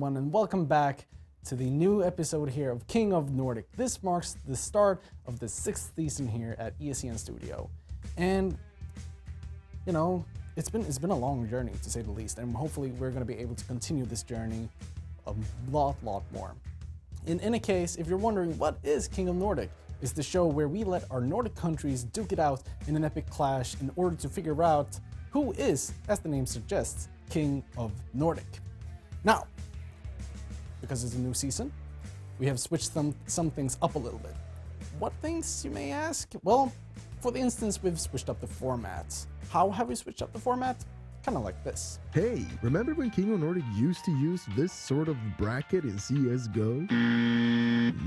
everyone, and welcome back to the new episode here of King of Nordic. This marks the start of the 6th season here at ESEN Studio. And, you know, it's been a long journey, to say the least, and hopefully we're going to be able to continue this journey a lot more. In any case, if you're wondering what is King of Nordic, it's the show where we let our Nordic countries duke it out in an epic clash in order to figure out who is, as the name suggests, King of Nordic. Now, because it's a new season, we have switched some things up a little bit. What things, you may ask? Well, for the instance, we've switched up the formats. How have we switched up the format? Kind of like this. Hey, remember when King of Nordic used to use this sort of bracket in CSGO?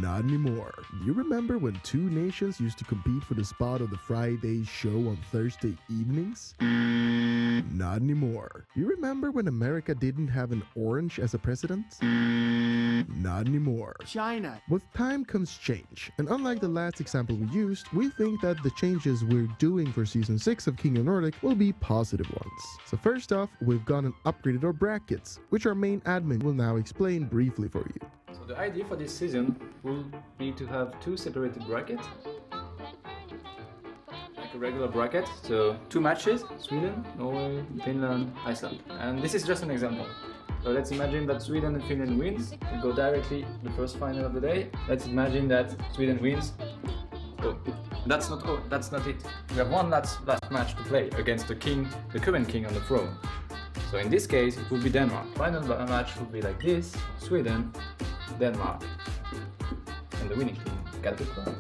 Not anymore. Do you remember when two nations used to compete for the spot of the Friday show on Thursday evenings? Not anymore. Do you remember when America didn't have an orange as a president? Not anymore. China. With time comes change, and unlike the last example we used, we think that the changes we're doing for Season 6 of King of Nordic will be positive ones. So first off, we've gone and upgraded our brackets, which our main admin will now explain briefly for you. So the idea for this season will be to have two separated brackets, like a regular bracket, so 2 matches, Sweden, Norway, Finland, Iceland. And this is just an example. So let's imagine that Sweden and Finland wins, we go directly to the first final of the day. Let's imagine that Sweden wins. Oh, that's not it. We have one last match to play against the current king on the throne. So in this case, it would be Denmark. Final match would be like this: Sweden, Denmark, and the winning team got the throne.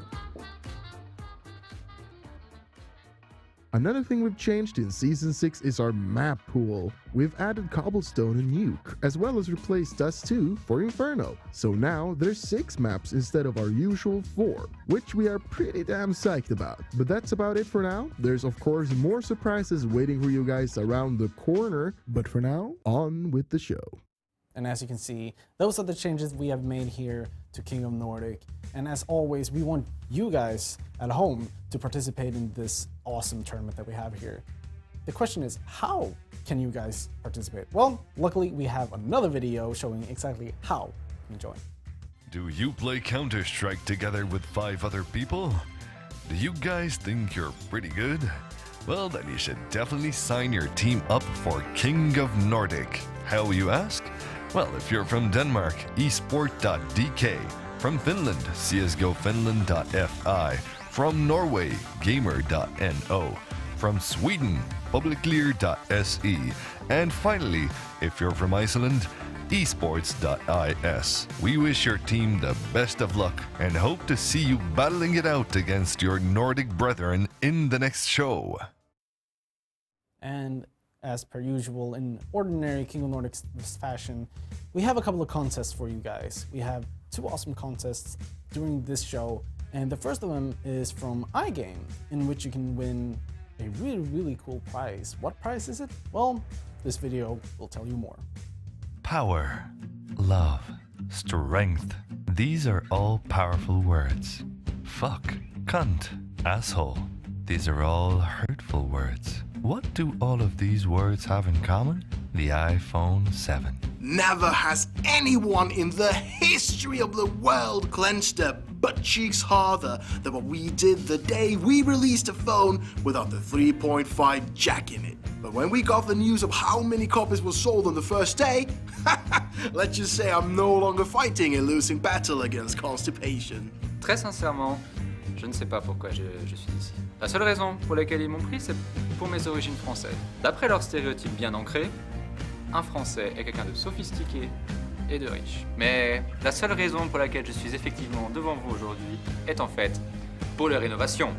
Another thing we've changed in Season 6 is our map pool. We've added Cobblestone and Nuke, as well as replaced Dust 2 for Inferno. So now there's 6 maps instead of our usual 4, which we are pretty damn psyched about. But that's about it for now. There's of course more surprises waiting for you guys around the corner, but for now, on with the show. And as you can see, those are the changes we have made here to King of Nordic. And as always, we want you guys at home to participate in this awesome tournament that we have here. The question is, how can you guys participate? Well, luckily we have another video showing exactly how you can join. Do you play Counter-Strike together with 5 other people? Do you guys think you're pretty good? Well, then you should definitely sign your team up for King of Nordic. How, you ask? Well, if you're from Denmark, esport.dk. From Finland, csgofinland.fi. From Norway, gamer.no. From Sweden, publiclear.se. And finally, if you're from Iceland, esports.is. We wish your team the best of luck and hope to see you battling it out against your Nordic brethren in the next show. And as per usual, in ordinary King of Nordic fashion, we have a couple of contests for you guys. We have 2 awesome contests during this show, and the first of them is from iGame, in which you can win a really cool prize. What prize is it? Well, this video will tell you more. Power, love, strength. These are all powerful words. Fuck, cunt, asshole. These are all hurtful words. What do all of these words have in common? The iPhone 7. Never has anyone in the history of the world clenched their butt cheeks harder than what we did the day we released a phone without the 3.5 jack in it. But when we got the news of how many copies were sold on the first day, let's just say I'm no longer fighting a losing battle against constipation. Très sincèrement, je ne sais pas pourquoi je suis ici. La seule raison pour laquelle ils m'ont pris, c'est pour mes origines françaises. D'après leurs stéréotypes bien ancrés, un Français est quelqu'un de sophistiqué et de riche. Mais la seule raison pour laquelle je suis effectivement devant vous aujourd'hui est en fait pour leur innovation.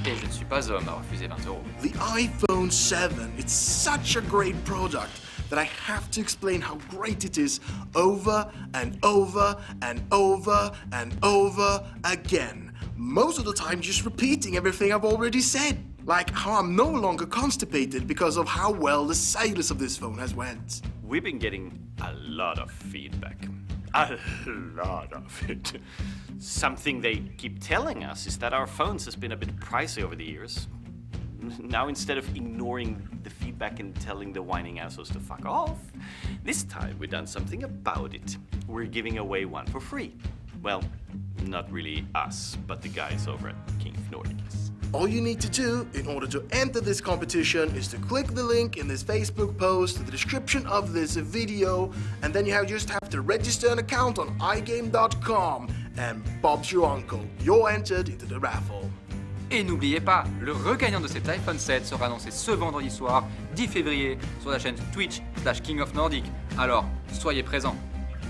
Et je ne suis pas homme à refuser 20 €. The iPhone 7, it's such a great product that I have to explain how great it is over and over and over and over again. Most of the time just repeating everything I've already said. Like how I'm no longer constipated because of how well the sales of this phone has went. We've been getting a lot of feedback. A lot of it. Something they keep telling us is that our phones has been a bit pricey over the years. Now, instead of ignoring the feedback and telling the whining assholes to fuck off, this time we've done something about it. We're giving away one for free. Well, not really us, but the guys over at King of Nordic. All you need to do in order to enter this competition is to click the link in this Facebook post, the description of this video, and then you just have to register an account on igame.com, and Bob's your uncle. You're entered into the raffle. Et n'oubliez pas, le regagnant de cet iPhone 7 sera annoncé ce vendredi soir, 10 février, sur la chaîne Twitch/King of Nordic. Alors, soyez présents.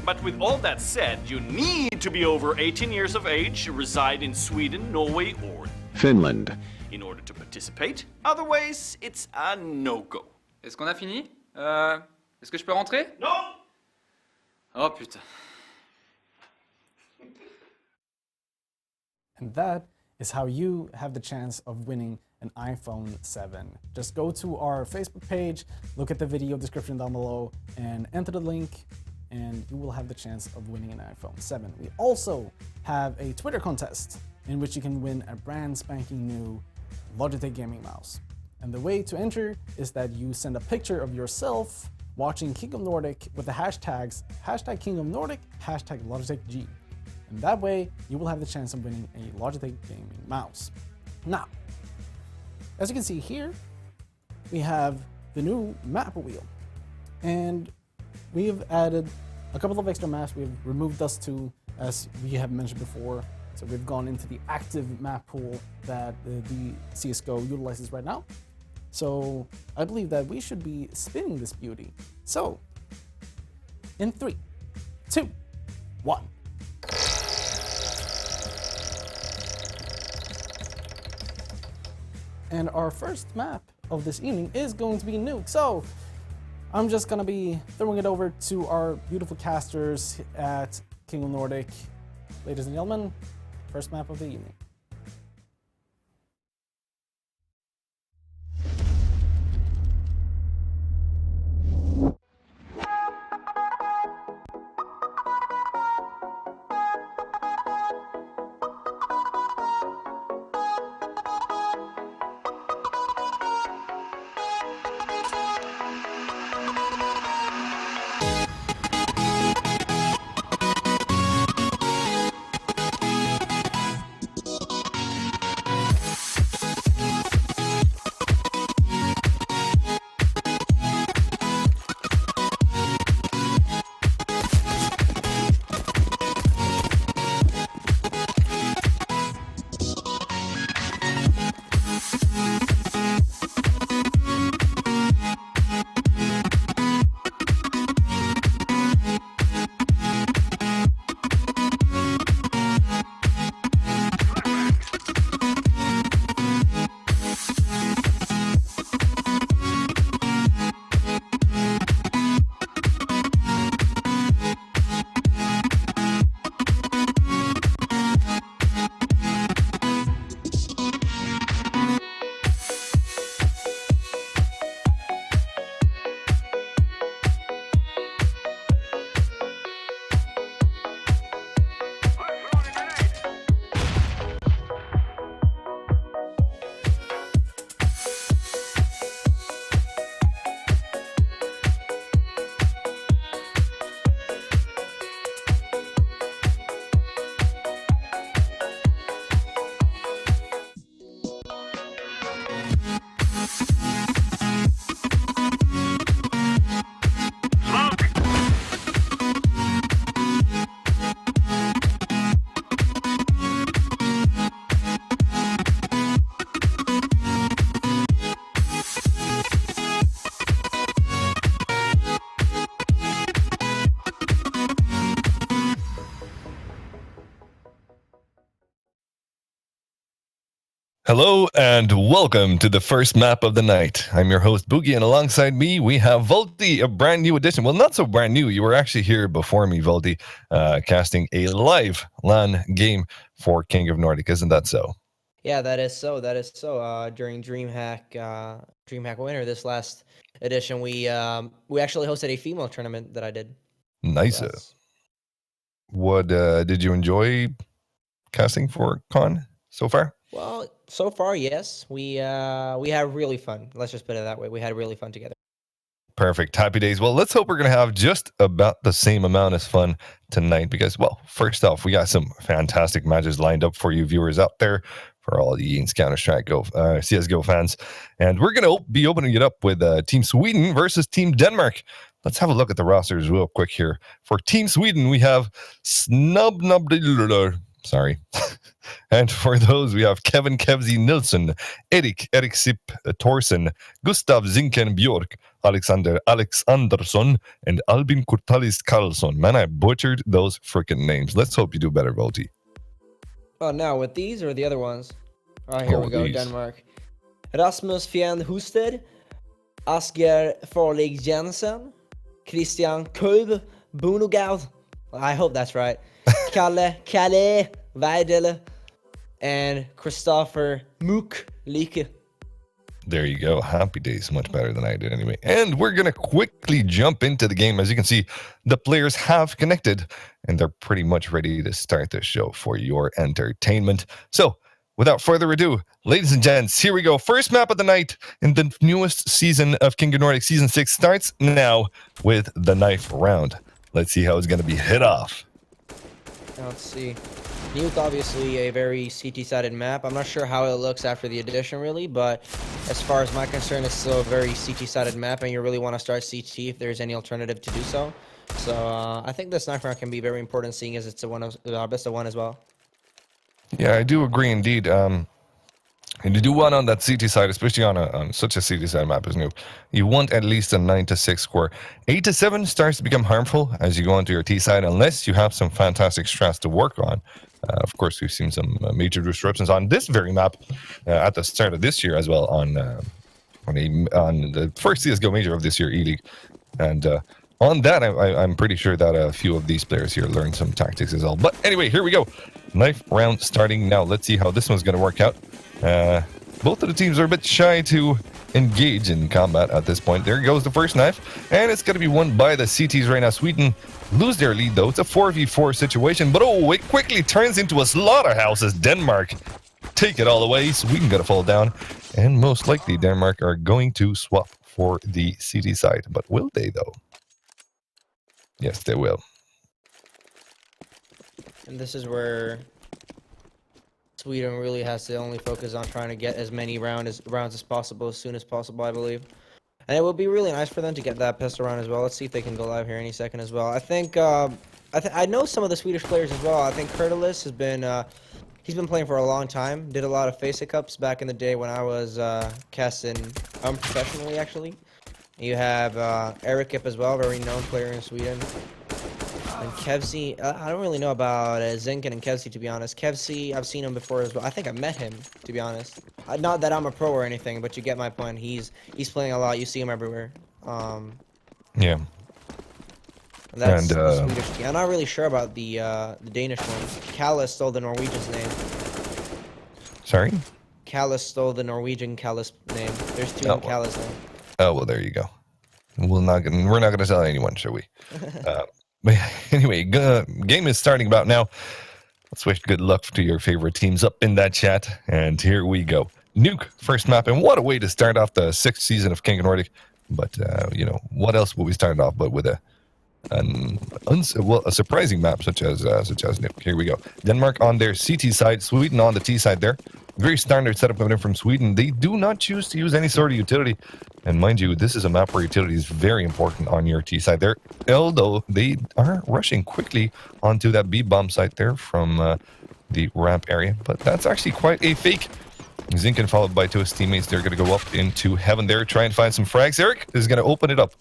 But with all that said, you need to be over 18 years of age, reside in Sweden, Norway, or Finland. in order to participate. Otherwise, it's a no-go. Est-ce qu'on a fini Est-ce que je peux rentrer? No! Oh putain. And that is how you have the chance of winning an iPhone 7. Just go to our Facebook page, look at the video description down below, and enter the link, and you will have the chance of winning an iPhone 7. We also have a Twitter contest in which you can win a brand spanking new Logitech gaming mouse. And the way to enter is that you send a picture of yourself watching King of Nordic with the hashtags #King of Nordic, #Logitech G. And that way, you will have the chance of winning a Logitech gaming mouse. Now, as you can see here, we have the new map wheel. And we have added a couple of extra maps. We've removed Dust 2, as we have mentioned before. So we've gone into the active map pool that the CSGO utilizes right now. So I believe that we should be spinning this beauty. So, in 3, 2, 1. And our first map of this evening is going to be Nuke. So I'm just gonna be throwing it over to our beautiful casters at King of Nordic. Ladies and gentlemen, first map of the evening. Hello and welcome to the first map of the night. I'm your host Boogie, and alongside me we have Volti, a brand new addition. Well, not so brand new. You were actually here before me, Volti, casting a live LAN game for King of Nordic. Isn't that so? Yeah, that is so. During DreamHack Winter, this last edition, we actually hosted a female tournament that I did. Nice. Yes. What did you enjoy casting for Con so far? Well, so far, yes. We had really fun. Let's just put it that way. We had really fun together. Perfect. Happy days. Well, let's hope we're going to have just about the same amount of fun tonight because, well, first off, we got some fantastic matches lined up for you viewers out there, for all the Counter-Strike CSGO fans. And we're going to be opening it up with Team Sweden versus Team Denmark. Let's have a look at the rosters real quick here. For Team Sweden, we have Sorry. And for those, we have Kevin Kevzi Nilsson, Erik Sip Thorsen, Gustav Zinken Björk, Alexander Alexandersson, and Albin Kurtalis Karlsson. Man, I butchered those freaking names. Let's hope you do better, Volti. Oh, now with these or the other ones? All right, here we go. These. Denmark. Rasmus Fjern Husted, Asger Farlig Jensen, Christian Kub Bunogaud. I hope that's right. Kalle Weidel, and Christopher Mook Lieke. There you go. Happy days. Much better than I did anyway. And we're going to quickly jump into the game. As you can see, the players have connected and they're pretty much ready to start the show for your entertainment. So, without further ado, ladies and gents, here we go. First map of the night in the newest season of King of Nordic Season 6 starts now with the knife round. Let's see how it's going to be hit off. Let's see. Nuke, obviously a very CT-sided map. I'm not sure how it looks after the addition, really, but as far as my concern, it's still a very CT-sided map, and you really want to start CT if there's any alternative to do so. So I think this knife round can be very important, seeing as it's our best of one as well. Yeah, I do agree indeed. And to do one on that CT side, especially on such a CT side map as Nuke, you want at least a 9-6 score. 8-7 starts to become harmful as you go into your T side, unless you have some fantastic strats to work on. Of course, we've seen some major disruptions on this very map at the start of this year as well on the first CSGO major of this year, E-League. And on that, I'm pretty sure that a few of these players here learned some tactics as well. But anyway, here we go. Knife round starting now. Let's see how this one's going to work out. Both of the teams are a bit shy to engage in combat at this point. There goes the first knife, and it's going to be won by the CTs right now. Sweden lose their lead, though. It's a 4v4 situation, but oh, it quickly turns into a slaughterhouse as Denmark take it all away. Sweden got to fall down, and most likely Denmark are going to swap for the CT side. But will they, though? Yes, they will. And this is where Sweden really has to only focus on trying to get as many rounds as possible as soon as possible, I believe. And it would be really nice for them to get that pistol round as well. Let's see if they can go live here any second as well. I think I know some of the Swedish players as well. I think Kurtalis has been he's been playing for a long time. Did a lot of FACEIT Cups back in the day when I was casting unprofessionally, actually. You have Erik as well, very known player in Sweden. And Kevzi, I don't really know about Zinken and Kevzi, to be honest. Kevzi, I've seen him before as well. I think I met him, to be honest. Not that I'm a pro or anything, but you get my point. He's playing a lot. You see him everywhere. Yeah. And that's the Swedish team. I'm not really sure about the Danish one. Kalle stole the Norwegian's name. Sorry? Kalle stole the Norwegian Kalle's name. There's two Kalles now. Oh, well, there you go. We're not going to tell anyone, shall we? But anyway, game is starting about now. Let's wish good luck to your favorite teams up in that chat. And here we go. Nuke, first map. And what a way to start off the 6th season of King of Nordic. But, what else will we start off but with a surprising map such as Nuke. Here we go. Denmark on their CT side, Sweden on the T side there. Very standard setup coming in from Sweden. They do not choose to use any sort of utility. And mind you, this is a map where utility is very important on your T side there. Although they are rushing quickly onto that B bomb site there from the ramp area. But that's actually quite a fake. Zinken followed by two of his teammates. They're going to go up into heaven there, try and find some frags. Erik is going to open it up.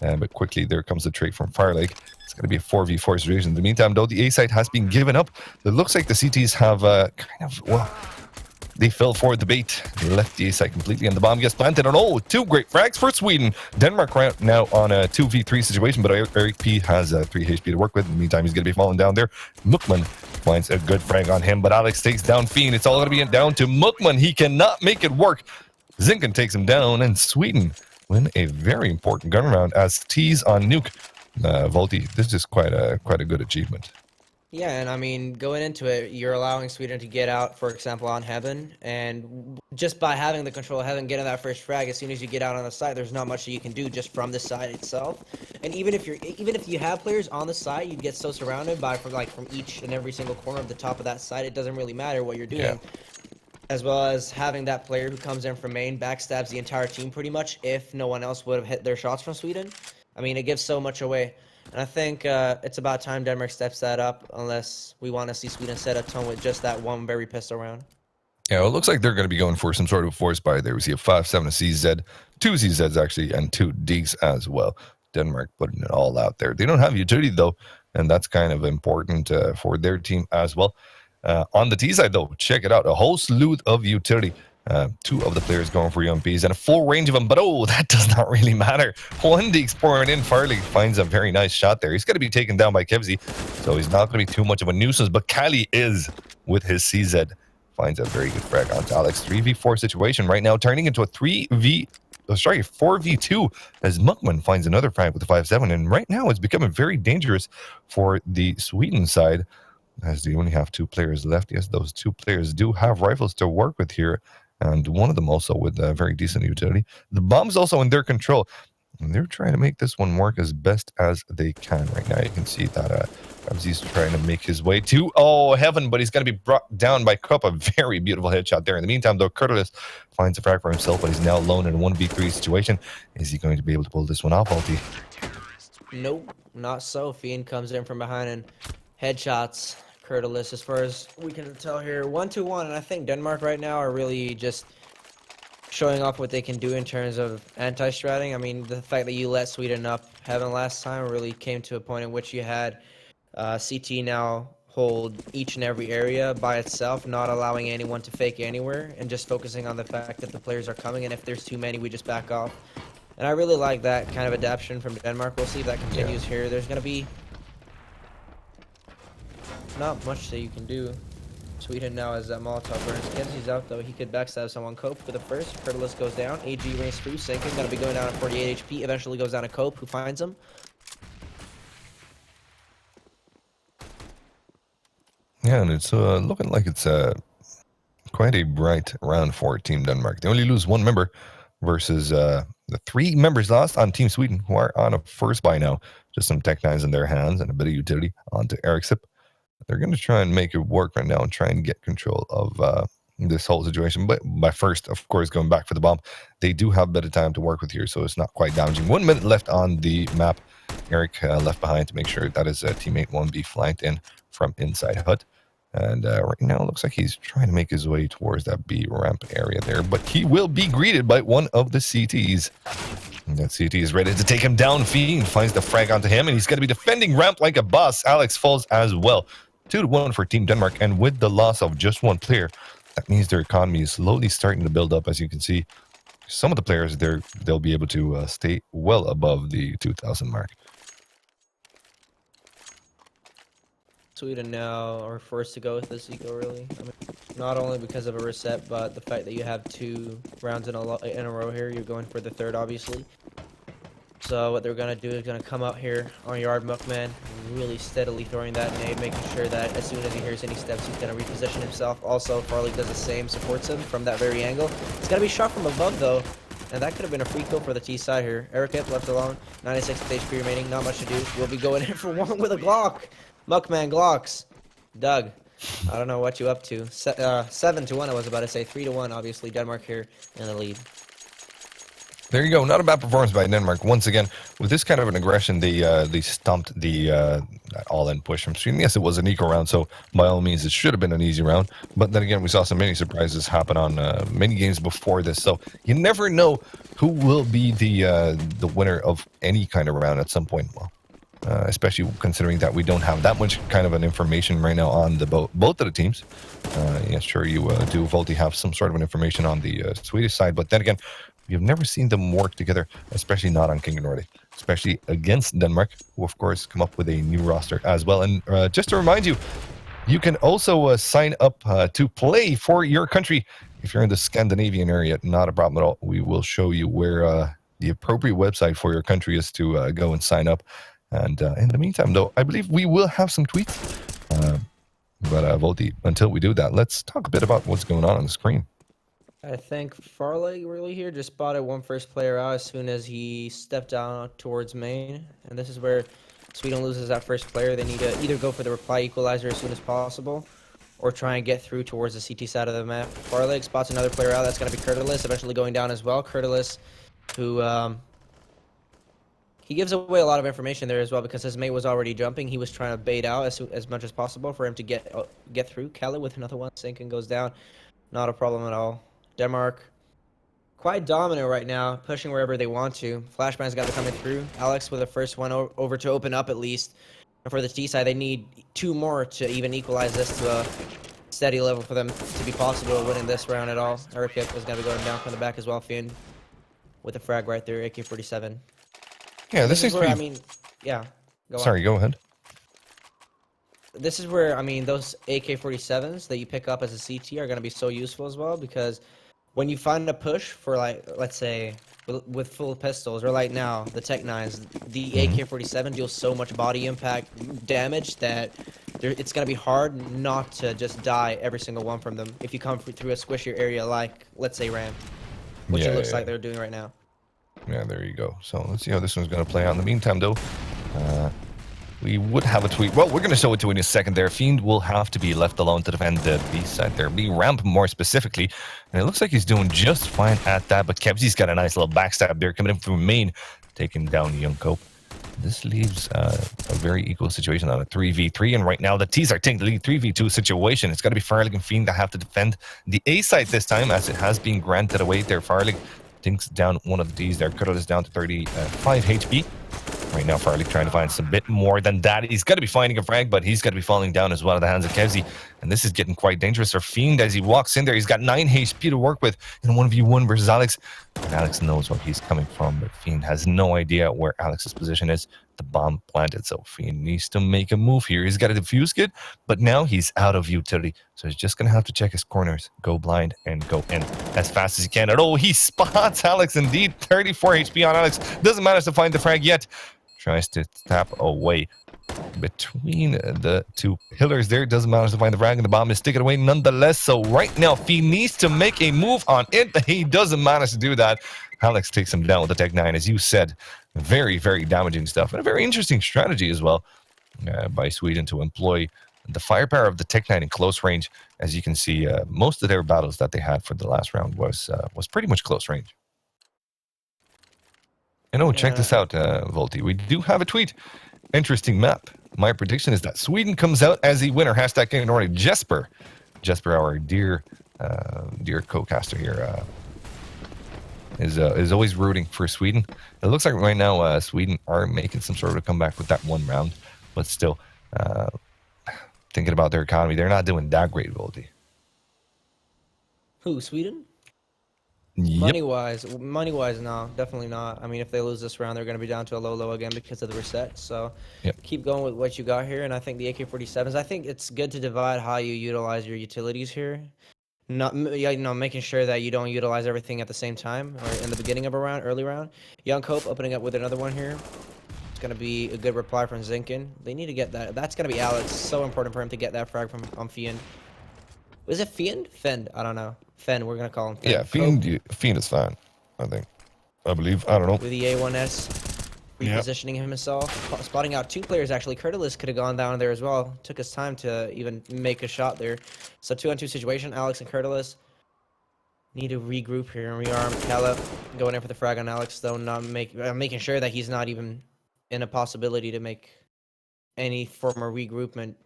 But quickly, there comes the trade from Firelake. It's going to be a 4v4 situation. In the meantime, though, the A site has been given up. It looks like the CTs have they fell for the bait. They left the A site completely, and the bomb gets planted. And oh, two great frags for Sweden. Denmark right now on a 2v3 situation, but Erik P has 3 HP to work with. In the meantime, he's going to be falling down there. Mukman finds a good frag on him, but Alex takes down Fiend. It's all going to be down to Mukman. He cannot make it work. Zinken takes him down, and Sweden win a very important gun round as T's on Nuke. Volti, this is quite a good achievement. Yeah, and I mean, going into it, you're allowing Sweden to get out, for example, on Heaven, and just by having the control of Heaven, getting that first frag, as soon as you get out on the side, there's not much that you can do just from the side itself. And even if you have players on the side, you get so surrounded by from each and every single corner of the top of that side, it doesn't really matter what you're doing. Yeah. As well as having that player who comes in from main, backstabs the entire team pretty much, if no one else would have hit their shots from Sweden. I mean, it gives so much away. And I think it's about time Denmark steps that up, unless we want to see Sweden set a tone with just that one very pistol round. Yeah, well, it looks like they're going to be going for some sort of force buy there. We see a 5-7 CZ, 2 CZs actually, and 2 Ds as well. Denmark putting it all out there. They don't have utility though, and that's kind of important for their team as well. On the T side though, check it out. A whole slew of utility. 2 of the players going for UMPs and a full range of them, but oh, that does not really matter. One Deeks pouring in. Farley finds a very nice shot there. He's going to be taken down by Kevzy, so he's not going to be too much of a nuisance, but Kali is with his CZ. Finds a very good frag onto Alex. 3v4 situation right now, turning into a 4v2 as Muckman finds another frag with the 5-7, and right now it's becoming very dangerous for the Sweden side as they only have 2 players left. Yes, those 2 players do have rifles to work with here, and one of them also with very decent utility. The bomb's also in their control, and they're trying to make this one work as best as they can right now. You can see that Ramsey's trying to make his way to Heaven, but he's going to be brought down by Cup. A very beautiful headshot there. In the meantime, though, Curtis finds a frag for himself, but he's now alone in a 1v3 situation. Is he going to be able to pull this one off, Ulti? Nope, not so. Fiend comes in from behind and headshots Curtis, as far as we can tell here. 1-2-1, and I think Denmark right now are really just showing off what they can do in terms of anti-stratting. I mean, the fact that you let Sweden up Heaven last time really came to a point in which you had CT now hold each and every area by itself, not allowing anyone to fake anywhere, and just focusing on the fact that the players are coming, and if there's too many, we just back off. And I really like that kind of adaptation from Denmark. We'll see if that continues here. There's going to be not much that you can do. Sweden now has that Molotov burns. Kenzie's out though. He could backstab someone. Cope for the first. Curtis goes down. AG rings through. Sinking. Gonna be going down at 48 HP. Eventually goes down to Cope, who finds him. Yeah, and it's looking like it's quite a bright round for Team Denmark. They only lose 1 member versus the 3 members lost on Team Sweden, who are on a first buy now. Just some Tech 9s in their hands and a bit of utility onto Ericssip. They're going to try and make it work right now and try and get control of this whole situation. But by first, of course, going back for the bomb, they do have a bit of time to work with here, so it's not quite damaging. 1 minute left on the map. Eric left behind to make sure that his teammate won't be flanked in from inside hut. And right now, it looks like he's trying to make his way towards that B ramp area there, but he will be greeted by one of the CTs. And that CT is ready to take him down. Fiend finds the frag onto him, and he's going to be defending ramp like a boss. Alex falls as well. 2-1 for Team Denmark, and with the loss of just 1 player, that means their economy is slowly starting to build up. As you can see, some of the players there, they'll be able to stay well above the 2,000 mark. Sweden now are forced to go with this eco, really. I mean, not only because of a reset, but the fact that you have 2 rounds in a row here. You're going for the 3rd, obviously. So what they're going to do is going to come out here on Yard Muckman, really steadily throwing that nade, making sure that as soon as he hears any steps, he's going to reposition himself. Also, Farley does the same, supports him from that very angle. It's going to be shot from above, though, and that could have been a free kill for the T side here. Eric left alone, 96 HP remaining, not much to do. We'll be going in for 1 with a Glock. Muckman Glocks. Doug, I don't know what you up to. 7-1, I was about to say. 3-1, obviously, Denmark here in the lead. There you go. Not a bad performance by Denmark. Once again, with this kind of an aggression, they stumped the all-in push from Sweden. Yes, it was an eco round, so by all means, it should have been an easy round. But then again, we saw so many surprises happen on many games before this. So you never know who will be the winner of any kind of round at some point. Well, especially considering that we don't have that much kind of an information right now on the both of the teams. Yeah, sure, you do, Volti, have some sort of an information on the Swedish side, but then again, we've never seen them work together, especially not on King of Nordic, especially against Denmark, who of course come up with a new roster as well. And just to remind you, you can also sign up to play for your country if you're in the Scandinavian area. Not a problem at all. We will show you where the appropriate website for your country is to go and sign up. And in the meantime, though, I believe we will have some tweets But Volti, until we do that, let's talk a bit about what's going on the screen. I think Farley really here just spotted one first player out as soon as he stepped down towards main. And this is where Sweden loses that first player. They need to either go for the reply equalizer as soon as possible or try and get through towards the CT side of the map. Farley spots another player out. That's going to be Curtis, eventually going down as well. Curtis, who he gives away a lot of information there as well because his mate was already jumping. He was trying to bait out as much as possible for him to get through. Kelly with another one, sinking goes down. Not a problem at all. Denmark, quite dominant right now, pushing wherever they want to. Flashbang's got it coming through. Alex with the first one over to open up at least. And for the T side, they need 2 more to even equalize this to a steady level for them to be possible winning this round at all. Urquip is going to be going down from the back as well. Fiend with a frag right there, AK-47. Yeah, this is where, pretty... yeah. Go ahead. This is where, those AK-47s that you pick up as a CT are going to be so useful as well because when you find a push for, like, let's say, with full pistols, or like now, the Tech 9s, the AK-47 deals so much body impact damage that it's going to be hard not to just die every single one from them if you come through a squishier area like, let's say, Ram, which it looks like they're doing right now. Yeah, there you go. So let's see how this one's going to play out. In the meantime, though, we would have a tweet. Well, we're going to show it to you in a second there. Fiend will have to be left alone to defend the B side there. B ramp more specifically. And it looks like he's doing just fine at that. But Kebsy's got a nice little backstab there coming in from main, taking down Young Cope. This leaves a very equal situation on a 3v3. And right now, the T's are taking the lead 3v2 situation. It's got to be Farlig and Fiend that have to defend the A side this time, as it has been granted away there. Farlig thinks down one of the D's there. Kuddle is down to 35 HP. Right now, Farley trying to find some bit more than that. He's got to be finding a frag, but he's got to be falling down as well at the hands of Kevzy. And this is getting quite dangerous for Fiend as he walks in there. He's got 9 HP to work with in 1v1 versus Alex. And Alex knows where he's coming from, but Fiend has no idea where Alex's position is. The bomb planted, so Fiend needs to make a move here. He's got a defuse kit, but now he's out of utility. So he's just going to have to check his corners, go blind, and go in as fast as he can. And oh, he spots Alex indeed. 34 HP on Alex. Doesn't manage to find the frag yet. Tries to tap away between the 2 pillars there. Doesn't manage to find the frag, and the bomb is sticking away nonetheless. So right now, Fiend needs to make a move on it, but he doesn't manage to do that. Alex takes him down with the Tech 9, as you said. Very, very damaging stuff, and a very interesting strategy as well by Sweden to employ the firepower of the Tech 9 in close range. As you can see, most of their battles that they had for the last round was pretty much close range. And oh, check this out, Volti. We do have a tweet. Interesting map. My prediction is that Sweden comes out as the winner. Hashtag King of Nordic. Jesper, our dear co-caster here, is always rooting for Sweden. It looks like right now Sweden are making some sort of a comeback with that one round, but still, thinking about their economy, they're not doing that great, Volti. Who, Sweden? Yep. Money wise, no, definitely not. I mean, if they lose this round, they're going to be down to a low again because of the reset. So keep going with what you got here. And I think the AK-47s, I think it's good to divide how you utilize your utilities here. Not, making sure that you don't utilize everything at the same time or in the beginning of a round, early round. Young Cope opening up with another one here. It's going to be a good reply from Zinkin. They need to get that. That's going to be Alex. So important for him to get that frag from Fiend. Was it Fiend? Fend. I don't know. Fen, we're going to call him Fen. Yeah, Fiend is fine, I believe. I don't know. With the A1S repositioning himself. Spotting out 2 players, actually. Curtis could have gone down there as well. Took his time to even make a shot there. So 2-on-2 situation. Alex and Curtis need to regroup here and rearm. Caleb going in for the frag on Alex, though, making sure that he's not even in a possibility to make any form of regroupment.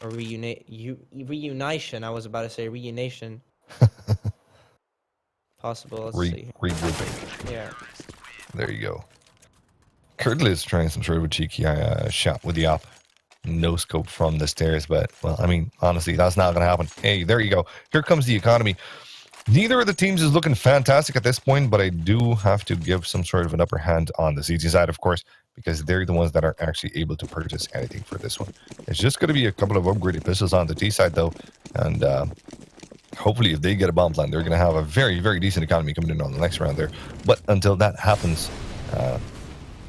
Or reunition. I was about to say reunation. Possible. Let's see. Regrouping. Yeah. There you go. Kurtlis trying some sort of a cheeky shot with the op. No scope from the stairs, but, well, I mean, honestly, that's not going to happen. Hey, there you go. Here comes the economy. Neither of the teams is looking fantastic at this point, but I do have to give some sort of an upper hand on the CT side, of course, because they're the ones that are actually able to purchase anything for this one. It's just going to be a couple of upgraded pistols on the T side, though, and hopefully if they get a bomb plant, they're going to have a very, very decent economy coming in on the next round there. But until that happens,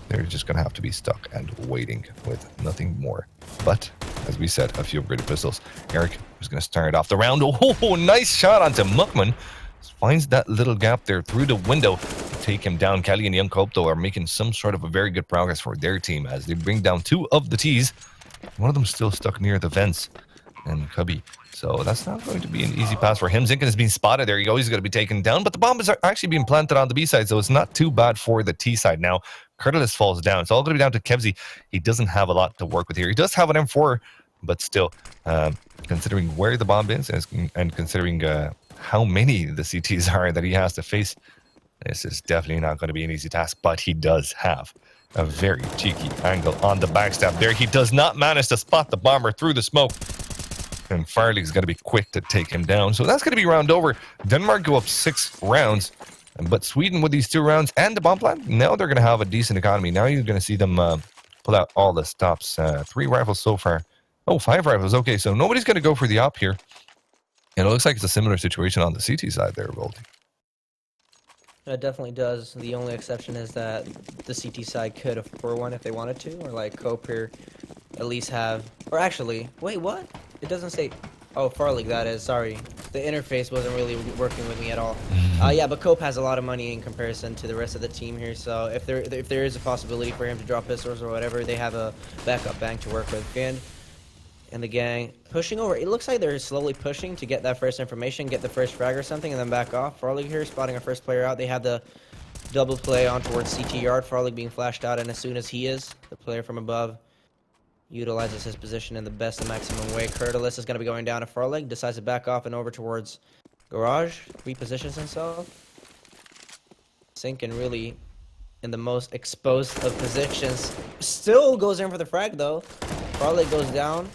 they're just going to have to be stuck and waiting with nothing more but as we said, a few upgraded pistols. Eric is going to start off the round. Oh, nice shot onto Muckman. Finds that little gap there through the window to take him down. Kelly and Young Cope, though, are making some sort of a very good progress for their team as they bring down 2 of the T's. One of them still stuck near the vents and Cubby. So that's not going to be an easy pass for him. Zinkin is being spotted there. He's always going to be taken down, but the bomb is actually being planted on the B side, so it's not too bad for the T side now. Curtis falls down. It's all going to be down to Kevsey. He doesn't have a lot to work with here. He does have an M4, but still, considering where the bomb is and considering how many the CTs are that he has to face, this is definitely not going to be an easy task, but he does have a very cheeky angle on the backstab there. He does not manage to spot the bomber through the smoke, and Farley's going to be quick to take him down. So that's going to be round over. Denmark go up 6 rounds, but Sweden with these 2 rounds and the bomb plant, now they're going to have a decent economy. Now you're going to see them pull out all the stops. 3 rifles so far. Oh, 5 rifles. Okay, so nobody's going to go for the op here. And it looks like it's a similar situation on the CT side there, Volty. It definitely does. The only exception is that the CT side could afford one if they wanted to, or like Cope here at least have, or actually, wait, what? It doesn't say, oh, Farley, that is, sorry. The interface wasn't really working with me at all. Yeah, but Cope has a lot of money in comparison to the rest of the team here, so if there is a possibility for him to drop pistols or whatever, they have a backup bank to work with. And the gang pushing over. It looks like they're slowly pushing to get that first information, get the first frag or something, and then back off. Farley here spotting our first player out. They have the double play on towards CT yard. Farley being flashed out, and as soon as he is, the player from above utilizes his position in the best and maximum way. Curtis is going to be going down to Farley, decides to back off and over towards Garage, repositions himself. Sinking really in the most exposed of positions. Still goes in for the frag though. Farley goes down.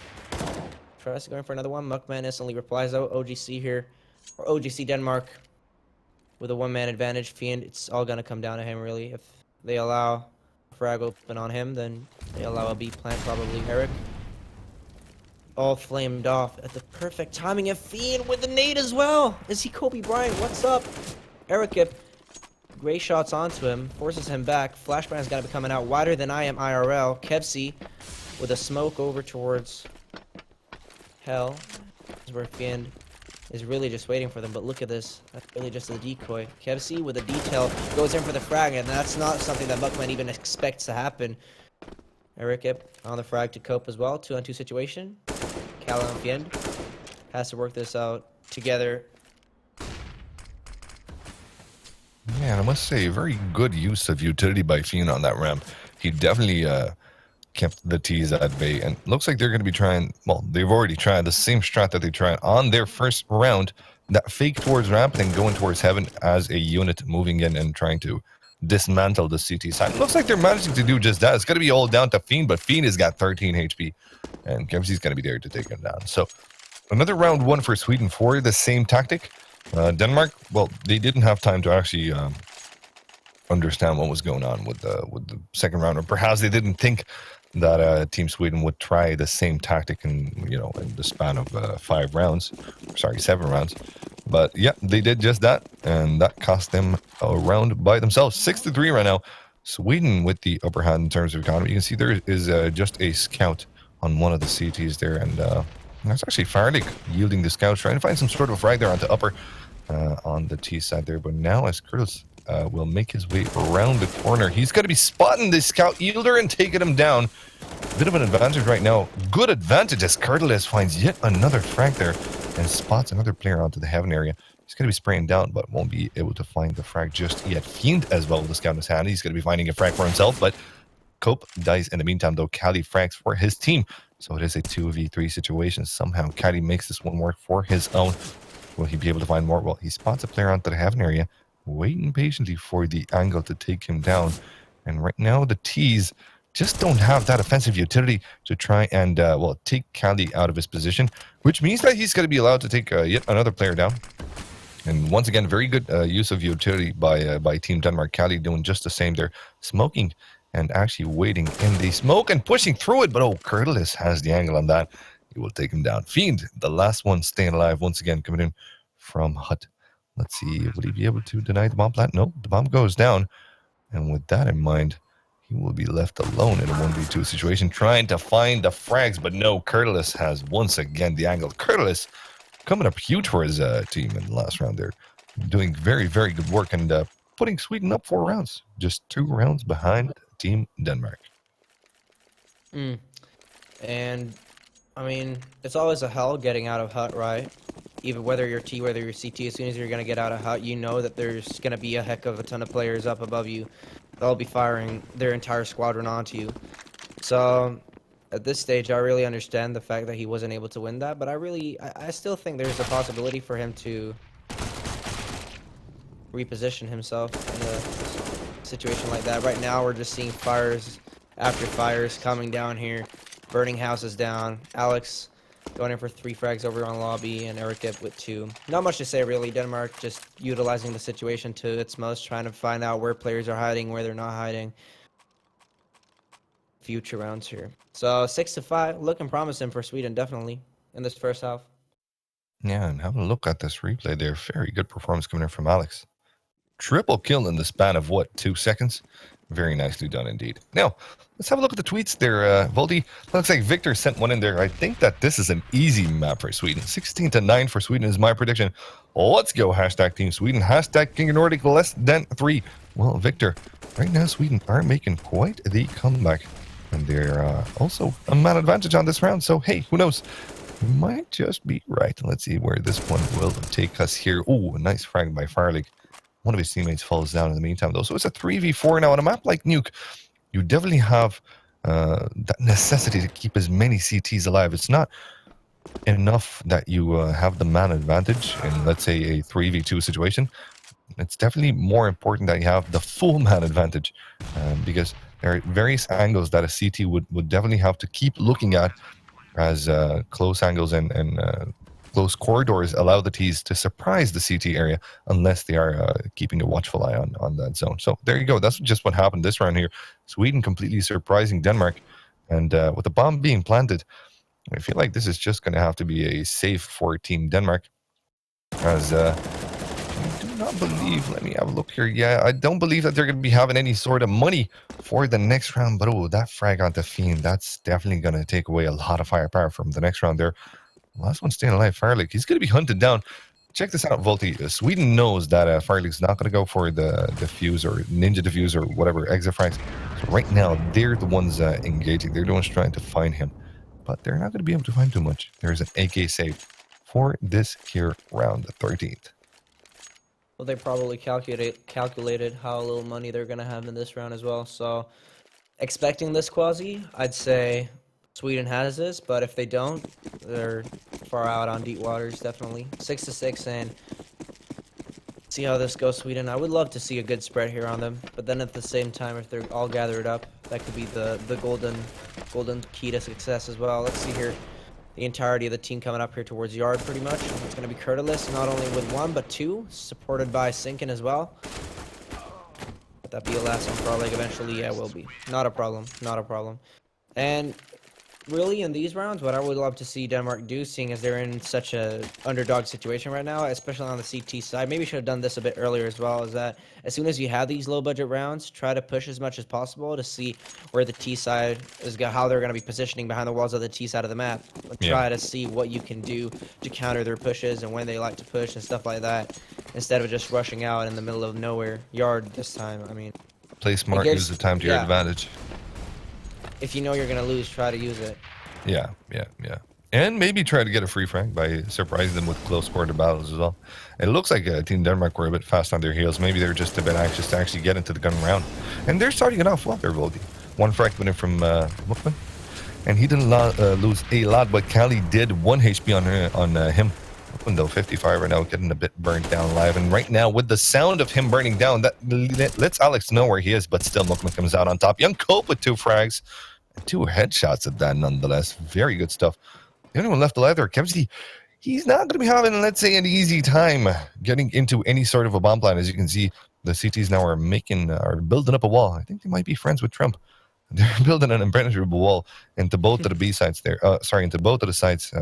Tries to go in for another one. Muckman instantly replies out. OGC here, or OGC Denmark, with a 1-man advantage. Fiend, it's all gonna come down to him really. If they allow frag open on him, then they allow a B plant, probably Eric. All flamed off at the perfect timing. And Fiend with the nade as well. Is he Kobe Bryant? What's up? Eric, if great shots onto him, forces him back. Flashbang's gotta be coming out wider than I am IRL. Kevsey with a smoke over towards Hell. This is where Fiend is really just waiting for them, but look at this. That's really just a decoy. Kevsey with a detail goes in for the frag, and that's not something that Muckman even expects to happen. Eric on the frag to Cope as well. 2-on-2 situation. Cal and Fiend has to work this out together. Yeah, I must say, very good use of utility by Fiend on that ramp. He definitely kept the T's at bay, and looks like they're going to be trying, well, they've already tried the same strat that they tried on their first round, that fake towards ramp and then going towards heaven as a unit, moving in and trying to dismantle the CT side. Looks like they're managing to do just that. It's going to be all down to Fiend, but Fiend has got 13 HP, and Kevsey's going to be there to take him down. So another round 1 for Sweden for the same tactic. Denmark, well, they didn't have time to actually understand what was going on with the second round, or perhaps they didn't think that Team Sweden would try the same tactic in the span of 7 rounds. But yeah, they did just that, and that cost them a round by themselves. 6-3 right now. Sweden with the upper hand in terms of economy. You can see there is just a scout on one of the CTs there, and that's actually Farley yielding the scout, trying to find some sort of frag there onto upper on the T side there. But now as Curtis will make his way around the corner, he's going to be spotting the scout yielder and taking him down. Bit of an advantage right now. Good advantage as Curtis finds yet another frag there and spots another player onto the heaven area. He's going to be spraying down, but won't be able to find the frag just yet. Fiend as well with the scout in his hand. He's going to be finding a frag for himself, but Cope dies in the meantime, though. Cali frags for his team. So it is a 2v3 situation. Somehow Cali makes this one work for his own. Will he be able to find more? Well, he spots a player onto the heaven area, waiting patiently for the angle to take him down. And right now, the T's just don't have that offensive utility to try and, take Cali out of his position, which means that he's going to be allowed to take yet another player down. And once again, very good use of utility by Team Denmark. Cali doing just the same there, smoking and actually waiting in the smoke and pushing through it. But Curtis has the angle on that. He will take him down. Fiend, the last one staying alive, once again coming in from Hut. Let's see, would he be able to deny the bomb plant? No, the bomb goes down. And with that in mind, he will be left alone in a 1v2 situation, trying to find the frags, but no, Curtis has once again the angle. Curtis coming up huge for his team in the last round there, doing very, very good work and putting Sweden up 4 rounds, just 2 rounds behind Team Denmark. And I mean, it's always a hell getting out of hut, right? Even whether you're T, whether you're CT, as soon as you're going to get out of hut, you know that there's going to be a heck of a ton of players up above you. They'll be firing their entire squadron onto you. So at this stage, I really understand the fact that he wasn't able to win that, but I still think there's a possibility for him to reposition himself in a situation like that. Right now, we're just seeing fires after fires coming down here, burning houses down. Alex going in for 3 frags over on lobby, and Eric with 2. Not much to say, really. Denmark just utilizing the situation to its most, trying to find out where players are hiding, where they're not hiding. Future rounds here. So 6-5, looking promising for Sweden, definitely, in this first half. Yeah, and have a look at this replay there. Very good performance coming in from Alex. Triple kill in the span of, 2 seconds? Very nicely done indeed. Now, let's have a look at the tweets there, Voldy. Looks like Victor sent one in there. I think that this is an easy map for Sweden. 16-9 for Sweden is my prediction. Let's go, hashtag Team Sweden, hashtag King of Nordic less than 3. Well, Victor, right now Sweden are making quite the comeback. And they're also a man advantage on this round. So, hey, who knows? We might just be right. Let's see where this one will take us here. Oh, a nice frag by Farlig. One of his teammates falls down in the meantime, though. So it's a 3v4 now. On a map like Nuke, you definitely have that necessity to keep as many CTs alive. It's not enough that you have the man advantage in, let's say, a 3v2 situation. It's definitely more important that you have the full man advantage because there are various angles that a CT would definitely have to keep looking at, as close angles and close corridors allow the Ts to surprise the CT area unless they are keeping a watchful eye on that zone. So there you go. That's just what happened this round here. Sweden completely surprising Denmark. And with the bomb being planted, I feel like this is just going to have to be a safe for Team Denmark. As I do not believe, let me have a look here. Yeah, I don't believe that they're going to be having any sort of money for the next round. But oh, that frag on the Fiend, that's definitely going to take away a lot of firepower from the next round there. Last one staying alive, Farlig. He's going to be hunted down. Check this out, Volty. Sweden knows that Farlig's not going to go for the defuse or ninja defuse or whatever, exit frags. So right now, they're the ones engaging. They're the ones trying to find him. But they're not going to be able to find too much. There's an AK save for this here round, the 13th. Well, they probably calculated how little money they're going to have in this round as well. So expecting this quasi, I'd say Sweden has this, but if they don't, they're far out on deep waters, definitely. 6-6, and see how this goes, Sweden. I would love to see a good spread here on them, but then at the same time, if they're all gathered up, that could be the golden key to success as well. Let's see here. The entirety of the team coming up here towards yard, pretty much. It's going to be Curtis, not only with 1, but 2, supported by Sinkin as well. Would that be a last one for our leg eventually? Yeah, it will be. Not a problem. Not a problem. And really, in these rounds, what I would love to see Denmark do, seeing as they're in such a underdog situation right now, especially on the CT side, maybe should have done this a bit earlier as well, is that as soon as you have these low-budget rounds, try to push as much as possible to see where the T side is, how they're going to be positioning behind the walls of the T side of the map. Try to see what you can do to counter their pushes and when they like to push and stuff like that, instead of just rushing out in the middle of nowhere yard this time. I mean, play smart, use the time to your advantage. If you know you're going to lose, try to use it. Yeah. And maybe try to get a free frag by surprising them with close quarter battles as well. It looks like Team Denmark were a bit fast on their heels. Maybe they're just a bit anxious to actually get into the gun round. And they're starting it off well there, Voldy. 1 frag winning from Mukman. And he didn't lose a lot, but Kali did 1 HP on him. Mukman, though, 55 right now, getting a bit burnt down live. And right now, with the sound of him burning down, that lets Alex know where he is, but still Mukman comes out on top. Young Cope with 2 frags. 2 headshots at that, nonetheless. Very good stuff. The only one left alive there, Kevsey, he's not going to be having, let's say, an easy time getting into any sort of a bomb plan. As you can see, the CTs now are building up a wall. I think they might be friends with Trump. They're building an impenetrable wall into both of the B sites there. Into both of the sites.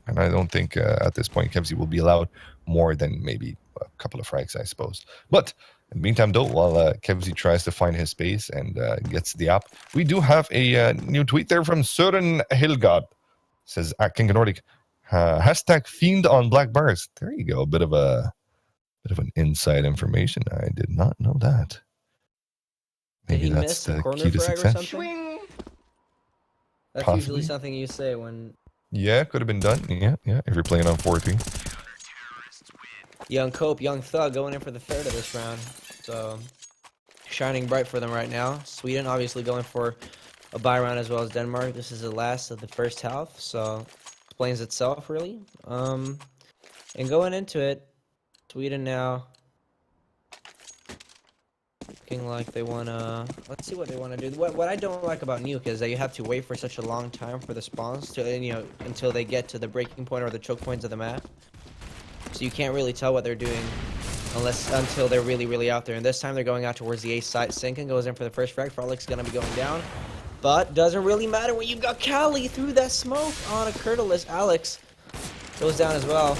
And I don't think at this point Kevsey will be allowed more than maybe a couple of frags, I suppose. But In the meantime, though, while Kevzy tries to find his space and gets the app, we do have a new tweet there from Søren Hilgard. Says at King of Nordic, hashtag fiend on black bars. There you go, a bit of an inside information. I did not know that. Did Maybe he that's miss a the corner key to frag or success. something? That's Possibly. usually something you say when Yeah, could have been done. Yeah. If you're playing on 4-2. Young Cope, Young Thug going in for the third of this round. So, shining bright for them right now. Sweden obviously going for a bye round as well as Denmark. This is the last of the first half, so explains itself really. And going into it, Sweden now looking like they wanna. Let's see what they want to do. What I don't like about Nuke is that you have to wait for such a long time for the spawns to until they get to the breaking point or the choke points of the map. So you can't really tell what they're doing until they're really out there. And this time they're going out towards the A site. Sinkin goes in for the first frag. Frolic's gonna be going down, but doesn't really matter when you've got Cali through that smoke on a Curtalus. Alex goes down as well.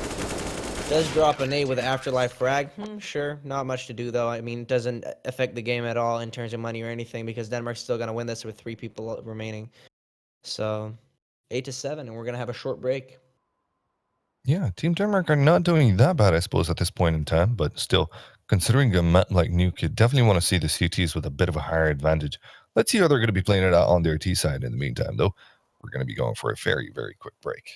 Does drop a nade with an afterlife frag. Sure, not much to do though. I mean, it doesn't affect the game at all in terms of money or anything because Denmark's still gonna win this with 3 people remaining. So 8-7, and we're gonna have a short break. Yeah, Team Denmark are not doing that bad, I suppose, at this point in time. But still, considering a map like Nuke, you definitely want to see the CTs with a bit of a higher advantage. Let's see how they're going to be playing it out on their T side in the meantime, though. We're going to be going for a very, very quick break.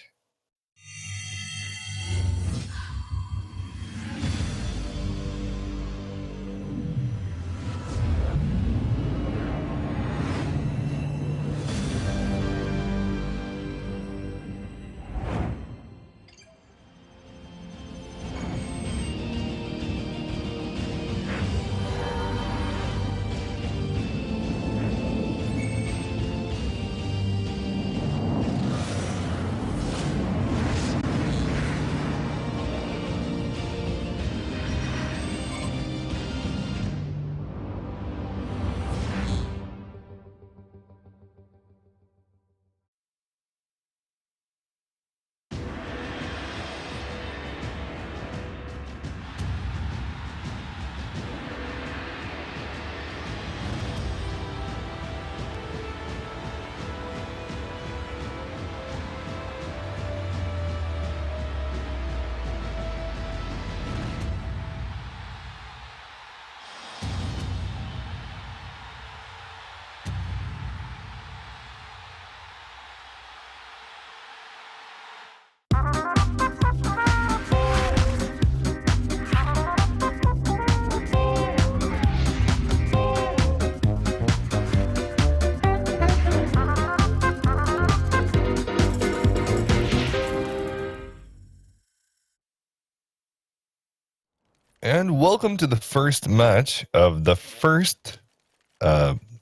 And welcome to the first match of the first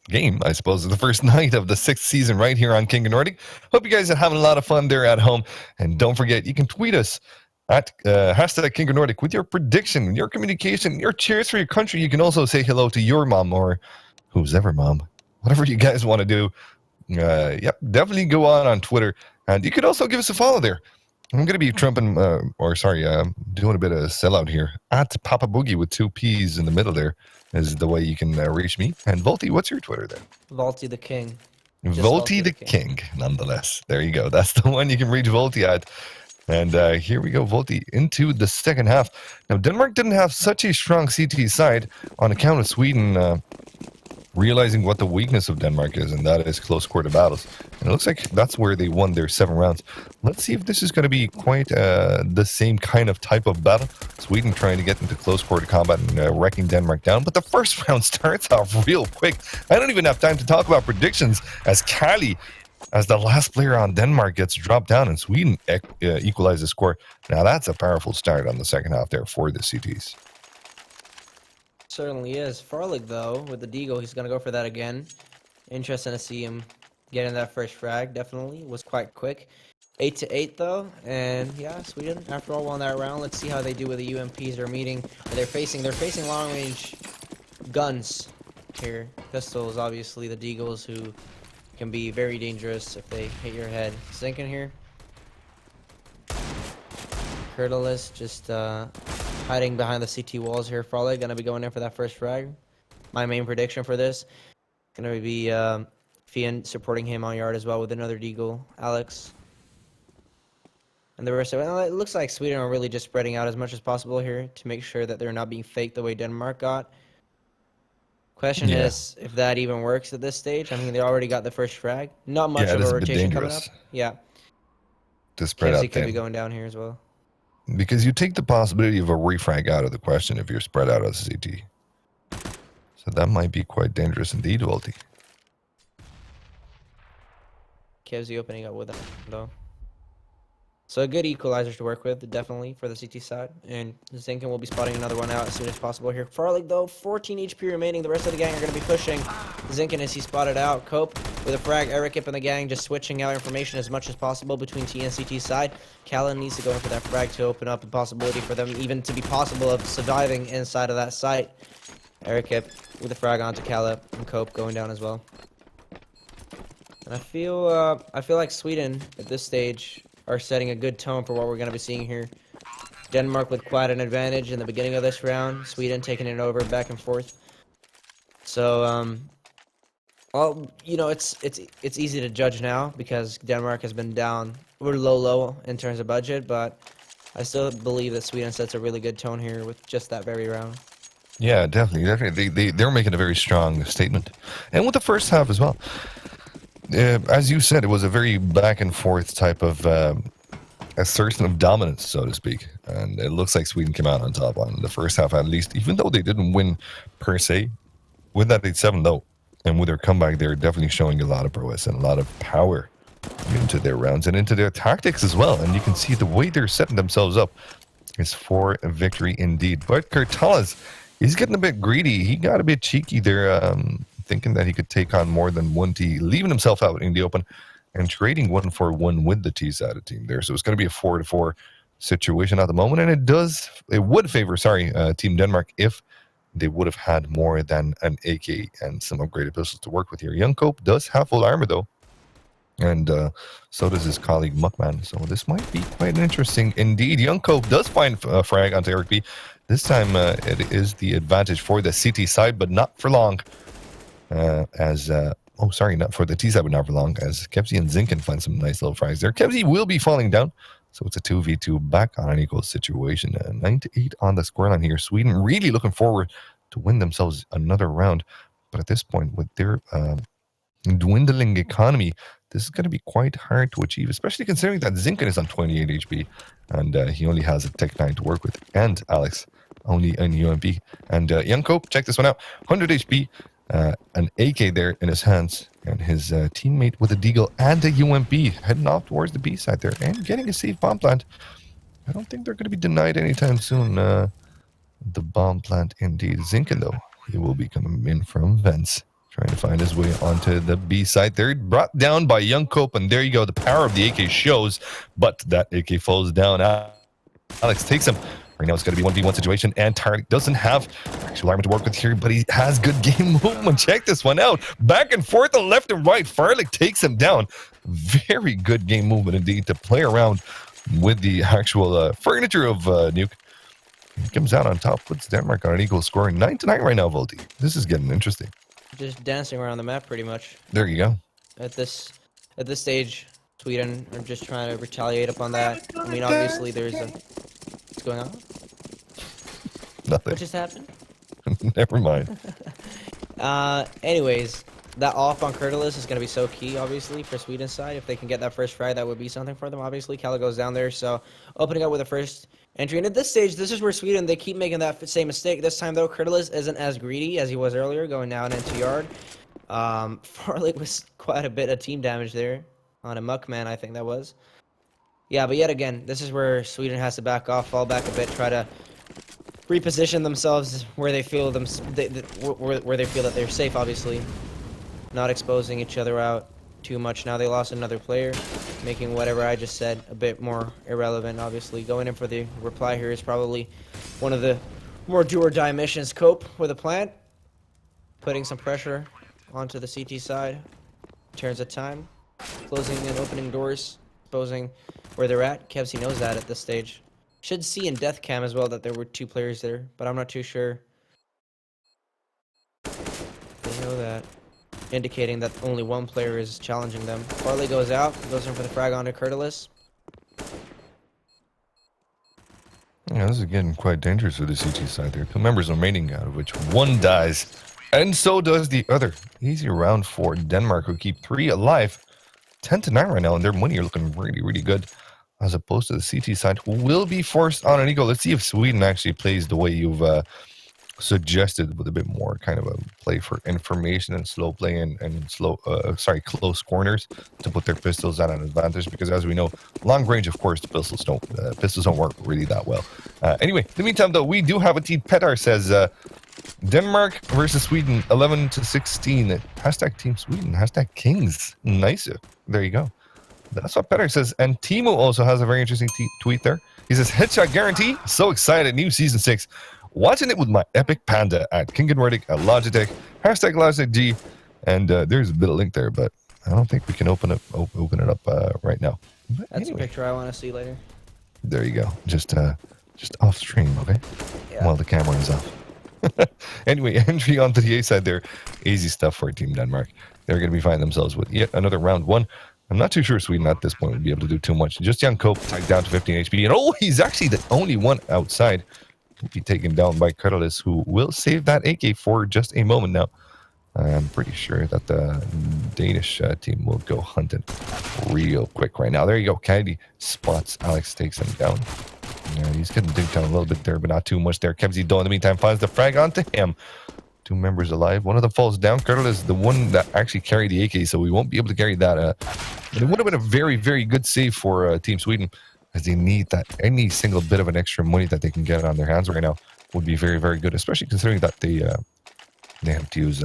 game, I suppose, the first night of the 6th season right here on King of Nordic. Hope you guys are having a lot of fun there at home. And don't forget, you can tweet us at hashtag King of Nordic with your prediction, your communication, your cheers for your country. You can also say hello to your mom or who's ever mom, whatever you guys want to do. Yep, definitely go on Twitter. And you could also give us a follow there. I'm going to be doing a bit of sellout here. At Papa Boogie with 2 P's in the middle there is the way you can reach me. And Volty, what's your Twitter there? Volty the King. Volty the King, nonetheless. There you go. That's the one you can reach Volty at. And here we go, Volty, into the second half. Now, Denmark didn't have such a strong CT side on account of Sweden realizing what the weakness of Denmark is, and that is close quarter battles. And it looks like that's where they won their 7 rounds. Let's see if this is going to be quite the same kind of type of battle. Sweden trying to get into close quarter combat and wrecking Denmark down. But the first round starts off real quick. I don't even have time to talk about predictions as Kali, as the last player on Denmark, gets dropped down and Sweden equalizes the score. Now that's a powerful start on the second half there for the CTs. Certainly is. Farlig, though, with the Deagle, he's going to go for that again. Interesting to see him get in that first frag, definitely. Was quite quick. 8-8, though. And, yeah, Sweden, after all, won that round. Let's see how they do with the UMPs they're meeting. They're facing long-range guns here. Pistols, obviously, the Deagles, who can be very dangerous if they hit your head. Sinking here. Curtalus just hiding behind the CT walls here. Frolic gonna be going in for that first frag. My main prediction for this gonna be Fian supporting him on yard as well with another deagle. Alex. And the rest of it, well, it looks like Sweden are really just spreading out as much as possible here to make sure that they're not being faked the way Denmark got. Question is if that even works at this stage. I mean, they already got the first frag. Not much of a rotation coming up. Yeah. To spread out could be going down here as well. Because you take the possibility of a refrag out of the question if you're spread out as CT. So that might be quite dangerous indeed, Volty. Kevzy opening up with that, though. So a good equalizer to work with, definitely, for the CT side. And Zinkin will be spotting another one out as soon as possible here. Farlig, though, 14 HP remaining. The rest of the gang are going to be pushing Zinkin as he spotted out. Cope with a frag. Eric and the gang just switching out information as much as possible between T and CT side. Callan needs to go in for that frag to open up the possibility for them even to be possible of surviving inside of that site. Eric with a frag onto Calla and Cope going down as well. And I feel like Sweden at this stage are setting a good tone for what we're going to be seeing here. Denmark with quite an advantage in the beginning of this round. Sweden taking it over back and forth. So, well, you know, it's easy to judge now because Denmark has been down. We're low in terms of budget, but I still believe that Sweden sets a really good tone here with just that very round. Yeah, definitely. They're making a very strong statement. And with the first half as well. As you said, it was a very back and forth type of assertion of dominance, so to speak. And it looks like Sweden came out on top on the first half at least, even though they didn't win per se. With that 8-7 though, and with their comeback, they're definitely showing a lot of prowess and a lot of power into their rounds and into their tactics as well. And you can see the way they're setting themselves up is for a victory indeed. But Kurtalas, he's getting a bit greedy. He got a bit cheeky there, thinking that he could take on more than one T, leaving himself out in the open and trading 1-for-1 with the T-sided team there. So it's going to be a 4-4 situation at the moment, and it would favor, Team Denmark if they would have had more than an AK and some upgraded pistols to work with here. Young Cope does have full armor though, and so does his colleague Muckman. So this might be quite interesting indeed. Young Cope does find a frag onto Eric B. This time it is the advantage for the CT side, but not for long. Not for the T side, but not for long, as Kevzy and Zinkin find some nice little frags there. Kevzy will be falling down, so it's a 2v2 back on an equal situation. 9-8 on the scoreline here. Sweden really looking forward to win themselves another round, but at this point, with their dwindling economy, this is going to be quite hard to achieve, especially considering that Zinkin is on 28 HP, and he only has a Tech 9 to work with, and Alex only an UMP. And Young Cope, check this one out, 100 HP, an AK there in his hands, and his teammate with a deagle and a UMP heading off towards the B side there and getting a safe bomb plant. I don't think they're going to be denied anytime soon. The bomb plant indeed. Zinkin though, he will be coming in from vents, trying to find his way onto the B side there. Brought down by Young Cope, and there you go. The power of the AK shows, but that AK falls down. Alex takes him. Right now it's going to be 1v1 situation, and Tarek doesn't have actual armor to work with here, but he has good game movement. Check this one out. Back and forth and left and right. Farlick takes him down. Very good game movement indeed to play around with the actual furniture of Nuke. He comes out on top, puts Denmark on an equal score. 9-9 right now, Volty. This is getting interesting. Just dancing around the map pretty much. There you go. At this stage, Sweden are just trying to retaliate upon that. I mean, obviously there's a... What's going on? Nothing. What just happened? Never mind. Anyways, that off on Kurtalis is going to be so key, obviously, for Sweden's side. If they can get that first frag, that would be something for them, obviously. Calla goes down there, so opening up with the first entry. And at this stage, this is where Sweden, they keep making that same mistake. This time, though, Kurtalis isn't as greedy as he was earlier, going down into yard. Farley was quite a bit of team damage there on a Muckman, I think that was. Yeah, but yet again, this is where Sweden has to back off, fall back a bit, try to reposition themselves where they feel where they feel that they're safe, obviously. Not exposing each other out too much. Now they lost another player, making whatever I just said a bit more irrelevant, obviously. Going in for the reply here is probably one of the more do-or-die missions. Cope with a plant, putting some pressure onto the CT side. Turns of time, closing and opening doors, exposing where they're at. Kevsey knows that at this stage. Should see in death cam as well that there were 2 players there, but I'm not too sure. They know that. Indicating that only 1 player is challenging them. Farley goes out, goes in for the frag onto Curtis. Yeah, this is getting quite dangerous for the CT side there. 2 members remaining, out of which 1 dies. And so does the other. Easy round for Denmark, who keep 3 alive. 10-9 right now, and their money are looking really, really good. As opposed to the CT side, who will be forced on an eco. Let's see if Sweden actually plays the way you've suggested, with a bit more kind of a play for information and slow play and close corners to put their pistols at an advantage, because as we know, long range, of course, the pistols don't work really that well. Anyway, in the meantime though, we do have a team. Petar says Denmark versus Sweden 11-16. Hashtag Team Sweden, hashtag Kings. Nice. There you go. That's what Petar says. And Timo also has a very interesting tweet there. He says, headshot guarantee. So excited. New season 6. Watching it with my epic panda at King of Nordic at Logitech. Hashtag Logitech G. And there's a bit of link there, but I don't think we can open it up right now. But That's a picture I want to see later. There you go. Just off stream, okay? Yeah. While the camera is off. Anyway, entry onto the A side there. Easy stuff for Team Denmark. They're going to be finding themselves with yet another round 1. I'm not too sure Sweden at this point would be able to do too much. Just Jan Cope tagged down to 15 HP. And he's actually the only one outside. He'll be taken down by Curtis, who will save that AK for just a moment now. I'm pretty sure that the Danish team will go hunting real quick right now. There you go. Kennedy spots Alex, takes him down. Yeah, he's getting dinked down a little bit there, but not too much there. Kevzy Doe in the meantime finds the frag onto him. 2 members alive. One of them falls down. Curtis is the one that actually carried the AK, so we won't be able to carry that. It would have been a very, very good save for Team Sweden, as they need that. Any single bit of an extra money that they can get on their hands right now would be very, very good, especially considering that they have to use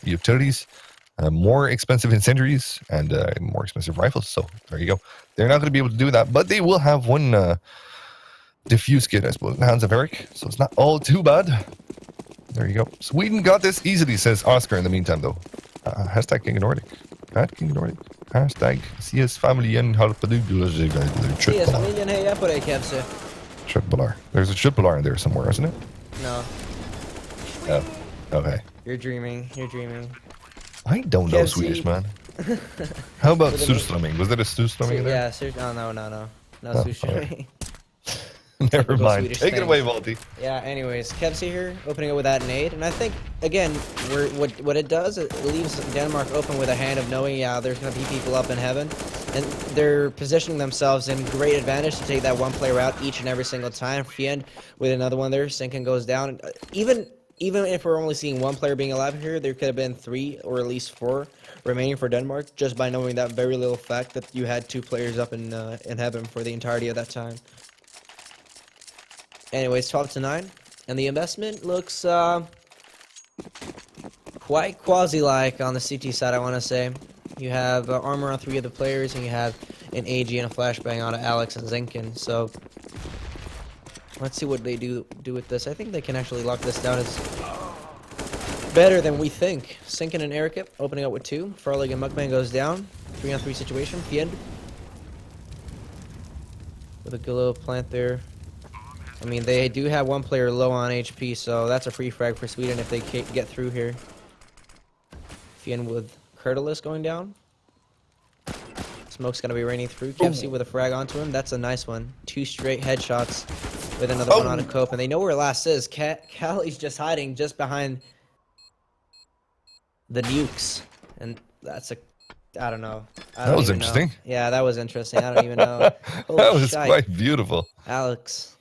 utilities, more expensive incendiaries, and more expensive rifles. So there you go. They're not going to be able to do that, but they will have one diffuse kit, I suppose, in the hands of Eric, so it's not all too bad. There you go. Sweden got this easily, says Oscar in the meantime, though. Hashtag King of Nordic. King of Nordic. Hashtag CS familjen har på CS familjen hejar på dig, Kevse. Köttbullar. There's a köttbullar in there somewhere, isn't it? No. Oh, okay. You're dreaming. I don't know Kevsey. Swedish, man. How about surströmming? Was that a surströmming in there? Yeah, no. No, Oh, sushi. Never Typical mind. Swedish Take it thing. away, Volty. Yeah, anyways, Kevsey here, opening it with that nade, and I think, again, what it does, it leaves Denmark open with a hand of knowing, yeah, there's going to be people up in heaven, and they're positioning themselves in great advantage to take that 1 player out each and every single time. Fiend with another one there, Sinkin goes down. Even if we're only seeing 1 player being alive here, there could have been 3 or at least 4 remaining for Denmark, just by knowing that very little fact that you had 2 players up in heaven for the entirety of that time. Anyways, 12-9, and the investment looks quite quasi-like on the CT side, I want to say. You have armor on 3 of the players, and you have an AG and a flashbang on Alex and Zinkin. So let's see what they do with this. I think they can actually lock this down as better than we think. Zinkin and Erikip opening up with 2. Farlig and Mukbang goes down. 3-on-3 situation. Fiend with a good little plant there. I mean, they do have 1 player low on HP, so that's a free frag for Sweden if they get through here. Fiend with Curtis going down. Smoke's going to be raining through. Kevsey with a frag onto him. That's a nice one. 2 straight headshots with another one on a cope. And they know where last is. Callie's just hiding just behind the nukes. And that's a... I don't know. That was interesting. Yeah, that was interesting. I don't even know. That was quite beautiful. Alex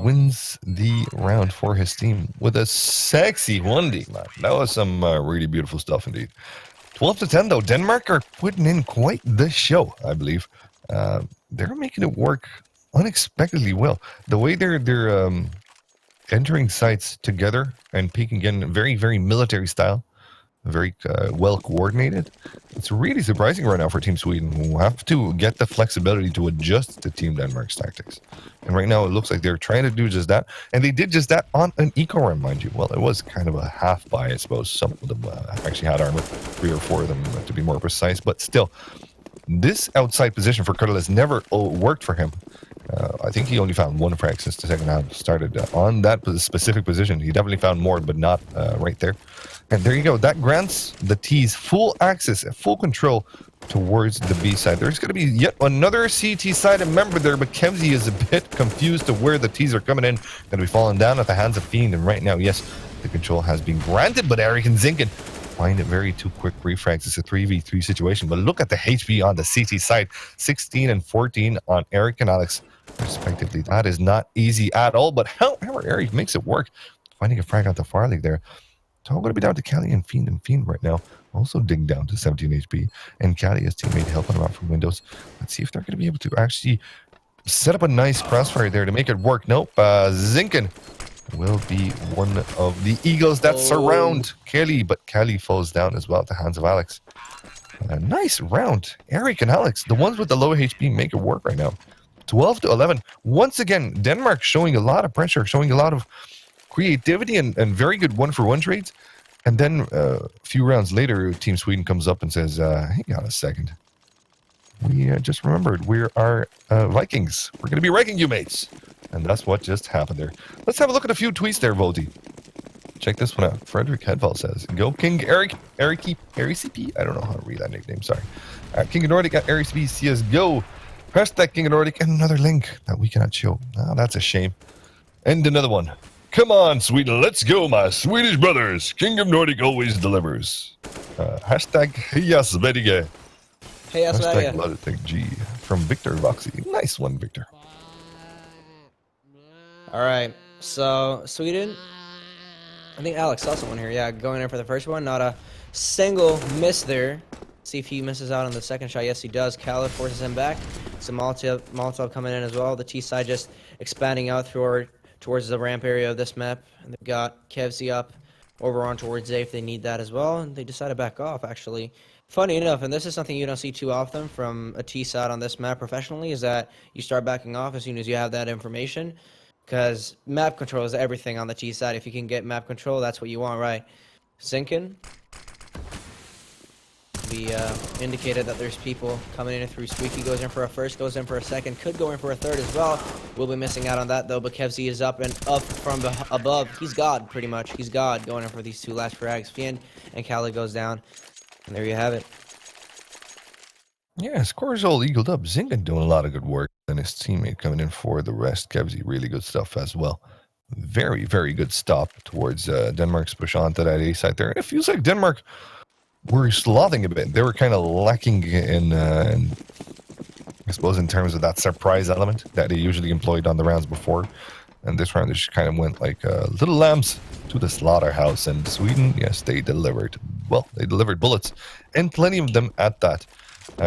wins the round for his team with a sexy 1D, man. That was some really beautiful stuff indeed. 12-10 though. Denmark are putting in quite the show, I believe. They're making it work unexpectedly well. The way they're entering sites together and peeking in very, very military style, very well coordinated. It's really surprising right now for Team Sweden, who have to get the flexibility to adjust to Team Denmark's tactics. And right now it looks like they're trying to do just that. And they did just that on an eco run, mind you. Well, it was kind of a half buy, I suppose. Some of them actually had armor, 3 or 4 of them to be more precise. But still, This outside position for Curtis never worked for him. I think he only found one frag since the second half started on that specific position. He definitely found more, but not right there. And there you go. That grants the T's full access, full control towards the B side. There's going to be yet another CT side and member there, but Kevzi is a bit confused to where the T's are coming in. Going to be falling down at the hands of Fiend. And right now, yes, the control has been granted, but Eric and Zinkin find it very too quick refrags. It's a 3v3 situation, but look at the HP on the CT side. 16 and 14 on Eric and Alex, respectively. That is not easy at all, but however, Eric makes it work. Finding a frag out the far leg there. It's all going to be down to Callie and Fiend right now. Also dig down to 17 HP. And Callie, his teammate, helping him out from windows. Let's see if they're going to be able to actually set up a nice crossfire there to make it work. Nope. Zinkin will be one of the Eagles that surround Kelly, but Kelly falls down as well at the hands of Alex. A nice round. Eric and Alex, the ones with the low HP, make it work right now. 12 to 11. Once again, Denmark showing a lot of pressure, showing a lot of creativity and very good one-for-one trades. And then a few rounds later, Team Sweden comes up and says, hang on a second. We just remembered we are Vikings. We're going to be ranking you, mates. And that's what just happened there. Let's have a look at a few tweets there, Volty. Check this one out. Frederick Hedval says, "Go King Eric CP." I don't know how to read that nickname. Sorry. King of Nordic at Eric CP CSGO. Hashtag King of Nordic and another link that we cannot show. Oh, that's a shame. And another one. Come on, Sweden. Let's go, my Swedish brothers. King of Nordic always delivers. Hashtag Hejas Sverige. Hejas Sverige. Hashtag G from Victor Voxy. Nice one, Victor. All right, so Sweden, I think Alex saw someone here. Yeah, going in for the first one. Not a single miss there. See if he misses out on the second shot. Yes, he does. Khaled forces him back. Some Molotov coming in as well. The T side just expanding out towards the ramp area of this map. And they've got Kevzi up over on towards A if they need that as well. And they decide to back off, actually. Funny enough, and this is something you don't see too often from a T side on this map professionally, is that you start backing off as soon as you have that information. Because map control is everything on the T side. If you can get map control, that's what you want, right? Sinkin. We indicated that there's people coming in through Squeaky. Goes in for a first, goes in for a second, could go in for a third as well. We'll be missing out on that though, but Kevzi is up and up from above. He's God, pretty much. He's God going in for these two last frags. Fiend and Khaled goes down. And there you have it. Yeah, scores all eagled up. Zinkin doing a lot of good work. And his teammate coming in for the rest. Kevzi, really good stuff as well. Very, very good stop towards Denmark's push on to that A side there. And it feels like Denmark were slothing a bit. They were kind of lacking in, I suppose, in terms of that surprise element that they usually employed on the rounds before. And this round, they just kind of went like little lambs to the slaughterhouse. And Sweden, yes, they delivered. Well, they delivered bullets, and plenty of them at that.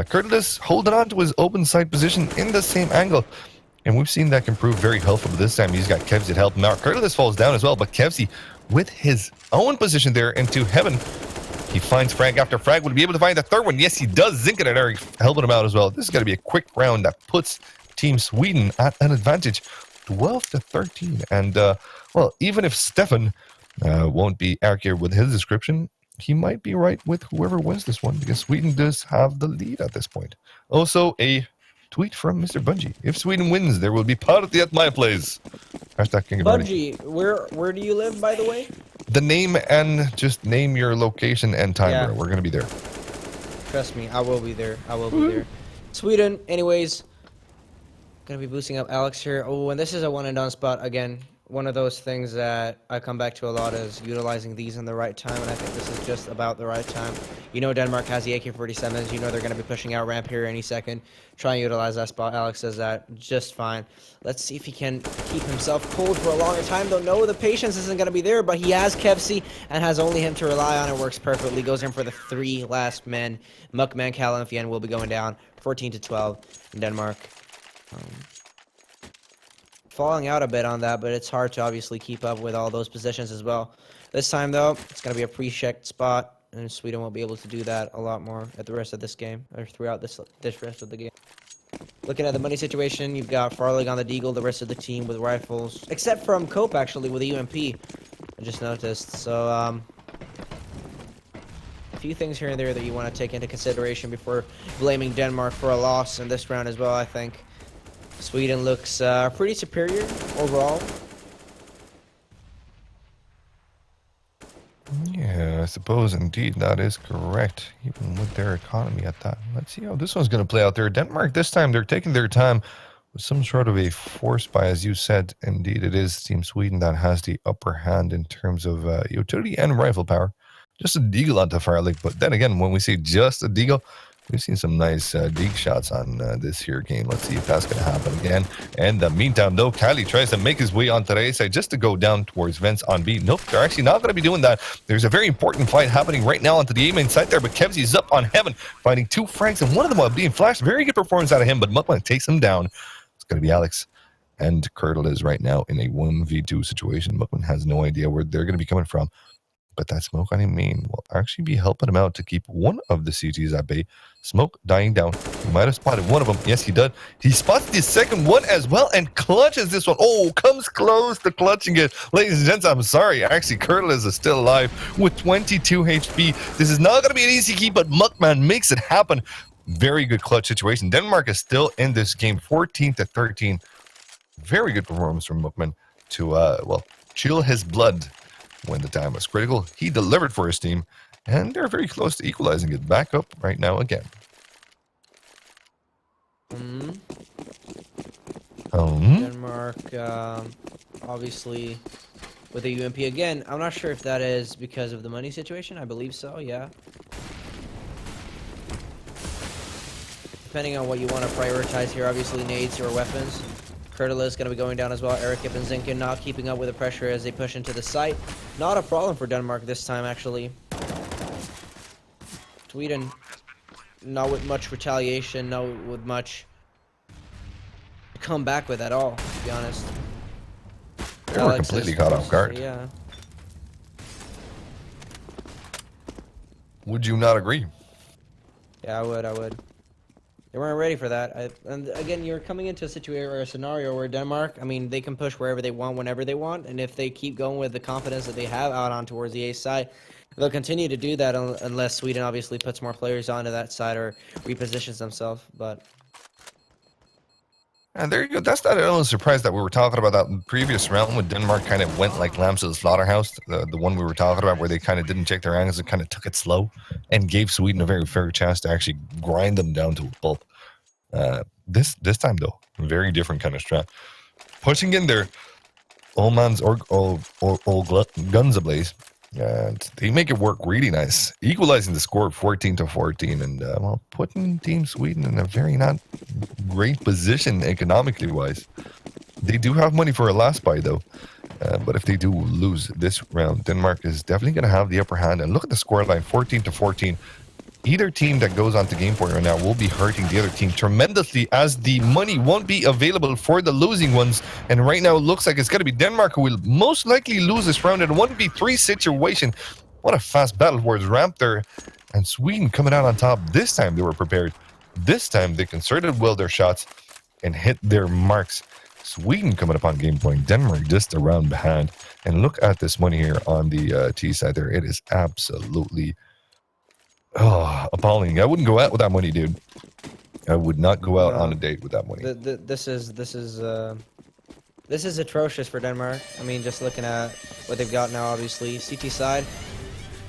Curtis holding on to his open side position in the same angle. And we've seen that can prove very helpful, but this time he's got Kevzi to help him out. Curtis falls down as well, but Kevzi, with his own position there into heaven, he finds frag after frag. Would he be able to find the third one? Yes, he does. Zinkin and Eric helping him out as well. This is going to be a quick round that puts Team Sweden at an advantage. 12 to 13. And, well, even if Stefan won't be accurate with his description, he might be right with whoever wins this one, because Sweden does have the lead at this point. Also, a tweet from Mr. Bungie. If Sweden wins, there will be party at my place. Hashtag King of Bungie, where do you live, by the way? The name and just name your location and time. Yeah. We're going to be there. Trust me, I will be there. I will be there. Sweden, anyways, gonna be boosting up Alex here. Oh, and this is a one and done spot again. One of those things that I come back to a lot is utilizing these in the right time, and I think this is just about the right time. You know Denmark has the AK-47s. You know they're going to be pushing out ramp here any second. Try and utilize that spot. Alex does that just fine. Let's see if he can keep himself cold for a longer time. Though no, the patience isn't going to be there, but he has Kevzi and has only him to rely on. It works perfectly. Goes in for the three last men. Muckman, Cal, and Fien will be going down 14 to 12 in Denmark. Falling out a bit on that, but it's hard to obviously keep up with all those positions as well. This time, though, it's going to be a pre-checked spot, and Sweden won't be able to do that a lot more at the rest of this game, or throughout this rest of the game. Looking at the money situation, you've got Farlig on the Deagle, the rest of the team with rifles, except from Cope, actually, with the UMP, I just noticed. So, few things here and there that you want to take into consideration before blaming Denmark for a loss in this round as well, I think. Sweden looks pretty superior overall. Yeah, I suppose indeed that is correct, even with their economy at that. Let's see how this one's going to play out there. Denmark, this time, they're taking their time with some sort of a force buy, as you said. Indeed, it is Team Sweden that has the upper hand in terms of utility and rifle power. Just a deagle onto Firelight, but then again, when we say just a deagle, we've seen some nice dig shots on this here game. Let's see if that's going to happen again. And in the meantime, though, Kali tries to make his way onto the A side just to go down towards Vents on B. Nope, they're actually not going to be doing that. There's a very important fight happening right now onto the A main side there, but Kevsy's up on Heaven, finding 2 frags, and one of them while being flashed. Very good performance out of him, but Mukman takes him down. It's going to be Alex. And Curdle is right now in a 1v2 situation. Mukman has no idea where they're going to be coming from. But that smoke on him main will actually be helping him out to keep one of the CTs at bay. Smoke dying down. He might have spotted one of them. Yes, he did. He spots the second one as well and clutches this one. Oh, comes close to clutching it. Ladies and gents, I'm sorry. Actually, Curdle is still alive with 22 HP. This is not going to be an easy keep, but Muckman makes it happen. Very good clutch situation. Denmark is still in this game, 14-13. Very good performance from Muckman to, well, chill his blood. When the time was critical, he delivered for his team, and they're very close to equalizing it back up right now again. Denmark, obviously, with the UMP again. I'm not sure if that is because of the money situation. I believe so, yeah. Depending on what you want to prioritize here, obviously nades or weapons. Curdle is going to be going down as well. Eric and Zinkin not keeping up with the pressure as they push into the site. Not a problem for Denmark this time, actually. Sweden, not with much retaliation, not with much to come back with at all, to be honest. They were completely caught off guard. Yeah. Would you not agree? Yeah, I would. They weren't ready for that. And again, you're coming into a situation or a scenario where Denmark, I mean, they can push wherever they want, whenever they want. And if they keep going with the confidence that they have out on towards the A side, they'll continue to do that unless Sweden obviously puts more players onto that side or repositions themselves. But And there you go. That's that element of surprise that we were talking about that previous round when Denmark kind of went like lambs to the slaughterhouse. The one we were talking about where they kind of didn't check their angles and kind of took it slow and gave Sweden a very fair chance to actually grind them down to a pulp. This time, though, very different kind of strat. Pushing in there, all man's or guns ablaze. And they make it work really nice, equalizing the score 14-14, and well, putting Team Sweden in a very not great position economically wise. They do have money for a last buy though, but if they do lose this round, Denmark is definitely going to have the upper hand. And look at the scoreline, 14-14. Either team that goes on to game point right now will be hurting the other team tremendously as the money won't be available for the losing ones. And right now it looks like it's going to be Denmark who will most likely lose this round in a 1v3 situation. What a fast battle towards ramp there. And Sweden coming out on top. This time they were prepared. This time they concerted well their shots and hit their marks. Sweden coming up on game point. Denmark just a round behind. And look at this money here on the T side there. It is absolutely... appalling. I wouldn't go out with that money, dude. I would not go out on a date with that money. This is atrocious for Denmark. I mean, just looking at what they've got now, obviously. CT side,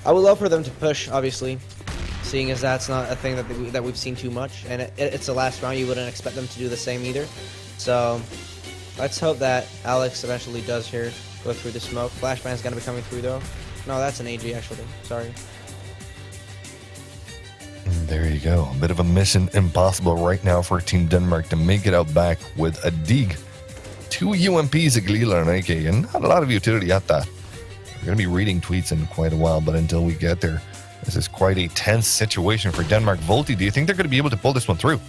I would love for them to push, obviously, seeing as that's not a thing that we've seen too much. And it's the last round, you wouldn't expect them to do the same either. So, let's hope that Alex eventually does here go through the smoke. Flashbang's going to be coming through, though. No, that's an AG, actually. Sorry. There you go. A bit of a mission impossible right now for Team Denmark to make it out back with a dig. 2 UMPs, a Glila and an AK, and not a lot of utility at that. We're going to be reading tweets in quite a while, but until we get there, this is quite a tense situation for Denmark. Volti, do you think they're going to be able to pull this one through?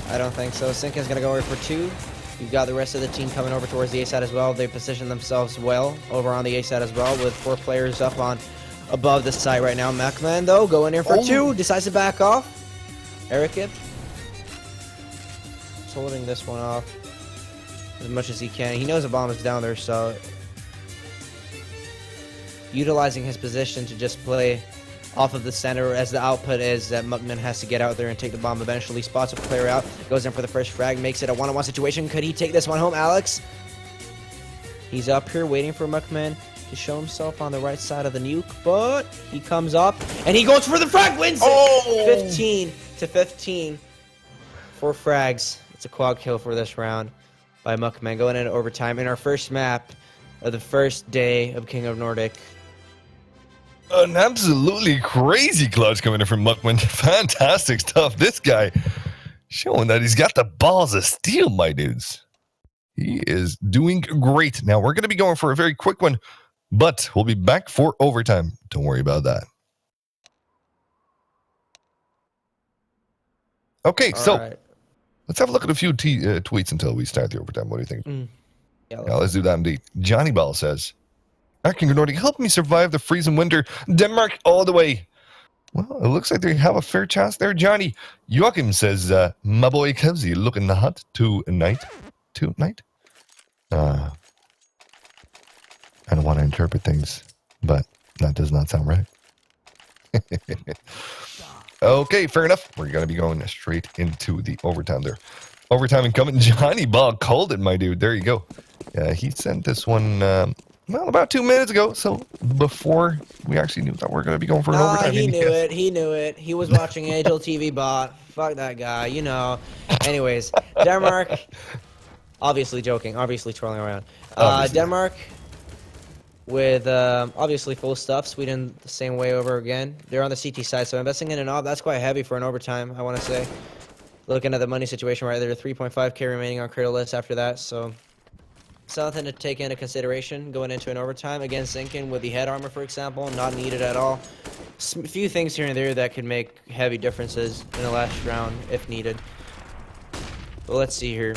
I don't think so. Sinkin's going to go over for 2. You've got the rest of the team coming over towards the A side as well. They position themselves well over on the A side as well with 4 players up on above the site right now. Macman, though, going in for 2. Decides to back off. Erikip is holding this one off as much as he can. He knows a bomb is down there, so utilizing his position to just play off of the center, as the output is that Muckman has to get out there and take the bomb eventually. Spots a player out, goes in for the first frag, makes it a one-on-one situation. Could he take this one home, Alex? He's up here waiting for Muckman to show himself on the right side of the nuke, but he comes up and he goes for the frag, wins it! 15 to 15 for frags. It's a quad kill for this round by Muckman, going into overtime in our first map of the first day of King of Nordic. An absolutely crazy clutch coming in from Muckman. Fantastic stuff. This guy showing that he's got the balls of steel, my dudes. He is doing great. Now, we're going to be going for a very quick one, but we'll be back for overtime. Don't worry about that. Okay, let's have a look at a few tweets until we start the overtime. What do you think? Yeah, Let's do that indeed. Johnny Ball says, King of Nordic, help me survive the freezing winter. Denmark all the way. Well, it looks like they have a fair chance there, Johnny. Joachim says, my boy Kevsey looking hot tonight. I don't want to interpret things, but that does not sound right. Okay, fair enough. We're going to be going straight into the overtime there. Overtime incoming. Johnny Ball called it, my dude. There you go. He sent this one, about 2 minutes ago. So before we actually knew that we're going to be going for an overtime. He knew it. He knew it. He was watching Angel TV bot. Fuck that guy, you know. Anyways, Denmark. Obviously joking. Obviously trolling around. Denmark with obviously full stuff. Sweden the same way over again. They're on the CT side, so investing in an op, that's quite heavy for an overtime, I want to say. Looking at the money situation right there, 3.5k remaining on Cradleless after that, so something to take into consideration going into an overtime. Again, Sinkin with the head armor, for example, not needed at all. A few things here and there that could make heavy differences in the last round if needed. But let's see here.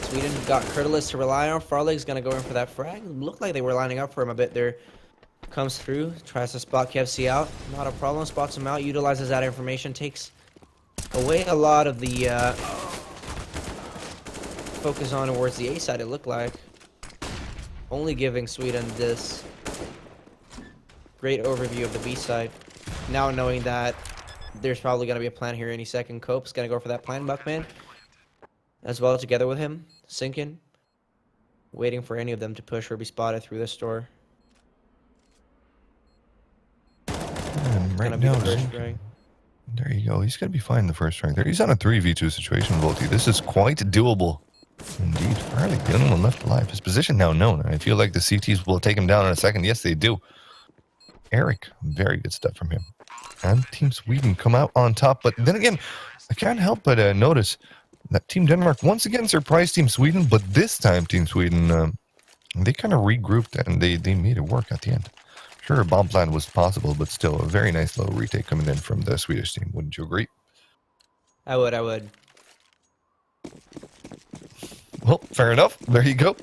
Sweden got Curtis to rely on. Farleg's going to go in for that frag. Looked like they were lining up for him a bit there. Comes through, tries to spot Kevsey out. Not a problem, spots him out, utilizes that information, takes away a lot of the focus on towards the A side, it looked like. Only giving Sweden this great overview of the B side. Now knowing that there's probably going to be a plan here any second. Cope's going to go for that plan, Buckman. As well together with him, Sinkin. Waiting for any of them to push or be spotted through this door. Right now, there you go. He's going to be fine in the first rank there. He's on a 3v2 situation, Volty. This is quite doable. Indeed. Farley, the only one left alive. His position now known. I feel like the CTs will take him down in a second. Yes, they do. Eric, very good stuff from him. And Team Sweden come out on top. But then again, I can't help but notice that Team Denmark once again surprised Team Sweden. But this time, Team Sweden, they kind of regrouped and they made it work at the end. Sure, a bomb plan was possible, but still a very nice little retake coming in from the Swedish team. Wouldn't you agree? I would. Well, fair enough. There you go.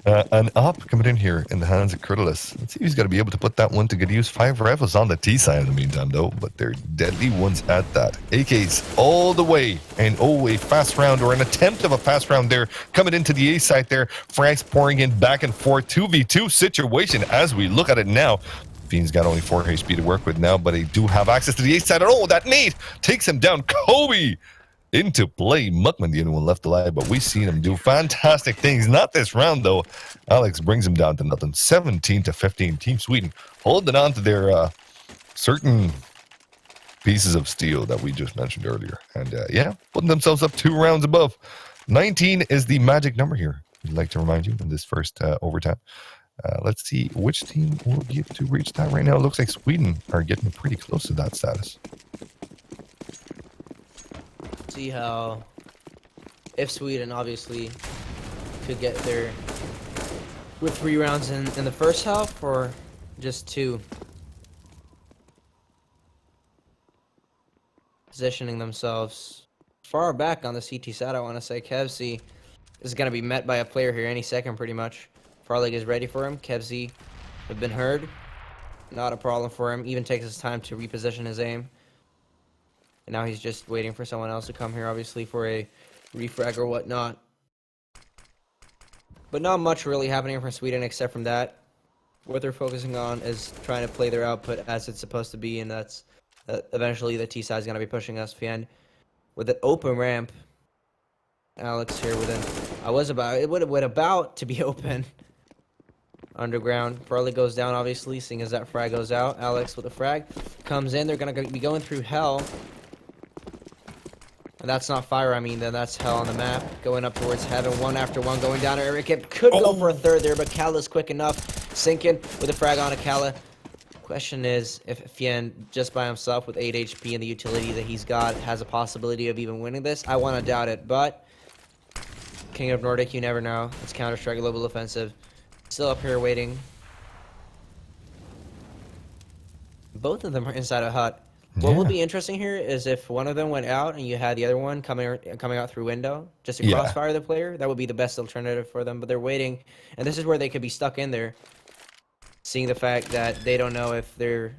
An op coming in here in the hands of Curtis. Let's see if he's going to be able to put that one to good use. 5 rifles on the T side in the meantime, though, but they're deadly ones at that. AKs all the way. And a fast round or an attempt of a fast round there coming into the A side there. Frags pouring in back and forth. 2v2 situation as we look at it now. Fiend's got only 4 HP to work with now, but they do have access to the A side. And that nade takes him down. Kobe into play. Muckman, the only one left alive, but we've seen him do fantastic things. Not this round, though. Alex brings him down to nothing. 17-15. Team Sweden holding on to their certain pieces of steel that we just mentioned earlier. And putting themselves up 2 rounds above. 19 is the magic number here. I'd like to remind you in this first overtime. Let's see which team will get to reach that right now. It looks like Sweden are getting pretty close to that status. See how, if Sweden obviously could get there with 3 rounds in the first half or just 2. Positioning themselves far back on the CT side, I want to say. Kevsey is going to be met by a player here any second pretty much. Farlig is ready for him. Kevsey have been heard. Not a problem for him. Even takes his time to reposition his aim. And now he's just waiting for someone else to come here, obviously, for a refrag or whatnot. But not much really happening for Sweden except from that. what they're focusing on is trying to play their output as it's supposed to be, and that's eventually the T side is gonna be pushing us. Fiend with an open ramp. Alex here with an it would about to be open. Underground probably goes down, obviously, seeing as that frag goes out. Alex with a frag comes in. They're gonna be going through hell. And that's not fire, I mean, then that's hell on the map. Going up towards heaven, one after one, going down. Eric it could go for a third there, but Kala's quick enough. Sinking with a frag on a Kala. Question is, if Fien, just by himself with 8 HP and the utility that he's got, has a possibility of even winning this. I want to doubt it, but King of Nordic, you never know. It's Counter-Strike Global Offensive. Still up here waiting. Both of them are inside a hut. What would be interesting here is if one of them went out and you had the other one coming out through window, just to crossfire the player. That would be the best alternative for them, but they're waiting. And this is where they could be stuck in there, seeing the fact that they don't know if they're...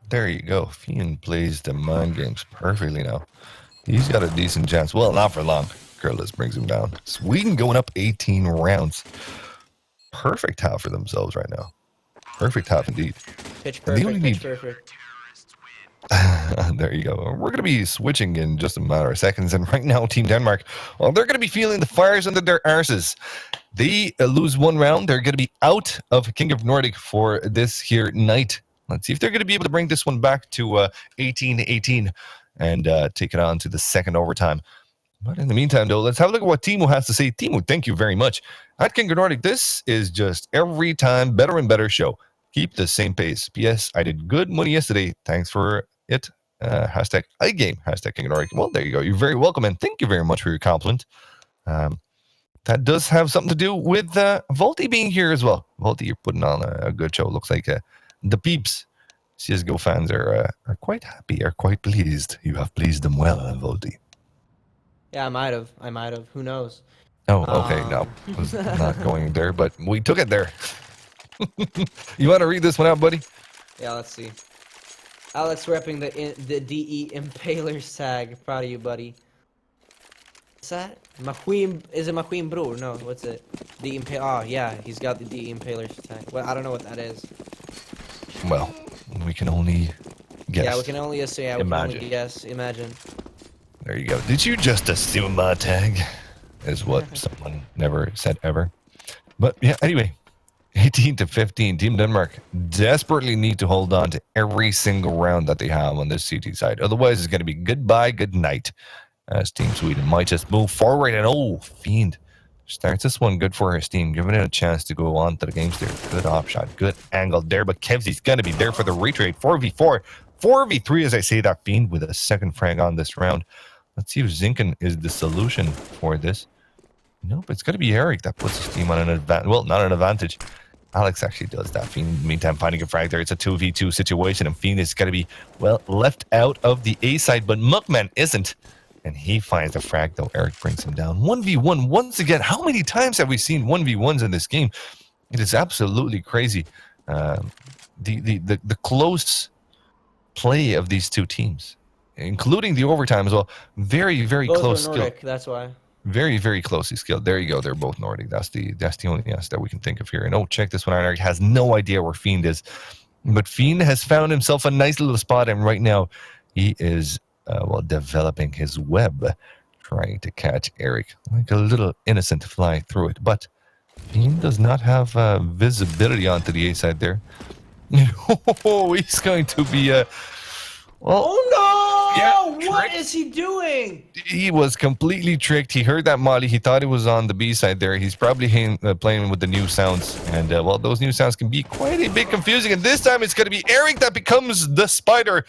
There you go. Fiend plays the mind games perfectly now. He's got a decent chance. Well, not for long. Curlis brings him down. Sweden going up 18 rounds. Perfect half for themselves right now. Perfect half indeed. Pitch perfect, pitch perfect. There you go. We're going to be switching in just a matter of seconds. And right now, Team Denmark, well, they're going to be feeling the fires under their arses. They lose one round. They're going to be out of King of Nordic for this here night. Let's see if they're going to be able to bring this one back to 18-18 and take it on to the second overtime. But in the meantime, though, let's have a look at what Timo has to say. Timo, thank you very much. At King of Nordic, this is just every time better and better show. Keep the same pace. P.S. I did good money yesterday. Thanks for it. Hashtag iGame. Hashtag King of Nordic. Well, there you go. You're very welcome, and thank you very much for your compliment. That does have something to do with Volty being here as well. Volty, you're putting on a good show. Looks like the peeps, CSGO fans, are quite happy, are quite pleased. You have pleased them well, Volty. Yeah, I might have. Who knows? Oh, okay. No, I was not going there, but we took it there. You want to read this one out, buddy? Yeah, let's see. Alex repping the DE Impaler tag. Proud of you, buddy. What's that? Is it Maqueen Brewer? No, what's it? The Impaler. Oh, yeah, he's got the DE Impaler tag. Well, I don't know what that is. Well, we can only guess. Yeah, we can only assume. Yeah, we can only guess. Imagine. There you go. Did you just assume my tag? Is what someone never said ever. But yeah, anyway, 18-15. Team Denmark desperately need to hold on to every single round that they have on this CT side. Otherwise, it's going to be goodbye, good night. As Team Sweden might just move forward. And Fiend starts this one good for his team, giving it a chance to go on to the game there. Good off shot, good angle there. But Kevsy's going to be there for the retrade. 4v4, 4v3 as I say that. Fiend with a second frag on this round. Let's see if Zinken is the solution for this. Nope, it's going to be Eric that puts his team on an advantage. Well, not an advantage. Alex actually does that. Fiend, meantime, finding a frag there. It's a 2v2 situation, and Fiend is going to be, well, left out of the A side, but Muckman isn't. And he finds a frag, though. Eric brings him down. 1v1 once again. How many times have we seen 1v1s in this game? It is absolutely crazy. The close play of these two teams, including the overtime as well. Very, very Both close. are Nordic, that's why. Very, very closely skilled. There you go. They're both Nordic. That's the only answer that we can think of here. And check this one out. Eric has no idea where Fiend is. But Fiend has found himself a nice little spot. And right now, he is, developing his web, trying to catch Eric. Like a little innocent fly through it. But Fiend does not have visibility onto the A side there. He's going to be... Oh no! Yeah, What is he doing? He was completely tricked. He heard that molly. He thought it was on the B side there. He's probably playing with the new sounds. And, those new sounds can be quite a bit confusing. And this time it's going to be Eric that becomes the spider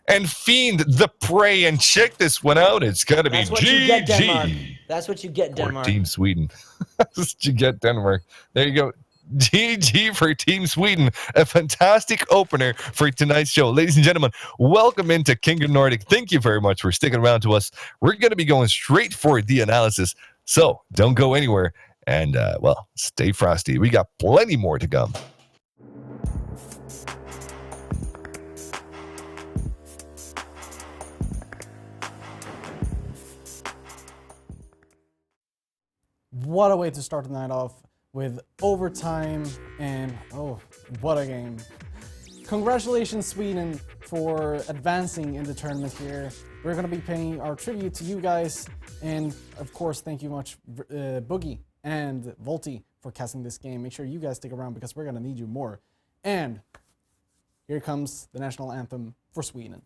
and Fiend the prey. And check this one out. It's going to be GG. That's what you get, Denmark. Or Team Sweden. That's what you get, Denmark. There you go. GG for Team Sweden. A fantastic opener for tonight's show. Ladies and gentlemen, welcome into King of Nordic. Thank you very much for sticking around to us. We're going to be going straight for the analysis. So don't go anywhere. And, stay frosty. We got plenty more to come. What a way to start the night off. with overtime, and oh, what a game. Congratulations, Sweden, for advancing in the tournament here. We're going to be paying our tribute to you guys, and of course, thank you much, Boogie and Volti, for casting this game. Make sure you guys stick around because we're going to need you more. And here comes the national anthem for Sweden.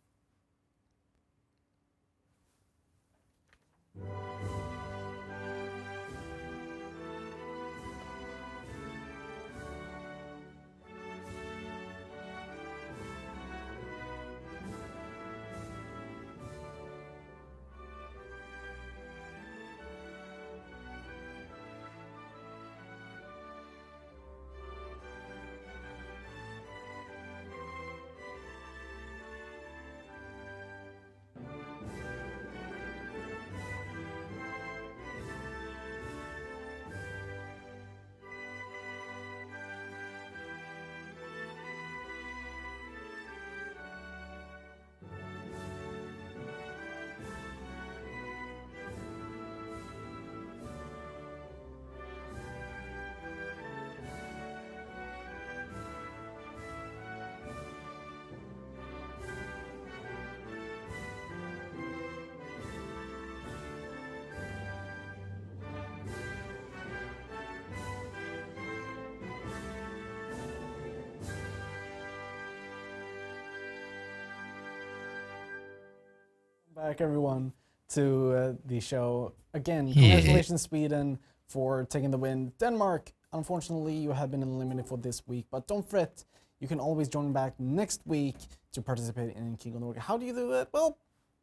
Back, everyone, to the show. Again, congratulations, Sweden, for taking the win. Denmark, unfortunately, you have been eliminated for this week, but don't fret. You can always join back next week to participate in King of Nordic. How do you do it? Well,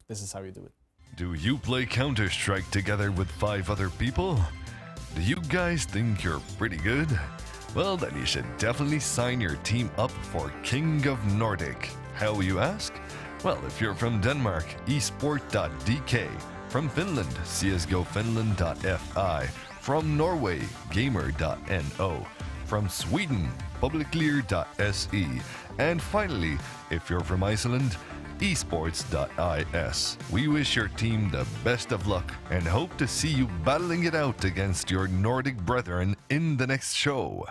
this is how you do it. Do you play Counter-Strike together with 5 other people? Do you guys think you're pretty good? Well, then you should definitely sign your team up for King of Nordic. How, you ask? Well, if you're from Denmark, esport.dk. From Finland, csgofinland.fi. From Norway, gamer.no. From Sweden, publiclear.se. And finally, if you're from Iceland, esports.is. We wish your team the best of luck and hope to see you battling it out against your Nordic brethren in the next show.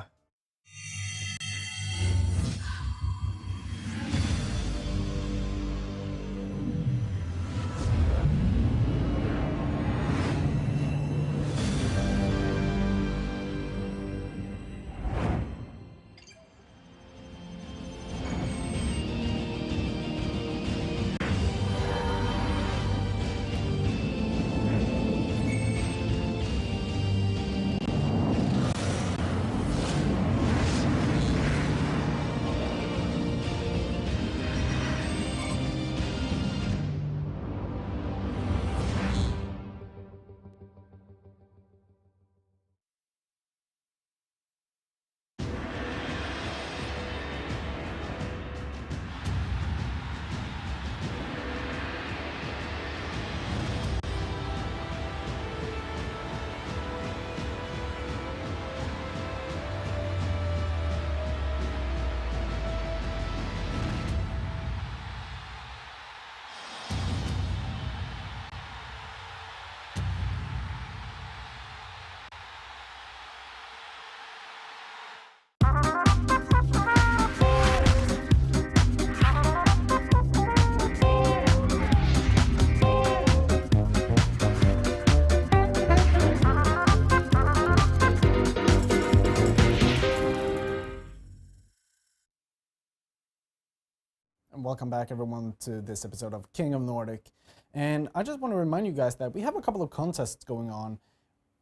Welcome back, everyone, to this episode of King of Nordic. And I just want to remind you guys that we have a couple of contests going on,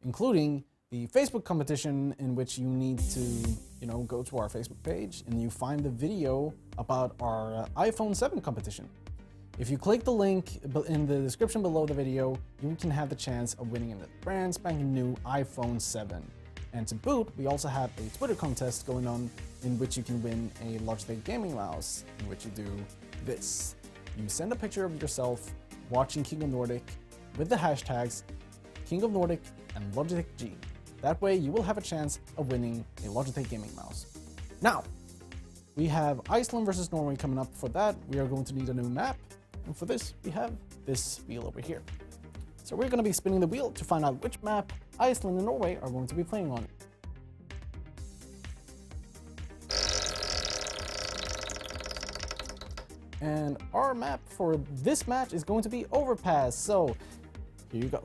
including the Facebook competition, in which you need to, go to our Facebook page and you find the video about our iPhone 7 competition. If you click the link in the description below the video, you can have the chance of winning a brand spanking new iPhone 7. And to boot, we also have a Twitter contest going on in which you can win a Logitech gaming mouse, in which you do this. You send a picture of yourself watching King of Nordic with the hashtags King of Nordic and Logitech G. That way you will have a chance of winning a Logitech gaming mouse. Now, we have Iceland versus Norway coming up. For that, we are going to need a new map. And for this, we have this wheel over here. So we're going to be spinning the wheel to find out which map Iceland and Norway are going to be playing on. and our map for this match is going to be Overpass. So here you go.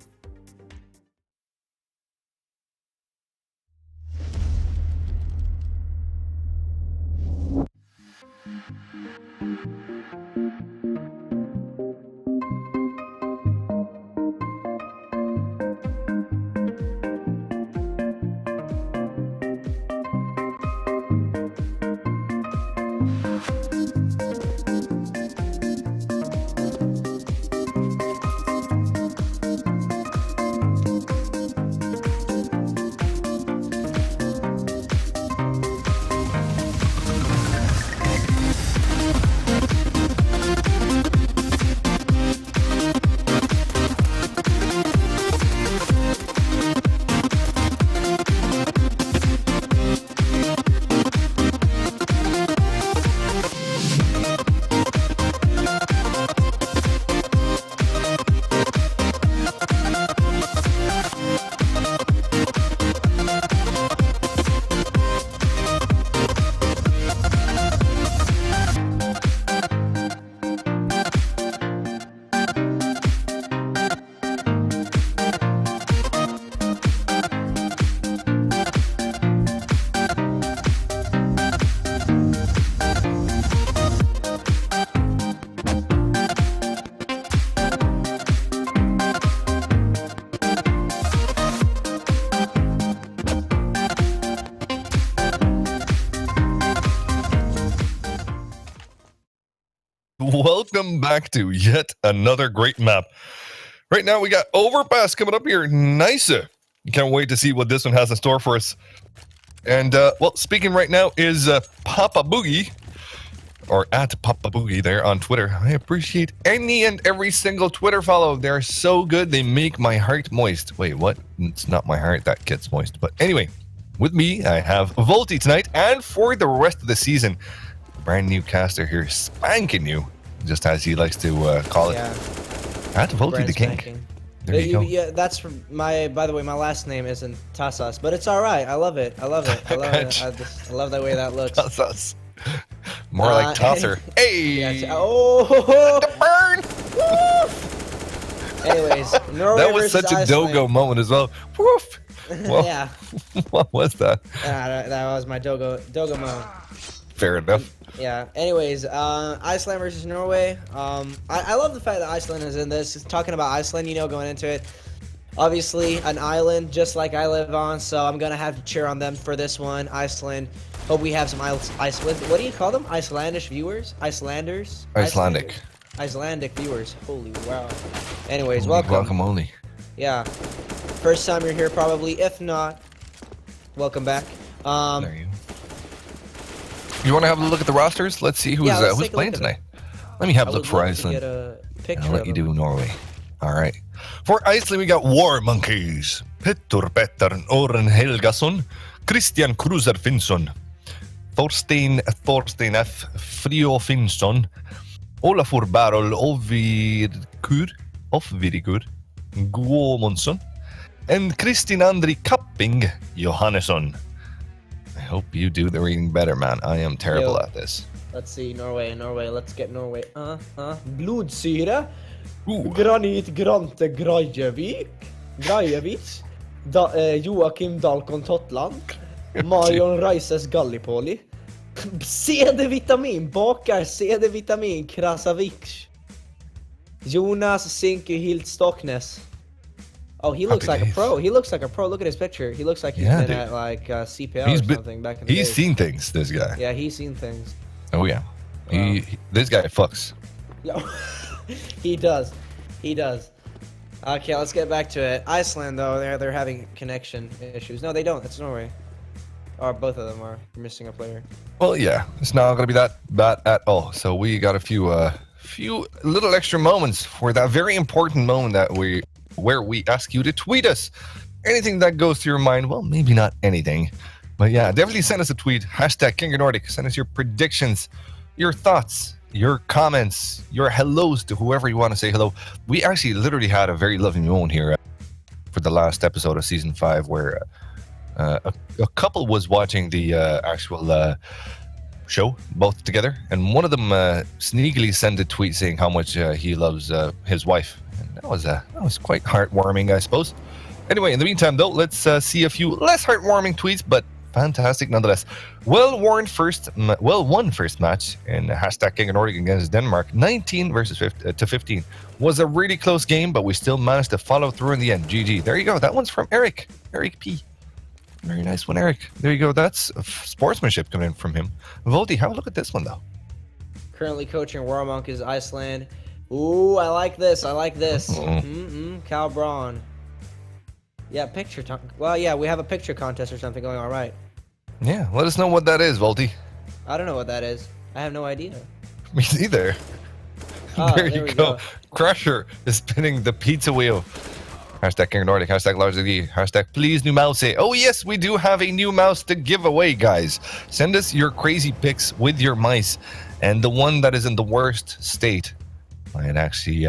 Welcome back to yet another great map. Right now we got Overpass coming up here. Nice. Can't wait to see what this one has in store for us. And, well, speaking right now is Papa Boogie, or at Papa Boogie there on Twitter. I appreciate any and every single Twitter follow. They're so good, they make my heart moist. Wait, what? It's not my heart that gets moist. But anyway, with me, I have Volty tonight, and for the rest of the season, brand new caster here, spanking you, just as he likes to call it. Yeah. At Volty Brand the King. spanking. There you go. Yeah, that's from my. By the way, my last name isn't Tassas, but it's all right. I love it. I love it. I love it. I love the way that looks. That's us. More like Tosser. Hey! Yes. Oh! Burn! Anyways, Norway That was versus such a Iceland. Dogo moment as well. Woof! Well, Yeah, what was that? that was my Dogo moment. Fair enough. Yeah. Anyways, Iceland versus Norway. I love the fact that Iceland is in this. Just talking about Iceland, you know, going into it. Obviously, an island just like I live on, so I'm gonna have to cheer on them for this one. Iceland. Hope we have some Iceland. What do you call them? Icelandish viewers? Icelanders? Icelandic. Icelandic viewers. Holy wow. Anyways, Holy welcome. guacamole. Yeah. First time you're here, probably. If not, welcome back. There you. You want to have a look at the rosters? Let's see who's Yeah, let's who's take a playing look at tonight. Let me have a I look would for love to Iceland. get a picture I'll let of you them. do Norway. All right. For Iceland, we got War Monkeys, Petter Petter Oren Helgason, Christian Kruser Finnsson, Thorstein F. Frio Finnsson, Olafur Barol Ofvirikur Guomonsson, and Kristin Andri Kapping Johannesson. I hope you do the reading better, man. I am terrible Yo. at this. Let's see, Norway. Let's get Norway. Blodsyre. Ooh. Granit Grante Grajevik. Joakim Dalkon Totland. Marion Reises Gallipoli. CD-vitamin. Bakar CD-vitamin Krasavik. Jonas Sinky Hilt Stocknes. Oh, he looks Happy like days. a pro. He looks like a pro. Look at his picture. He looks like he's Yeah, been dude. at like CPL He's or been- something back in the He's day. seen things, this guy. Yeah, he's seen things. Oh, yeah. This guy fucks. Yeah, he does. He does. Okay, let's get back to it. Iceland, though, they're having connection issues. No, they don't. It's Norway. Or both of them are missing a player. Well, yeah, it's not going to be that bad at all. So we got a few little extra moments for that very important moment where we ask you to tweet us anything that goes through your mind. Well, maybe not anything, but yeah, definitely send us a tweet. King of Nordic. Send us your predictions, your thoughts, your comments, your hellos to whoever you want to say hello. We actually literally had a very loving moment here for the last episode of season 5 where a couple was watching the actual show, both together, and one of them sneakily sent a tweet saying how much he loves his wife. And that was quite heartwarming, I suppose. Anyway, in the meantime, though, let's see a few less heartwarming tweets, but fantastic nonetheless. Well-won first match in hashtag King of Nordic against Denmark, 19 versus 15. Was a really close game, but we still managed to follow through in the end. GG. There you go. That one's from Eric P. Very nice one, Eric. There you go. That's sportsmanship coming in from him. Volti, have a look at this one, though. Currently coaching Warmonk is Iceland. Ooh, I like this. Cal Braun. Yeah, we have a picture contest or something going on, right? Yeah, let us know what that is, Volti. I don't know what that is. I have no idea. Me neither. There you go. Crusher is spinning the pizza wheel. Hashtag King of Nordic, hashtag LarsD, hashtag please new mouse. Oh yes, we do have a new mouse to give away, guys. Send us your crazy pics with your mice. And the one that is in the worst state might actually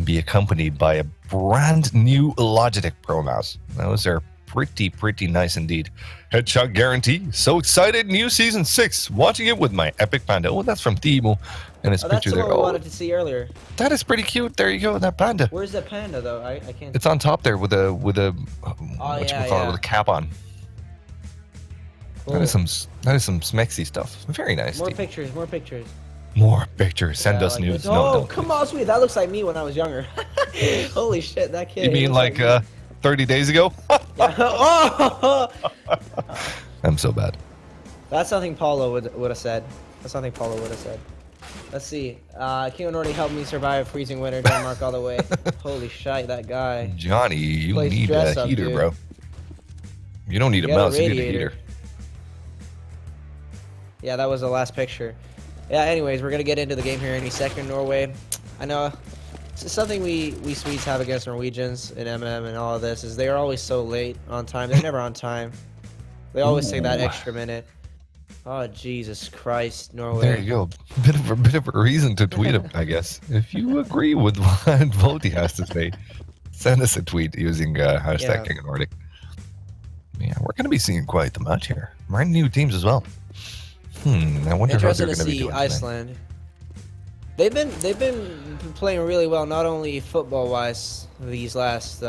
be accompanied by a brand new Logitech Pro mouse. Those are pretty nice indeed. Headshot guarantee. So excited. New season 6. Watching it with my epic panda. Oh, that's from Timo. And his picture that's the there. one we wanted to see earlier. That is pretty cute. There you go. That panda. Where's the panda though? I can't. It's on top there with a with a cap on. Cool. That is some smexy stuff. Very nice. More pictures. More pictures. Send us news. Oh, come on, sweet. That looks like me when I was younger. Holy shit, that kid. You mean like 30 days ago? Oh! I'm so bad. That's something Paulo would have said. Let's see. King of Nordic helped me survive freezing winter. Denmark all the way. Holy shit, that guy. Johnny, you need a heater, bro. You don't need a mouse, you need a heater. Yeah, that was the last picture. Yeah, anyways, we're going to get into the game here any second. Norway. I know it's something we Swedes have against Norwegians in MM and all of this is they are always so late on time. They're never on time. They always take that extra minute. Oh, Jesus Christ, Norway. There you go. Bit of a reason to tweet him, I guess. If you agree with what Volti has to say, send us a tweet using hashtag King of Nordic. Yeah, we're going to be seeing quite the match here. Brand new teams as well. I wonder how they're going to be doing Iceland. They've been playing really well, not only football-wise these last.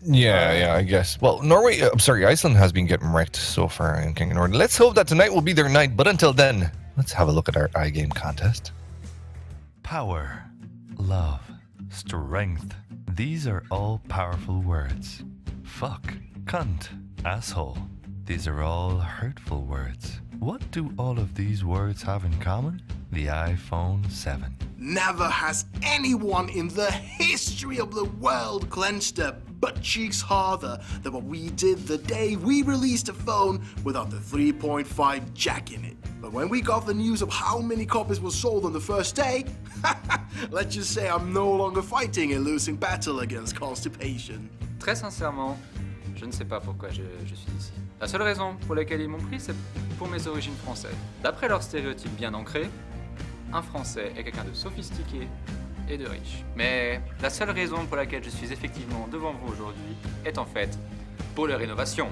Yeah, I guess. Well, Iceland has been getting wrecked so far in King of Nordic. Let's hope that tonight will be their night. But until then, let's have a look at our iGame contest. Power, love, strength. These are all powerful words. Fuck, cunt, asshole. These are all hurtful words. What do all of these words have in common? The iPhone 7. Never has anyone in the history of the world clenched their butt cheeks harder than what we did the day we released a phone without the 3.5 jack in it. But when we got the news of how many copies were sold on the first day, let's just say I'm no longer fighting a losing battle against constipation. Très sincèrement, je ne sais pas pourquoi je suis ici. La seule raison pour laquelle ils m'ont pris, c'est pour mes origines françaises. D'après leurs stéréotypes bien ancrés, un Français est quelqu'un de sophistiqué et de riche. Mais la seule raison pour laquelle je suis effectivement devant vous aujourd'hui est en fait pour les rénovations.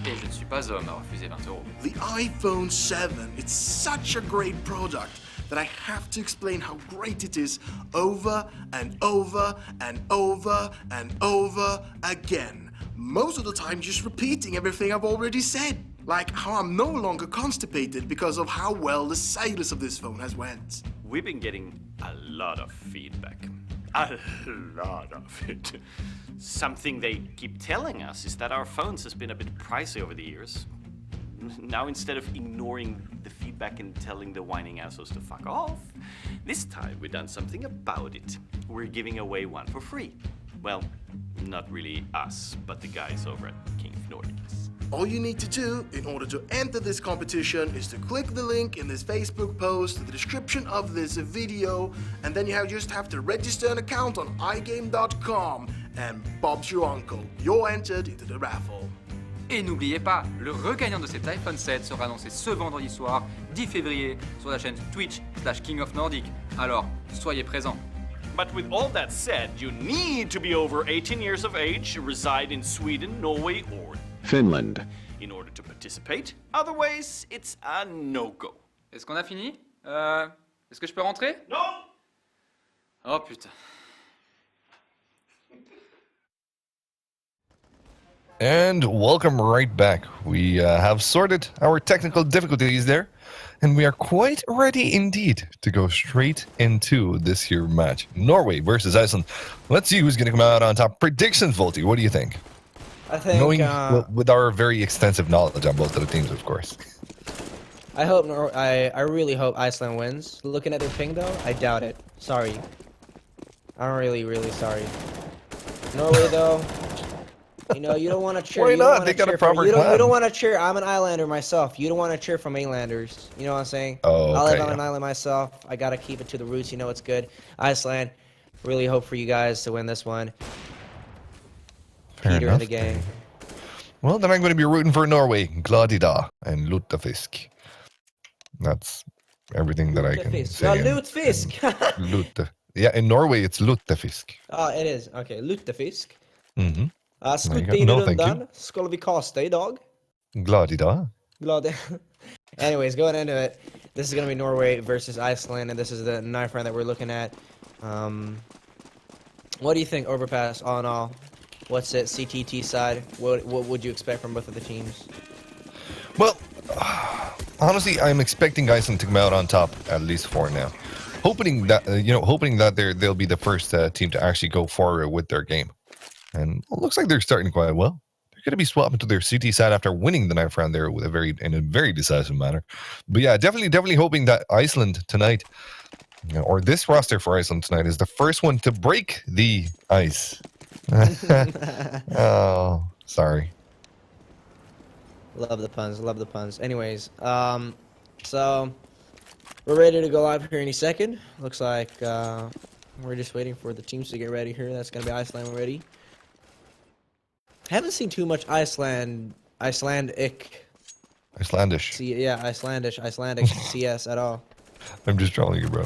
Et je ne suis pas homme à refuser 20 €. The iPhone 7, it's such a great product that I have to explain how great it is over and over and over and over again. Most of the time just repeating everything I've already said. Like how I'm no longer constipated because of how well the sales of this phone has went. We've been getting a lot of feedback. A lot of it. Something they keep telling us is that our phones has been a bit pricey over the years. Now instead of ignoring the feedback and telling the whining assholes to fuck off, this time we've done something about it. We're giving away one for free. Well, not really us, but the guys over at King of Nordic. All you need to do in order to enter this competition is to click the link in this Facebook post, the description of this video, and then you just have to register an account on igame.com, and Bob's your uncle. You're entered into the raffle. Et n'oubliez pas, le regagnant de cet iPhone 7 sera annoncé ce vendredi soir, 10 février, sur la chaîne Twitch/King of Nordic. Alors, soyez présents. But with all that said, you need to be over 18 years of age, reside in Sweden, Norway, or Finland. in order to participate. Otherwise, it's a no-go. Est-ce qu'on a fini Est-ce que je peux rentrer? No! Oh putain. And welcome right back. We have sorted our technical difficulties there, and we are quite ready indeed to go straight into this here match. Norway versus Iceland. Let's see who's going to come out on top. Predictions, Volty, what do you think? I think Knowing with our very extensive knowledge on both of the teams, of course. I hope I really hope Iceland wins. Looking at their ping though, I doubt it. Sorry. I'm really sorry. Norway though, you know, you don't want to cheer. Why you don't not? wanna They got a cheer for- proper You clan. don't want to cheer. I'm an Islander myself. You don't want to cheer for mainlanders. You know what I'm saying? Oh, I live okay, on an yeah. island myself. I gotta keep it to the roots. You know it's good. Iceland, really hope for you guys to win this one. Fair Peter enough. and the gang. Well, then I'm going to be rooting for Norway, Gladida, and Lutefisk. That's everything that I can Lutefisk. say. Oh, in- Lutefisk. in Lute. Yeah, in Norway it's Lutefisk. Oh, it is. Okay, Lutefisk. Mm-hmm. Skutt There you in go. No, thank you. rundan. Skulle vi kasta idag? Gladida. Glad. Anyways, going into it, this is going to be Norway versus Iceland, and this is the knife round that we're looking at. What do you think, Overpass, all in all? What's it, CTT side? What would you expect from both of the teams? Well, honestly, I'm expecting Iceland to come out on top at least for now. Hoping that hoping that they'll be the first team to actually go forward with their game. And it looks like they're starting quite well. They're going to be swapping to their CT side after winning the knife round there with in a very decisive manner. But yeah, definitely hoping that Iceland tonight, or this roster for Iceland tonight, is the first one to break the ice. Oh, sorry. Love the puns, love the puns. Anyways, so we're ready to go live here any second. Looks like we're just waiting for the teams to get ready here. That's going to be Iceland ready. Haven't seen too much Icelandic. Icelandish. Icelandic CS at all. I'm just trolling you, bro.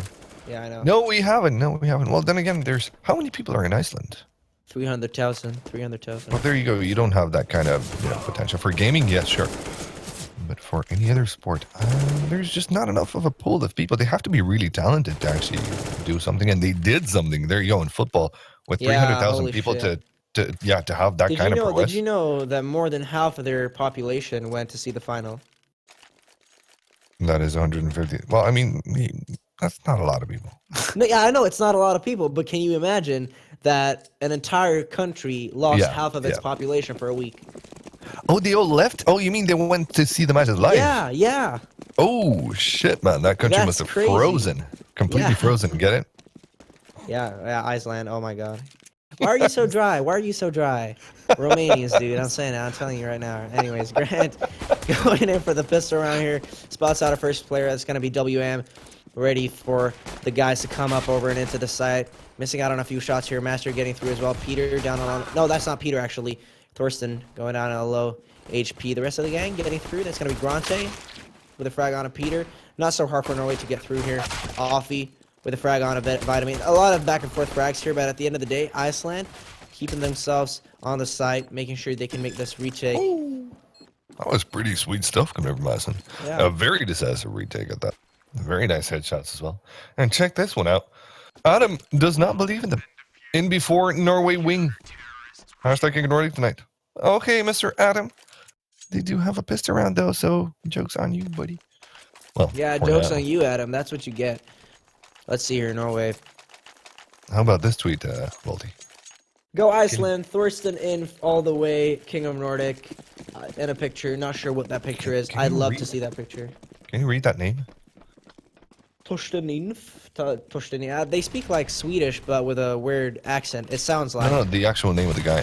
Yeah, I know. No, we haven't. Well, then again, there's how many people are in Iceland? 300,000. Well, there you go. You don't have that kind of potential for gaming. Yes, sure. But for any other sport, there's just not enough of a pool of people. They have to be really talented to actually do something, and they did something. There you go in football with Yeah, 300,000 holy people shit. to have that kind of prowess. Did you know that more than half of their population went to see the final? That is 150. Well, I mean, that's not a lot of people. No, yeah, I know it's not a lot of people, but can you imagine that an entire country lost Yeah, half of its yeah. population for a week? Oh, they all left? Oh, you mean they went to see the matches live? Yeah. Oh, shit, man. That country That's must have crazy. frozen. Completely Yeah. frozen. Get it? Yeah, Iceland. Oh my god. Why are you so dry? Romanians, dude. I'm saying it. I'm telling you right now. Anyways, Grant going in for the pistol round here. Spots out a first player. That's going to be WM. Ready for the guys to come up over and into the site. Missing out on a few shots here. Master getting through as well. Peter down on... No, that's not Peter, actually. Thorsten going down on a low HP. The rest of the gang getting through. That's going to be Grante with a frag on a Peter. Not so hard for Norway to get through here. Offie with a frag on a Vitamin. A lot of back and forth frags here, but at the end of the day, Iceland keeping themselves on the site, making sure they can make this retake. That was pretty sweet stuff coming from Iceland. Yeah. A very decisive retake at that. Very nice headshots as well. And check this one out. Adam does not believe in them. In before Norway wing. Hashtag King of Nordic tonight. Okay, Mr. Adam. They do have a pistol round though, so joke's on you, buddy. Well, Yeah, for joke's now. on you, Adam. That's what you get. Let's see here, Norway. How about this tweet, Volty? Go Iceland. Thorsten in all the way. King of Nordic in a picture. Not sure what that picture is. Can I'd you love read to see that picture. Can you read that name? Torsten. They speak like Swedish, but with a weird accent. It sounds like No, the actual name of the guy.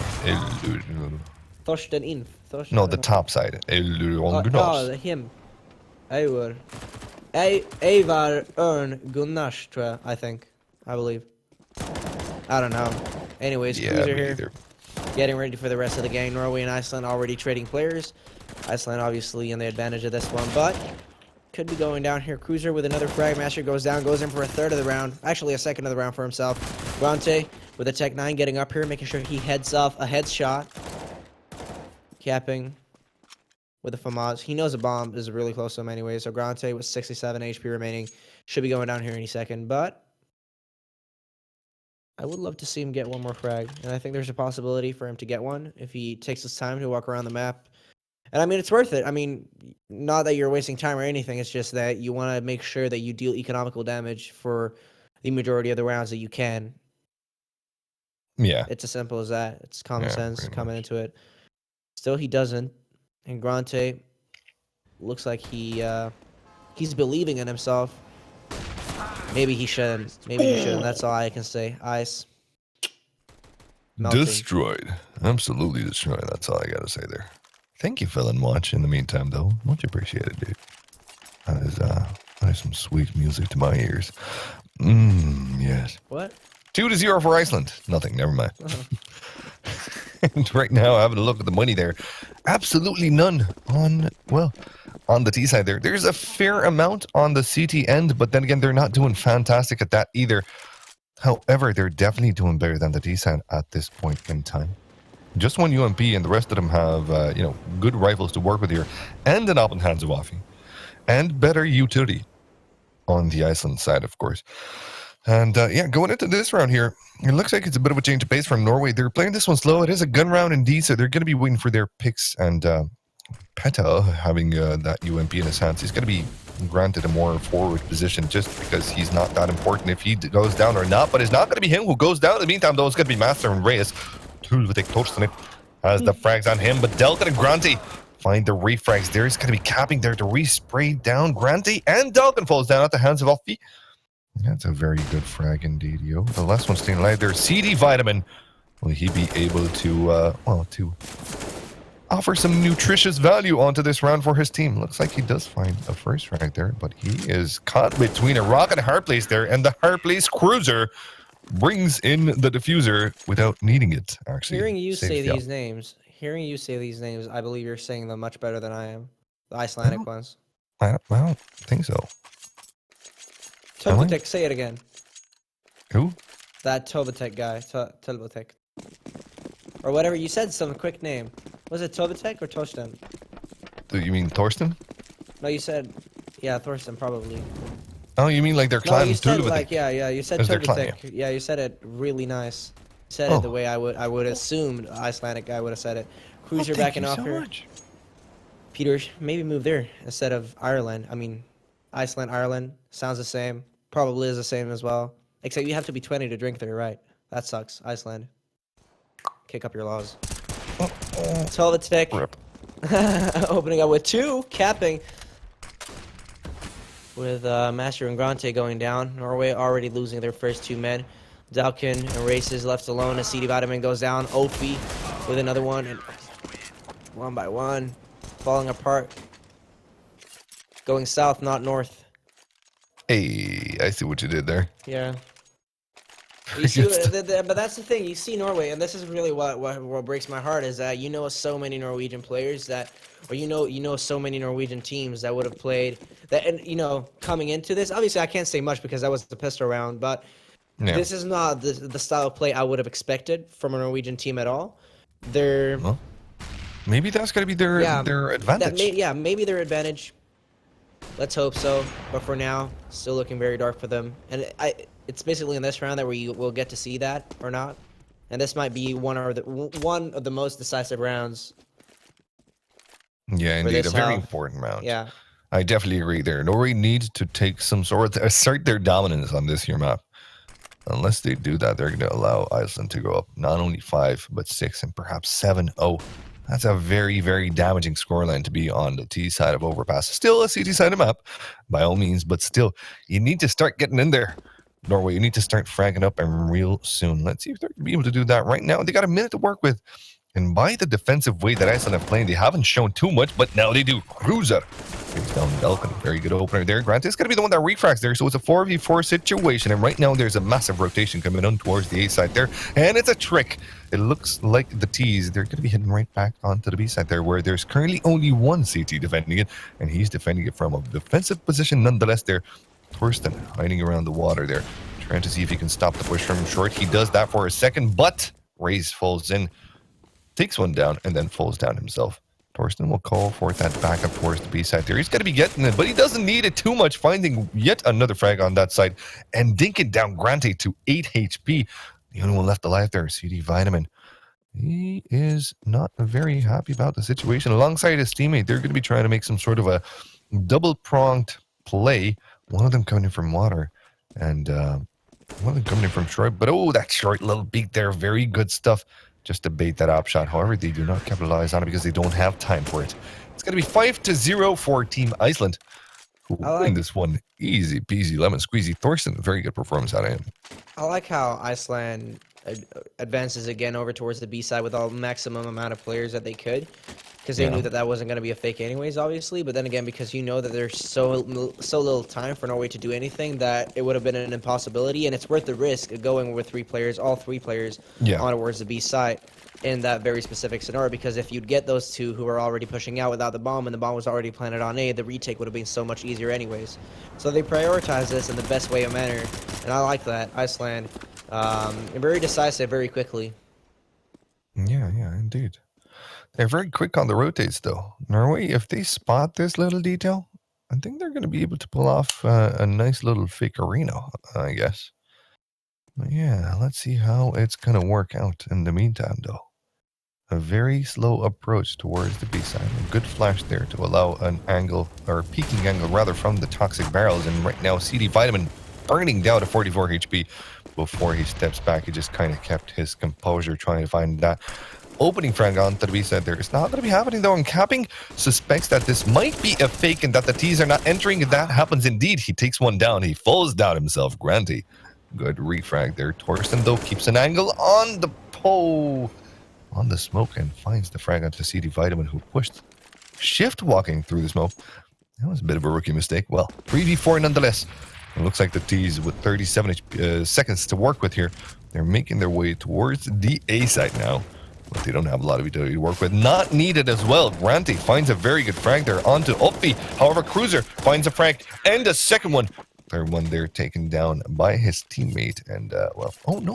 Torsten Inf. No, the top side. Oh, him. Eivor. Eivar Örn Gunnars, tror jag, I think. I believe. I don't know. Anyways, Yeah, Cruiser me here. either. Getting ready for the rest of the gang. Norway and Iceland already trading players. Iceland obviously in the advantage of this one, but could be going down here. Cruiser with another frag. Master goes down, goes in for a third of the round. Actually, a second of the round for himself. Grante with a Tech 9 getting up here, making sure he heads off a headshot. Capping with the FAMAS. He knows a bomb is really close to him anyway, so Grante with 67 HP remaining should be going down here any second, but I would love to see him get one more frag, and I think there's a possibility for him to get one if he takes his time to walk around the map. And I mean, it's worth it. I mean, not that you're wasting time or anything, it's just that you want to make sure that you deal economical damage for the majority of the rounds that you can. Yeah. It's as simple as that. It's common sense pretty coming much. into it. Still, he doesn't. And Grante looks like he's believing in himself. Maybe he shouldn't. Maybe he shouldn't. That's all I can say. Ice. Melting. Destroyed. Absolutely destroyed. That's all I gotta say there. Thank you, Villain Watch. In the meantime, though, much appreciated, dude. That is some sweet music to my ears. Yes. What? 2-0 for Iceland. Nothing. Never mind. And right now, having a look at the money there, absolutely none on the T side there. There's a fair amount on the CT end, but then again, they're not doing fantastic at that either. However, they're definitely doing better than the T side at this point in time. Just one UMP, and the rest of them have good rifles to work with here, and an open Hanzawafi, and better utility on the Iceland side, of course. And going into this round here, it looks like it's a bit of a change of pace from Norway. They're playing this one slow. It is a gun round indeed, so they're going to be waiting for their picks. And Peta, having that UMP in his hands, he's going to be granted a more forward position just because he's not that important if he goes down or not. But it's not going to be him who goes down. In the meantime, though, it's going to be Master and Reyes. Tulvatik Torsten has the frags on him, but Delta and Grante find the refrags there. He's going to be capping there to re-spray down Grante, and Delkin falls down at the hands of Alfie. That's a very good frag indeed, yo. The last one staying alive there. CD Vitamin. Will he be able to offer some nutritious value onto this round for his team? Looks like he does find a first right there, but he is caught between a rock and a hard place there, and the hard place cruiser brings in the diffuser without needing it, actually. Hearing you say these names, I believe you're saying them much better than I am. The Icelandic ones. I don't think so. Tobatek, say it again. Who? That Tobatek guy. Tobatek. Or whatever. You said some quick name. Was it Tobatek or Torsten? You mean Thorsten? No, you said... Yeah, Thorsten, probably. Oh, you mean like their clan? No, you said like, yeah, you said Tobatek. Yeah, you said it really nice. You said it the way I would assume Icelandic guy would have said it. Cruiser backing off here. Peter, maybe move there instead of Ireland. I mean, Iceland, Ireland, sounds the same. Probably is the same as well. Except you have to be 20 to drink there, right? That sucks. Iceland. Kick up your laws. Tobatek. Opening up with 2, capping. With Master and Grante going down. Norway already losing their first 2 men. Dalkin and Races left alone as CD Vitamin goes down. Ophi with another one. And one by one. Falling apart. Going south, not north. Hey, I see what you did there. Yeah. You see, but that's the thing. You see Norway, and this is really what breaks my heart is that you know so many Norwegian players that, or you know so many Norwegian teams that would have played that, and coming into this, obviously I can't say much because that was the pistol round, but this is not the style of play I would have expected from a Norwegian team at all. Well, maybe that's going to be their advantage. Maybe their advantage. Let's hope so. But for now, still looking very dark for them. And it's basically in this round that we will get to see that or not. And this might be one of the most decisive rounds. Yeah, indeed, a very important round. Yeah, I definitely agree there. Norway needs to take some sort of assert their dominance on this here map. Unless they do that, they're going to allow Iceland to go up not only 5 but 6 and perhaps 7-0. That's a very, very damaging scoreline to be on the T side of Overpass. Still a CT side of map, by all means, but still, you need to start getting in there. Norway, you need to start fragging up and real soon. Let's see if they're going to be able to do that right now. They got a minute to work with. And by the defensive way that Iceland have played, they haven't shown too much, but now they do. Cruiser takes down Delkin. Very good opener there. Grant is going to be the one that refracts there, so it's a 4v4 situation. And right now, there's a massive rotation coming on towards the A side there. And it's a trick. It looks like the T's, they're going to be heading right back onto the B side there, where there's currently only one CT defending it. And he's defending it from a defensive position nonetheless there. Thorsten hiding around the water there, trying to see if he can stop the push from short. He does that for a second, but Raze falls in. Takes one down and then falls down himself. Torsten will call for that backup towards the B side there. He's going to be getting it, but he doesn't need it too much, finding yet another frag on that side and dinking down Grante to 8 HP. The only one left alive there is CD Vitamin. He is not very happy about the situation. Alongside his teammate, they're going to be trying to make some sort of a double-pronged play. One of them coming in from water, and one of them coming in from short. But oh, that short little beat there. Very good stuff just to bait that op shot. However, they do not capitalize on it because they don't have time for it. It's going to be 5-0 for Team Iceland, who win this one easy peasy lemon squeezy. Thorsten, very good performance out of him. I like how Iceland advances again over towards the B side with all maximum amount of players that they could, because they knew that that wasn't going to be a fake anyways, obviously. But then again, because you know that there's so little time for Norway to do anything, that it would have been an impossibility, and it's worth the risk of going with all three players on towards the B side in that very specific scenario. Because if you'd get those two who are already pushing out without the bomb, and the bomb was already planted on A, the retake would have been so much easier anyways. So they prioritize this in the best way of manner, and I like that. Iceland, very decisive, very quickly. Yeah, indeed. They're very quick on the rotates, though. Norway, if they spot this little detail, I think they're going to be able to pull off a nice little fake arena, I guess. But yeah, let's see how it's going to work out in the meantime, though. A very slow approach towards the B side. A good flash there to allow an angle, or peaking angle rather, from the toxic barrels. And right now, CD Vitamin burning down to 44 HP. Before he steps back, he just kind of kept his composure, trying to find that opening frag onto the B side there. It's not going to be happening, though, and Capping suspects that this might be a fake and that the T's are not entering. That happens indeed. He takes one down. He falls down himself. Granty. Good refrag there. Torsten, though, keeps an angle on the pole, on the smoke, and finds the frag onto CD Vitamin, who pushed shift walking through the smoke. That was a bit of a rookie mistake. Well, 3v4 nonetheless. It looks like the T's with 37 seconds to work with here. They're making their way towards the A side now, but they don't have a lot of utility to work with. Not needed as well. Granty finds a very good frag there onto Opfi. However, Cruiser finds a frag and a second one. Third one there taken down by his teammate and,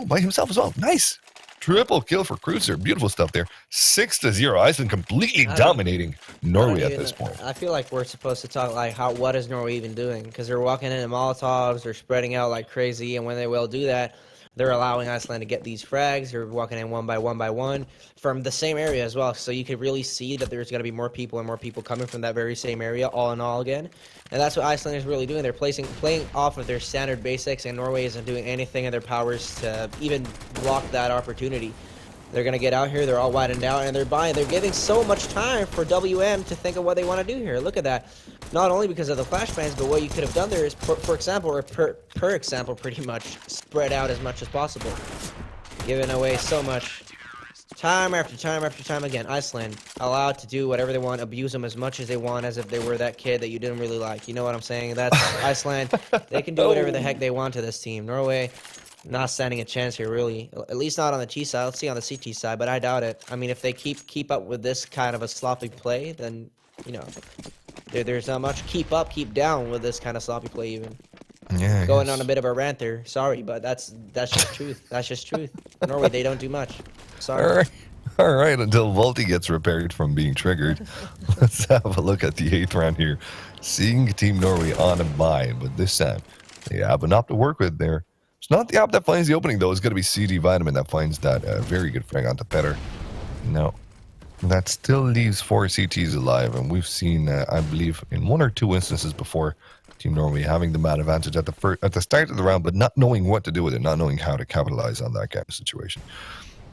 by himself as well. Nice. Triple kill for Cruiser. Beautiful stuff there. 6-0. Iceland completely dominating Norway at this point. I feel like we're supposed to talk like what is Norway even doing? Because they're walking into Molotovs, they're spreading out like crazy, and when they will do that, they're allowing Iceland to get these frags. They're walking in one by one from the same area as well. So you could really see that there's going to be more people and more people coming from that very same area, all in all again. And that's what Iceland is really doing. They're playing off of their standard basics, and Norway isn't doing anything in their powers to even block that opportunity. They're going to get out here, they're all widened out, and they're giving so much time for WM to think of what they want to do here. Look at that. Not only because of the flashbangs, but what you could have done there is, for example, or per example, pretty much, spread out as much as possible. Giving away so much. Time after time after time again. Iceland, allowed to do whatever they want, abuse them as much as they want, as if they were that kid that you didn't really like. You know what I'm saying? That's Iceland. They can do whatever the heck they want to this team. Norway, not standing a chance here, really. At least not on the T side. Let's see on the CT side, but I doubt it. I mean, if they keep up with this kind of a sloppy play, then, you know, there's not much keep down with this kind of sloppy play even. Yeah, going on a bit of a rant there. Sorry, but that's just truth. That's just truth. Norway, they don't do much. Sorry. All right, until Volti gets repaired from being triggered, let's have a look at the 8th round here. Seeing Team Norway on a bye, but this time they have an op to work with there. It's not the op that finds the opening, though. It's going to be CD Vitamin that finds that very good frag onto Petter. No, that still leaves 4 CTs alive, and we've seen, I believe, in 1 or 2 instances before, Team Norway having the man advantage at the start of the round, but not knowing what to do with it, not knowing how to capitalize on that kind of situation.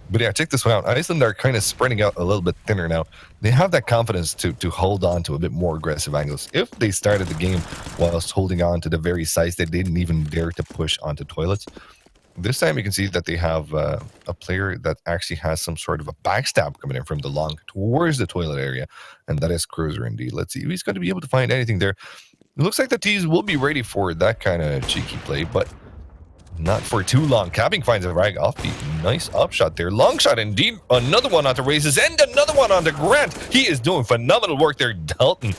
But yeah, check this one out. Iceland are kind of spreading out a little bit thinner now. They have that confidence to hold on to a bit more aggressive angles. If they started the game whilst holding on to the very size that they didn't even dare to push onto toilets, this time you can see that they have a player that actually has some sort of a backstab coming in from the long towards the toilet area, and that is Cruiser indeed. Let's see if he's going to be able to find anything there. It looks like the T's will be ready for that kind of cheeky play, but not for too long. Capping finds a rag offbeat. Nice upshot there. Long shot indeed. Another one onto Races and another one onto Grant. He is doing phenomenal work there. Delkin,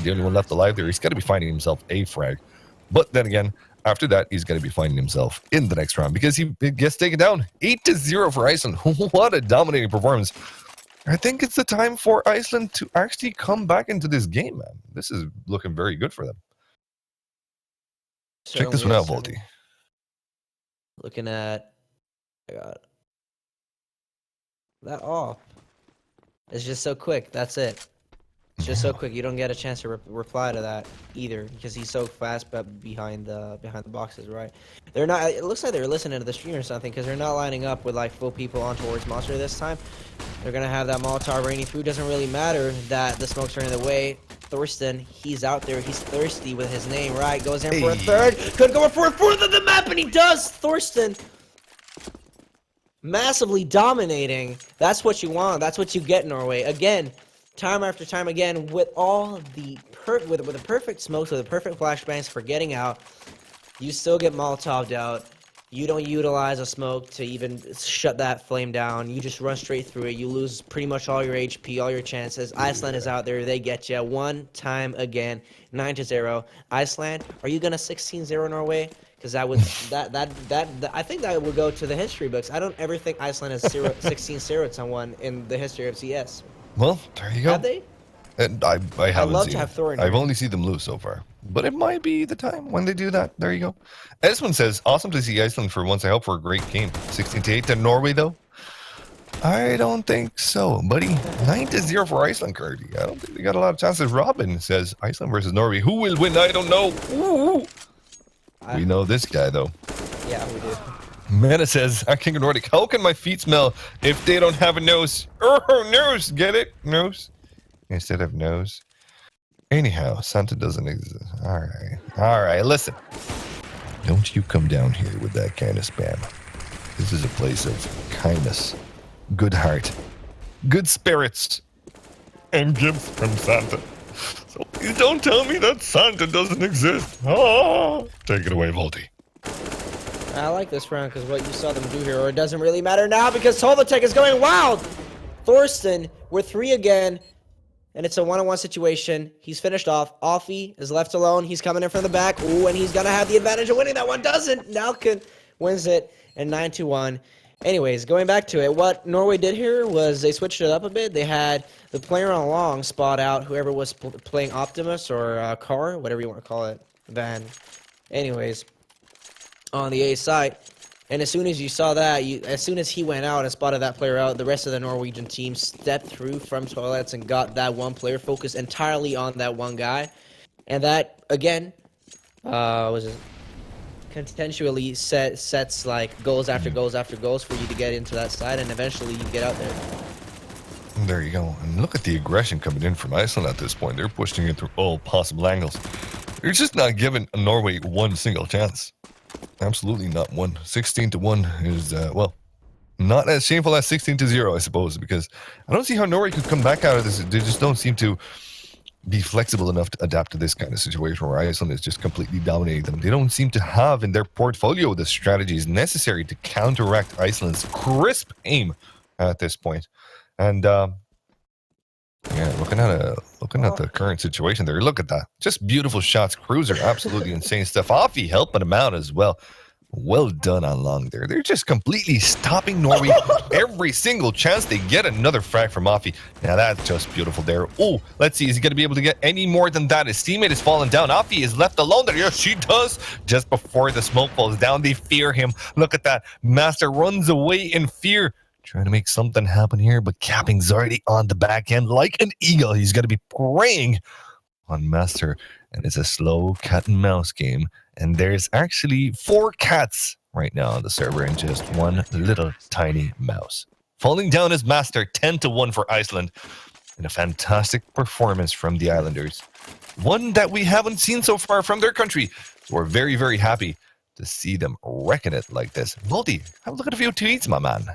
the only one left alive there. He's got to be finding himself a frag. But then again, after that, he's going to be finding himself in the next round because he gets taken down. 8-0 for Iceland. What a dominating performance. I think it's the time for Iceland to actually come back into this game, man. This is looking very good for them. Check this one Certainly out, is, certainly. Volty. Looking at, I got that off. It's just so quick. That's it. It's just so quick. You don't get a chance to reply to that either because he's so fast, but behind the boxes, right? They're not. It looks like they're listening to the stream or something because they're not lining up with like full people on towards monster this time. They're gonna have that Molotov raining through. Doesn't really matter that the smoke's running the way. Thorsten, he's out there. He's thirsty with his name, right? Goes in for a third. Could go for a fourth of the map, and he does. Thorsten. Massively dominating. That's what you want. That's what you get, Norway. Again, time after time again, with all the with the perfect smokes, with the perfect flashbangs for getting out, you still get Molotov'd out. You don't utilize a smoke to even shut that flame down. You just run straight through it. You lose pretty much all your HP, all your chances. Iceland is out there. They get you one time again, 9-0. Iceland, are you gonna 16-0 Norway? Because that would I think that would go to the history books. I don't ever think Iceland has 16-0 someone in the history of CS. Well, there you go. Have they? And I haven't I'd love seen to have it. Thor in I've here. only seen them lose so far. But it might be the time when they do that. There you go. Esmond says, awesome to see Iceland for once. I hope for a great game. 16-8 to Norway, though? I don't think so, buddy. 9-0 for Iceland currently. I don't think they got a lot of chances. Robin says, Iceland versus Norway. Who will win? I don't know. Ooh. We know this guy, though. Yeah, we do. Meta says, King of Nordic, how can my feet smell if they don't have a nose? Oh, nose! Get it? Nose? Instead of nose. Anyhow, Santa doesn't exist. Alright, listen. Don't you come down here with that kind of spam. This is a place of kindness, good heart, good spirits, and gifts from Santa. So please don't tell me that Santa doesn't exist. Oh, take it away, Volty. I like this round because what you saw them do here, or it doesn't really matter now because Solvatech is going wild. Thorsten, we're 3 again. And it's a one-on-one situation. He's finished off. Offie is left alone. He's coming in from the back. Ooh, and he's going to have the advantage of winning that one. Doesn't. Nalkin wins it in 9-1. Anyways, going back to it, what Norway did here was they switched it up a bit. They had the player on long spot out whoever was playing Optimus or Car, whatever you want to call it, Van. Anyways, on the A side. And as soon as you saw that, as soon as he went out and spotted that player out, the rest of the Norwegian team stepped through from toilets and got that one player focused entirely on that one guy. And that, again, was contextually sets like goals after goals after goals for you to get into that side, and eventually you get out there. There you go. And look at the aggression coming in from Iceland at this point. They're pushing it through all possible angles. They're just not giving Norway one single chance. Absolutely not one. 16-1 is, well, not as shameful as 16-0, I suppose, because I don't see how Norway could come back out of this. They just don't seem to be flexible enough to adapt to this kind of situation where Iceland is just completely dominating them. They don't seem to have in their portfolio the strategies necessary to counteract Iceland's crisp aim at this point. And, yeah, looking at the current situation there. Look at that. Just beautiful shots. Cruiser, absolutely insane stuff. Offie helping him out as well. Well done on long there. They're just completely stopping Norway every single chance they get. Another frag from Offie. Now that's just beautiful there. Oh, let's see. Is he going to be able to get any more than that? His teammate is falling down. Offie is left alone there. Yes, she does. Just before the smoke falls down, they fear him. Look at that. Master runs away in fear. Trying to make something happen here, but Capping's already on the back end like an eagle. He's going to be preying on Master, and it's a slow cat and mouse game. And there's actually 4 cats right now on the server and just one little tiny mouse. Falling down as Master, 10-1 for Iceland. And a fantastic performance from the Islanders. One that we haven't seen so far from their country. So we're very, very happy to see them wrecking it like this. Volty, have a look at a few tweets, my man.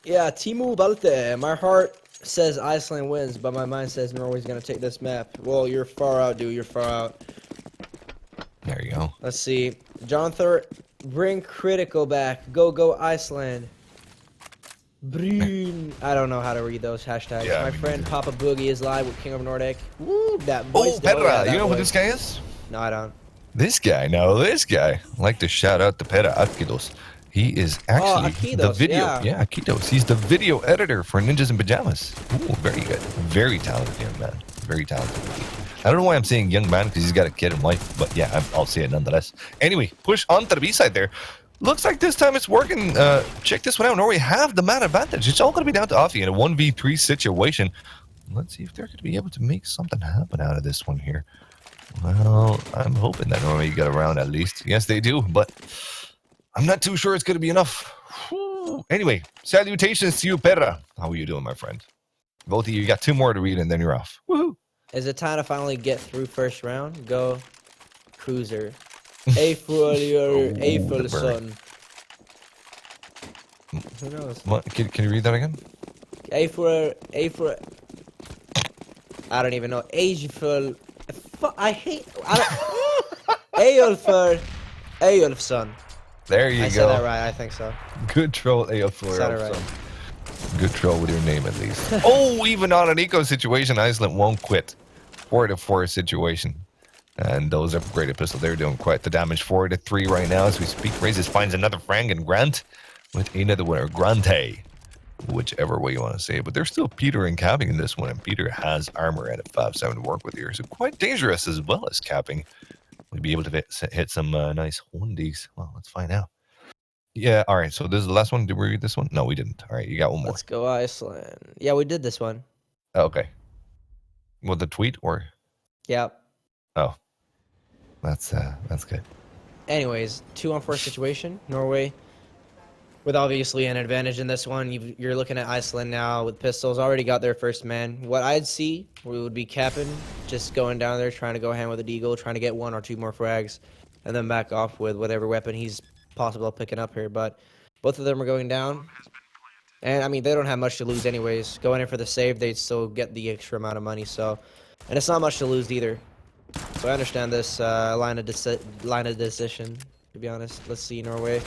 Yeah, Timu Balte. My heart says Iceland wins, but my mind says Norway's going to take this map. Well, you're far out, dude. You're far out. There you go. Let's see. Jonathan, bring critical back. Go, go, Iceland. Bryn. I don't know how to read those hashtags. Yeah, my friend Papa Boogie is live with King of Nordic. Woo, that voice. Oh, Petra, yeah, you know voice. who this guy is? No, I don't. This guy. Now, this guy. I'd like to shout out to Pera Atkidos. He is actually the Akitos, video. yeah. Akitos. He's the video editor for Ninjas in Pajamas. Ooh, very good. Very talented young man. Very talented. I don't know why I'm saying young man because he's got a kid and wife, but yeah, I'll say it nonetheless. Anyway, push on to the B side there. Looks like this time it's working. Check this one out. Norway have the man advantage. It's all going to be down to Offie in a 1v3 situation. Let's see if they're going to be able to make something happen out of this one here. Well, I'm hoping that Norway get around at least. Yes, they do, but I'm not too sure it's going to be enough. Whew. Anyway, salutations to you, Perra. How are you doing, my friend? Both of you got 2 more to read, and then you're off. Woohoo! Is it time to finally get through first round? Go, Cruiser. A for your A for the sun. Who knows? What? Can you read that again? A for I don't even know. A for I hate. Eyjolfsson. There you I go. said that right. I think so. Good troll, AF4. Said it right. Good troll with your name at least. Oh, even on an eco situation, Iceland won't quit. 4-4 situation. And those upgraded pistols, they're doing quite the damage. 4-3 right now as we speak. Raises finds another Frank and Grant with another winner. Grante. Whichever way you want to say it. But there's still Peter and capping in this one. And Peter has armor at a 5-7 to work with here. So quite dangerous as well as capping. We'll be able to hit some nice 1Ds. Well, let's find out. Yeah, all right. So this is the last one. Did we read this one? No, we didn't. All right, you got one more. Let's go Iceland. Yeah, we did this one. Okay. Well, the tweet or? Yep. Oh, that's good. Anyways, 2-on-4 situation. Norway with obviously an advantage in this one. You're looking at Iceland now with pistols. Already got their first man. What I'd see, we would be capping, just going down there, trying to go hand with a deagle, trying to get 1 or 2 more frags, and then back off with whatever weapon he's possible of picking up here. But both of them are going down. And, I mean, they don't have much to lose anyways. Going in for the save, they'd still get the extra amount of money. So, and it's not much to lose either. So I understand this line of decision, to be honest. Let's see, Norway.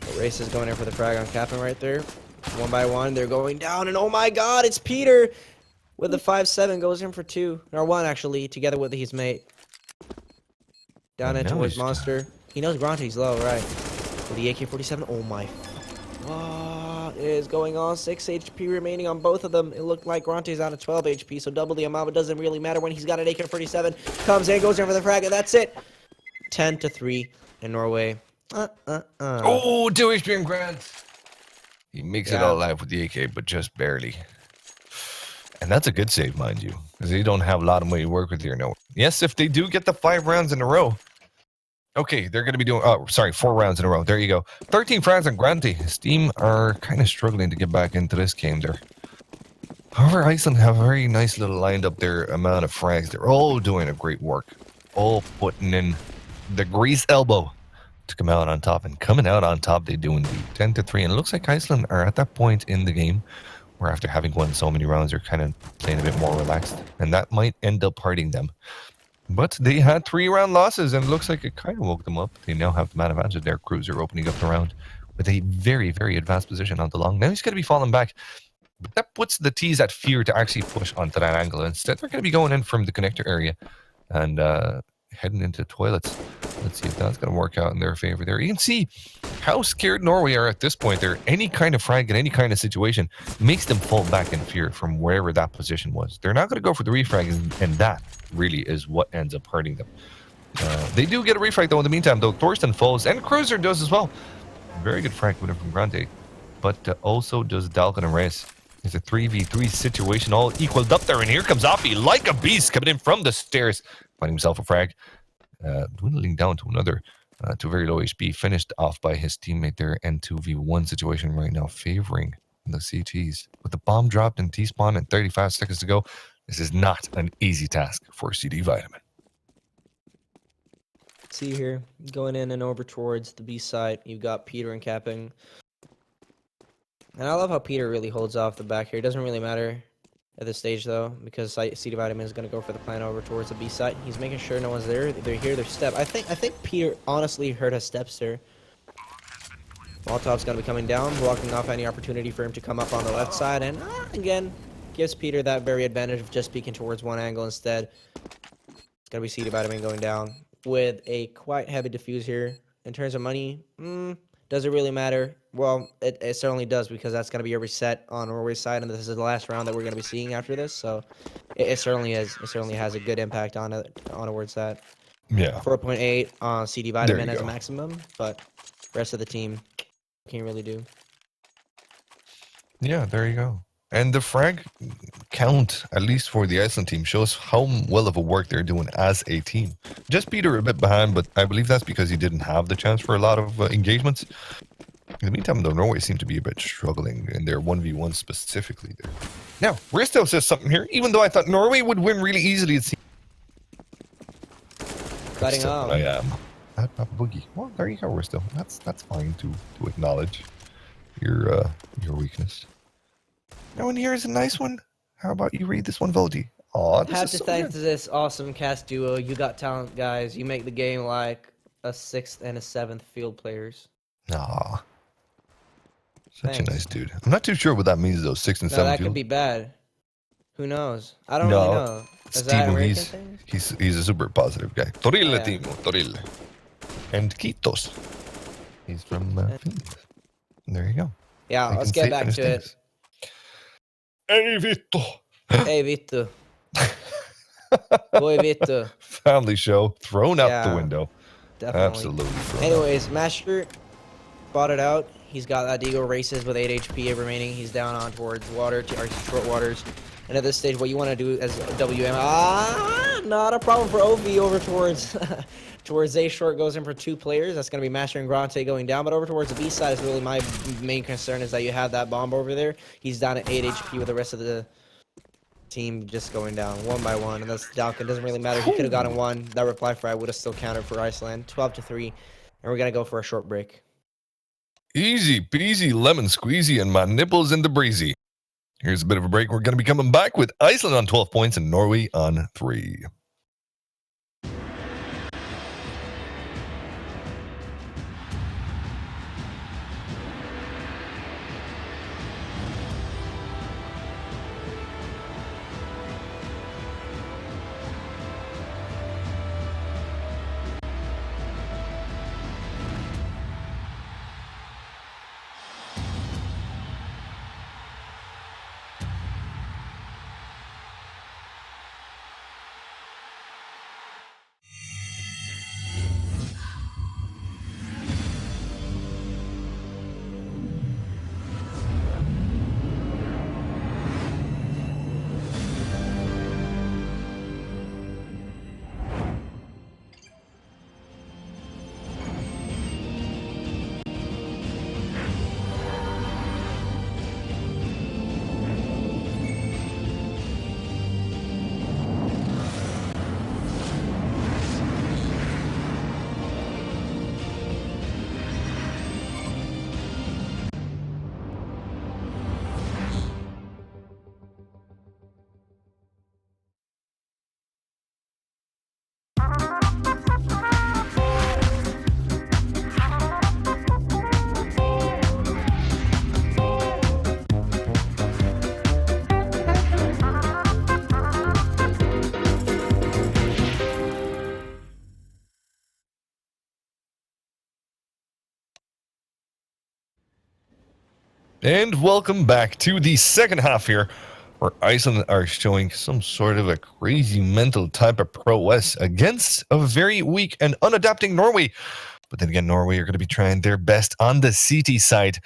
The race is going in for the frag on capping right there. 1 by 1, they're going down. And, oh, my God, it's Peter with the 5-7. Goes in for 2. Or 1, actually, together with his mate. Down in towards Monster. He knows Grante's low, right? With the AK-47. Oh, my. What is going on? 6 HP remaining on both of them. It looked like Grante's out of 12 HP, so double the amount. It doesn't really matter when he's got an AK-47. Comes in, goes in for the frag, and that's it. 10-3 in Norway. Oh, 2 HP and Grant. He makes it all alive with the AK, but just barely. And that's a good save, mind you, because they don't have a lot of money to work with here. No. Yes, if they do get the 5 rounds in a row. Okay, they're going to be doing, 4 rounds in a row. There you go. 13 frags on Grante. His team are kind of struggling to get back into this game there. However, Iceland have a very nice little lined up their amount of frags. They're all doing a great work. All putting in the grease elbow to come out on top. And coming out on top, they do indeed. 10-3. And it looks like Iceland are at that point in the game where after having won so many rounds, they're kind of playing a bit more relaxed. And that might end up hurting them. But they had 3-round losses, and it looks like it kind of woke them up. They now have the man advantage. Their Cruiser opening up the round with a very, very advanced position on the long. Now he's going to be falling back. But that puts the T's at fear to actually push onto that angle. Instead, they're going to be going in from the connector area and heading into toilets. Let's see if that's going to work out in their favor there. You can see how scared Norway are at this point. There, any kind of frag in any kind of situation makes them fall back in fear from wherever that position was. They're not going to go for the refrag, and that really is what ends up hurting them. They do get a refrag, though, in the meantime, though. Thorsten falls, and Cruiser does as well. Very good frag winner from Grante. But also does Dalkin and Reyes. It's a 3v3 situation, all equaled up there. And here comes Offie, like a beast, coming in from the stairs. Finding himself a frag. Dwindling down to another, to very low HP. Finished off by his teammate there. N2v1 situation right now, favoring the CTs. With the bomb dropped in T-spawn and 35 seconds to go, this is not an easy task for CD Vitamin. See here, going in and over towards the B side, you've got Peter and capping. And I love how Peter really holds off the back here. It doesn't really matter at this stage, though, because CD Vitamin is going to go for the plan over towards the B side. He's making sure no one's there. They're here, they're step. I think Peter honestly heard his steps there. Molotov's going to be coming down, blocking off any opportunity for him to come up on the left side. And again, gives Peter that very advantage of just peeking towards one angle instead. It's going to be CD Vitamin going down with a quite heavy diffuse here. In terms of money, Does it really matter? Well, it certainly does, because that's going to be a reset on Norway's side, and this is the last round that we're going to be seeing after this. So it certainly is. It certainly has a good impact on it towards that. Yeah. 4.8 on CD There Vitamin you as a go. maximum, but rest of the team can't really do. Yeah, there you go. And the frag count, at least for the Iceland team, shows how well of a work they're doing as a team. Just Peter a bit behind, but I believe that's because he didn't have the chance for a lot of engagements. In the meantime, though, Norway seemed to be a bit struggling in their 1v1 specifically there. Now, Risto says something here. Even though I thought Norway would win really easily, it seems. Cutting off. I am. At Papa Boogie. Well, there you go, Risto. That's fine to acknowledge your weakness. Now, and here's a nice one. How about you read this one, Voldy? Aw, this Have is to so thank good. this awesome cast duo. You got talent, guys. You make the game like a 6th and a 7th field players. Aw. Such Thanks. a nice dude. I'm not too sure what that means, though. 6 and No, 7 that field. could be bad. Who knows? I don't really know. Is that Steve, American thing? he's a super positive guy. Torille, Oh, yeah. Timo, Torille. And Kitos. He's from Finland. There you go. Yeah, They let's can get say back Finnish to it. things. Hey, Vittu. Hey, Vittu. Boy, Vittu. Family show thrown out the Yeah, window. Definitely. Absolutely thrown out. Anyways, Master bought it out. He's got that Deagle races with 8 HP remaining. He's down on towards water, or short waters. And at this stage, what you want to do as WM, not a problem for OV over towards towards A short goes in for 2 players. That's going to be Master and Grante going down. But over towards the B side is really my main concern, is that you have that bomb over there. He's down at 8 HP with the rest of the team just going down one by one. And that's Dalkin. Doesn't really matter. He could have gotten 1. That reply fry would have still counted for Iceland. 12-3. And we're going to go for a short break. Easy peasy lemon squeezy and my nipples in the breezy. Here's a bit of a break. We're going to be coming back with Iceland on 12 points and Norway on 3. And welcome back to the second half here, where Iceland are showing some sort of a crazy mental type of prowess against a very weak and unadapting Norway. But then again, Norway are going to be trying their best on the CT side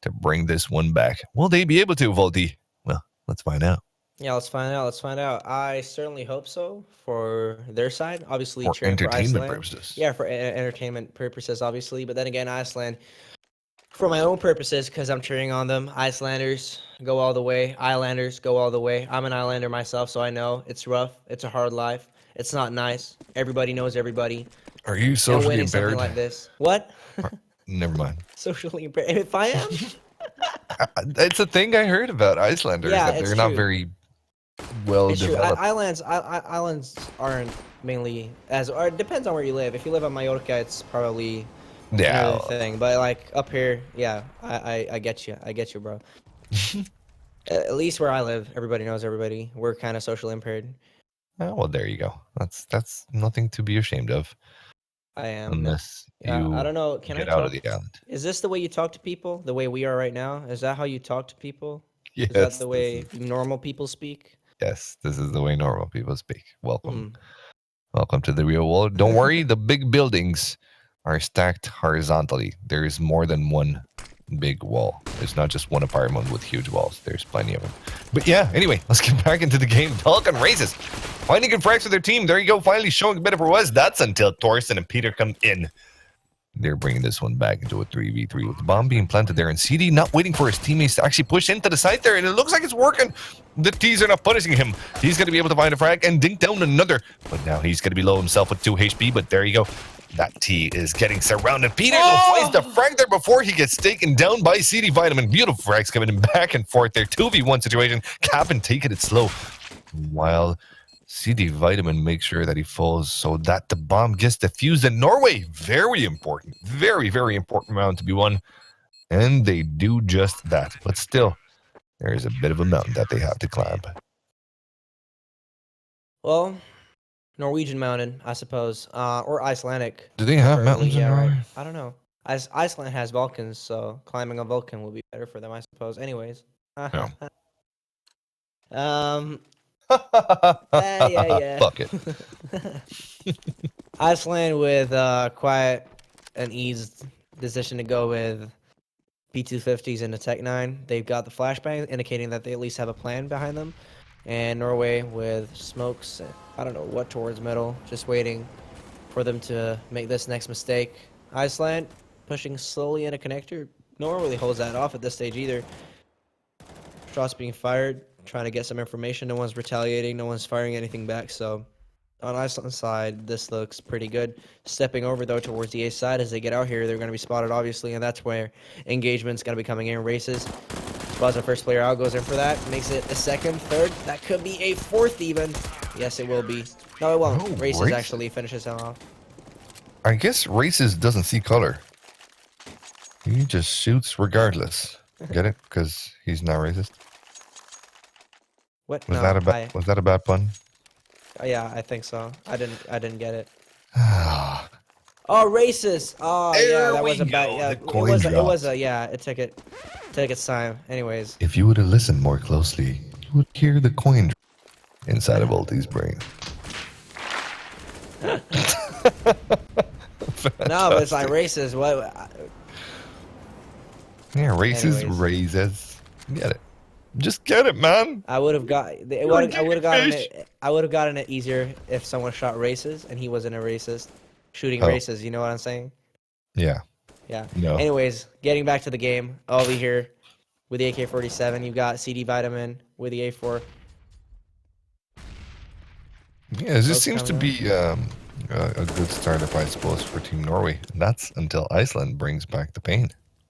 to bring this one back. Will they be able to, Voldy? Well, let's find out. Yeah, let's find out. Let's find out. I certainly hope so for their side. Obviously, For cheering for entertainment Iceland. purposes. Yeah, for entertainment purposes, obviously. But then again, Iceland, for my own purposes, because I'm cheering on them. Icelanders go all the way. Islanders go all the way. I'm an Islander myself, so I know it's rough. It's a hard life. It's not nice. Everybody knows everybody. Are you And socially winning impaired? something like this. What? Never mind. Socially impaired. If I am? It's a thing I heard about Icelanders, Yeah, that it's they're not true. very well It's true. developed. Islands aren't mainly as, or it depends on where you live. If you live on Mallorca, it's probably Yeah. another thing. But like up here, yeah, I get you. I get you, bro. At least where I live, everybody knows everybody. We're kind of socially impaired. Oh, well, there you go. That's nothing to be ashamed of. I am. unless Yeah, you I don't know. Can I get out of talk? the island. Is this the way you talk to people? The way we are right now? Is that how you talk to people? Is that Yes, the this way is normal people speak? yes, this is the way normal people speak. Hmm. Welcome to the real world. Don't worry, the big buildings are stacked horizontally. There is more than one big wall. There's not just one apartment with huge walls. There's plenty of them. But yeah, anyway, let's get back into the game. Talk and races. Finding good frags for their team. There you go, finally showing a bit of prowess. That's until Thorsten and Peter come in. They're bringing this one back into a 3v3 with the bomb being planted there. And CD not waiting for his teammates to actually push into the site there. And it looks like it's working. The T's are not punishing him. He's going to be able to find a frag and dink down another. But now he's going to be low himself with 2 HP. But there you go. That T is getting surrounded. Peter finds the frag there before he gets taken down by CD Vitamin. Beautiful frags coming in back and forth there. 2v1 situation. Cap'n taking it slow. While CD Vitamin makes sure that he falls so that the bomb gets defused in Norway. Very important. Very, very important round to be won. And they do just that. But still, there is a bit of a mountain that they have to climb. Well, Norwegian mountain, I suppose, or Icelandic. Do they have preferably, mountains in yeah, Norway? right. I don't know. Iceland has volcans, so climbing a Vulcan will be better for them, I suppose. Anyways. No. Yeah. Fuck it. Iceland with quiet and eased decision to go with P250s and a Tech 9. They've got the flashbang indicating that they at least have a plan behind them. And Norway with smokes, I don't know what towards middle, just waiting for them to make this next mistake. Iceland pushing slowly in a connector. No one really holds that off at this stage either. Shots being fired, trying to get some information. No one's retaliating, no one's firing anything back, so on Iceland's side, this looks pretty good. Stepping over, though, towards the A side as they get out here, they're going to be spotted, obviously, and that's where engagement's going to be coming in. Races. Spots the first player out, goes in for that. Makes it a second, third. That could be a fourth, even. Yes, it will be. No, it won't. Oh, Races Races. actually finishes him off. I guess Races doesn't see color. He just shoots regardless. Get it? Because he's not racist. What? Was No, that a bad? Was that a bad pun? yeah, I think so. I didn't get it. Oh, racist. Oh, There yeah, that we was a bad. go. Yeah, The it coin was. It was dropped. a. Yeah, it took its time. Anyways, If you would have listened more closely, you would hear the coin drop inside of Ulti's brain. no, but it's like racist. What? Yeah, Races, Anyways. raises. Get it? Just get it, man. I would have got. I would have gotten it. I would have gotten it easier if someone shot races and he wasn't a racist, shooting Oh. races. You know what I'm saying? Yeah. Yeah. No. Anyways, getting back to the game, over here with the AK-47, you've got CD Vitamin with the A4. Yeah, this Those seems to coming be a good startup, I suppose, for Team Norway. And that's until Iceland brings back the pain.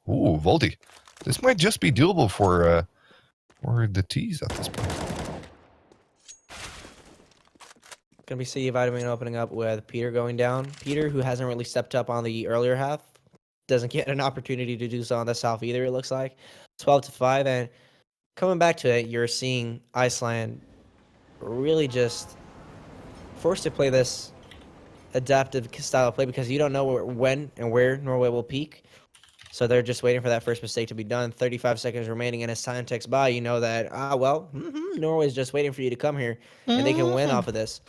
Ooh, Volti. This might just be doable for the T's at this point. Gonna be CD Vitamin opening up with Peter going down. Peter, who hasn't really stepped up on the earlier half, doesn't get an opportunity to do so on the south either. It looks like 12-5, and coming back to it, you're seeing Iceland really just forced to play this adaptive style of play because you don't know when and where Norway will peak. So they're just waiting for that first mistake to be done. 35 seconds remaining, and as time ticks by, you know that, Norway's just waiting for you to come here, and they can win off of this.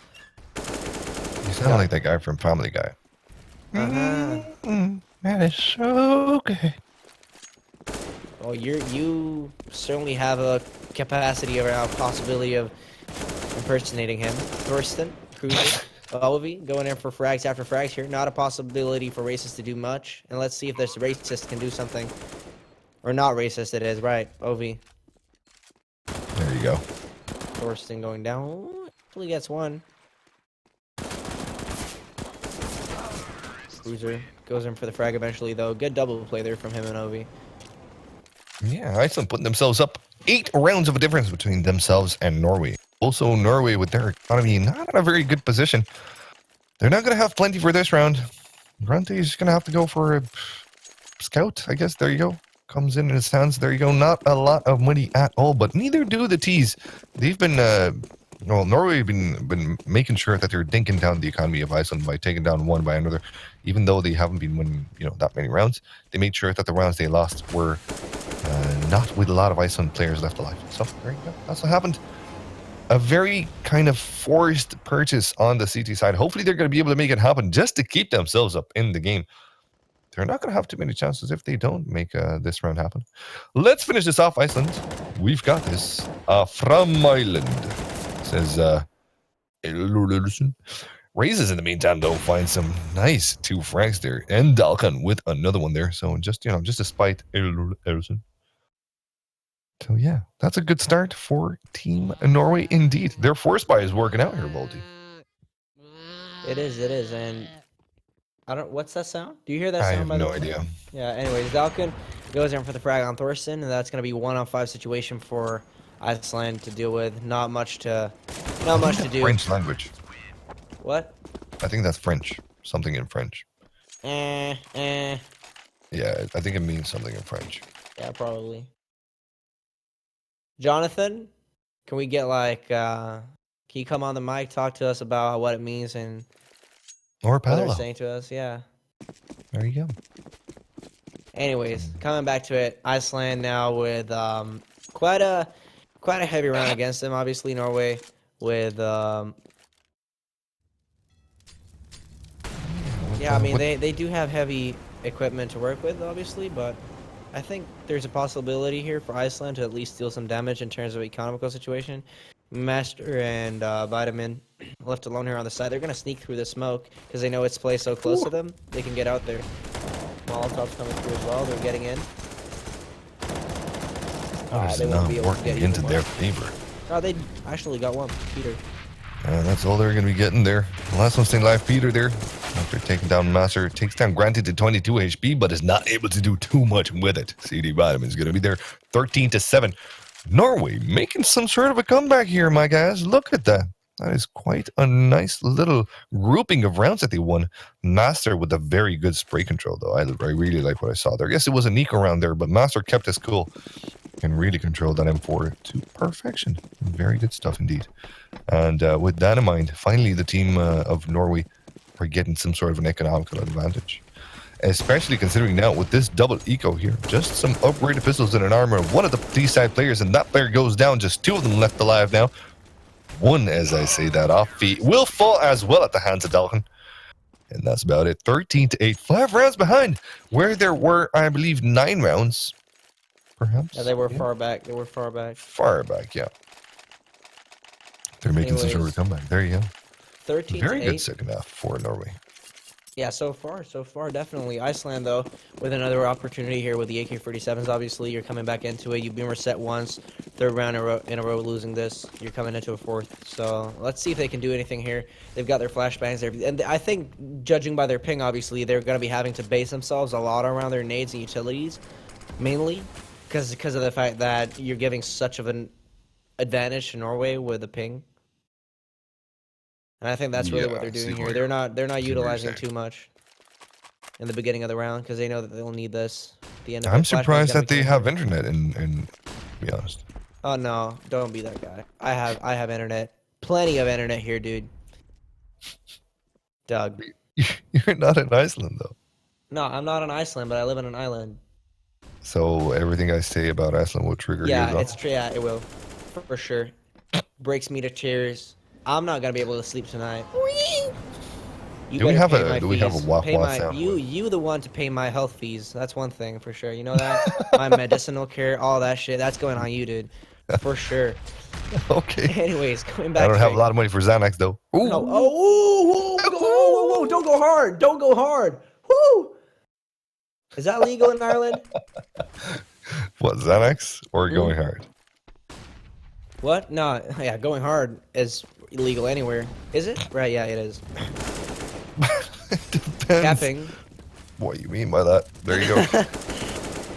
You sound like that guy from Family Guy. Uh-huh. That is so good. Well, you certainly have a capacity or a possibility of impersonating him. Thorsten, Cruiser, Ovi, going in for frags after frags here. Not a possibility for racists to do much. And let's see if this racist can do something. Or not racist, it is. Right, Ovi. There you go. Thorsten going down. Ooh, actually gets one. Cruiser goes in for the frag eventually, though. Good double play there from him and Ovi. Yeah, Iceland putting themselves up 8 rounds of a difference between themselves and Norway. Also, Norway with their economy not in a very good position. They're not going to have plenty for this round. Grante is going to have to go for a scout, I guess. There you go. Comes in his hands. There you go. Not a lot of money at all, but neither do the T's. They've been Well, Norway have been making sure that they're dinking down the economy of Iceland by taking down one by another, even though they haven't been winning, that many rounds. They made sure that the rounds they lost were not with a lot of Iceland players left alive. So there you go. That's what happened. A very kind of forced purchase on the CT side. Hopefully they're going to be able to make it happen just to keep themselves up in the game. They're not going to have too many chances if they don't make this round happen. Let's finish this off, Iceland. We've got this. From Ireland, says Raises in the meantime, though, find some nice 2 frags there. And Dalkan with another one there. So just to spite Ellerson. So yeah, that's a good start for Team Norway indeed. Their force buy is working out here, Volty. It is, and I don't. What's that sound? Do you hear that I sound? have By the no way? idea. Yeah. Anyways, Dalkin goes in for the frag on Thorsten, and that's gonna be 1-on-5 situation for Iceland to deal with. Not much to do. French language. What? I think that's French. Something in French. Eh. Yeah, I think it means something in French. Yeah, probably. Jonathan, can we get can you come on the mic, talk to us about what it means and Or what they're Paolo. saying to us? Yeah. There you go. Anyways, coming back to it, Iceland now with quite a heavy round against them. Obviously, Norway with yeah, I mean they do have heavy equipment to work with, obviously, but I think there's a possibility here for Iceland to at least deal some damage in terms of economical situation. Master and Vitamin left alone here on the side. They're gonna sneak through the smoke because they know it's placed so close to them. They can get out there. Molotov's coming through as well. They're getting in. That they is won't not be able to working get into even their more. favor. Oh, they actually got one. Peter. That's all they're going to be getting there. The last one staying alive, Peter there. After taking down Master, takes down Granted to 22 HP, but is not able to do too much with it. CD Vitamin is going to be there 13-7. Norway making some sort of a comeback here, my guys. Look at that. That is quite a nice little grouping of rounds that they won. Master with a very good spray control, though. I really like what I saw there. I guess it was a Nico round there, but Master kept his cool and really controlled that M4 to perfection. Very good stuff indeed. And with that in mind, finally the team of Norway are getting some sort of an economical advantage. Especially considering now with this double eco here, just some upgraded pistols and an armor of one of the D-side players, and that player goes down, just 2 of them left alive now. One, as I say that, off feet will fall as well at the hands of Dalton. And that's about it. 13-8, 5 rounds behind, where there were, I believe, 9 rounds. Perhaps. Yeah, they were far back. Far back, yeah. They're making some sort of a comeback. There you go. 13 Very to good 8. second half for Norway. Yeah, so far, definitely. Iceland, though, with another opportunity here with the AK-47s, obviously, you're coming back into it. You've been reset once, 3rd round in a row losing this. You're coming into a 4th. So let's see if they can do anything here. They've got their flashbangs there. And I think, judging by their ping, obviously, they're going to be having to base themselves a lot around their nades and utilities, mainly, because of the fact that you're giving such of an advantage to Norway with the ping. And I think that's really what they're doing here. They're not utilizing too much in the beginning of the round because they know that they'll need this at the end of I'm it. surprised that they have Flashbang's internet and to be honest. Oh no, don't be that guy. I have internet. Plenty of internet here, dude. Doug. You're not in Iceland though. No, I'm not on Iceland, but I live on an island. So everything I say about Iceland will trigger you as well? Yeah, it will. For sure. Breaks me to tears. I'm not gonna be able to sleep tonight. Do we have a wah-wah sound? You the one to pay my health fees. That's one thing for sure. You know that? My medicinal care, all that shit. That's going on you, dude. For sure. Okay. Anyways, going back. I don't have a lot of money for Xanax though. Ooh. No. Whoa! Don't go hard. Don't go hard. Woo! Is that legal in Ireland? What, Xanax or going hard? What? No. Yeah, going hard is illegal anywhere. Is it? Right. Yeah, it is. Depends. Capping. What you mean by that? There you go.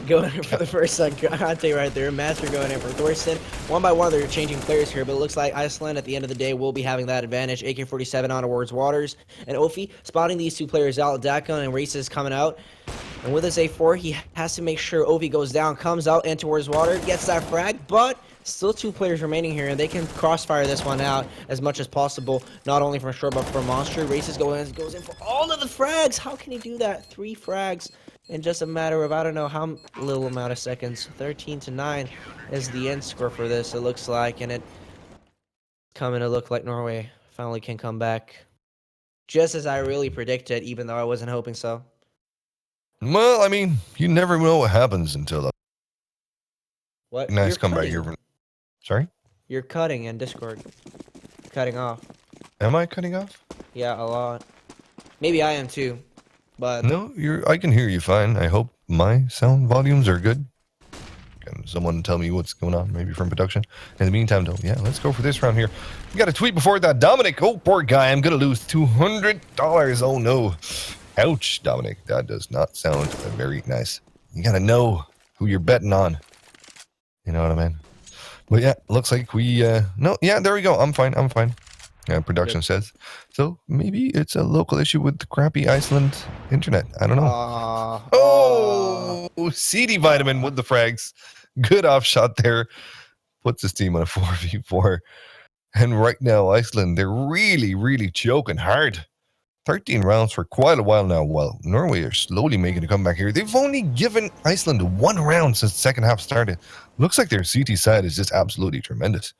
Going in for the first Conte right there. Master going in for Thorsten. One by one, they're changing players here, but it looks like Iceland at the end of the day will be having that advantage. AK-47 on towards Waters and Ofi spotting these 2 players out. Dakon and Races coming out. And with his A4, he has to make sure Ovi goes down, comes out in towards water, gets that frag, but still 2 players remaining here, and they can crossfire this one out as much as possible, not only from short, but from Monster. Races goes in for all of the frags. How can he do that? 3 frags in just a matter of, I don't know how little amount of seconds. 13-9 is the end score for this, it looks like, and it's coming to look like Norway finally can come back. Just as I really predicted, even though I wasn't hoping so. Well, I mean, you never know what happens until a What? nice You're comeback cutting. here. Sorry? You're cutting in Discord. Cutting off. Am I cutting off? Yeah, a lot. Maybe I am too, but No, I can hear you fine. I hope my sound volumes are good. Can someone tell me what's going on, maybe from production? In the meantime, though, yeah, let's go for this round here. We got a tweet before that. Dominic, oh, poor guy, I'm going to lose $200. Oh, no. Ouch, Dominic. That does not sound very nice. You got to know who you're betting on. You know what I mean? But yeah, looks like we, no, yeah, there we go. I'm fine. Production says. So maybe it's a local issue with the crappy Iceland internet. I don't know. Oh, CD Vitamin with the frags. Good off shot there. Puts his team on a 4v4. And right now, Iceland, they're really, really choking hard. 13 rounds for quite a while now, while Norway are slowly making a comeback here. They've only given Iceland 1 round since the second half started. Looks like their CT side is just absolutely tremendous.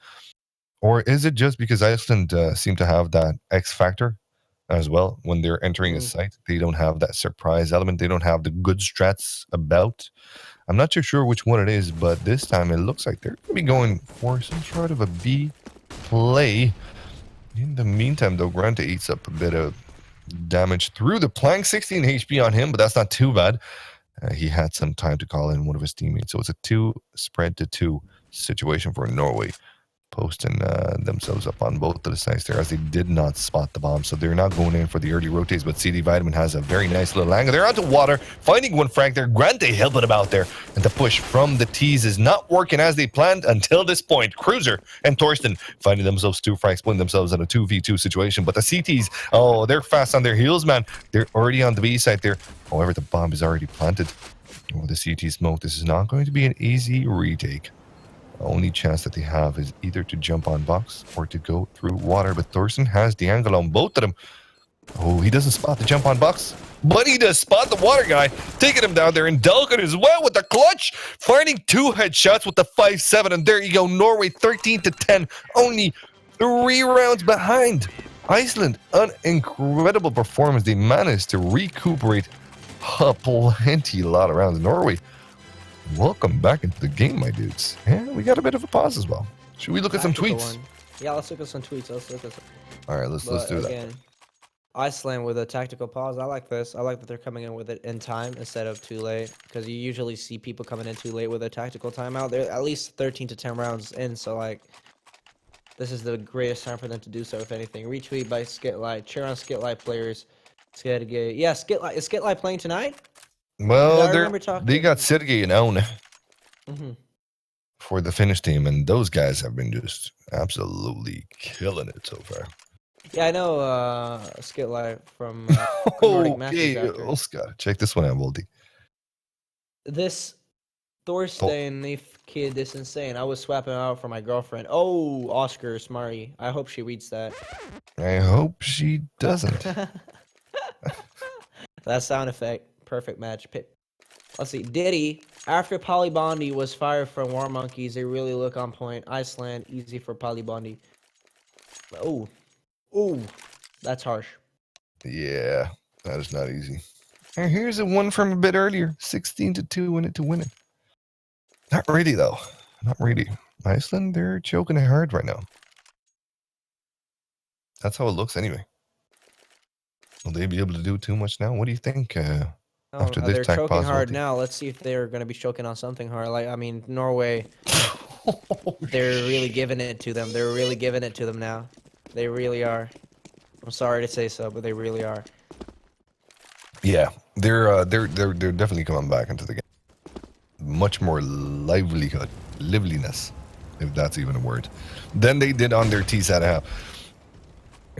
Or is it just because Iceland seem to have that X factor as well? When they're entering a site, they don't have that surprise element. They don't have the good strats about. I'm not too sure which one it is, but this time it looks like they're going to be going for some sort of a B play. In the meantime, though, Grante eats up a bit of damage through the plank. 16 HP on him, but that's not too bad. He had some time to call in one of his teammates. So it's a 2 spread to 2 situation for Norway, posting themselves up on both of the sides there, as they did not spot the bomb. So they're not going in for the early rotates, but CD Vitamin has a very nice little angle. They're onto water, finding one frag there. Grante helping him out there. And the push from the T's is not working as they planned until this point. Cruiser and Torsten finding themselves 2 frags, putting themselves in a 2v2 situation. But the CTs, oh, they're fast on their heels, man. They're already on the B side there. However, the bomb is already planted. Oh, the CT smoke. This is not going to be an easy retake. The only chance that they have is either to jump on box or to go through water. But Thorsten has the angle on both of them. Oh, he doesn't spot the jump on box, but he does spot the water guy, taking him down there. And Dalgan as well with the clutch, finding 2 headshots with the 5-7. And there you go, Norway 13-10, only 3 rounds behind Iceland. An incredible performance. They managed to recuperate a lot of rounds. Norway, welcome back into the game, my dudes. Yeah, we got a bit of a pause as well. Should we look at some tweets? Yeah, let's look at some tweets. All right, let's do that. Again, Iceland with a tactical pause. I like this. I like that they're coming in with it in time instead of too late, because you usually see people coming in too late with a tactical timeout. They're at least 13-10 rounds in, so like this is the greatest time for them to do so. If anything, retweet by Skitlight. Cheer on Skitlight players. Skitlight. Yeah, Skitlight. Is Skitlight playing tonight? Well, they got Sergey and Aune for the Finnish team, and those guys have been just absolutely killing it so far. Yeah, I know Skitlight from Nordic Masters. Okay, Scott, check this one out, Voldy. This Thorstein kid is insane. I was swapping out for my girlfriend. Oh, Oscar Smarty. I hope she reads that. I hope she doesn't. That sound effect. Perfect match. Let's see. Diddy, after Polybondi was fired from War Monkeys, they really look on point. Iceland, easy for Polybondi. Oh. Ooh. That's harsh. Yeah, that is not easy. And here's a one from a bit earlier. 16-2 in it to win it. Not really, though. Not really. Iceland, they're choking it hard right now. That's how it looks anyway. Will they be able to do too much now? What do you think? After this they're tech choking hard possibility. now. Let's see if they're going to be choking on something hard. Like, I mean, Norway, they're really giving it to them. They're really giving it to them now. They really are. I'm sorry to say so, but they really are. Yeah, they're definitely coming back into the game. Much more liveliness, if that's even a word, than they did on their T-side half.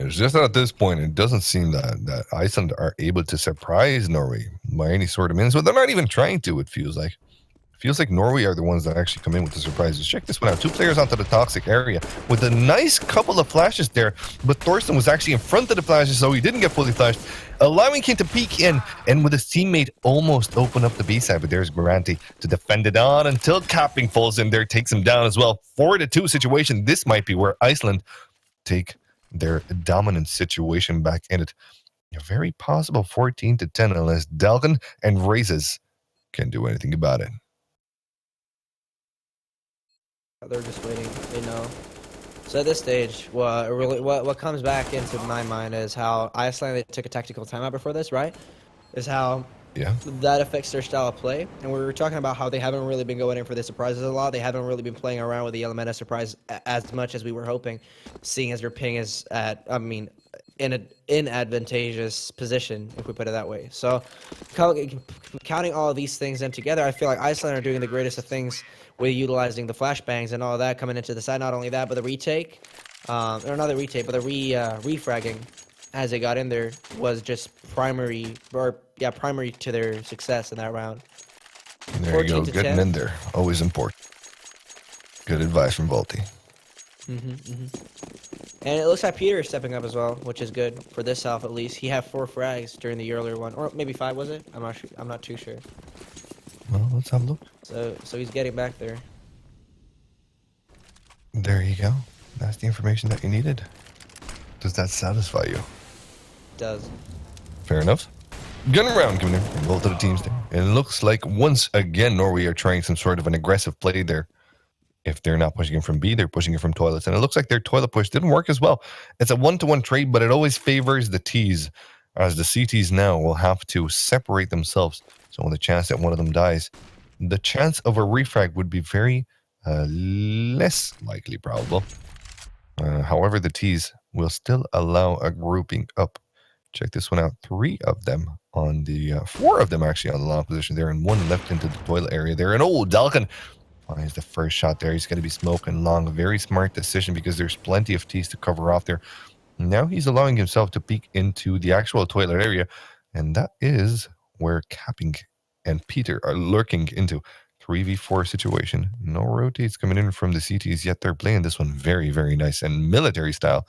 It's just that at this point, it doesn't seem that Iceland are able to surprise Norway by any sort of means. But they're not even trying to, it feels like. Feels like Norway are the ones that actually come in with the surprises. Check this one out. 2 players onto the toxic area with a nice couple of flashes there, but Thorsten was actually in front of the flashes, so he didn't get fully flashed, allowing him to peek in, and with his teammate almost open up the B side, but there's Garanti to defend it on until Capping falls in there, takes him down as well. 4-2 situation. This might be where Iceland take their dominant situation back in it. A very possible 14-10 unless Dalkin and Races can do anything about it. They're just waiting. They know. So at this stage, what comes back into my mind is how Iceland, they took a tactical timeout before this, right? Is how that affects their style of play. And we were talking about how they haven't really been going in for the surprises a lot. They haven't really been playing around with the element of surprise as much as we were hoping, seeing as their ping is at, in an inadvantageous position, if we put it that way. So counting all of these things in together, I feel like Iceland are doing the greatest of things with utilizing the flashbangs and all of that coming into the side. Not only that, but the retake, or not the retake, but the refragging as they got in there was just primary to their success in that round. There you go, getting in there, always important. Good advice from Volty. And it looks like Peter is stepping up as well, which is good for this half at least. He had 4 frags during the earlier one, or maybe 5, was it? I'm not sure. I'm not too sure. Well, let's have a look. So he's getting back there. There you go. That's the information that you needed. Does that satisfy you? It does. Fair enough. Gun around, coming in. Both of the teams there. It looks like once again Norway are trying some sort of an aggressive play there. If they're not pushing it from B, they're pushing it from toilets. And it looks like their toilet push didn't work as well. It's a 1-to-1 trade, but it always favors the Ts, as the CTs now will have to separate themselves. So with the chance that one of them dies, the chance of a refrag would be very less likely probable. However, the Ts will still allow a grouping up. Check this one out. 3 of them on the 4 of them actually on the long position there, and 1 left into the toilet area there. And Dalkin finds the first shot there. He's going to be smoking long. Very smart decision because there's plenty of Ts to cover off there. Now he's allowing himself to peek into the actual toilet area, and that is where Capping and Peter are lurking into. 3v4 situation. No rotates coming in from the CTs yet. They're playing this one very, very nice and military style.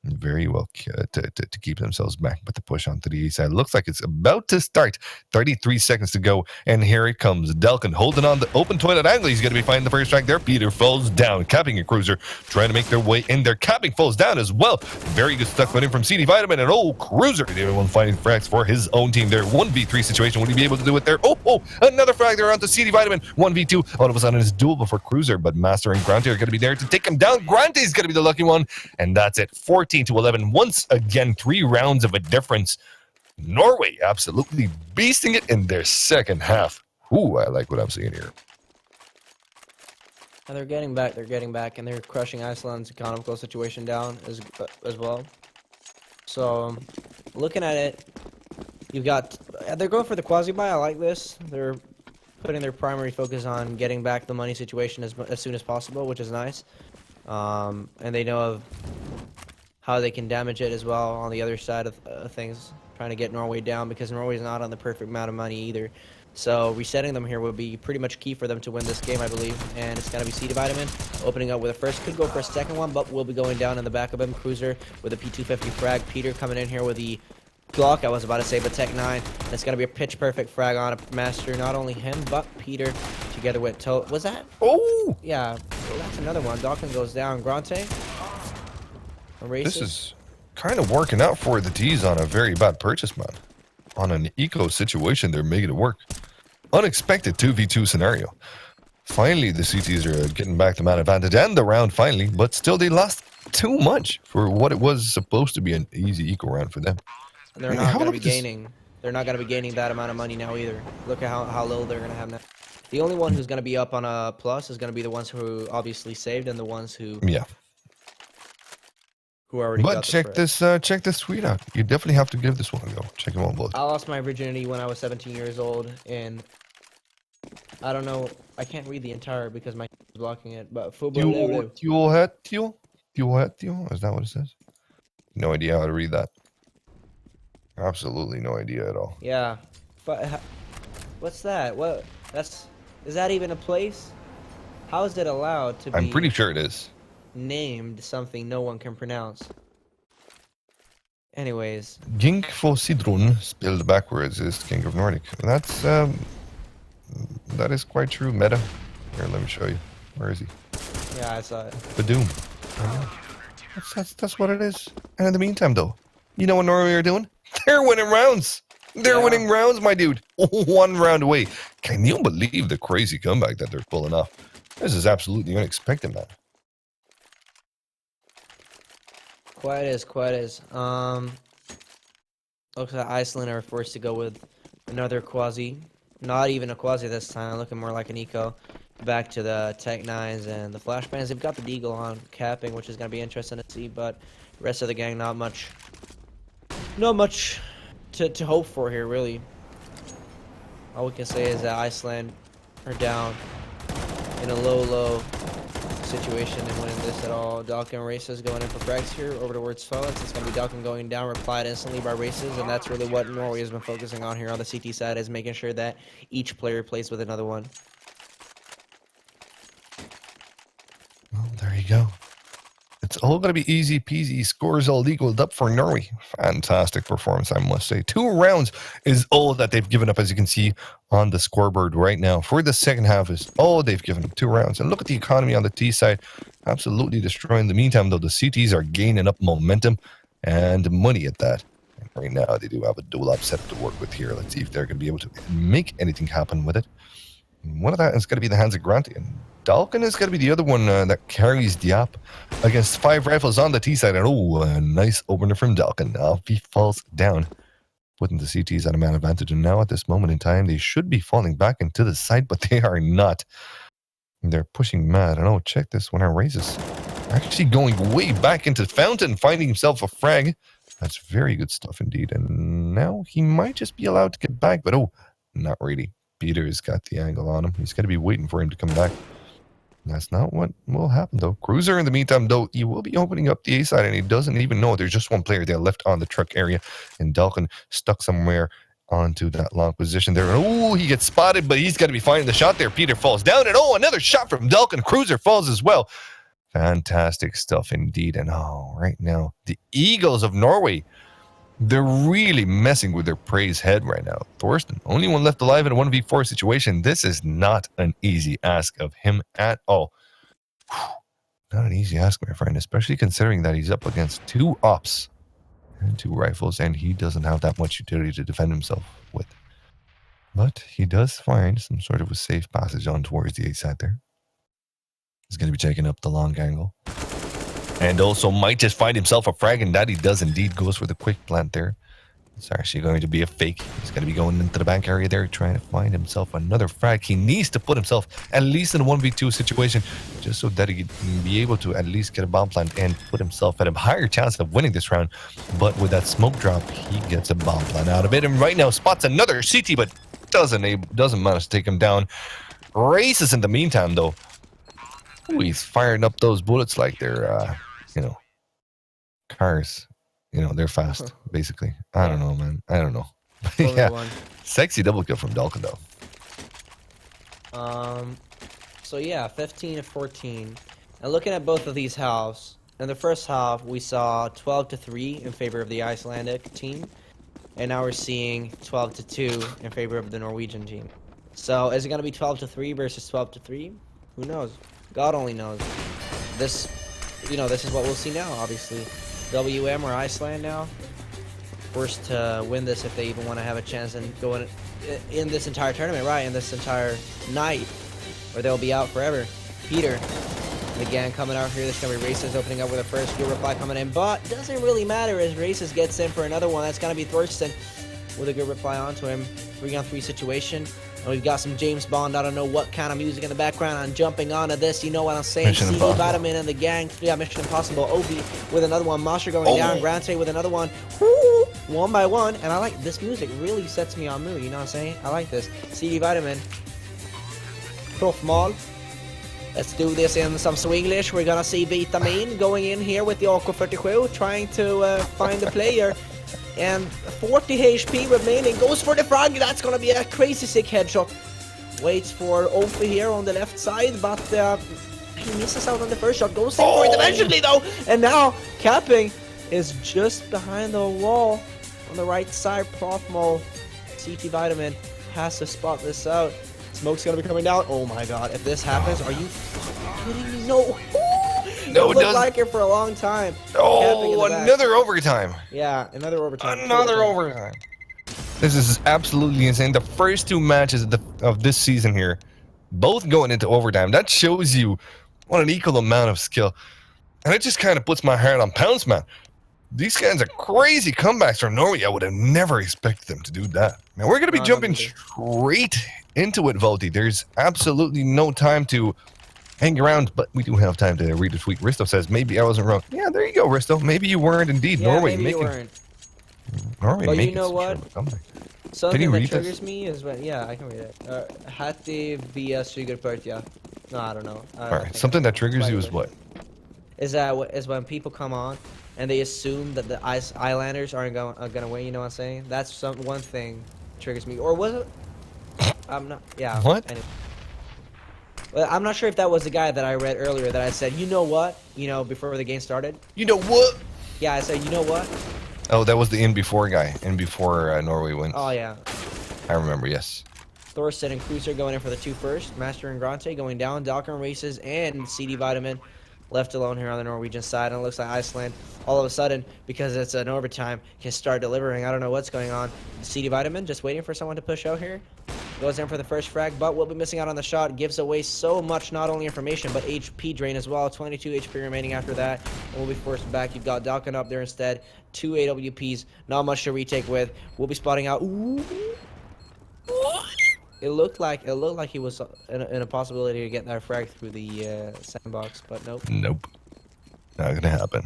Very well to keep themselves back, but the push onto the east side looks like it's about to start. 33 seconds to go, and here it comes. Delkin holding on the open toilet angle. He's going to be finding the first strike there. Peter falls down. Capping and Cruiser trying to make their way in there. Capping falls down as well. Very good stuff coming in from CD Vitamin, and Cruiser, the only one finding frags for his own team there. 1v3 situation. Would he be able to do it there? Another frag there onto CD Vitamin. 1v2. All of a sudden it's duel before Cruiser, but Master and Grante are going to be there to take him down. Grante is going to be the lucky one, and that's it. 14-11. Once again, 3 rounds of a difference. Norway absolutely beasting it in their second half. Ooh, I like what I'm seeing here. And they're getting back, and they're crushing Iceland's economical situation down as well. So, looking at it, you've got, they're going for the quasi-buy. I like this. They're putting their primary focus on getting back the money situation as soon as possible, which is nice. And they know of how they can damage it as well on the other side of things, trying to get Norway down, because Norway's not on the perfect amount of money either. So resetting them here would be pretty much key for them to win this game, I believe. And it's going to be CD Vitamin opening up with a first. Could go for a second one, but will be going down in the back of him. Cruiser with a P250 frag. Peter coming in here with the Glock, I was about to say, but Tech 9. And it's going to be a pitch-perfect frag on a Master. Not only him, but Peter together with Was that? Oh! Yeah, well, that's another one. Dawkins goes down. Grante. This is kind of working out for the T's on a very bad purchase, man. On an eco situation, they're making it work. Unexpected 2v2 scenario. Finally, the CTs are getting back the man advantage and the round finally, but still they lost too much for what it was supposed to be an easy eco round for them. And they're not going to be gaining. They're not going to be gaining that amount of money now either. Look at how little they're going to have now. The only one who's going to be up on a plus is going to be the ones who obviously saved and the ones who already got check this tweet out. You definitely have to give this one a go. Check them out both. I lost my virginity when I was 17 years old, and I don't know. I can't read the entire because my is blocking it. But Is that what it says? No idea how to read that. Absolutely no idea at all. Yeah, but what's that? What? Is that even a place? How is it allowed to I'm be pretty sure it is. named something no one can pronounce? Anyways, Ginkgo Sidrun, spelled backwards, is King of Nordic. That is quite true. Meta. Here, let me show you. Where is he? yeah, I saw it. Badoom. That's what it is. And in the meantime, though, you know what Norway are doing? They're winning rounds. They're winning rounds, my dude. 1 round away. Can you believe the crazy comeback that they're pulling off? This is absolutely unexpected, man. Quite is. Looks like Iceland are forced to go with another quasi. Not even a quasi this time, looking more like an eco. Back to the Tech 9s and the flashbangs. They've got the Deagle on capping, which is going to be interesting to see, but the rest of the gang, not much to hope for here, really. All we can say is that Iceland are down in a low situation and winning this at all. Dalkin Races going in for frags here over towards Phoenix. It's going to be Dalkin going down, replied instantly by Races, and that's really what Norway has been focusing on here on the CT side, is making sure that each player plays with another one. Well, there you go. It's all going to be easy peasy. Scores all equaled up for Norway. Fantastic performance, I must say. 2 rounds is all that they've given up, as you can see on the scoreboard right now. For the second half is all they've given up. 2 rounds. And look at the economy on the T side. Absolutely destroying. In the meantime, though, the CTs are gaining up momentum and money at that. And right now, they do have a dual up set to work with here. Let's see if they're going to be able to make anything happen with it. One of that is going to be the hands of Granty, and Dalkin is going to be the other one that carries the op against 5 rifles on the T side. And a nice opener from Dalkin. Now he falls down, putting the CTs at a man advantage. And now at this moment in time, they should be falling back into the side, but they are not. They're pushing mad. And check this one out. Raises actually going way back into the fountain, finding himself a frag. That's very good stuff indeed. And now he might just be allowed to get back, but not really. Peter's got the angle on him. He's going to be waiting for him to come back. That's not what will happen, though. Cruiser, in the meantime, though, he will be opening up the A side, and he doesn't even know there's just one player there left on the truck area, and Dalkin stuck somewhere onto that long position there. He gets spotted, but he's got to be finding the shot there. Peter falls down, and another shot from Dalkin. Cruiser falls as well. Fantastic stuff indeed. And right now, the Eagles of Norway, they're really messing with their praise head right now. Thorsten, only one left alive in a 1v4 situation. This is not an easy ask of him at all. Not an easy ask, my friend, especially considering that he's up against 2 ops and 2 rifles, and he doesn't have that much utility to defend himself with. But he does find some sort of a safe passage on towards the A side there. He's going to be taking up the long angle. And also might just find himself a frag, and that he does indeed. Goes for the quick plant there. It's actually going to be a fake. He's going to be going into the bank area there, trying to find himself another frag. He needs to put himself at least in a 1v2 situation, just so that he can be able to at least get a bomb plant and put himself at a higher chance of winning this round. But with that smoke drop, he gets a bomb plant out of it. And right now spots another CT, but doesn't manage to take him down. Races in the meantime, though. He's firing up those bullets like they're, cars. They're fast, basically. I don't know, man. I don't know. Yeah, sexy double kill from Dalkin, though. So yeah, 15-14. And looking at both of these halves, in the first half we saw 12-3 in favor of the Icelandic team, and now we're seeing 12-2 in favor of the Norwegian team. So is it going to be 12-3 versus 12-3? Who knows? God only knows. This is what we'll see now, obviously. WM or Iceland now, forced to win this if they even want to have a chance and go in this entire tournament, right? In this entire night, or they'll be out forever. Peter, the gang coming out here. There's going to be Races opening up with a first good reply coming in, but doesn't really matter as Races gets in for another one. That's going to be Thorsten with a good reply onto him. 3-on-3 situation. And we've got some James Bond, I don't know what kind of music in the background. I'm jumping onto this, you know what I'm saying? CD Vitamin and the gang, Mission Impossible. Obi with another one, Monster going down, Grante with another one. Woo! 1 by 1, and I like this music, really sets me on mood, you know what I'm saying? I like this. CD Vitamin. Prof Mal. Let's do this in some Swinglish. We're gonna see Vitamin going in here with the AK-47, trying to find the player. And 40 HP remaining. Goes for the frag. That's gonna be a crazy sick headshot. Waits for Ophi here on the left side, but he misses out on the first shot. Goes in for it eventually though. And now capping is just behind the wall on the right side. Profmo, CT Vitamin has to spot this out. Smoke's gonna be coming down. Oh my god, if this happens, are you kidding me? No. No, it looked doesn't. like it for a long time. Oh, another overtime. Yeah, another overtime. Another overtime. This is absolutely insane. The first 2 matches of this season here, both going into overtime. That shows you what an equal amount of skill. And it just kind of puts my heart on pounce, man. These kinds of crazy comebacks from Norway, I would have never expected them to do that. Now, we're going to be jumping straight into it, Volti. There's absolutely no time to hang around, but we do have time to read a tweet. Risto says, maybe I wasn't wrong. Yeah, there you go, Risto. Maybe you weren't indeed. Yeah, Norway maybe making... you weren't. Norway But making you know some what? sort of comeback. Something you that read triggers this? me is when, yeah, I can read it. Hatti via Sugarpert, no, I don't know. Alright, something that triggers you is what? Is when people come on and they assume that the Islanders aren't gonna win, you know what I'm saying? That's one thing triggers me. Or was it? I'm not, yeah. What? Anyway. Well, I'm not sure if that was the guy that I read earlier that I said, you know what? You know, before the game started. You know what? Yeah, I said, you know what? Oh, that was the in before guy. In before Norway wins. Oh, yeah. I remember, yes. Thorsten and Cruiser going in for the 2 first. Master and Grante going down. Dalkin races and CD Vitamin left alone here on the Norwegian side. And it looks like Iceland, all of a sudden, because it's an overtime, can start delivering. I don't know what's going on. CD Vitamin just waiting for someone to push out here. Goes in for the first frag, but will be missing out on the shot. Gives away so much, not only information, but HP drain as well. 22 HP remaining after that. And we'll be forced back. You've got Dalkin up there instead. 2 AWPs. Not much to retake with. We'll be spotting out. Ooh. It looked like he was in a possibility to get that frag through the sandbox, but nope. Nope. Not gonna happen.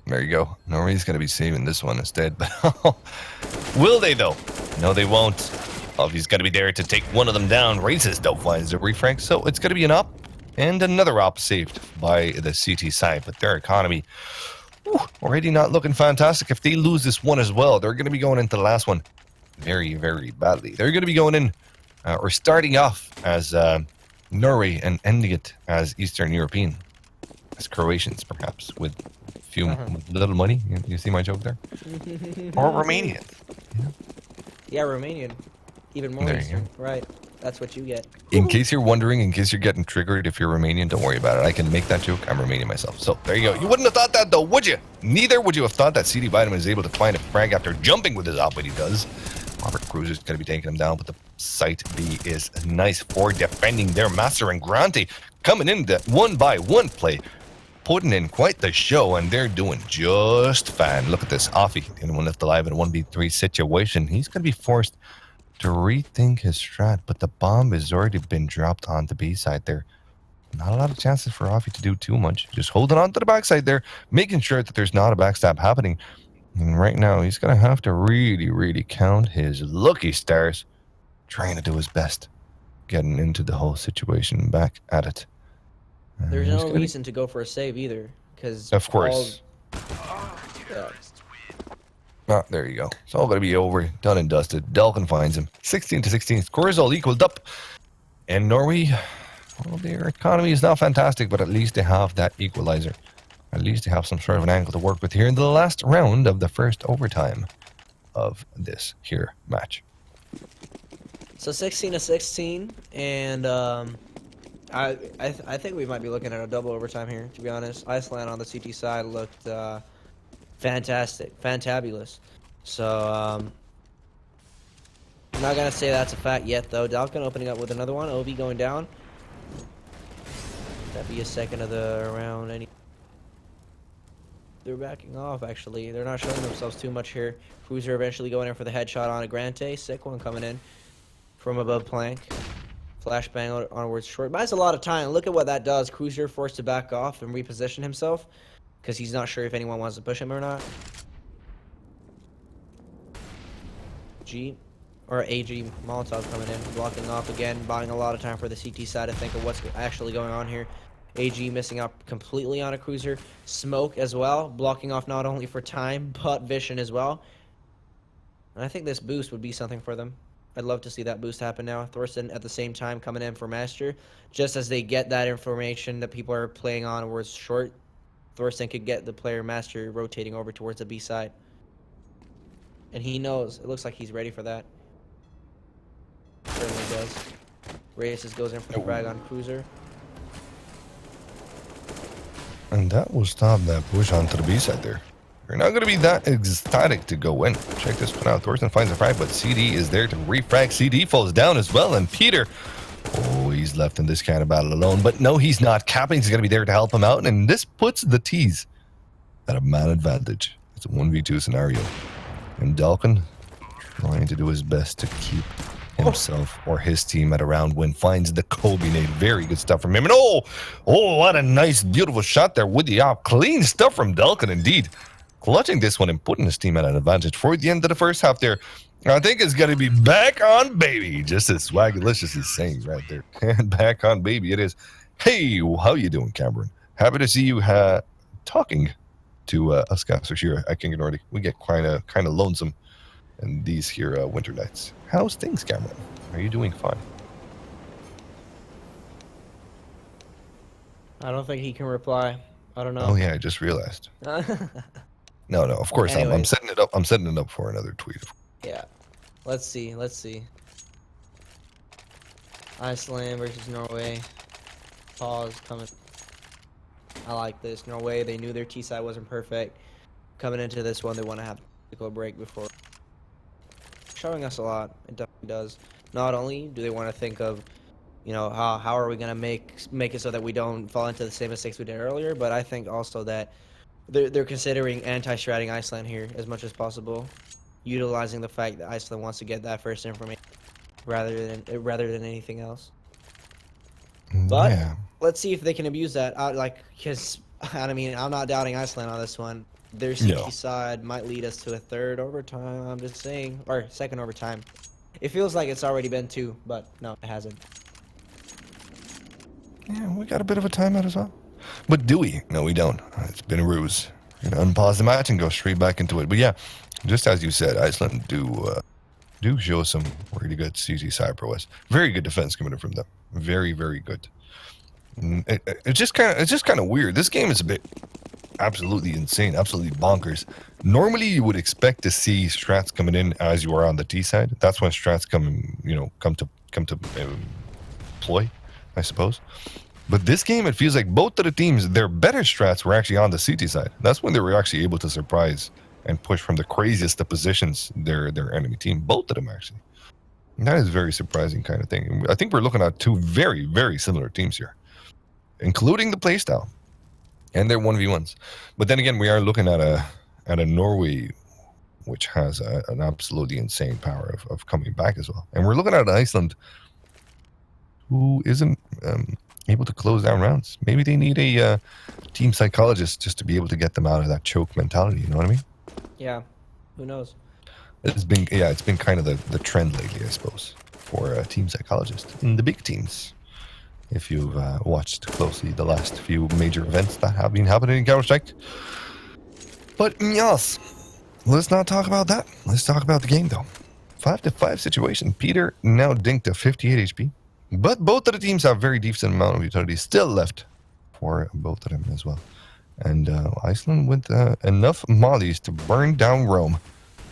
There you go. Norway's gonna be saving this one instead. But will they though? No, they won't. Oh, he's gonna be there to take one of them down. Races though finds the refrag, so it's gonna be an op and another op saved by the CT side. But their economy already not looking fantastic. If they lose this one as well, they're gonna be going into the last one very, very badly. They're going to be going in or starting off as Norway and ending it as Eastern European, as Croatians perhaps, with a few little money. You see my joke there? Or Romanian. Yeah, Romanian. Even more There you Eastern. Right. That's what you get. In case you're wondering, in case you're getting triggered if you're Romanian, don't worry about it. I can make that joke. I'm Romanian myself. So there you go. You wouldn't have thought that though, would you? Neither would you have thought that CD Vitamin is able to find a frag after jumping with his op when he does. Robert Cruz is going to be taking him down, but the site B is nice for defending their Master and Grante coming in the 1-by-1 play, putting in quite the show, and they're doing just fine. Look at this. Offie, the only one left alive in a 1v3 situation. He's going to be forced to rethink his strat, but the bomb has already been dropped on the B side there. Not a lot of chances for Offie to do too much. Just holding on to the backside there, making sure that there's not a backstab happening. And right now, he's going to have to really, really count his lucky stars, trying to do his best, getting into the whole situation, back at it. There's no reason to go for a save either, because of course. Yeah. Oh, there you go. It's all going to be over, done and dusted. Dalkin finds him. 16-16. Scores all equaled up. And Norway, well, their economy is not fantastic, but at least they have that equalizer. At least they have some sort of an angle to work with here in the last round of the first overtime of this here match. So 16-16, and I think we might be looking at a double overtime here, to be honest. Iceland on the CT side looked fantastic, fantabulous. So I'm not gonna say that's a fact yet, though. Dalkin opening up with another one. Ovi going down. That'd be a second of the round. They're backing off, actually. They're not showing themselves too much here. Cruiser eventually going in for the headshot on a Grante. Sick one coming in from above plank. Flashbang onwards short. Buys a lot of time. Look at what that does. Cruiser forced to back off and reposition himself because he's not sure if anyone wants to push him or not. G or AG Molotov coming in, blocking off again, buying a lot of time for the CT side to think of what's actually going on here. AG missing out completely on a cruiser. Smoke as well, blocking off not only for time, but vision as well. And I think this boost would be something for them. I'd love to see that boost happen now. Thorsten at the same time coming in for Master. Just as they get that information that people are playing on where it's short, Thorsten could get the player Master rotating over towards the B side. And he knows. It looks like he's ready for that. Certainly does. Races goes in for the frag on Cruiser. And that will stop that push onto the B side there. You're not going to be that ecstatic to go in. Check this one out. Thorsten finds a frag, but CD is there to refrag. CD falls down as well, and Peter, oh, he's left in this kind of battle alone. But no, he's not. Capping is going to be there to help him out, and this puts the T's at a man advantage. It's a 1v2 scenario. And Dalkin trying to do his best to keep himself or his team at a round win. Finds the Kobe nade. Very good stuff from him. And oh, what a nice, beautiful shot there with the op. Clean stuff from Dalkin indeed. Clutching this one and putting his team at an advantage for the end of the first half there. I think it's going to be back on baby. Just as Swagalicious is saying right there. And back on baby it is. Hey, how you doing, Cameron? Happy to see you talking to us guys here at King of Nordic. We get kind of lonesome in these here winter nights. How's things, Cameron? Are you doing fine? I don't think he can reply. I don't know. Oh yeah, I just realized. No, of course I'm Anyways. setting it up. I'm setting it up for another tweet. Yeah. Let's see. Iceland versus Norway. Pause coming. I like this. Norway, they knew their T side wasn't perfect. Coming into this one, they want to have to go break before. Showing us a lot. It definitely does. Not only do they want to think of, how are we going to make it so that we don't fall into the same mistakes we did earlier, but I think also that they're considering anti-stratting Iceland here as much as possible, utilizing the fact that Iceland wants to get that first information rather than anything else. But yeah. let's see if they can abuse that. Because I'm not doubting Iceland on this one. Their CT side might lead us to a third overtime. I'm just saying, or second overtime. It feels like it's already been 2, but no, it hasn't. Yeah, we got a bit of a timeout as well. But do we? No, we don't. It's been a ruse. We're going to unpause the match and go straight back into it. But yeah, just as you said, Iceland do show some really good CT side prowess. Very good defense coming in from them. Very, very good. It's just kind of weird. This game is a bit absolutely insane, absolutely bonkers. Normally, you would expect to see strats coming in as you are on the T side. That's when strats come to ploy, I suppose. But this game, it feels like both of the teams, their better strats were actually on the CT side. That's when they were actually able to surprise and push from the craziest of positions their enemy team. Both of them, actually. And that is a very surprising kind of thing. I think we're looking at 2 very, very similar teams here, including the playstyle and their 1v1s. But then again, we are looking at a Norway which has an absolutely insane power of coming back as well. And we're looking at Iceland who isn't able to close down rounds. Maybe they need a team psychologist just to be able to get them out of that choke mentality. You know what I mean? Yeah. Who knows? It's been kind of the trend lately, I suppose, for a team psychologist in the big teams. If you've watched closely the last few major events that have been happening in Counter-Strike. But yes, let's not talk about that. Let's talk about the game, though. 5-5 situation. Peter now dinked to 58 HP. But both of the teams have very decent amount of utility still left for both of them as well. And Iceland with enough mollies to burn down Rome.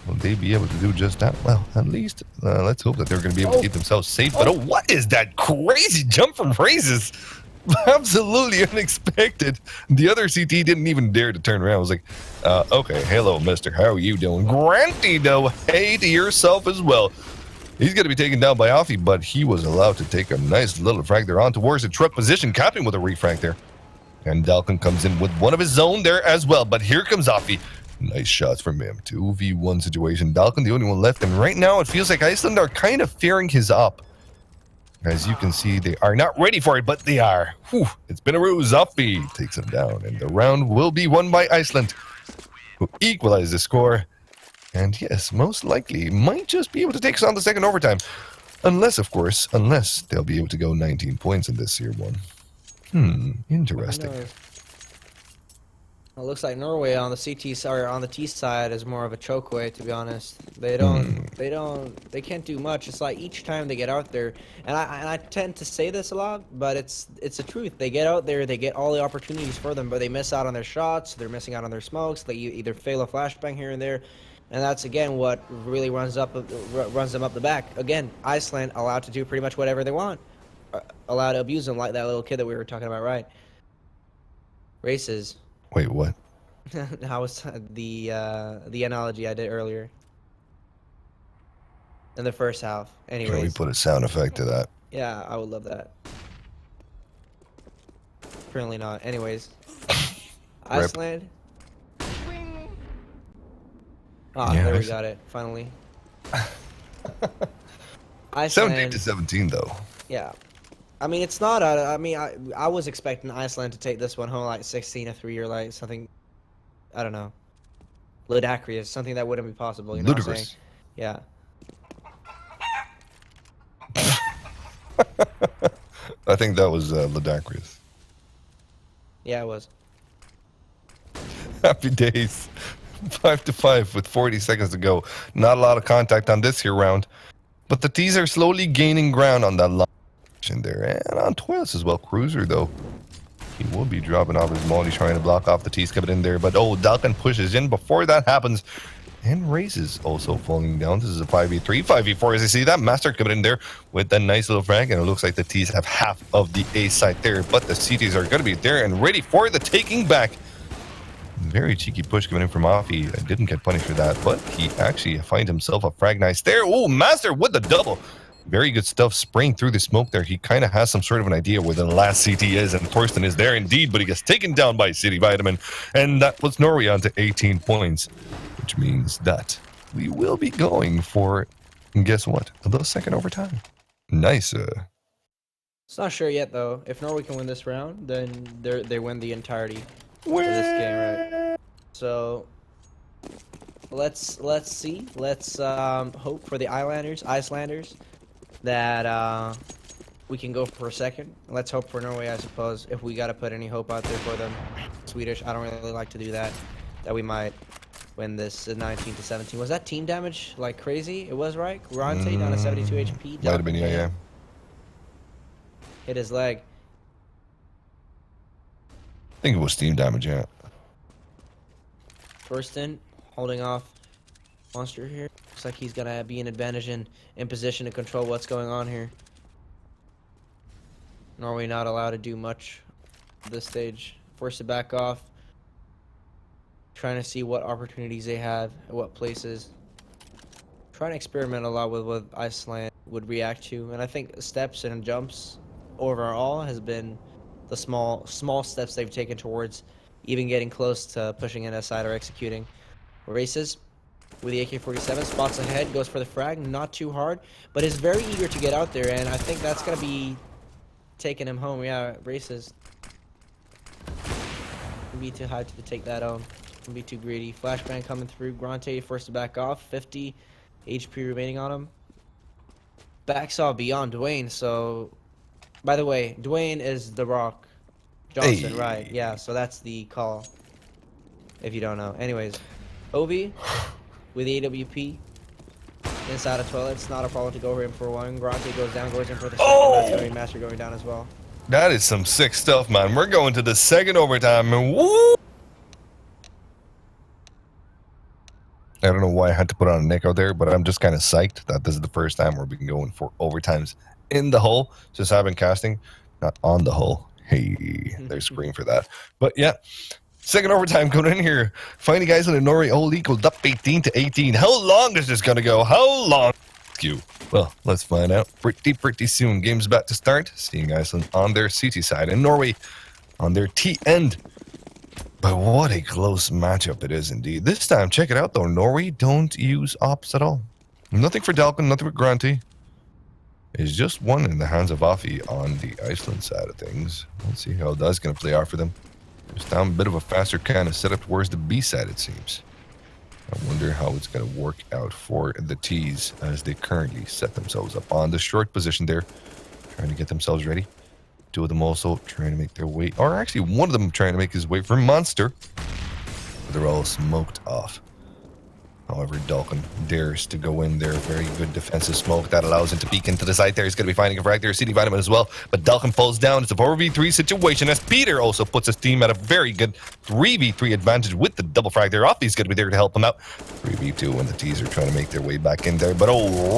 Will they be able to do just that? Well, at least let's hope that they're going to be able to keep themselves safe. But what is that crazy jump from Razes? Absolutely unexpected. The other CT didn't even dare to turn around. I was like, okay, hello, mister. How are you doing? Granty, though, hey to yourself as well. He's going to be taken down by Offie, but he was allowed to take a nice little frag there on towards the truck position, capping with a refrag there. And Dalkin comes in with one of his own there as well. But here comes Offie. Nice shots from him. 2v1 situation. Dalkin, the only one left. And right now, it feels like Iceland are kind of fearing his up. As you can see, they are not ready for it, but they are. Whew, it's been a ruse. Offie takes him down. And the round will be won by Iceland, who equalize the score And yes, most likely might just be able to take us on the second overtime. Unless, of course, they'll be able to go 19 points in this year one. Interesting. Who knows? It looks like Norway on the on the T side is more of a chokeway, to be honest. They can't do much. It's like each time they get out there, and I tend to say this a lot, but it's the truth. They get out there, they get all the opportunities for them, but they miss out on their shots. They're missing out on their smokes. They either fail a flashbang here and there, and that's again what really runs them up the back. Again, Iceland allowed to do pretty much whatever they want, allowed to abuse them like that little kid that we were talking about, right? Races. Wait, what? How was the analogy I did earlier in the first half? Anyways. Can we put a sound effect to that? Yeah, I would love that. Apparently not. Anyways. Iceland. Yeah, there we got it. Finally. Iceland. 17-17 though. Yeah. I mean, it's not. I was expecting Iceland to take this one home like 16-3 or like something. I don't know. Ludicrous, something that wouldn't be possible. You know what I'm saying? Yeah. I think that was ludicrous. Yeah, it was. Happy days. 5-5 with 40 seconds to go. Not a lot of contact on this here round, but the T's are slowly gaining ground on that line there, and on Toils as well. Cruiser though, he will be dropping off his molly, trying to block off the T's coming in there, but Dalkin pushes in before that happens, and Races also falling down. This is a 5v4 as you see that Master coming in there with a nice little frag, and it looks like the T's have half of the A side there, but the CTs are going to be there and ready for the taking back. Very cheeky push coming in from Offie. I didn't get punished for that, but he actually finds himself a frag nice there. Oh, Master with the double. Very good stuff spraying through the smoke there. He kind of has some sort of an idea where the last CT is, and Thorsten is there indeed, but he gets taken down by City Vitamin, and that puts Norway on to 18 points, which means that we will be going for, guess what, the second overtime. Nice. It's not sure yet, though. If Norway can win this round, then they win the entirety of this game, right? So let's see. Let's hope for the Icelanders that we can go for a second. Let's hope for Norway, I suppose, if we got to put any hope out there for them. Swedish, I don't really like to do that. That we might win this 19-17. Was that team damage like crazy? It was, right? Rante down to 72 HP. Might have been, yeah. Hit his leg. I think it was team damage, yeah. Thorsten holding off Monster here. Looks like he's gonna be in advantage and in position to control what's going on here. Norway not allowed to do much at this stage. Forced to back off. Trying to see what opportunities they have at what places. Trying to experiment a lot with what Iceland would react to, and I think steps and jumps overall has been the small steps they've taken towards even getting close to pushing in aside or executing. Races with the AK-47, spots ahead, goes for the frag, not too hard, but is very eager to get out there, and I think that's going to be taking him home. Yeah, Races. Be too high to take that home. Be too greedy. Flashbang coming through. Grante forced to back off. 50 HP remaining on him. Backsaw beyond Dwayne, so... By the way, Dwayne is The Rock Johnson, hey. Right? Yeah, so that's the call. If you don't know. Anyways, Ovi with the AWP inside a toilet. It's not a problem to go in for one. Grante goes down, goes in for the second. Master going down as well. That is some sick stuff, man. We're going to the second overtime, and woo! I don't know why I had to put on a nick out there, but I'm just kind of psyched that this is the first time we're been going for overtimes in the hole since I've been casting, not on the hole. Hey, there's screen for that. But yeah, second overtime coming in here. Finally, guys, in the Norway all equaled up 18-18. How long is this gonna go? How long? Well, let's find out pretty soon. Game's about to start. Seeing Iceland on their CT side and Norway on their T end. But what a close matchup it is indeed. This time, check it out though. Norway don't use ops at all. Nothing for Dalkin, nothing for Grante. It's just one in the hands of Offie on the Iceland side of things. Let's see how that's going to play out for them. Just down a bit of a faster kind of setup towards the B side, it seems. I wonder how it's going to work out for the T's as they currently set themselves up on the short position there, trying to get themselves ready. Two of them also trying to make their way, or actually one of them trying to make his way for Monster. They're all smoked off. However, Dalkin dares to go in there. Very good defensive smoke that allows him to peek into the site there. He's going to be finding a frag there. CD Vitamin as well. But Dalkin falls down. It's a 4v3 situation as Peter also puts his team at a very good 3v3 advantage with the double frag there. Offie's going to be there to help him out. 3v2 when the T's are trying to make their way back in there. But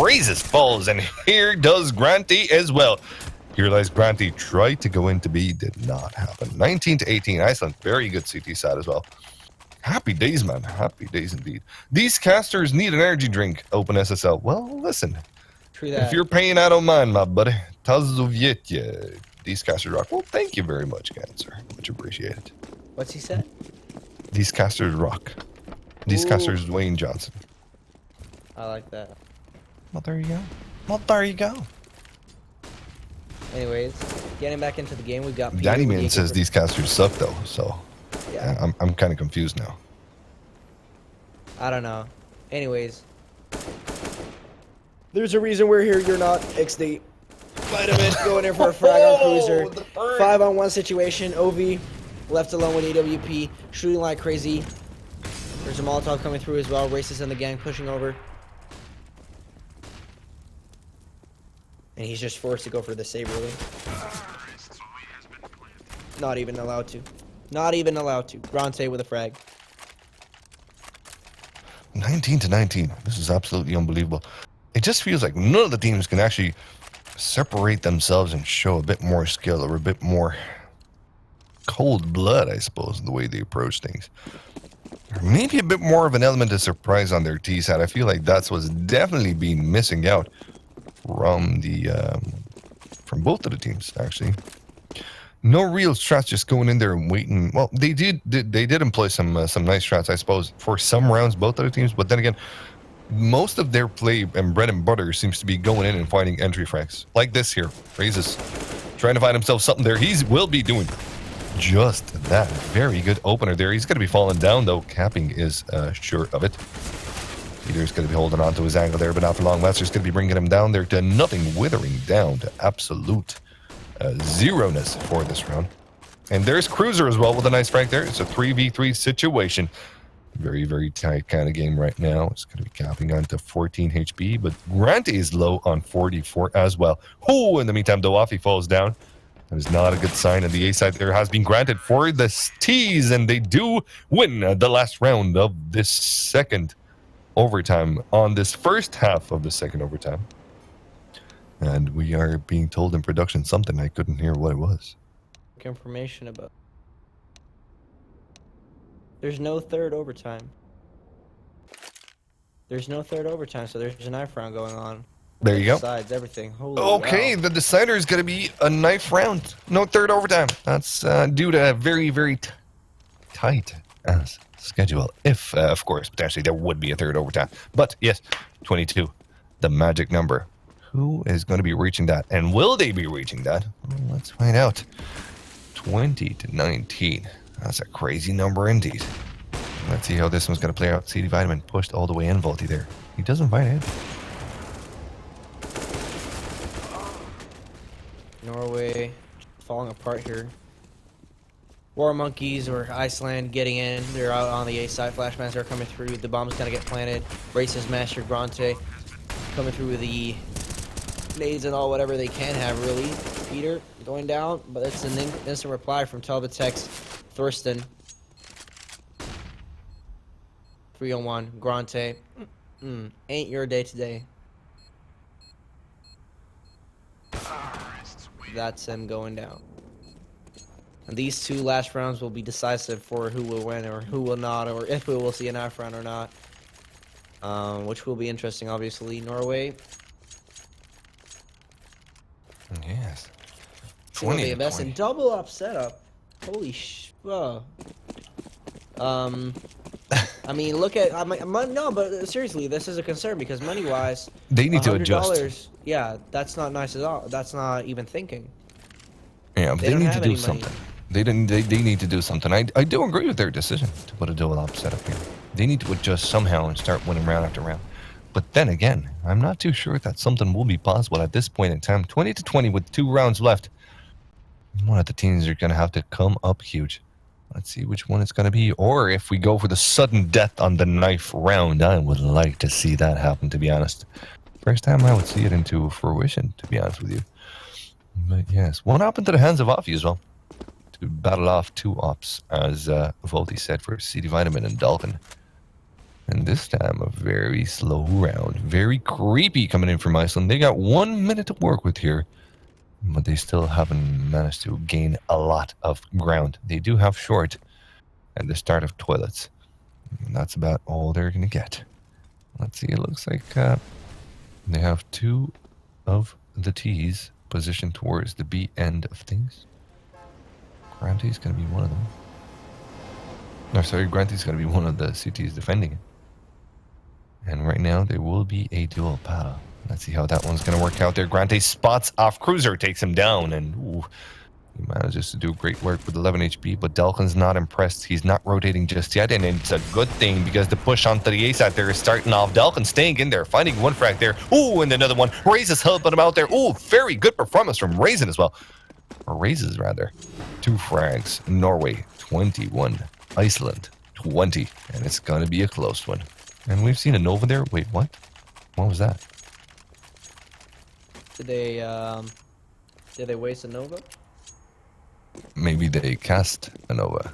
raises falls. And here does Granty as well. Here lies Granty. Tried to go into B. Did not happen. 19-18. Iceland. Very good CT side as well. Happy days, man. Happy days indeed. These casters need an energy drink. Open SSL. Well, listen. True that. If you're paying, I don't mind, my buddy. Tazovietya. These casters rock. Well, thank you very much, Cancer. Much appreciated. What's he said? These casters rock. These Ooh. casters Dwayne Johnson. I like that. Well, there you go. Well, there you go. Anyways, getting back into the game, we've got Peter Danny with Man the says these casters suck, though, so Yeah. I'm kind of confused now. I don't know. Anyways. There's a reason we're here. You're not. XD. Vitamin going in for a frag on Cruiser. 5-on-1 situation. OV left alone with AWP. Shooting like crazy. There's a Molotov coming through as well. Racist in the gang pushing over. And he's just forced to go for the Saber Link. Not even allowed to. Not even allowed to. Bronte with a frag. 19-19. This is absolutely unbelievable. It just feels like none of the teams can actually separate themselves and show a bit more skill or a bit more cold blood, I suppose, in the way they approach things. Or maybe a bit more of an element of surprise on their T side. I feel like that's what's definitely been missing out from the from both of the teams, actually. No real strats, just going in there and waiting. Well, they did employ some nice strats, I suppose, for some rounds, both of the teams. But then again, most of their play and bread and butter seems to be going in and finding entry frags. Like this here. Raises trying to find himself something there. He will be doing just that. Very good opener there. He's going to be falling down, though. Capping is short of it. Peter's going to be holding on to his angle there, but not for long. Lester's going to be bringing him down there to nothing, withering down to absolute zero-ness for this round. And there's Cruiser as well with a nice frag there. It's a 3v3 situation. Very, very tight kind of game right now. It's going to be capping on to 14 HP, but Grant is low on 44 as well. Oh, in the meantime, Doafi falls down. That is not a good sign, and the A side there has been granted for the T's, and they do win the last round of this second overtime on this first half of the second overtime. And we are being told in production something. I couldn't hear what it was. Information about. There's no third overtime. There's no third overtime, so there's a knife round going on. There you go. Sides, everything. Holy Okay, wow. the decider is going to be a knife round. No third overtime. That's due to a very, very tight schedule. If, of course, potentially there would be a third overtime. But yes, 22, the magic number. Who is going to be reaching that? And will they be reaching that? Well, let's find out. 20-19. That's a crazy number indeed. Let's see how this one's going to play out. CD Vitamin pushed all the way in, Volty there. He doesn't find it. Norway falling apart here. War Monkeys or Iceland getting in. They're out on the A side. Flashbangs are coming through. The bomb's going to get planted. Racist Master Bronte coming through with the nades and all whatever they can have, really. Peter going down, but it's an instant reply from Telvatex Thurston. 3-on-1. Grante. Ain't your day today. That's him going down. And these two last rounds will be decisive for who will win or who will not, or if we will see a knife round or not. Which will be interesting, obviously. Norway. Yes. They invest in double up setup. Holy I mean, look at no, but seriously, this is a concern because money-wise, they need to adjust. Yeah, that's not nice at all. That's not even thinking. Yeah, but they need to do something. They need to do something. I do agree with their decision to put a dual op setup here. They need to adjust somehow and start winning round after round. But then again, I'm not too sure that something will be possible at this point in time. 20-20 with 2 rounds left. One of the teams are going to have to come up huge. Let's see which one it's going to be. Or if we go for the sudden death on the 9th round, I would like to see that happen, to be honest. First time I would see it into fruition, to be honest with you. But yes, what happened to the hands of Offie as well? To battle off 2 ops, as Volti said, for CD Vitamin and Dalton. And this time, a very slow round. Very creepy coming in from Iceland. They got 1 minute to work with here. But they still haven't managed to gain a lot of ground. They do have short at the start of toilets. And that's about all they're going to get. Let's see, it looks like they have 2 of the T's positioned towards the B end of things. Grante's going to be one of them. No, sorry, Grante's going to be one of the CTs defending it. And right now, there will be a dual paddle. Let's see how that one's going to work out there. Grante spots off Cruiser, takes him down, and ooh, he manages to do great work with 11 HP, but Delkin's not impressed. He's not rotating just yet, and it's a good thing because the push onto the ace out there is starting off. Delkin staying in there, finding one frag there. Ooh, and another one. Raises helping him out there. Ooh, very good performance from Raisin as well. Or Raises, rather. 2 frags. Norway, 21. Iceland, 20. And it's going to be a close one. And we've seen a Nova there. Wait, what? What was that? Did they waste a Nova? Maybe they cast a Nova.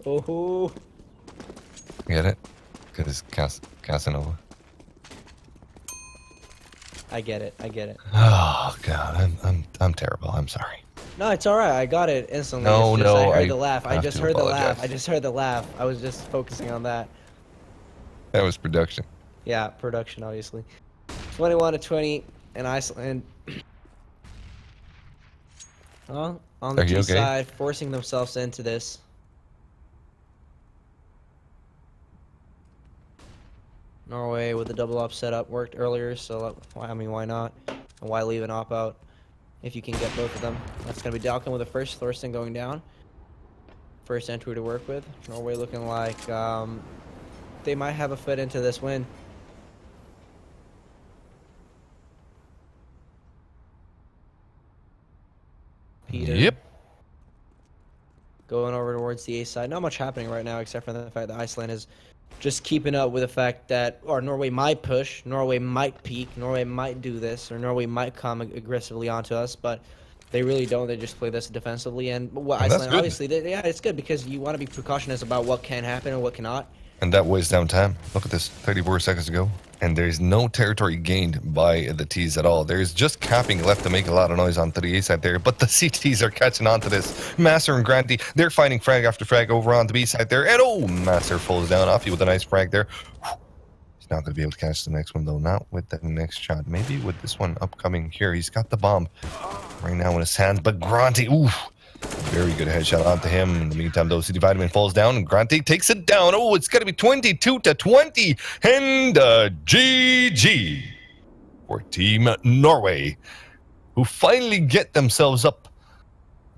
Oh. Get it? Because Casanova. I get it. Oh god, I'm terrible. I'm sorry. No, it's all right. I got it instantly. No, it's just, no, I heard I the laugh. I have just to heard the laugh. apologize. I just heard the laugh. I was just focusing on that. That was production. Yeah, production, obviously. 21-20 in Iceland. Well, on the Are you T okay? side, forcing themselves into this. Norway with the double op setup worked earlier, so I mean, why not? And why leave an op out if you can get both of them? That's gonna be Dalkin with the first, Thorsten going down. First entry to work with. Norway looking like they might have a foot into this win. Peter. Yep. Going over towards the A side. Not much happening right now except for the fact that Iceland is just keeping up with the fact that, or Norway might push, Norway might peak, Norway might do this, or Norway might come aggressively onto us, but they really don't. They just play this defensively. And what Iceland, good. obviously, yeah, it's good because you want to be precautious about what can happen and what cannot. And that weighs down time. Look at this, 34 seconds to go. And there's no territory gained by the T's at all. There's just capping left to make a lot of noise onto the A side there. But the CTs are catching on to this. Master and Granty, they're finding frag after frag over on the B side there. And oh, Master falls down off you with a nice frag there. He's not going to be able to catch the next one, though. Not with the next shot. Maybe with this one upcoming here. He's got the bomb right now in his hand. But Granty, ooh. Very good headshot onto him. In the meantime, though, CD Vitamin falls down and Grante takes it down. Oh, it's going to be 22-20. And GG for Team Norway, who finally get themselves up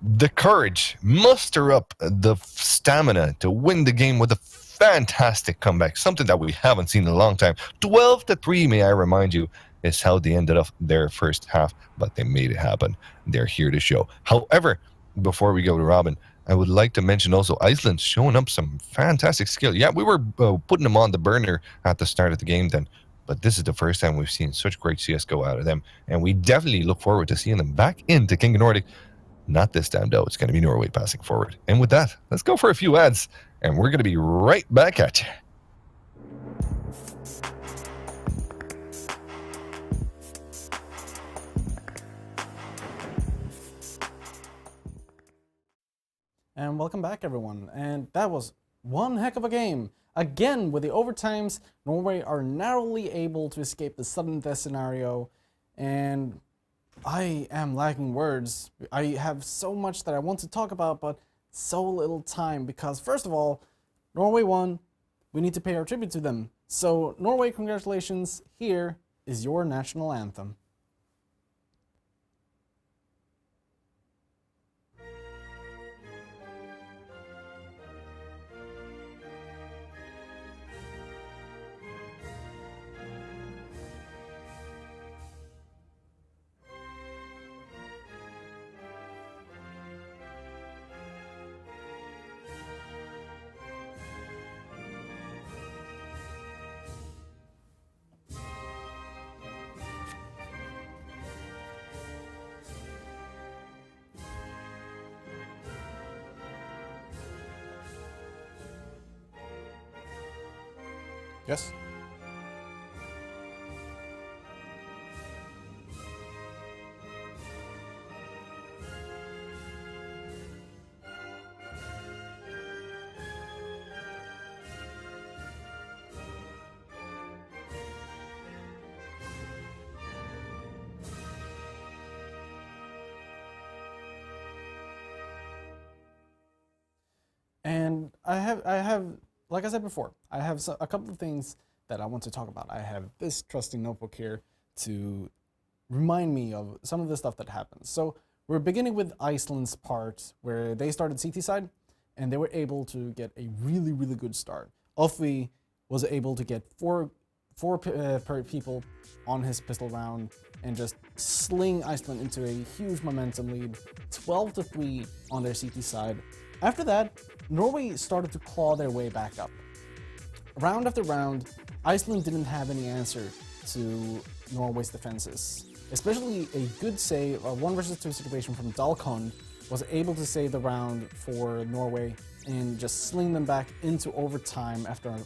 the courage, muster up the stamina to win the game with a fantastic comeback. Something that we haven't seen in a long time. 12-3, may I remind you, is how they ended up their first half, but they made it happen. They're here to show. However, before we go to Robin, I would like to mention also Iceland showing up some fantastic skill. Yeah, we were putting them on the burner at the start of the game then, but this is the first time we've seen such great CSGO out of them, and we definitely look forward to seeing them back into King of Nordic. Not this time, though. It's going to be Norway passing forward. And with that, let's go for a few ads, and we're going to be right back at you. And welcome back, everyone. And that was one heck of a game. Again, with the overtimes, Norway are narrowly able to escape the sudden death scenario. And I am lacking words. I have so much that I want to talk about, but so little time. Because first of all, Norway won. We need to pay our tribute to them. So Norway, congratulations. Here is your national anthem. Yes. And I have, like I said before, I have a couple of things that I want to talk about. I have this trusty notebook here to remind me of some of the stuff that happens. So we're beginning with Iceland's part where they started CT side and they were able to get a really, really good start. Offie was able to get four per people on his pistol round and just sling Iceland into a huge momentum lead, 12-3 on their CT side. After that, Norway started to claw their way back up. Round after round, Iceland didn't have any answer to Norway's defenses. Especially a good save, a 1 versus 2 situation from Dalkon was able to save the round for Norway and just sling them back into overtime after a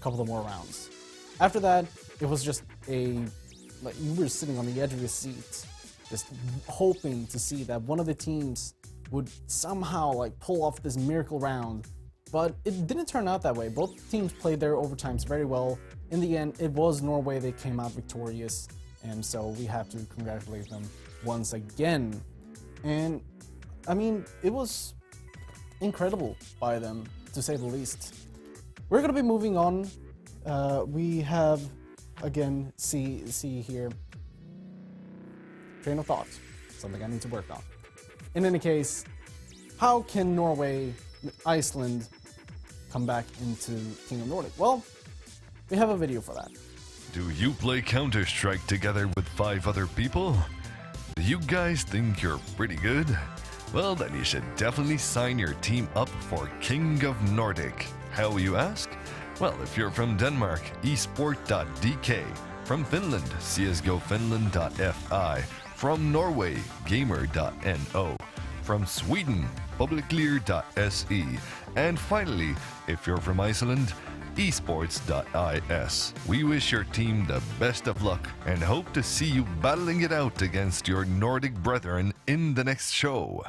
couple of more rounds. After that, it was just like you were sitting on the edge of your seat, just hoping to see that one of the teams would somehow like pull off this miracle round, but it didn't turn out that way. Both teams played their overtimes very well. In the end, it was Norway that came out victorious, and so we have to congratulate them once again. And I mean, it was incredible by them, to say the least. We're gonna be moving on. We have, again, see here, train of thought, something I need to work on. In any case, how can Norway, Iceland come back into King of Nordic? Well, we have a video for that. Do you play Counter-Strike together with 5 other people? Do you guys think you're pretty good? Well, then you should definitely sign your team up for King of Nordic. How, you ask? Well, if you're from Denmark, esport.dk. From Finland, csgofinland.fi. From Norway, gamer.no. From Sweden, publiclear.se. And finally, if you're from Iceland, esports.is. We wish your team the best of luck and hope to see you battling it out against your Nordic brethren in the next show.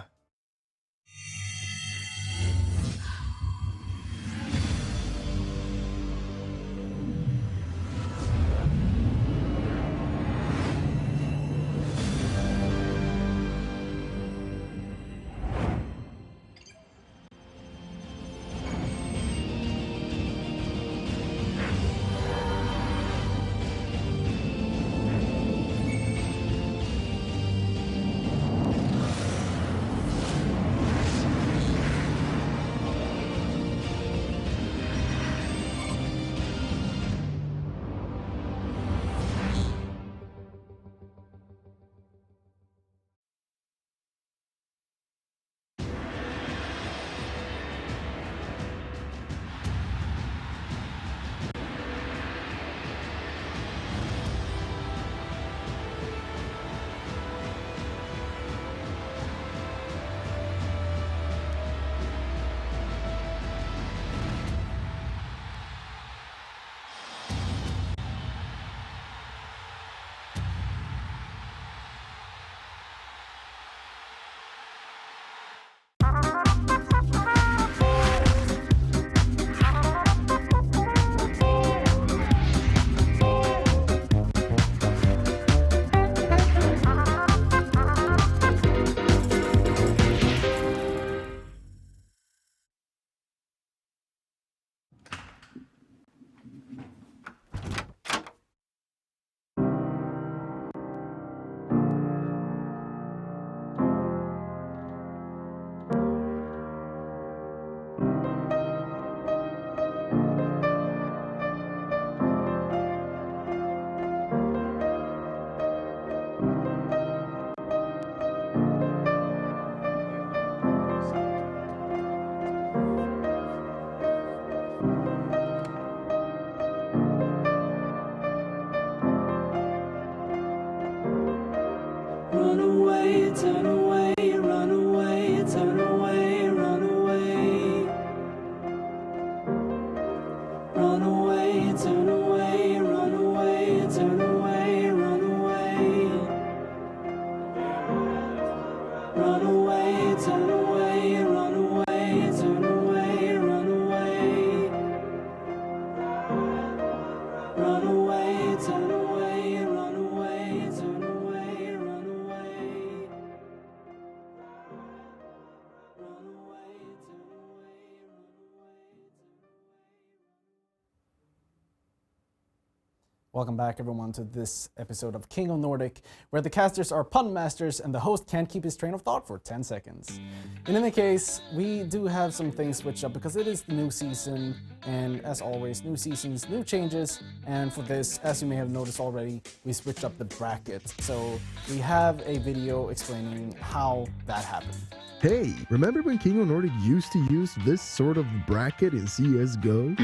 turn away, run away, turn away, run away. Run away, turn away, run away, turn away, run away. Run away, turn away, Welcome back, everyone, to this episode of King of Nordic, where the casters are pun masters and the host can't keep his train of thought for 10 seconds. In any case, we do have some things switched up because it is the new season, and as always, new seasons, new changes, and for this, as you may have noticed already, we switched up the bracket. So we have a video explaining how that happened. Hey, remember when King of Nordic used to use this sort of bracket in CSGO?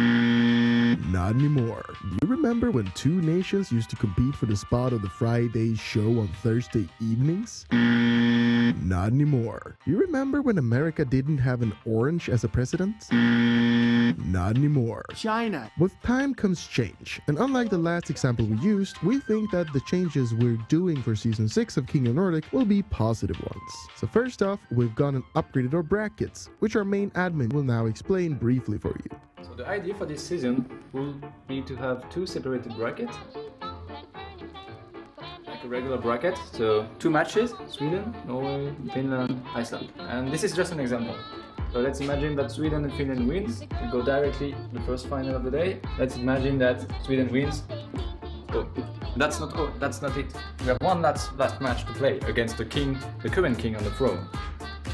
Not anymore. Do you remember when two nations used to compete for the spot of the Friday show on Thursday evenings? Not anymore. You remember when America didn't have an orange as a president? Not anymore. China. With time comes change, and unlike the last example we used, we think that the changes we're doing for Season 6 of King of Nordic will be positive ones. So first off, we've gone and upgraded our brackets, which our main admin will now explain briefly for you. So the idea for this season will be to have two separated brackets. Like a regular bracket, so two matches, Sweden, Norway, Finland, Iceland. And this is just an example. So let's imagine that Sweden and Finland wins. We go directly to the first final of the day. Let's imagine that Sweden wins. Oh, that's not it. We have one last match to play against the current king on the throne.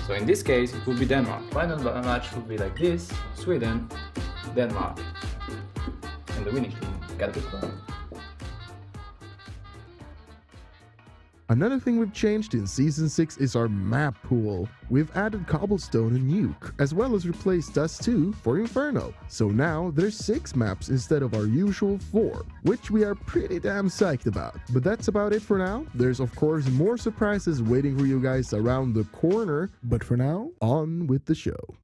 So in this case, it would be Denmark. Final match would be like this: Sweden, Denmark, and the winning team got the crown. Another thing we've changed in Season 6 is our map pool. We've added Cobblestone and Nuke, as well as replaced Dust 2 for Inferno. So now there's 6 maps instead of our usual 4, which we are pretty damn psyched about. But that's about it for now. There's of course more surprises waiting for you guys around the corner, but for now, on with the show.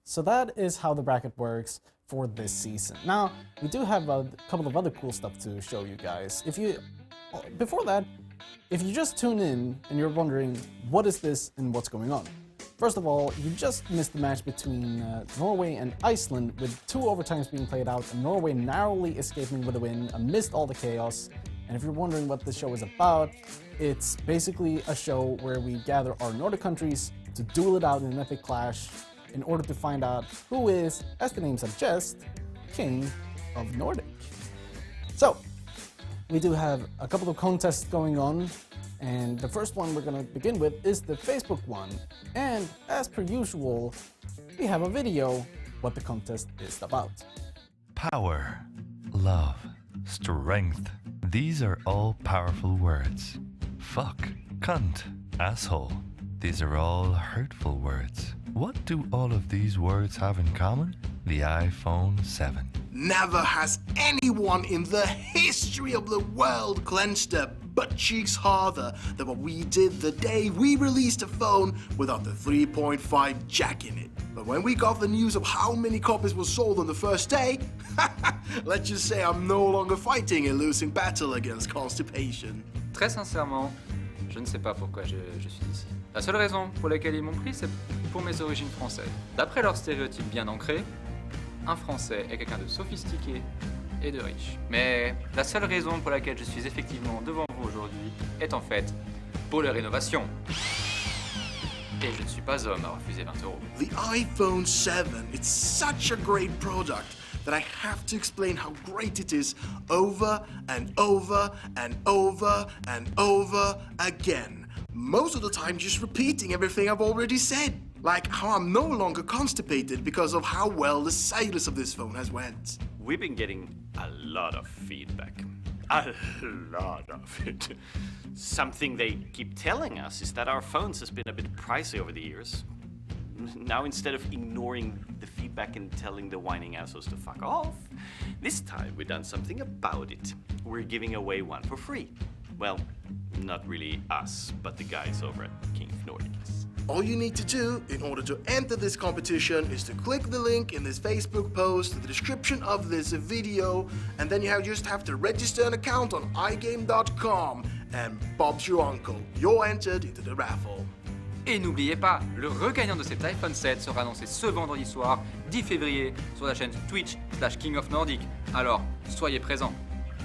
So that is how the bracket works for this season. Now, we do have a couple of other cool stuff to show you guys. Before that, if you just tune in and you're wondering what is this and what's going on, first of all, you just missed the match between Norway and Iceland with 2 overtimes being played out and Norway narrowly escaping with a win amidst all the chaos. And if you're wondering what the show is about, it's basically a show where we gather our Nordic countries to duel it out in an epic clash in order to find out who is, as the name suggests, King of Nordic. So, we do have a couple of contests going on, and the first one we're going to begin with is the Facebook one. And as per usual, we have a video what the contest is about. Power, love, strength. These are all powerful words. Fuck, cunt, asshole. These are all hurtful words. What do all of these words have in common? The iPhone 7. Never has anyone in the history of the world clenched their butt cheeks harder than what we did the day we released a phone without the 3.5 jack in it. But when we got the news of how many copies were sold on the first day, let's just say I'm no longer fighting a losing battle against constipation. Très sincèrement, je ne sais pas pourquoi je suis ici. La seule raison pour laquelle ils m'ont pris, c'est pour mes origines françaises. D'après leurs stéréotypes bien ancrés, un Français est quelqu'un de sophistiqué et de riche. Mais la seule raison pour laquelle je suis effectivement devant vous aujourd'hui est en fait pour leur innovation. Et je ne suis pas homme à refuser 20 €. The iPhone 7, it's such a great product that I have to explain how great it is over and over and over and over again. Most of the time just repeating everything I've already said. Like how I'm no longer constipated because of how well the sales of this phone has went. We've been getting a lot of feedback. A lot of it. Something they keep telling us is that our phones has been a bit pricey over the years. Now instead of ignoring the feedback and telling the whining assholes to fuck off, this time we've done something about it. We're giving away one for free. Well, not really us, but the guys over at King of Nordic. All you need to do in order to enter this competition is to click the link in this Facebook post, the description of this video, and then you just have to register an account on igame.com, and Bob's your uncle. You're entered into the raffle. Et n'oubliez pas, le regagnant de cet iPhone 7 sera annoncé ce vendredi soir, 10 février, sur la chaîne Twitch/King of Nordic. Alors, soyez présents.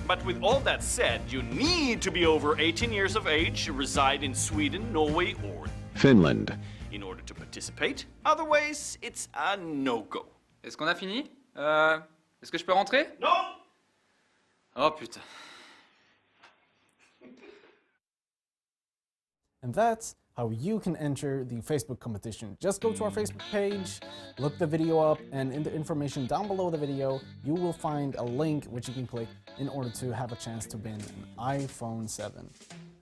But with all that said, you need to be over 18 years of age, reside in Sweden, Norway, or Finland. in order to participate. Otherwise, it's a no-go. Est-ce qu'on a fini Est-ce que je peux rentrer? No! Oh putain. And that's how you can enter the Facebook competition. Just go to our Facebook page, look the video up, and in the information down below the video, you will find a link which you can click in order to have a chance to win an iPhone 7.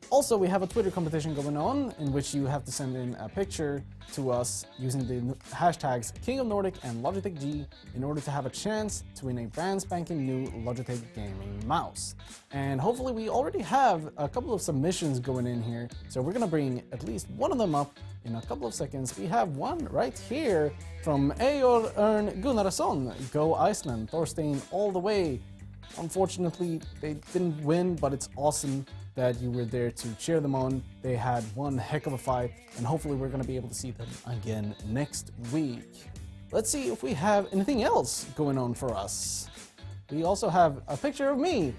Also, we have a Twitter competition going on in which you have to send in a picture to us using the hashtags King of Nordic and Logitech G in order to have a chance to win a brand spanking new Logitech gaming mouse. And hopefully we already have a couple of submissions going in here, so we're gonna bring at least one of them up in a couple of seconds. We have one right here from Eor Ern Gunnarsson, Go Iceland, Thorstein all the way. Unfortunately, they didn't win, but it's awesome that you were there to cheer them on. They had one heck of a fight, and hopefully we're gonna be able to see them again next week. Let's see if we have anything else going on for us. We also have a picture of me.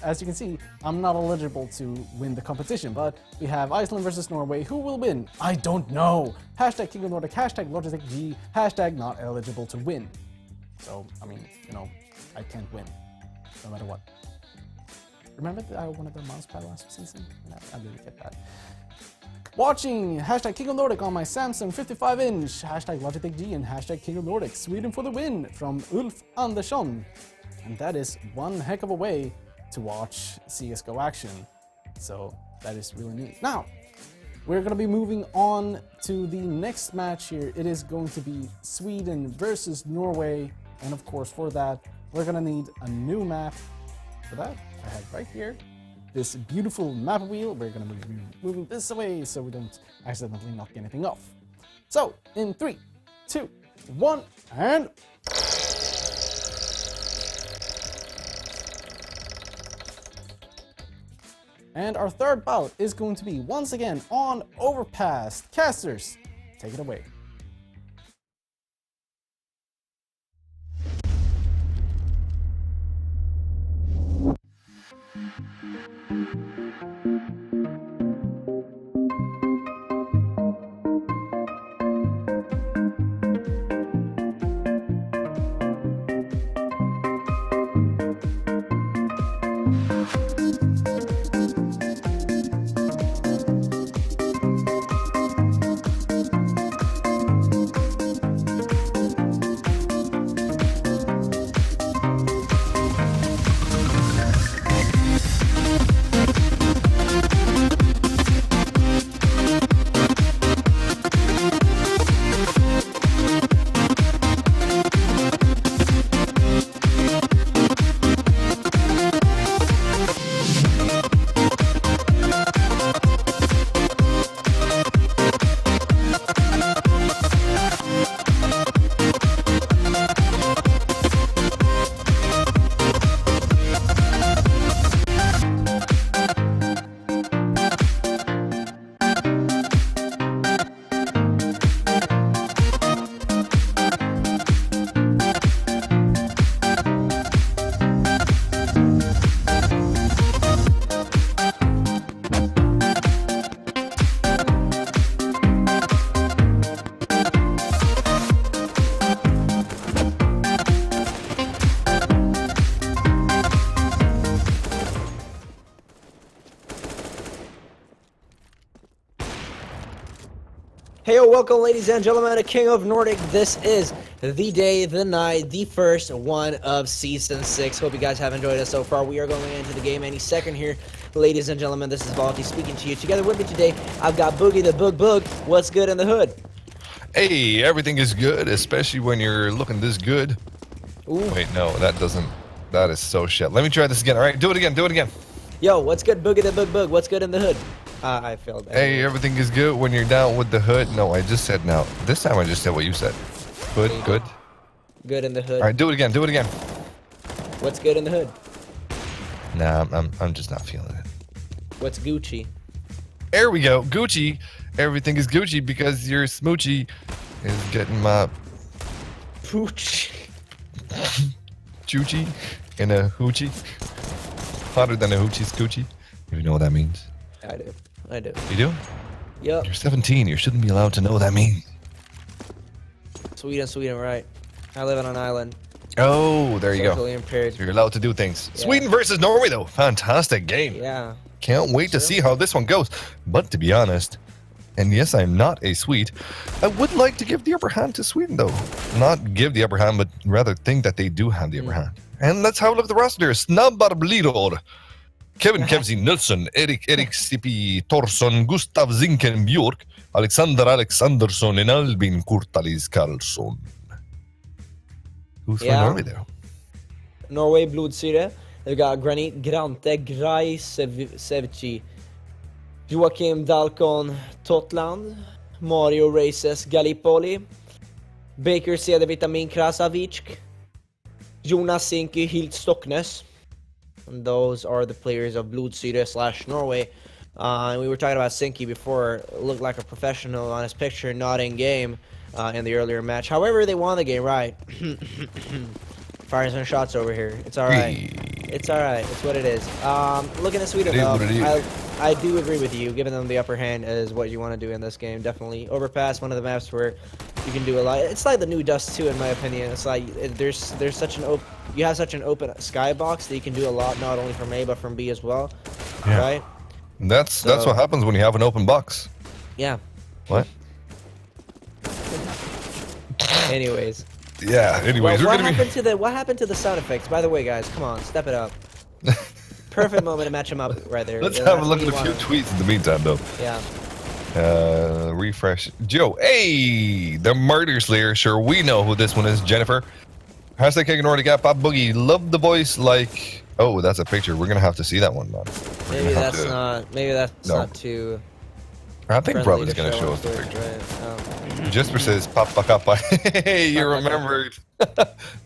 As you can see, I'm not eligible to win the competition, but we have Iceland versus Norway. Who will win? I don't know. Hashtag King of Nordic, hashtag Logitech G, hashtag not eligible to win. So, I mean, you know, I can't win, no matter what. Remember that I wanted the mouse pad last season? I didn't get that. Watching hashtag King of Nordic on my Samsung 55-inch, hashtag Logitech G, and hashtag King of Nordic. Sweden for the win from Ulf Andersson. And that is one heck of a way to watch CSGO action. So that is really neat. Now, we're going to be moving on to the next match here. It is going to be Sweden versus Norway. And of course, for that, we're going to need a new map. For that, I have right here this beautiful map wheel. We're going to be moving this away so we don't accidentally knock anything off. So, in 3, 2, 1, and... And our third bout is going to be, once again, on Overpass. Casters, take it away. Hey, welcome, ladies and gentlemen, to King of Nordic. This is the day, the night, the first one of Season 6. Hope you guys have enjoyed us so far. We are going into the game any second here. Ladies and gentlemen, this is Valty speaking to you. Together with me today, I've got Boogie the Boog. What's good in the hood? Hey, everything is good, especially when you're looking this good. Ooh. Wait, no, that is so shit. Let me try this again. All right, do it again. Yo, what's good, Boogie the Boog? What's good in the hood? I failed that. Hey, everything is good when you're down with the hood. No, I just said now. This time I just said what you said. Good. Good in the hood. All right, do it again. What's good in the hood? Nah, I'm just not feeling it. What's Gucci? There we go. Gucci. Everything is Gucci because your smoochie is getting my Pooch. choochie in a hoochie. Hotter than a hoochie's coochie. You know what that means? I do. I do. You do? Yep. You're 17. You shouldn't be allowed to know what that means. Sweden, right? I live on an island. Oh, there you go. Socially impaired. So you're allowed to do things. Yeah. Sweden versus Norway, though. Fantastic game. Yeah. Can't wait to see how this one goes. But to be honest, and yes, I'm not a Swede, I would like to give the upper hand to Sweden, though. Not give the upper hand, but rather think that they do have the upper hand. And let's have a look at the roster. Snabbar Blidor, Kevin Kevzi Nilsson, Erik Sipi Torsson, Gustav Zinken Björk, Alexander Alexandersson, and Albin Kurtalis Karlsson. Who's for Norway there? Norway, Blodsyre. They've got Granit Grante, Sevci, Joakim Dalkon, Totland, Mario Races, Gallipoli, Baker Cedervitamin Krasavic, Jonas Sinki, Hilt Stocknes. And those are the players of Blodsyre / Norway. And we were talking about Sinki before. Looked like a professional on his picture, not in game in the earlier match. However, they won the game, right? Firing some shots over here. It's alright. It's alright. It's what it is. Looking at Sweden, though, I do agree with you. Giving them the upper hand is what you want to do in this game. Definitely. Overpass, one of the maps where you can do a lot. It's like the new Dust 2, in my opinion. It's like there's such an open, you have such an open skybox that you can do a lot, not only from A but from B as well. Yeah. Right? That's what happens when you have an open box. Yeah. What? Anyways. Yeah. Anyways, Well, what happened to the sound effects? By the way, guys, come on, step it up. Perfect moment to match them up right there. Let's Yeah, have a that's look what at you a few want. tweets in the meantime, though. Yeah. Refresh. Joe, hey, the Murder Slayer. Sure, we know who this one is. Jennifer. Hashtag King of Nordic app. Pop Boogie. Love the voice like. Oh, that's a picture. We're gonna have to see that one, man. Maybe that's not. Maybe that's not too. I think friendly Robin's gonna show us the afterwards, picture. right? Jesper says, "Papa kappa." Hey, you remembered.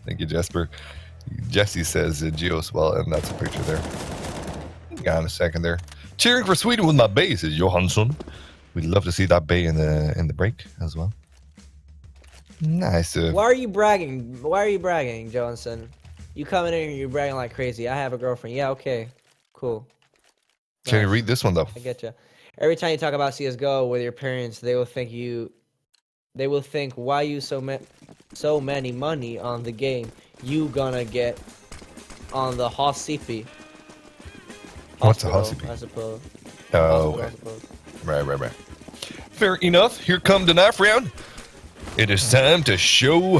Thank you, Jesper. Jesse says, "Geos." Well, and that's a picture there. Hang on a second there. Cheering for Sweden with my bay, says Johansson. We'd love to see that bay in the break as well. Nice. Why are you bragging? Why are you bragging, Johnson? You coming in here, you're bragging like crazy. I have a girlfriend. Yeah, okay, cool. Can you read this one though? I get you. Every time you talk about CS:GO with your parents, they will think you. They will think, why you so many money on the game? You gonna get on the HCP. What's a HCP? I suppose. Oh, I okay. suppose. Right. Fair enough. Here come the knife round. It is time to show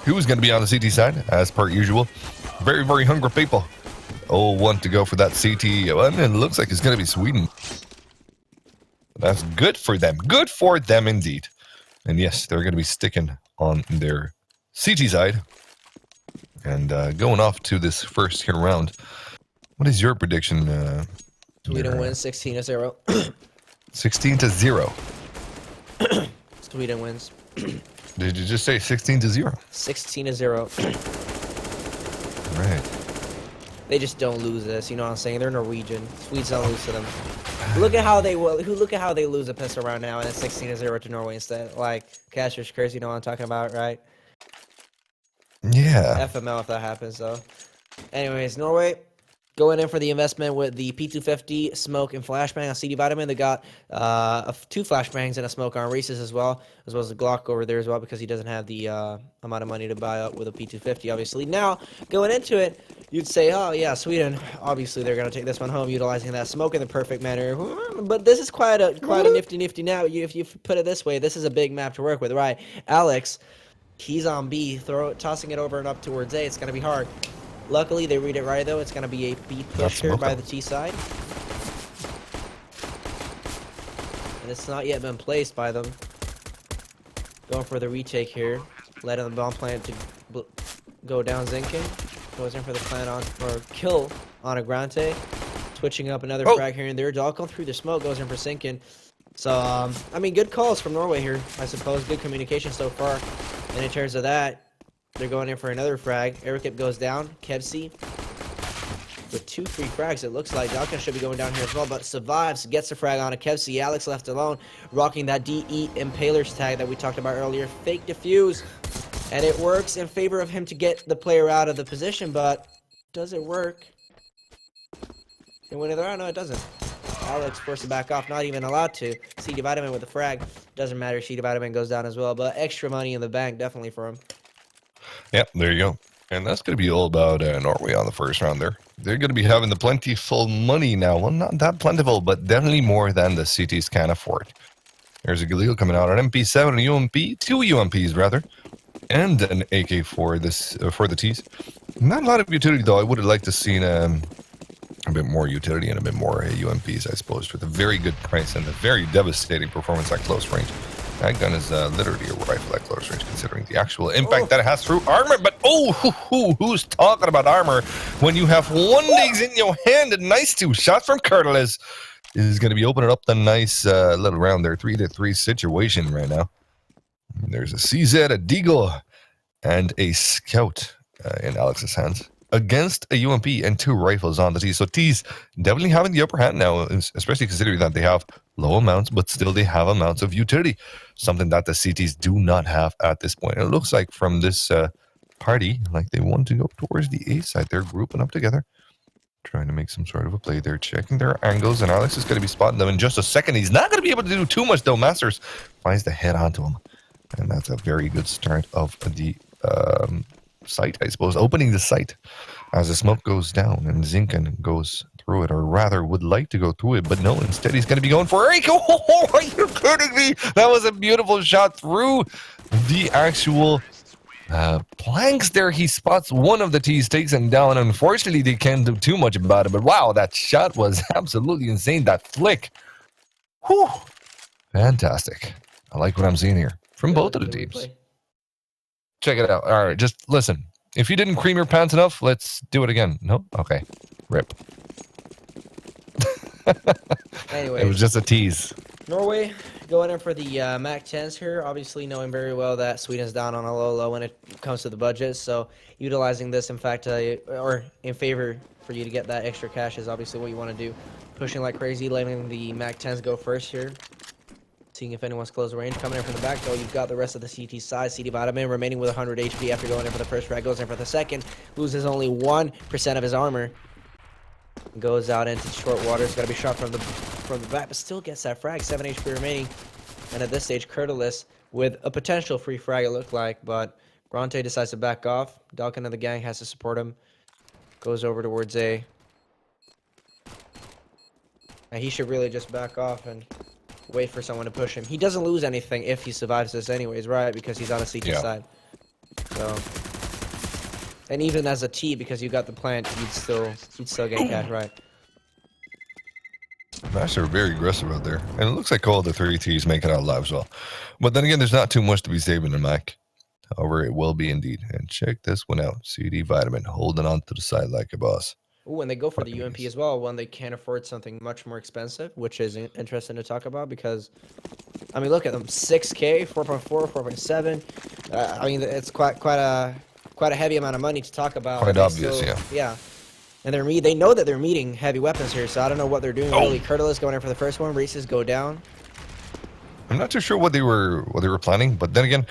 who's going to be on the CT side, as per usual. Very, very hungry people all want to go for that CT, and it looks like it's going to be Sweden. That's good for them. Good for them indeed. And yes, they're going to be sticking on their CT side and going off to this first here round. What is your prediction? Sweden wins 16-0. 16-0. Sweden wins. Did you just say 16-0? 16-0. Right. They just don't lose this. You know what I'm saying? They're Norwegian. Swedes don't lose to them. Look at how they lose a pistol round now, and it's 16-0 to Norway instead. Like Casher's curse. You know what I'm talking about, right? Yeah. FML if that happens though. Anyways, Norway going in for the investment with the P250 smoke and flashbang on CD Vitamin. They got 2 flashbangs and a smoke on Reese's as well as a Glock over there as well, because he doesn't have the amount of money to buy up with a P250, obviously. Now, going into it, you'd say, oh yeah, Sweden, obviously they're going to take this one home, utilizing that smoke in the perfect manner. But this is quite a nifty now. If you put it this way, this is a big map to work with, right? Alex, he's on B, tossing it over and up towards A. It's going to be hard. Luckily, they read it right, though. It's going to be a B push here by the T side. And it's not yet been placed by them. Going for the retake here. Letting the bomb plant to go down Zinkin. Goes in for the plant on, or kill on a Grante. Switching up another frag here and there. Dalcon through the smoke goes in for Zinkin. So, I mean, good calls from Norway here, I suppose. Good communication so far. And in terms of that, they're going in for another frag. Erikip goes down. Kebsi with 2 free frags. It looks like Dalkin should be going down here as well, but survives, gets a frag on a Kevsey. Alex left alone, rocking that DE Impalers tag that we talked about earlier. Fake defuse, and it works in favor of him to get the player out of the position, but does it work? Can win it around? No, it doesn't. Alex forced to back off, not even allowed to. CD Vitamin with the frag. Doesn't matter, CD Vitamin goes down as well, but extra money in the bank, definitely for him. Yep, there you go. And that's going to be all about Norway on the first round there. They're going to be having the plentiful money now. Well, not that plentiful, but definitely more than the CTs can afford. There's a Galil coming out, an MP7, an UMP, 2 UMPs rather, and an AK for this for the Ts. Not a lot of utility though. I would have liked to seen a bit more utility and a bit more UMPs, I suppose, with a very good price and a very devastating performance at close range. That gun is literally a rifle at close range, considering the actual impact that it has through armor. But who's talking about armor when you have 1 digs in your hand? A nice 2 shots from Curtis is going to be opening up the nice little round there, 3-3 situation right now. There's a CZ, a Deagle, and a Scout in Alex's hands against a UMP and 2 rifles on the T. So T's definitely having the upper hand now, especially considering that they have low amounts, but still they have amounts of utility, something that the CTs do not have at this point. And it looks like from this party, like they want to go towards the A side. They're grouping up together, trying to make some sort of a play. They're checking their angles, and Alex is going to be spotting them in just a second. He's not going to be able to do too much, though. Masters finds the head onto him, and that's a very good start of the site, I suppose, opening the site as the smoke goes down and Zinken goes through it, or rather would like to go through it, but no, instead he's going to be going for Eric. Oh, are you kidding me? That was a beautiful shot through the actual planks there. He spots one of the T's, takes him down. Unfortunately, they can't do too much about it, but wow, that shot was absolutely insane. That flick. Whew. Fantastic. I like what I'm seeing here from both of the teams. Check it out. All right, just listen. If you didn't cream your pants enough, let's do it again. No? Okay. Rip. Anyway, it was just a tease. Norway going in for the MAC 10s here, obviously knowing very well that Sweden's down on a low when it comes to the budget. So utilizing this, in fact, or in favor for you to get that extra cash is obviously what you want to do. Pushing like crazy, letting the MAC 10s go first here. Seeing if anyone's close range. Coming in from the back, though, you've got the rest of the CT side. CD Vitamin remaining with 100 HP after going in for the first frag. Goes in for the second. Loses only 1% of his armor. Goes out into short waters. Got to be shot from the back, but still gets that frag. 7 HP remaining. And at this stage, Curtis with a potential free frag, it looked like. But Grante decides to back off. Dalkin and the gang has to support him. Goes over towards A. And he should really just back off and wait for someone to push him. He doesn't lose anything if he survives this anyways, right? Because he's on a CT side. So, and even as a T, because you got the plant, you'd still get cash, right? Master very aggressive out there. And it looks like all the 3 T's make it out alive as well. But then again, there's not too much to be saving in Mac. However, it will be indeed. And check this one out. CD Vitamin holding on to the side like a boss. Ooh, and they go for the UMP as well when they can't afford something much more expensive, which is interesting to talk about because, I mean, look at them, 6K, 4.4, 4.7. I mean, it's quite a heavy amount of money to talk about. Quite obvious, yeah. Yeah, and they know that they're meeting heavy weapons here, so I don't know what they're doing really. Curtis going in for the first one, races go down. I'm not too sure what they were planning, but then again,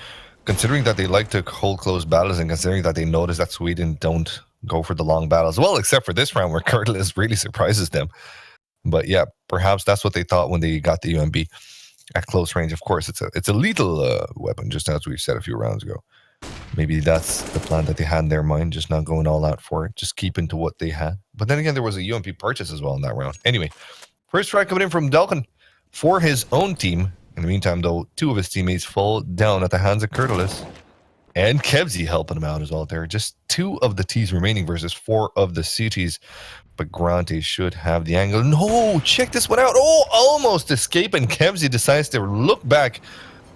considering that they like to hold close battles and considering that they notice that Sweden don't go for the long battles, well, except for this round where Curtis really surprises them. But yeah, perhaps that's what they thought when they got the UMP at close range. Of course, it's a lethal weapon, just as we said a few rounds ago. Maybe that's the plan that they had in their mind, just not going all out for it, just keeping to what they had. But then again, there was a UMP purchase as well in that round. Anyway, first strike coming in from Dalkin for his own team. In the meantime, though, 2 of his teammates fall down at the hands of Curtis. And Kebsy helping him out as well there. Just 2 of the T's remaining versus 4 of the CTs. But Grante should have the angle. No, check this one out. Oh, almost escaping. Kebsy decides to look back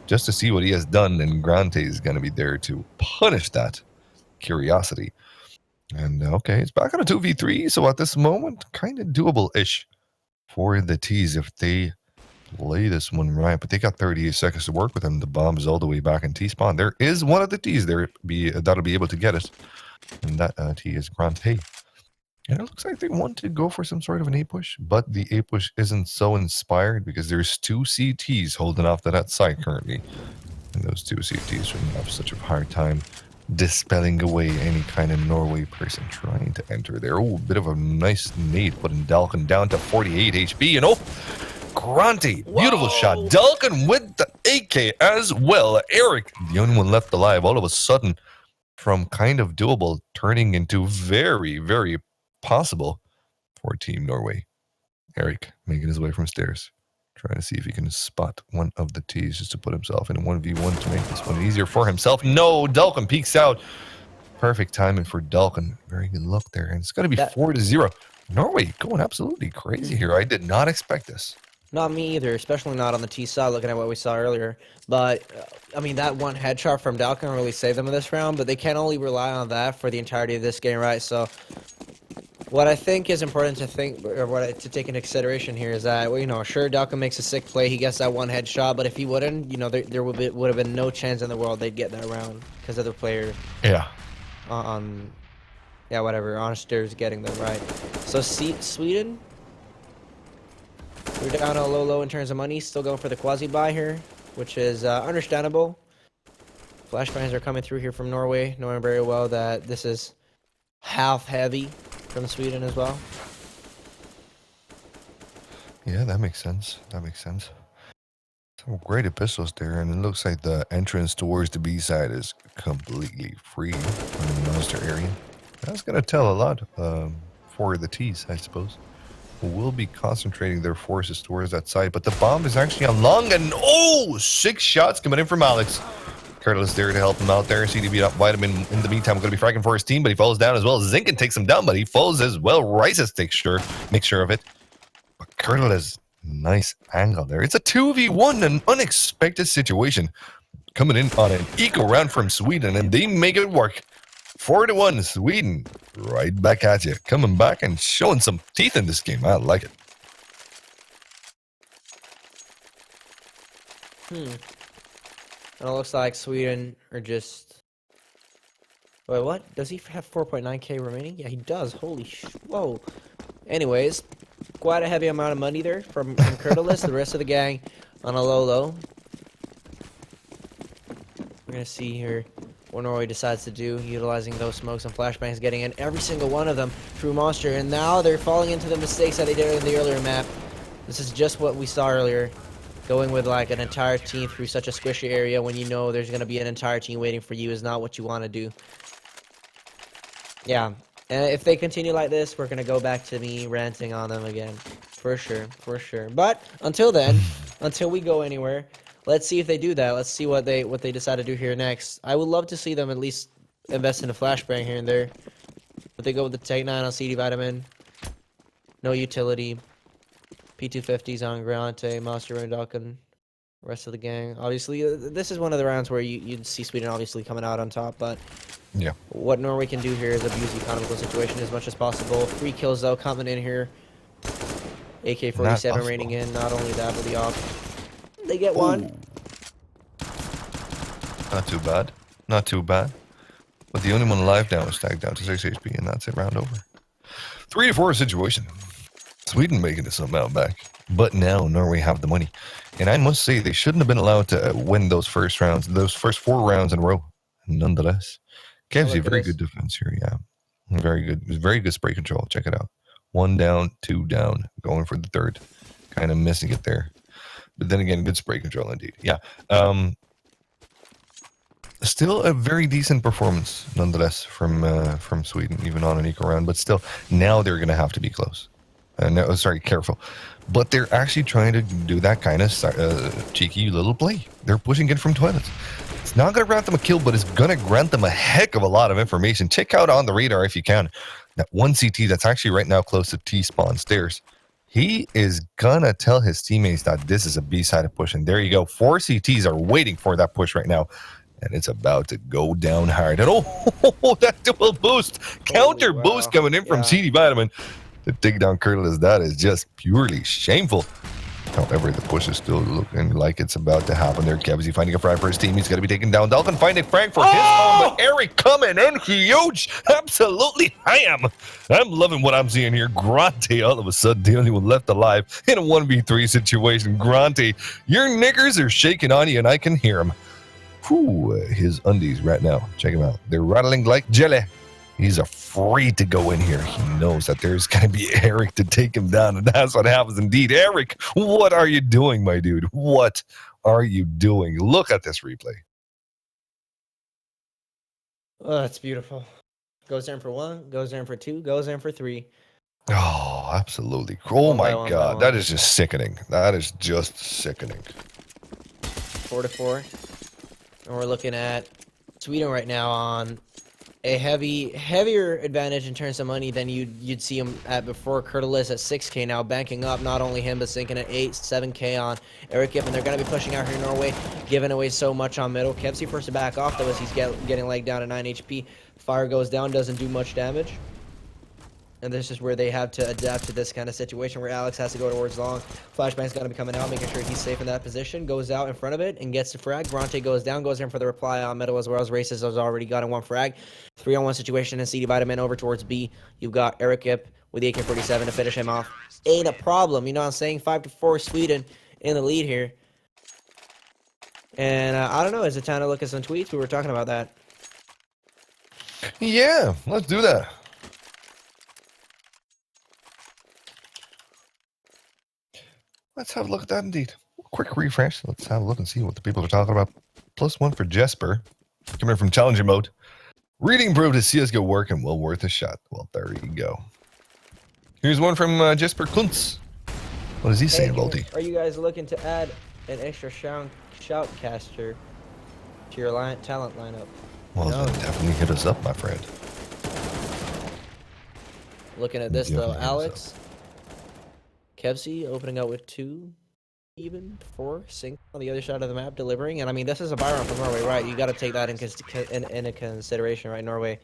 just to see what he has done. And Grante is going to be there to punish that curiosity. And okay, it's back on a 2v3. So at this moment, kind of doable-ish for the T's if they play this one right, but they got 38 seconds to work with him. The bomb is all the way back in T-spawn. There is one of the T's there that'll be able to get it, and that T is Grante. And it looks like they want to go for some sort of an A push, but the A push isn't so inspired because there's 2 CTs holding off to that side currently. And those 2 CTs shouldn't have such a hard time dispelling away any kind of Norway person trying to enter there. Oh, a bit of a nice nade putting Dalkin down to 48 HP. And oh, Grante, beautiful shot. Dalkin with the AK as well. Eric, the only one left alive, all of a sudden, from kind of doable, turning into very, very possible for Team Norway. Eric making his way from stairs, trying to see if he can spot one of the T's just to put himself in a 1v1 to make this one easier for himself. No, Dalkin peeks out. Perfect timing for Dalkin. Very good look there. And it's going to be 4-0. Norway going absolutely crazy here. I did not expect this. Not me either, especially not on the T side, looking at what we saw earlier. But, I mean, that one headshot from Dalkin really saved them in this round, but they can't only rely on that for the entirety of this game, right? So, what I think is important to think, or to take into consideration here is that, well, you know, sure, Dalkin makes a sick play, he gets that one headshot, but if he wouldn't, you know, there would have been no chance in the world they'd get that round because other player. Yeah. On stairs getting them right. So Sweden, we're down a low in terms of money, still going for the quasi buy here, which is understandable. Flashbangs are coming through here from Norway, knowing very well that this is half heavy from Sweden as well. Yeah, that makes sense. That makes sense. Some great epistles there, and it looks like the entrance towards the B side is completely free from the monster area. That's going to tell a lot for the T's, I suppose. Will be concentrating their forces towards that side, but the bomb is actually on long, and 6 shots coming in from Alex. Curtis there to help him out there. CDB up Vitamin in the meantime going to be fragging for his team, but he falls down as well. Zinkin takes him down, but he falls as well. Rises makes sure of it. But Curtis, nice angle there. It's a 2v1, an unexpected situation. Coming in on an eco round from Sweden, and they make it work. 4-1 Sweden, right back at you. Coming back and showing some teeth in this game. I like it. And it looks like Sweden are just... Wait, what? Does he have 4.9k remaining? Yeah, he does. Holy whoa. Anyways, quite a heavy amount of money there from Kurtalis. The rest of the gang on a low. We're going to see here what Norway decides to do, utilizing those smokes and flashbangs, getting in every single one of them through Monster. And now they're falling into the mistakes that they did in the earlier map. This is just what we saw earlier. Going with like an entire team through such a squishy area when you know there's going to be an entire team waiting for you is not what you want to do. Yeah, and if they continue like this, we're going to go back to me ranting on them again. For sure. But until then, until we go anywhere, let's see if they do that. Let's see what they decide to do here next. I would love to see them at least invest in a flashbang here and there. But they go with the Take 9 on CD Vitamin. No utility. P250s on Grante, Monster and Dalkin, rest of the gang. Obviously, this is one of the rounds where you'd see Sweden obviously coming out on top, but yeah, what Norway can do here is abuse the economical situation as much as possible. 3 kills though coming in here. AK-47 raining in, not only that, but the off. They get one. Not too bad. Not too bad. But the only one alive now is tagged down to 6 HP, and that's it, round over. 3-4 situation. Sweden making it somehow back. But now Norway have the money. And I must say, they shouldn't have been allowed to win those first rounds, those first 4 rounds in a row. Nonetheless. Kevsey, very good defense here, yeah. Very good. Very good spray control. Check it out. 1 down, 2 down. Going for the third. Kind of missing it there. But then again, good spray control indeed. Yeah. Still a very decent performance, nonetheless, from Sweden, even on an eco round. But still, now they're going to have to be close. No, sorry, careful. But they're actually trying to do that kind of cheeky little play. They're pushing it from toilets. It's not going to grant them a kill, but it's going to grant them a heck of a lot of information. Check out on the radar if you can. That one CT that's actually right now close to T-spawn stairs. He is going to tell his teammates that this is a B-sided push. And there you go. 4 CTs are waiting for that push right now. And it's about to go down hard. And that dual boost. Counter boost coming in from CD Vitamin. To take down Curtis, that is just purely shameful. However, the push is still looking like it's about to happen there. Kebsy finding a frag for his team. He's going to be taken down. Dalton finding frag for his home, but Eric coming in huge. Absolutely ham. I'm loving what I'm seeing here. Grante all of a sudden the only one left alive in a 1v3 situation. Grante, your knickers are shaking on you and I can hear him. Whew, his undies right now. Check him out. They're rattling like jelly. He's afraid to go in here. He knows that there's going to be Eric to take him down, and that's what happens indeed. Eric, what are you doing, my dude? What are you doing? Look at this replay. Oh, that's beautiful. Goes in for 1, goes in for 2, goes in for 3. Oh, absolutely. Oh, my God. That is just sickening. That is just sickening. 4-4. And we're looking at Sweden right now on a heavier advantage in terms of money than you'd see him at before. Curtis at 6K now, banking up, not only him, but sinking at 7K on Eric Yip, and they're going to be pushing out here in Norway, giving away so much on middle. Kevsey forced to back off, though, as he's getting laid down at 9 HP. Fire goes down, doesn't do much damage. And this is where they have to adapt to this kind of situation where Alex has to go towards long. Flashbang's going to be coming out, making sure he's safe in that position. Goes out in front of it and gets the frag. Bronte goes down, goes in for the reply on middle as well as Races has already gotten 1 frag. 3-on-1 situation and CD Vitamin over towards B. You've got Eric Yip with the AK-47 to finish him off. Ain't a problem, you know what I'm saying? 5-4 Sweden in the lead here. And I don't know, is it time to look at some tweets? We were talking about that. Yeah, let's do that. Let's have a look at that indeed. Quick refresh. Let's have a look and see what the people are talking about. +1 for Jesper. Coming from Challenger mode. Reading proved his CSGO work and well worth a shot. Well, there you go. Here's one from Jesper Kuntz. What is he saying, Volty? Are you guys looking to add an extra shoutcaster to your talent lineup? Well, then definitely hit us up, my friend. Looking at this, though, Alex, Kevsey opening up with 2, even 4 sync on the other side of the map, delivering. And I mean, this is a buy round from Norway, right? You got to take that into consideration, right? Norway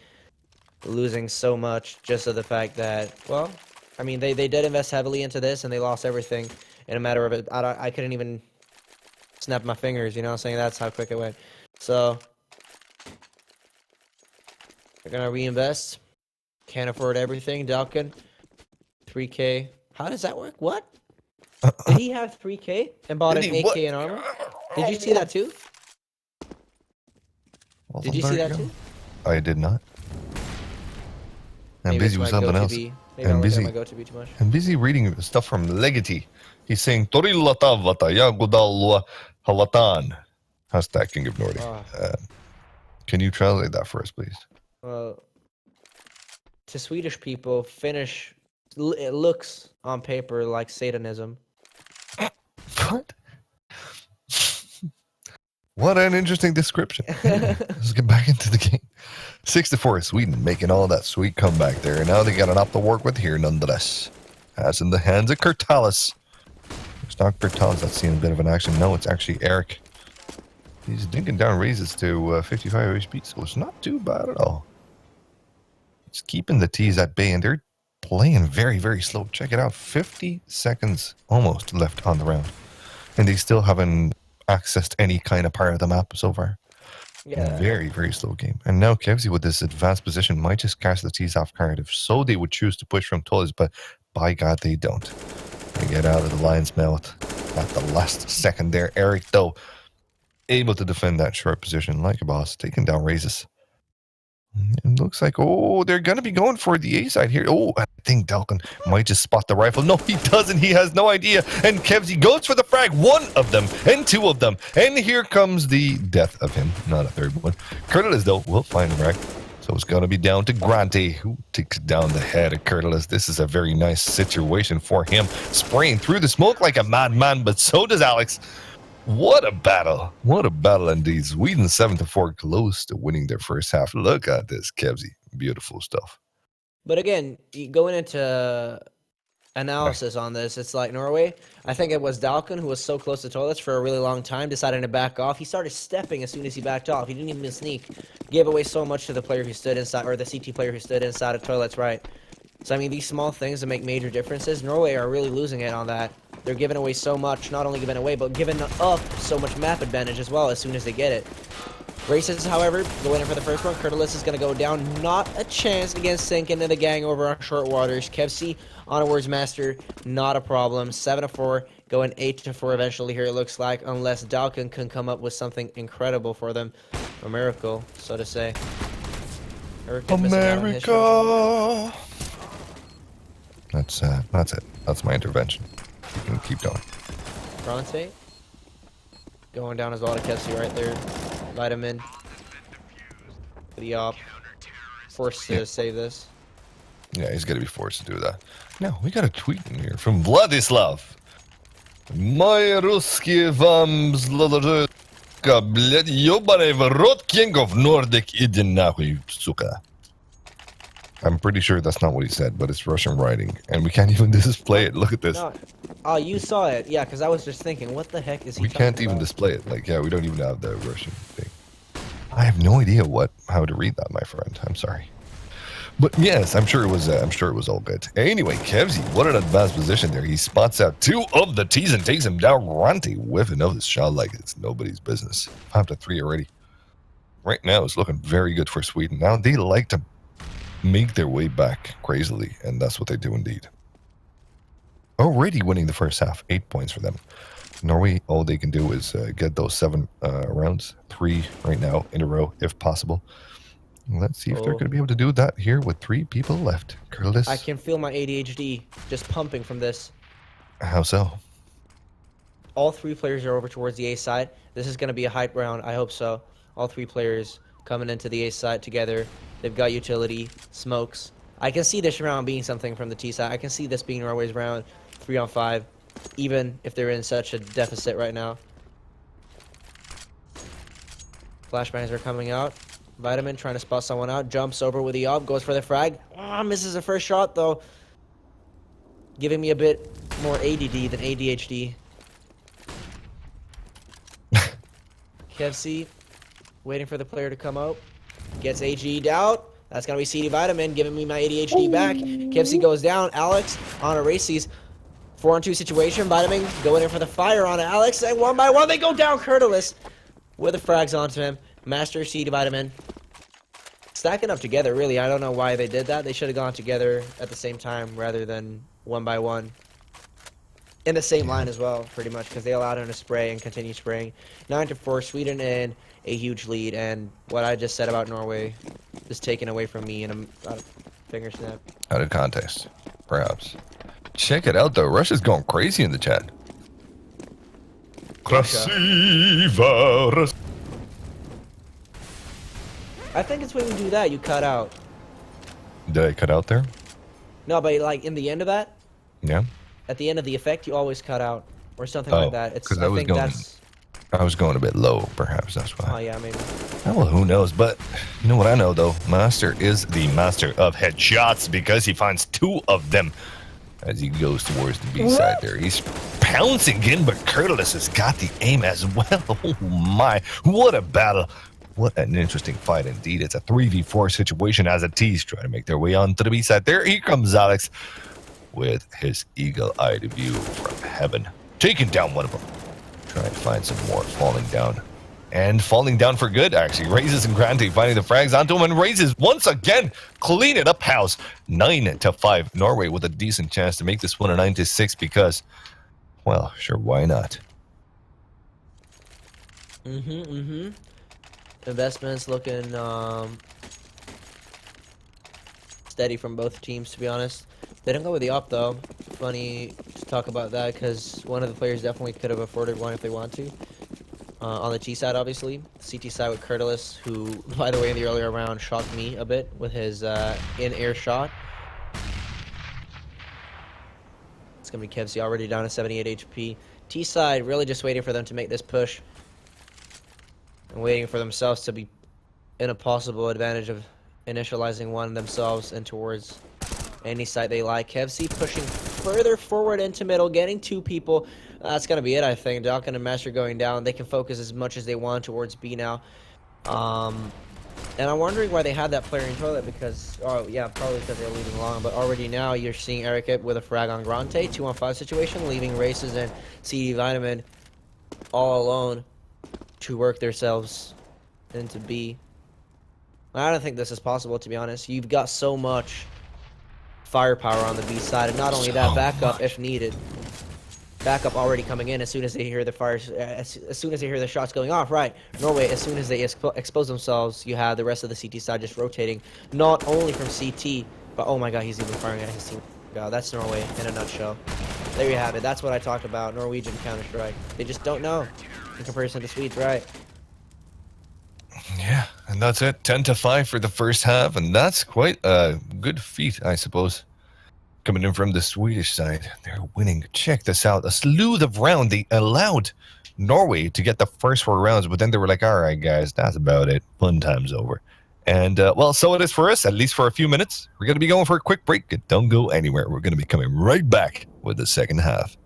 losing so much just of the fact that, well, I mean, they did invest heavily into this and they lost everything in a matter of it. I couldn't even snap my fingers, you know what I'm saying? That's how quick it went. So they're gonna reinvest. Can't afford everything. Dalkin, 3K. How does that work? What? Did he have 3K and bought an 8K in armor? Did you see that too? Well, did you see that too? I did not. I'm Maybe busy with something else. Maybe I'm I'm busy. my go-to be too much. I'm busy reading stuff from Legity. He's saying Torilata vata yagodalwa halatan. Hashtag King of Nordic. Can you translate that for us, please? Well, to Swedish people, Finnish it looks on paper like Satanism. What? What an interesting description. Let's get back into the game. 6-4 Sweden making all that sweet comeback there. And now they got an op to work with here nonetheless. As in the hands of Kurtalis. It's not Kurtalis that's seeing a bit of an action. No, it's actually Eric. He's dinking down raises to 55 HP, so it's not too bad at all. It's keeping the T's at bay, and they're playing very, very slow. Check it out. 50 seconds almost left on the round. And they still haven't accessed any kind of part of the map so far. Yeah. Very, very slow game. And now Kevsey with this advanced position might just cast the T's off guard. If so, they would choose to push from Tullis, but by God, they don't. They get out of the lion's mouth at the last second there. Eric, though, able to defend that short position like a boss, taking down raises. It looks like, they're going to be going for the A side here. I think Dalkin might just spot the rifle. No, he doesn't. He has no idea. And Kevsey goes for the frag. 1 of them and 2 of them. And here comes the death of him. Not a third one. Curtis, though, will find the frag. So it's going to be down to Grante, who takes down the head of Curtis. This is a very nice situation for him. Spraying through the smoke like a madman, but so does Alex. What a battle. What a battle indeed. Sweden 7-4, close to winning their first half. Look at this, Kevsey. Beautiful stuff. But again, going into analysis on this, it's like Norway. I think it was Dalkin who was so close to toilets for a really long time, deciding to back off. He started stepping as soon as he backed off. He didn't even sneak. Gave away so much to the player who stood inside, or the CT player who stood inside of toilets, right? So, I mean, these small things that make major differences. Norway are really losing it on that. They're giving away so much, not only giving away, but giving up so much map advantage as well as soon as they get it. Races, however, going in for the first one. Kurtalis is going to go down. Not a chance against Sink into the gang over on short waters. Kevsi onwards master, not a problem. 7-4, going 8-4 eventually here it looks like, unless Dalkin can come up with something incredible for them. A miracle, so to say. America! That's it. That's my intervention. You can keep going. Bronze going down as well to Kevsi right there. Vitamin. The op. Forced to save this. Yeah, he's got to be forced to do that. Now, we got a tweet in here from Vladislav. My Ruski вам злодожка, блядь, ёбаный в рот, king of Nordic, иди нахуй, сука. I'm pretty sure that's not what he said, but it's Russian writing, and we can't even display it. Look at this. No. Oh, you saw it. Yeah, because I was just thinking, what the heck is he We talking can't even about? display it. Like, yeah, we don't even have the Russian thing. I have no idea how to read that, my friend. I'm sorry. But yes, I'm sure it was all good. Anyway, Kevzi, what an advanced position there. He spots out 2 of the T's and takes him down. Ranty whiffing of his shot like it's nobody's business. 5-3 already. Right now, it's looking very good for Sweden. Now they like to make their way back crazily, and that's what they do indeed. Already winning the first half, 8 points for them. Norway, all they can do is get those 7 rounds, 3 right now in a row, if possible. Let's see if they're going to be able to do that here with 3 people left. Curtis. I can feel my ADHD just pumping from this. How so? All 3 players are over towards the A side. This is going to be a hype round. I hope so. All 3 players coming into the A side together. They've got utility, smokes. I can see this round being something from the T side. I can see this being Norway's round, 3-on-5, even if they're in such a deficit right now. Flashbangs are coming out. Vitamin trying to spot someone out. Jumps over with the op. Goes for the frag. Misses the first shot, though. Giving me a bit more ADD than ADHD. Kevsi waiting for the player to come out. Gets AG'd out. That's going to be CD Vitamin giving me my ADHD back. Kevsi goes down. Alex on a races. 4-on-2 situation. Vitamin going in for the fire on Alex. And 1 by 1 they go down. Kurtalis with the frags onto him. Master CD Vitamin. Stacking up together, really. I don't know why they did that. They should have gone together at the same time rather than 1 by 1. In the same line as well, pretty much, because they allowed him to spray and continue spraying. 9-4, Sweden in a huge lead, and what I just said about Norway is taken away from me in a finger snap. Out of context, perhaps. Check it out, though. Russia's going crazy in the chat. Krasiva. I think it's when you do that, you cut out. Did I cut out there? No, but like in the end of that, Yeah. at the end of the effect, you always cut out or something Oh, like that. It's 'cause I think I was going a bit low, perhaps. That's why. Oh yeah, maybe. Oh, well, who knows? But you know what I know, though? Master is the master of headshots because he finds 2 of them as he goes towards the B side there. He's pouncing in, but Kurtalis has got the aim as well. Oh, my. What a battle. What an interesting fight indeed. It's a 3v4 situation as a T's trying to make their way onto the B side. There he comes, Alex, with his eagle-eyed view from heaven. Taking down one of them. Trying to find some more falling down. And falling down for good, actually. Raises and Grante finding the frags onto him and raises once again. Clean it up, house. 9-5. Norway with a decent chance to make this one a 9-6 because, well, sure, why not? Investments looking steady from both teams, to be honest. They don't go with the op, though. Funny to talk about that because one of the players definitely could have afforded one if they want to. On the T side, obviously. CT side with Kurtalis, who, by the way, in the earlier round shocked me a bit with his in-air shot. It's going to be Kevsi already down to 78 HP. T side really just waiting for them to make this push. And waiting for themselves to be in a possible advantage of initializing one themselves and towards any site they like. Kevsi pushing further forward into middle, getting 2 people. That's going to be it, I think. Dalkin and Master going down. They can focus as much as they want towards B now. And I'm wondering why they had that player in toilet because, oh yeah, probably because they're leaving long. But already now you're seeing Eric with a frag on Grante, 2-on-5 situation, leaving Races and CD Vitamin all alone to work themselves into B. I don't think this is possible, to be honest. You've got so much firepower on the B side, and not only that, backup if needed. Backup already coming in as soon as they hear the fires, as soon as they hear the shots going off. Right, Norway. As soon as they expose themselves, you have the rest of the CT side just rotating, not only from CT, but oh my God, he's even firing at his team. God, that's Norway in a nutshell. There you have it. That's what I talked about. Norwegian Counter-Strike. They just don't know in comparison to Swedes, right? Yeah, and that's it. 10-5 for the first half, and that's quite a good feat, I suppose. Coming in from the Swedish side, they're winning. Check this out. A slew of rounds. They allowed Norway to get the first 4 rounds, but then they were like, all right, guys, that's about it. Fun time's over. And, well, so it is for us, at least for a few minutes. We're going to be going for a quick break. Don't go anywhere. We're going to be coming right back with the second half.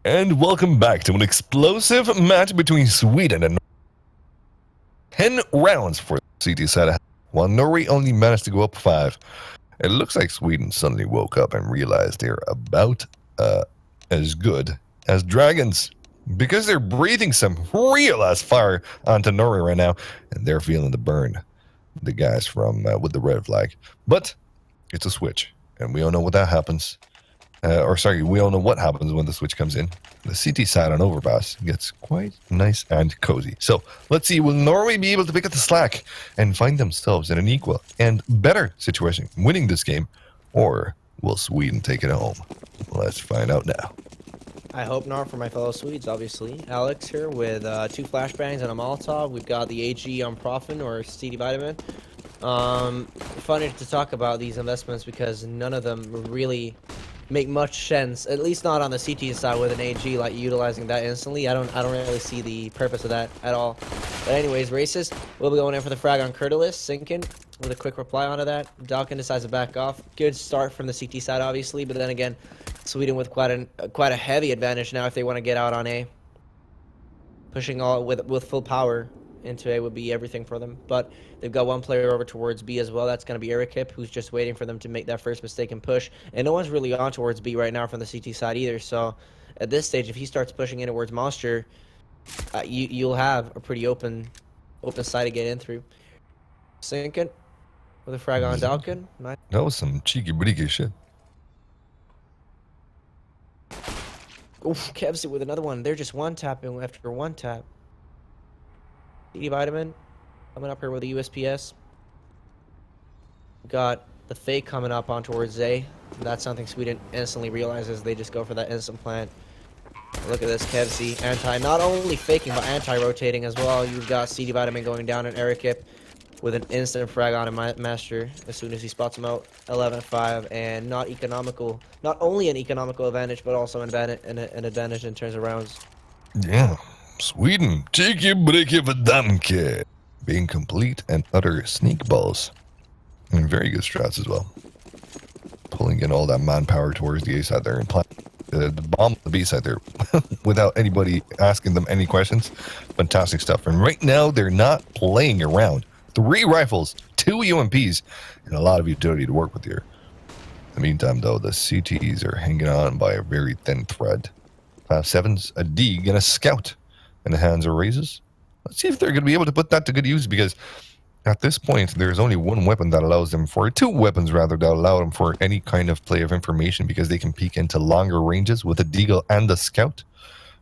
And welcome back to an explosive match between Sweden and 10 rounds for CT side, while Norway only managed to go up 5. It looks like Sweden suddenly woke up and realized they're about as good as dragons, because they're breathing some real-ass fire onto Norway right now, and they're feeling the burn, the guys from with the red flag. But it's a switch, and we all know what that happens. We all know what happens when the switch comes in. The CT side on Overpass gets quite nice and cozy. So let's see, will Norway be able to pick up the slack and find themselves in an equal and better situation winning this game, or will Sweden take it home? Let's find out now. I hope not for my fellow Swedes, obviously. Alex here with 2 flashbangs and a Molotov. We've got the AG on Profin or CD Vitamin. Funny to talk about these investments because none of them really make much sense, at least not on the CT side with an AG, like utilizing that instantly. I don't really see the purpose of that at all. But anyways, Races, we'll be going in for the frag on Curtilis, Sinkin with a quick reply onto that. Dalkin decides to back off. Good start from the CT side, obviously, but then again, Sweden with quite a heavy advantage now if they want to get out on A. Pushing all with full power into A would be everything for them. But they've got 1 player over towards B as well. That's going to be Eric Hip, who's just waiting for them to make that first mistake and push. And no one's really on towards B right now from the CT side either. So at this stage, if he starts pushing in towards Monster, you'll have a pretty open side to get in through. Sinkin with a frag on Dalkin. Nice. That was some cheeky breaky shit. Oof, Kevsy with another one. They're just one tapping after 1 tap. CD Vitamin coming up here with the USPS. Got the fake coming up on towards A. That's something Sweden instantly realizes. They just go for that instant plant. Look at this, Kevsy. Not only faking, but anti-rotating as well. You've got CD Vitamin going down and Eric Hip with an instant frag on a Master as soon as he spots him out. 11-5, and not only an economical advantage, but also an advantage in terms of rounds. Yeah, Sweden, cheeky breaky damke. Being complete and utter sneak balls. And very good strats as well. Pulling in all that manpower towards the A side there and planting the bomb the B side there without anybody asking them any questions. Fantastic stuff. And right now, they're not playing around. 3 rifles, 2 UMPs, and a lot of utility to work with here. In the meantime, though, the CTs are hanging on by a very thin thread. 5.7's, a Dig, and a Scout in the hands of Razes. Let's see if they're going to be able to put that to good use, because at this point, there's only 1 weapon that allows them for, 2 weapons rather, that allow them for any kind of play of information, because they can peek into longer ranges with the Deagle and the Scout.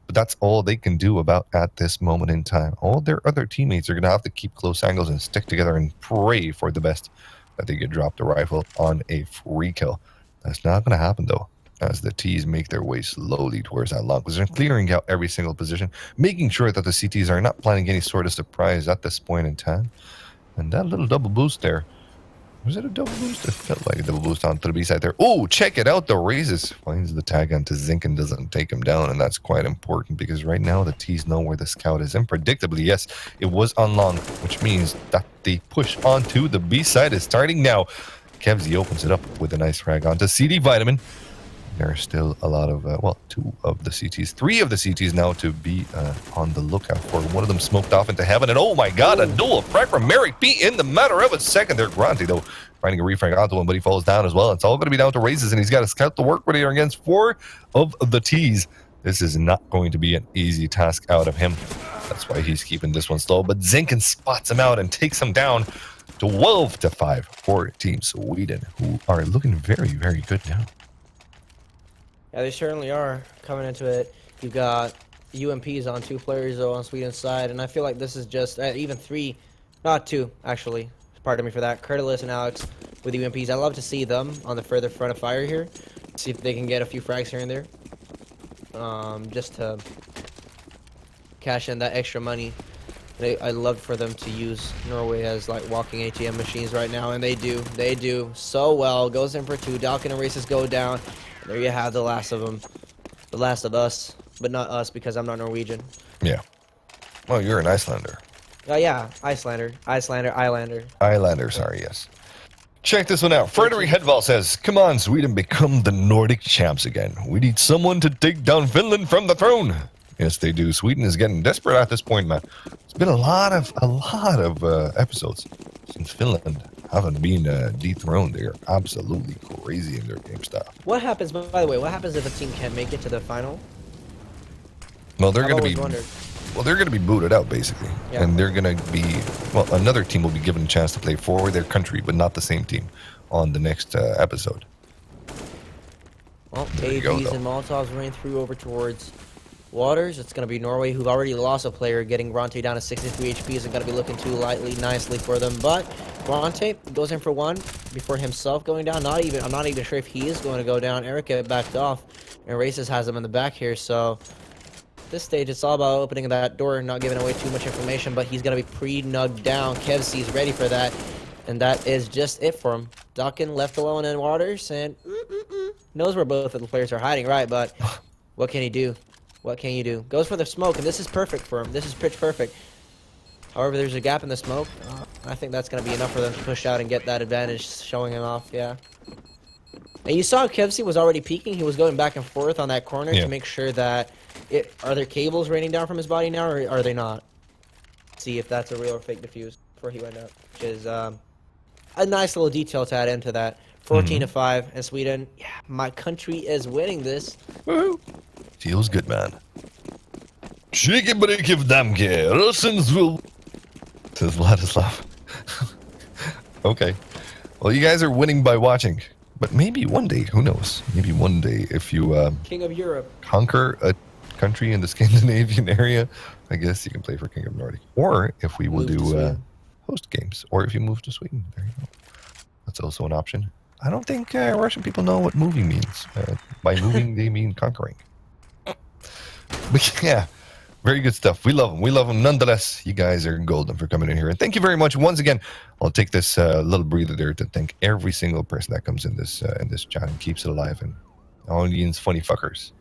But that's all they can do about at this moment in time. All their other teammates are going to have to keep close angles and stick together and pray for the best that they get dropped a rifle on a free kill. That's not going to happen, though, as the T's make their way slowly towards that long position, clearing out every single position, making sure that the CTs are not planning any sort of surprise at this point in time. And that little double boost there, was it a double boost? It felt like a double boost onto the B side there. Oh, check it out. The Razes finds the tag onto Zink and doesn't take him down. And that's quite important, because right now the T's know where the Scout is. And predictably, yes, it was on long, which means that the push onto the B side is starting now. Kevzy opens it up with a nice frag onto CD Vitamin. There are still a lot of, 2 of the CTs, 3 of the CTs now to be on the lookout for. One of them smoked off into heaven, and oh my god, a dual frag from Merrick B in the matter of a second there. Granty, though, finding a refrag onto him, but he falls down as well. It's all going to be down to Razes, and he's got a Scout to work with here against 4 of the T's. This is not going to be an easy task out of him. That's why he's keeping this one slow, but Zinkin spots him out and takes him down. 12-5 for Team Sweden, who are looking very, very good now. Yeah, they certainly are coming into it. You've got UMPs on 2 players, though, on Sweden's side, and I feel like this is just even 3, not 2, actually. Pardon me for that. Curtis and Alex with UMPs. I love to see them on the further front of fire here. See if they can get a few frags here and there. Just to cash in that extra money. I love for them to use Norway as like walking ATM machines right now, and they do. They do so well. Goes in for 2. Dalkin and Races go down. There you have the last of them. The last of us. But not us, because I'm not Norwegian. Yeah. Well, you're an Icelander. Oh, yeah. Icelander. Islander, sorry, yes. Check this one out. Frederick Hedvall says, come on, Sweden, become the Nordic champs again. We need someone to take down Finland from the throne. Yes, they do. Sweden is getting desperate at this point, man. It's been a lot of episodes since Finland haven't been dethroned. They are absolutely crazy in their game style. What happens, by the way, what happens if a team can't make it to the final? Well, they're going to be... wondered. Well, they're going to be booted out, basically. Yeah. And they're going to be... Well, another team will be given a chance to play for their country, but not the same team on the next episode. Well, There you go, AVs though. and Molotovs rain through over towards Waters. It's going to be Norway, who've already lost a player. Getting Bronte down to 63 HP isn't going to be looking too nicely for them. But Bronte goes in for 1 before himself going down. I'm not even sure if he is going to go down. Erica backed off, and Races has him in the back here. So this stage, it's all about opening that door and not giving away too much information. But he's going to be pre-nugged down. Kevsy's ready for that, and that is just it for him. Duckin left alone in Waters, and knows where both of the players are hiding, right? But what can he do? What can you do? Goes for the smoke, and this is perfect for him. This is pitch perfect. However, there's a gap in the smoke. I think that's going to be enough for them to push out and get that advantage, showing him off, yeah. And you saw Kevsy was already peeking. He was going back and forth on that corner to make sure that... Are there cables raining down from his body now, or are they not? See if that's a real or fake defuse before he went up. Which is a nice little detail to add into that. 14-5 in Sweden. Yeah, my country is winning this. Woohoo! Feels good, man. Cheeky breaky damke. Russians will... Says Vladislav. Okay. Well, you guys are winning by watching. But maybe one day, who knows? Maybe one day, if you King of Europe. conquer a country in the Scandinavian area, I guess you can play for King of Nordic. Or if we will Move to do Sweden. host games. Or if you move to Sweden. There you go. That's also an option. I don't think Russian people know what moving means. By moving, they mean conquering. But yeah, very good stuff. We love them. We love them. Nonetheless, you guys are golden for coming in here. And thank you very much. Once again, I'll take this little breather there to thank every single person that comes in this chat and keeps it alive. And audience funny fuckers.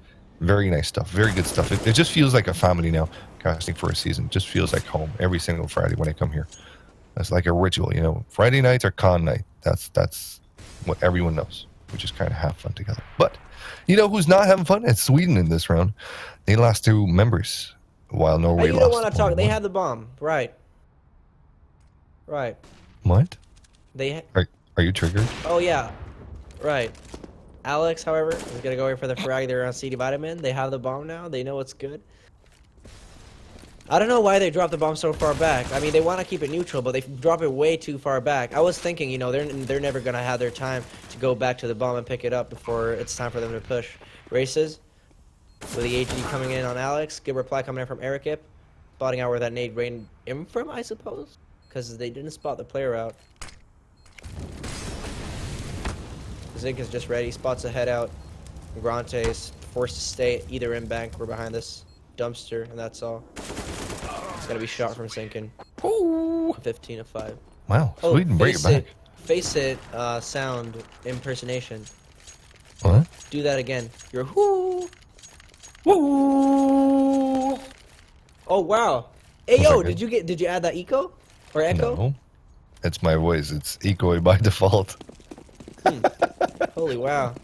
Very nice stuff. Very good stuff. It just feels like a family now. Casting for a season just feels like home every single Friday when I come here. That's like a ritual, you know. Friday nights are con night. That's what everyone knows. We just kind of have fun together. But you know who's not having fun? It's Sweden in this round. They lost 2 members while Norway You lost. don't want to talk. only They one. had the bomb. Right. Right. What? They. Are you triggered? Oh yeah. Right. Alex, however, is gonna go here for the frag. They're on CD Vitamin. They have the bomb now. They know it's good. I don't know why they dropped the bomb so far back. I mean, they want to keep it neutral, but they drop it way too far back. I was thinking, you know, they're never gonna have their time to go back to the bomb and pick it up before it's time for them to push races. With the HD coming in on Alex, good reply coming in from Ericip, spotting out where that nade rained in from, I suppose, because they didn't spot the player out. Zink is just ready, spots a head out. Grante is forced to stay either in bank or behind this dumpster, and that's all. It's gonna be shot from Sinkin. 15 of 5. Wow, Sweden, bring it back. Face it, sound impersonation. What? Do that again. You're whoo. Woo. Oh wow. Hey yo, did you add that echo or echo? No, it's my voice. It's echoey by default. Holy wow.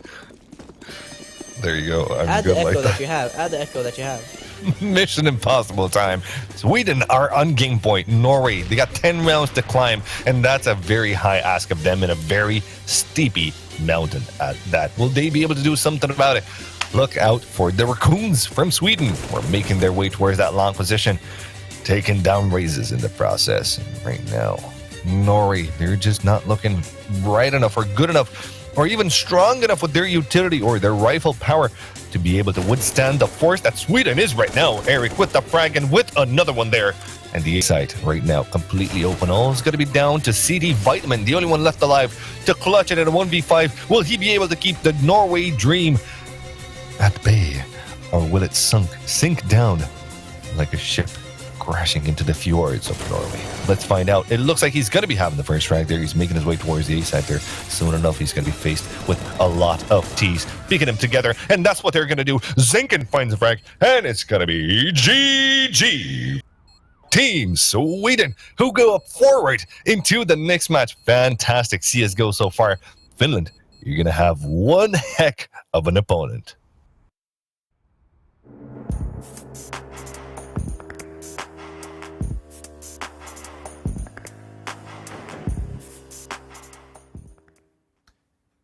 There you go. I'm Add good the echo like that you have. Add the echo that you have. Mission impossible time. Sweden are on game point. Norway, they got 10 rounds to climb, and that's a very high ask of them in a very steepy mountain at that. Will they be able to do something about it? Look out for the raccoons from Sweden. We're making their way towards that long position, taking down raises in the process. And right now, Norway, they're just not looking right enough or good enough or even strong enough with their utility or their rifle power to be able to withstand the force that Sweden is right now. Eric with the frag and with another one there. And the A site right now completely open. All is going to be down to CD Vitamin, the only one left alive to clutch it in a 1v5. Will he be able to keep the Norway dream at bay? Or will it sink down like a ship crashing into the fjords of Norway? Let's find out. It looks like he's going to be having the first frag there. He's making his way towards the A side there. Soon enough, he's going to be faced with a lot of T's, picking them together, and that's what they're going to do. Zinken finds the frag, and it's going to be GG. Team Sweden, who go up forward into the next match. Fantastic CSGO so far. Finland, you're going to have one heck of an opponent.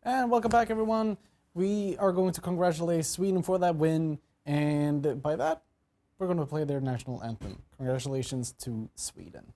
And welcome back, everyone. We are going to congratulate Sweden for that win, and by that, we're going to play their national anthem. Congratulations to Sweden.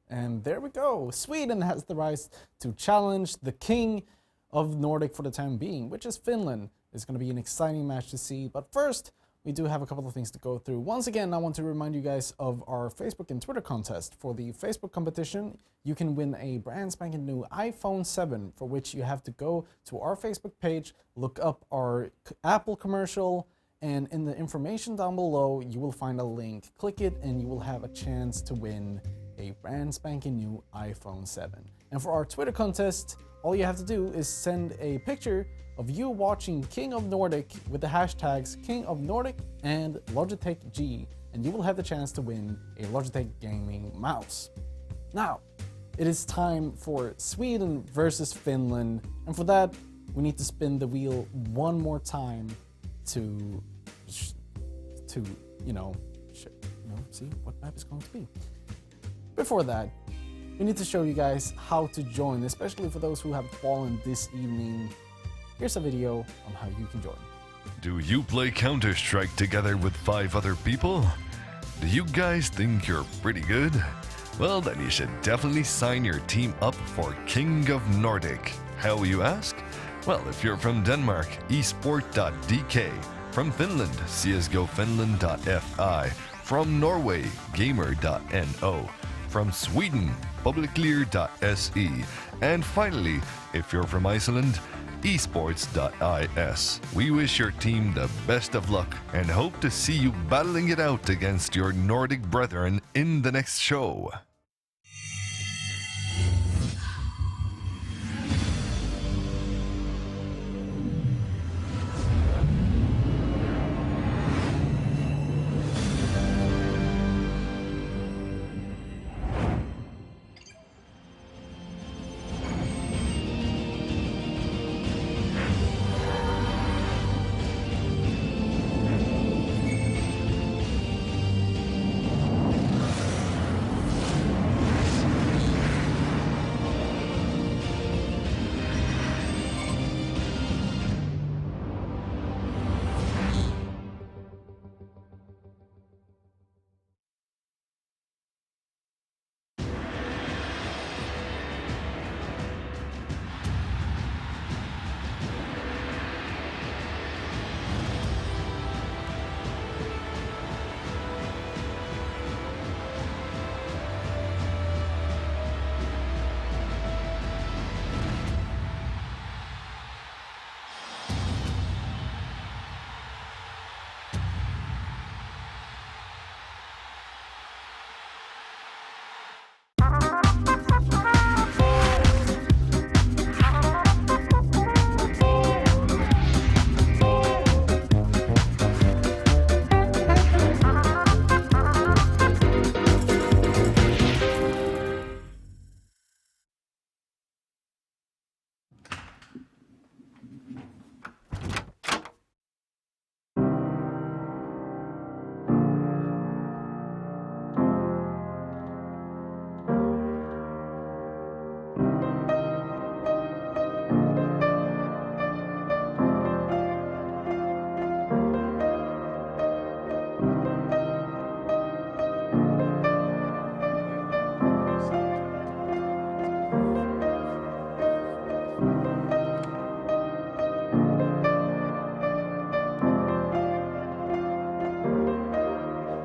And there we go. Sweden has the right to challenge the king of Nordic for the time being, which is Finland. It's going to be an exciting match to see. But first, we do have a couple of things to go through. Once again, I want to remind you guys of our Facebook and Twitter contest. For the Facebook competition, you can win a brand spanking new iPhone 7, for which you have to go to our Facebook page, look up our Apple commercial, and in the information down below, you will find a link. Click it and you will have a chance to win a brand spanking new iPhone 7. And for our Twitter contest, all you have to do is send a picture of you watching King of Nordic with the hashtags King of Nordic and Logitech G, and you will have the chance to win a Logitech gaming mouse. Now, it is time for Sweden versus Finland, and for that, we need to spin the wheel one more time to see what map is going to be. Before that, we need to show you guys how to join, especially for those who have fallen this evening. Here's a video on how you can join. Do you play Counter-Strike together with 5 other people? Do you guys think you're pretty good? Well, then you should definitely sign your team up for King of Nordic. How, you ask? Well, if you're from Denmark, esport.dk. From Finland, csgofinland.fi. From Norway, gamer.no. From Sweden, publiclear.se. And finally, if you're from Iceland, esports.is. We wish your team the best of luck and hope to see you battling it out against your Nordic brethren in the next show.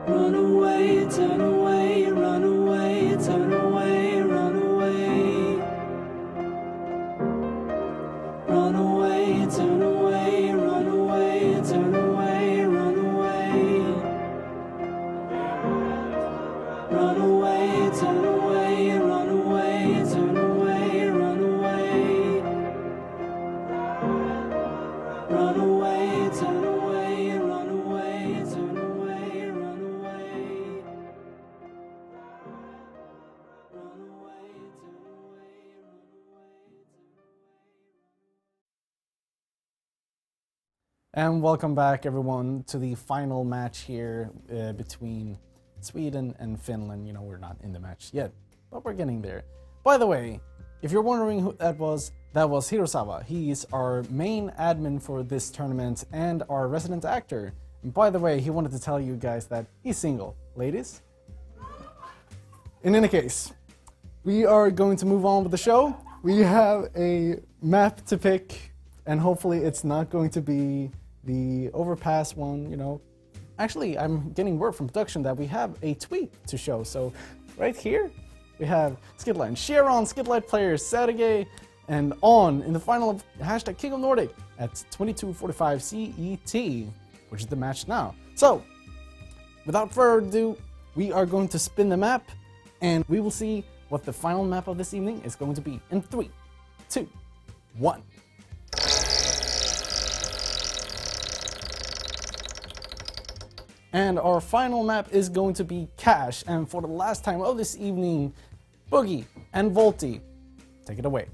Run away, turn away, run away, turn away, run away. Run away, turn away, run away, turn away, run away. Run away, turn away, run away, turn away, run away. Run away, turn away, run away, turn away, run away. Run away, turn away, And welcome back, everyone, to the final match here between Sweden and Finland. You know, we're not in the match yet, but we're getting there. By the way, if you're wondering who that was Hirosawa. He is our main admin for this tournament and our resident actor. And by the way, he wanted to tell you guys that he's single. Ladies? In any case, we are going to move on with the show. We have a map to pick, and hopefully it's not going to be the overpass one, you know. Actually, I'm getting word from production that we have a tweet to show. So right here, we have Skidlight and Sharon, Skidlight players, Sergey, and On in the final of hashtag King of Nordic at 22:45 CET, which is the match now. So, without further ado, we are going to spin the map, and we will see what the final map of this evening is going to be in 3, 2, 1. And our final map is going to be Cash. And for the last time of this evening, Boogie and Volty, take it away.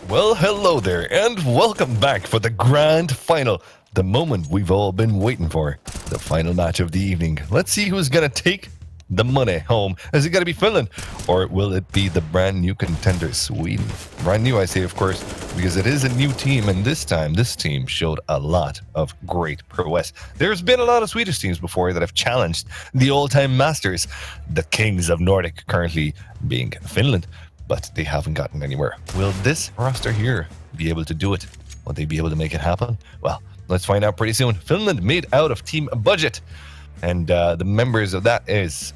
Well, hello there, and welcome back for the grand final. The moment we've all been waiting for. The final match of the evening. Let's see who's going to take the money home. Is it going to be Finland, or will it be the brand new contender, Sweden? Brand new, I say, of course, because it is a new team, and this time, this team showed a lot of great prowess. There's been a lot of Swedish teams before that have challenged the all-time masters, the kings of Nordic, currently being Finland, but they haven't gotten anywhere. Will this roster here be able to do it? Will they be able to make it happen? Well, let's find out pretty soon. Finland made out of team budget, and the members of that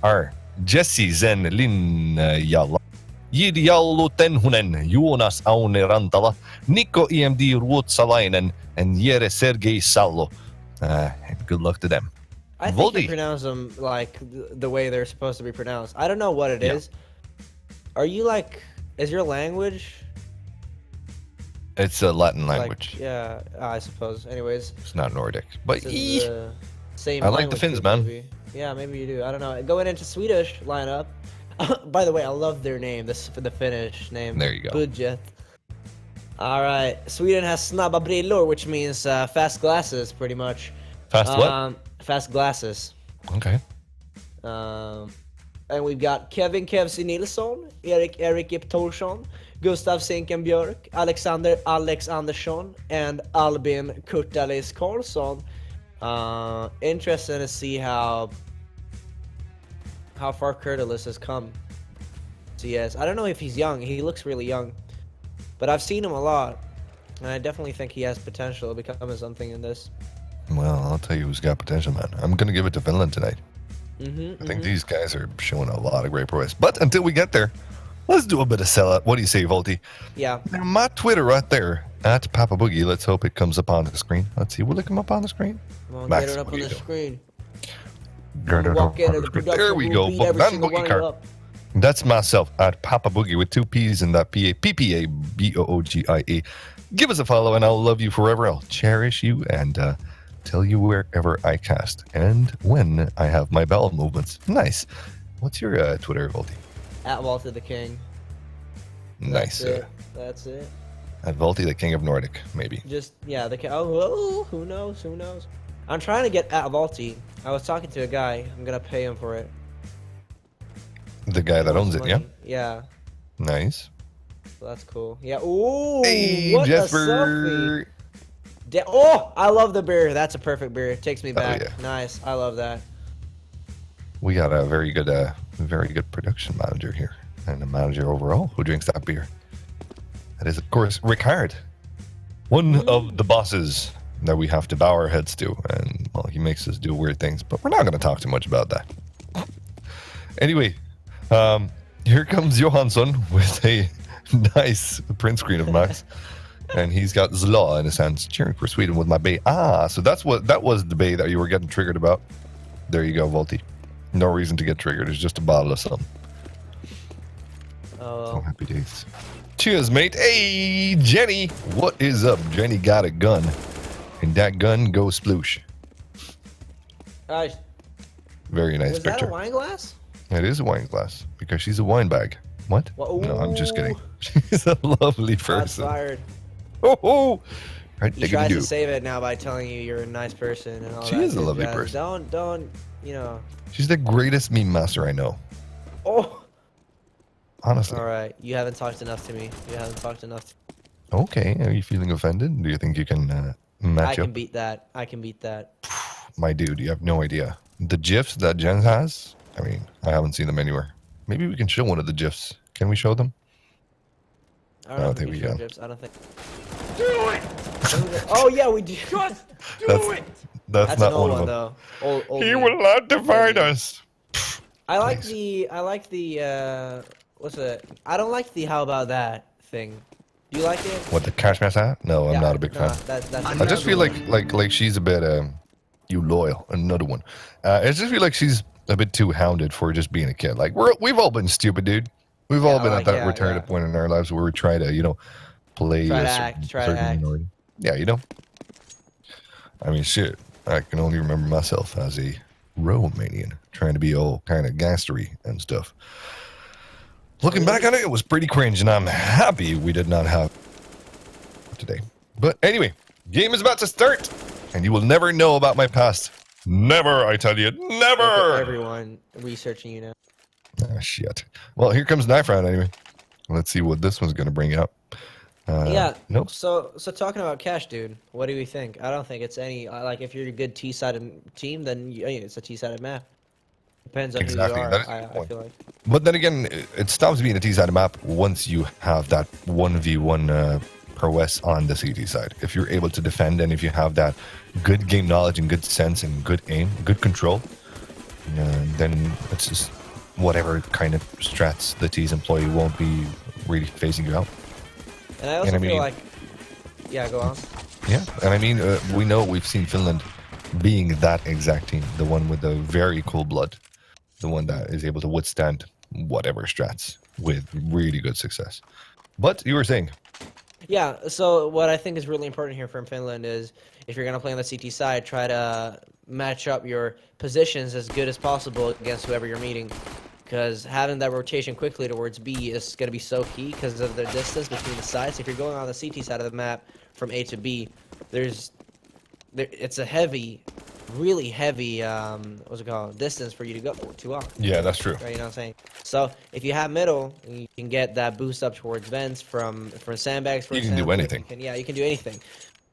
are Jesse Zen Linjala, Jidiallu Tenhunen, Jonas Aune Rantala, Nikko EMD Ruotsalainen, and Jere Sergei Sallo. Good luck to them. I think you pronounce them like the way they're supposed to be pronounced. I don't know what it is. Are you like, is your language? It's a Latin language. Like, yeah, I suppose. Anyways. It's not Nordic, but same. I like the Finns, man. Maybe. Yeah, maybe you do. I don't know. Going into Swedish lineup. By the way, I love their name. This for the Finnish name. There you go. Budget. All right. Sweden has snabba brillor, which means fast glasses, pretty much. Fast what? Fast glasses. Okay. And we've got Kevin Kevsi Nilsson, Erik Ip Torsson, Gustav Sinken Björk, Alexander Alex Andersson, and Albin Kurtalis Karlsson. Interesting to see how far Kurtalis has come. CS. I don't know if he's young. He looks really young, but I've seen him a lot, and I definitely think he has potential to become something in this. Well, I'll tell you who's got potential, man. I'm gonna give it to Finland tonight. I think these guys are showing a lot of great prowess. But until we get there, let's do a bit of sellout. What do you say, Volty? Yeah. Now, my Twitter right there, at Papa Boogie. Let's hope it comes up on the screen. Let's see. Will it come up on the screen? Come on, Max, get it up on the screen. Walk in the there we go. That Boogie card. That's myself at Papa Boogie with 2 P's and that PPABOOGIA. Give us a follow and I'll love you forever. I'll cherish you and tell you wherever I cast and when I have my bowel movements. Nice. What's your Twitter, Volty? At Walter the King. Nice. That's it. At Volty, the king of Nordic, maybe. Just, yeah, the king. Oh, who knows? Who knows? I'm trying to get at Volty. I was talking to a guy. I'm going to pay him for it. The guy that owns it, yeah? Yeah. Nice. So that's cool. Yeah. Ooh. Hey, what Jesper. a selfie. Oh, I love the beer. That's a perfect beer. It takes me back. Yeah. Nice. I love that. We got a very good production manager here, and a manager overall who drinks that beer. That is, of course, Ricard, one of the bosses that we have to bow our heads to, and Well, he makes us do weird things, but we're not going to talk too much about that. Anyway, here comes Johansson with a nice print screen of Max. And he's got Zla in his hands, cheering for Sweden with my bay. So that was the bay that you were getting triggered about. There you go, Volty. No reason to get triggered. It's just a bottle of something. Oh, Happy days. Cheers, mate. Hey, Jenny. What is up? Jenny got a gun. And that gun goes sploosh. Nice. Very nice Was picture. that a wine glass? It is a wine glass because she's a wine bag. What? Whoa. No, I'm just kidding. She's a lovely Shots person. fired. Oh. Right, He tries to save it now by telling you you're a nice person and all She that. is a good lovely jazz. person. Don't, you know. She's the greatest meme master I know. Oh. Honestly. All right. You haven't talked enough to me. You haven't talked enough. Okay. Are you feeling offended? Do you think you can match I up? can beat that. I can beat that. My dude, you have no idea. The GIFs that Jen has, I mean, I haven't seen them anywhere. Maybe we can show one of the GIFs. Can we show them? I don't think think we show can. GIFs. I don't think. Do it. Oh yeah, we do. Just That's That's not an old one one of them. though. Old He meme. will not divide meme. us. I like Please. the what's it? I don't like the how about that thing. Do you like it? What, the cash match hat? No, I'm Yeah, not a big nah, fan. That's I just feel like she's a bit you loyal. Another one. I just feel like she's a bit too hounded for just being a kid. Like we've all been stupid, dude. We've all been at that retarded point in our lives where we try to, play Try a to certain, act, try to certain act. minority. Yeah, I mean, shit. I can only remember myself as a Romanian trying to be all kind of gangstery and stuff. Looking back on it, it was pretty cringe, and I'm happy we did not have today. But anyway, game is about to start, and you will never know about my past. Never, I tell you, never. Everyone researching you now. Ah, shit. Well, here comes knife round anyway. Let's see what this one's gonna bring up. Yeah. Nope. So talking about cash, dude. What do we think? I don't think it's any like if you're a good T-sided team, then it's a T-sided map. Depends on Exactly, who you that is are. a good I point. feel like. But then again, it stops being a T-sided map once you have that 1v1 prowess on the CT side. If you're able to defend and if you have that good game knowledge and good sense and good aim, good control, then it's just whatever kind of strats the T's employee won't be really phasing you out. And I also I feel mean- like. Yeah, go on. Yeah, and I mean, we've seen Finland being that exact team, the one with the very cool blood, the one that is able to withstand whatever strats with really good success. But you were saying, Yeah, so what I think is really important here from Finland is if you're going to play on the CT side, try to match up your positions as good as possible against whoever you're meeting. Because having that rotation quickly towards B is going to be so key because of the distance between the sides. If you're going on the CT side of the map from A to B, it's a heavy, really heavy, what's it called, distance for you to go to off. yeah, that's true. Right, you know what I'm saying? So if you have middle, you can get that boost up towards vents from sandbags, for You can do example. anything. You can do anything.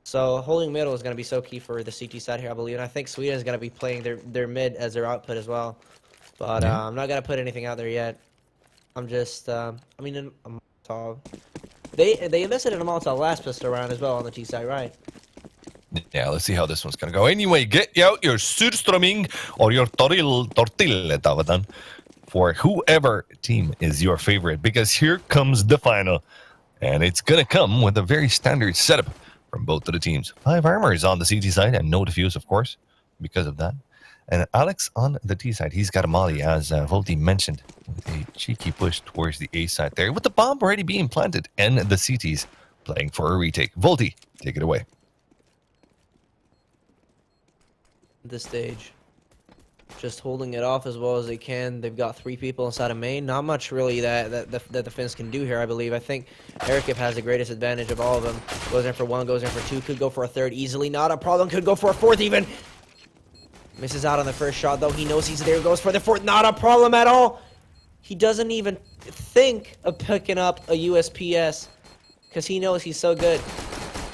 So holding middle is going to be so key for the CT side here, I believe. And I think Sweden is going to be playing their mid as their output as well. But I'm not going to put anything out there yet. I'm just, in a Molotov. They invested in a Molotov last pistol round as well on the T side, right? Yeah, let's see how this one's gonna go. Anyway, get out your surströmming or your tortilla, Tavadan, for whoever team is your favorite, because here comes the final, and it's gonna come with a very standard setup from both of the teams. 5 armors on the CT side and no defuse, of course, because of that. And Alex on the T side, he's got a molly, as Volty mentioned, with a cheeky push towards the A side there, with the bomb already being planted, and the CTs playing for a retake. Volty, take it away. This stage. Just holding it off as well as they can. They've got 3 people inside of main. Not much really that the Finns can do here, I believe. I think Erikip has the greatest advantage of all of them. Goes in for 1, goes in for 2, could go for a 3rd easily. Not a problem, could go for a 4th even. Misses out on the first shot though. He knows he's there, goes for the 4th. Not a problem at all. He doesn't even think of picking up a USPS because he knows he's so good.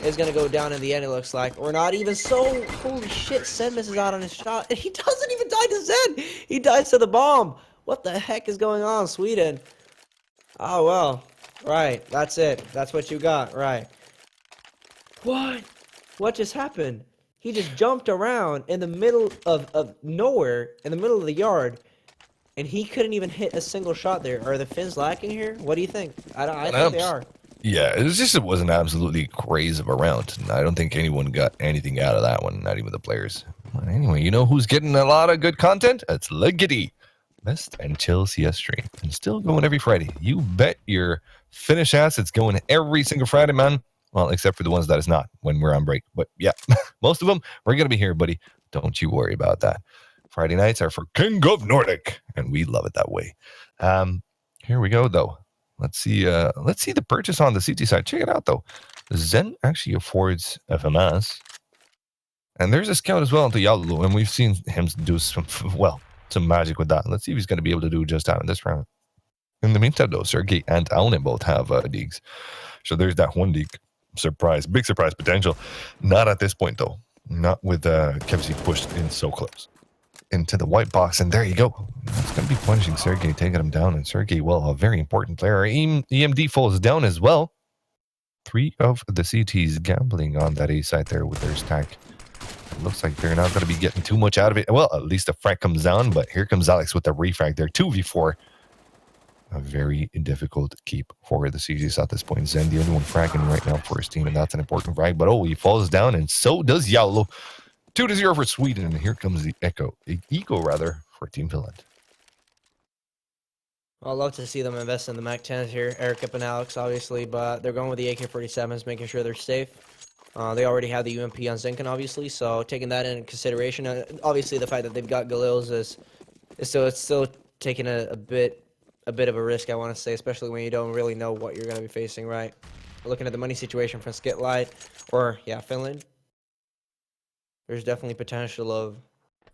Is going to go down in the end, it looks like. Or not even so. Holy shit, Zed misses out on his shot. And he doesn't even die to Zed. He dies to the bomb. What the heck is going on, Sweden? Oh, well. Right, that's it. That's what you got, right. What? What just happened? He just jumped around in the middle of nowhere, in the middle of the yard, and he couldn't even hit a single shot there. Are the Finns lacking here? What do you think? I think they are. Yeah, it was an absolutely crazy of a round. And I don't think anyone got anything out of that one, not even the players. But anyway, you know who's getting a lot of good content? It's Leggity. Best and chill CS stream. And still going every Friday. You bet your Finnish ass it's going every single Friday, man. Well, except for the ones that is not when we're on break. But yeah, most of them, we're going to be here, buddy. Don't you worry about that. Friday nights are for King of Nordic, and we love it that way. Here we go, though. Let's see the purchase on the CT side. Check it out, though. Zen actually affords FMS. And there's a scout as well into Yalu, and we've seen him do some magic with that. Let's see if he's going to be able to do just that in this round. In the meantime, though, Sergey and Aune both have digs. So there's that one dig. Big surprise potential. Not at this point, though. Not with Kevsey pushed in so close. Into the white box, and there you go. It's going to be punishing Sergey, taking him down. And Sergey, well, a very important player. EMD falls down as well. 3 of the CTs gambling on that A side there with their stack. It looks like they're not going to be getting too much out of it. Well, at least the frag comes down, but here comes Alex with the refrag there. 2v4. A very difficult keep for the CGs at this point. Zen, the only one fragging right now for his team, and that's an important frag. But he falls down, and so does Yalo. 2-0 for Sweden, and here comes the eco for Team Finland. I'd love to see them invest in the MAC-10s here, Eric and Alex, obviously, but they're going with the AK-47s, making sure they're safe. They already have the UMP on Zinken, obviously, so taking that into consideration. Obviously, the fact that they've got Galils is still taking a bit of a risk, I want to say, especially when you don't really know what you're going to be facing, right? Looking at the money situation from Skit Light, or, yeah, Finland, there's definitely potential of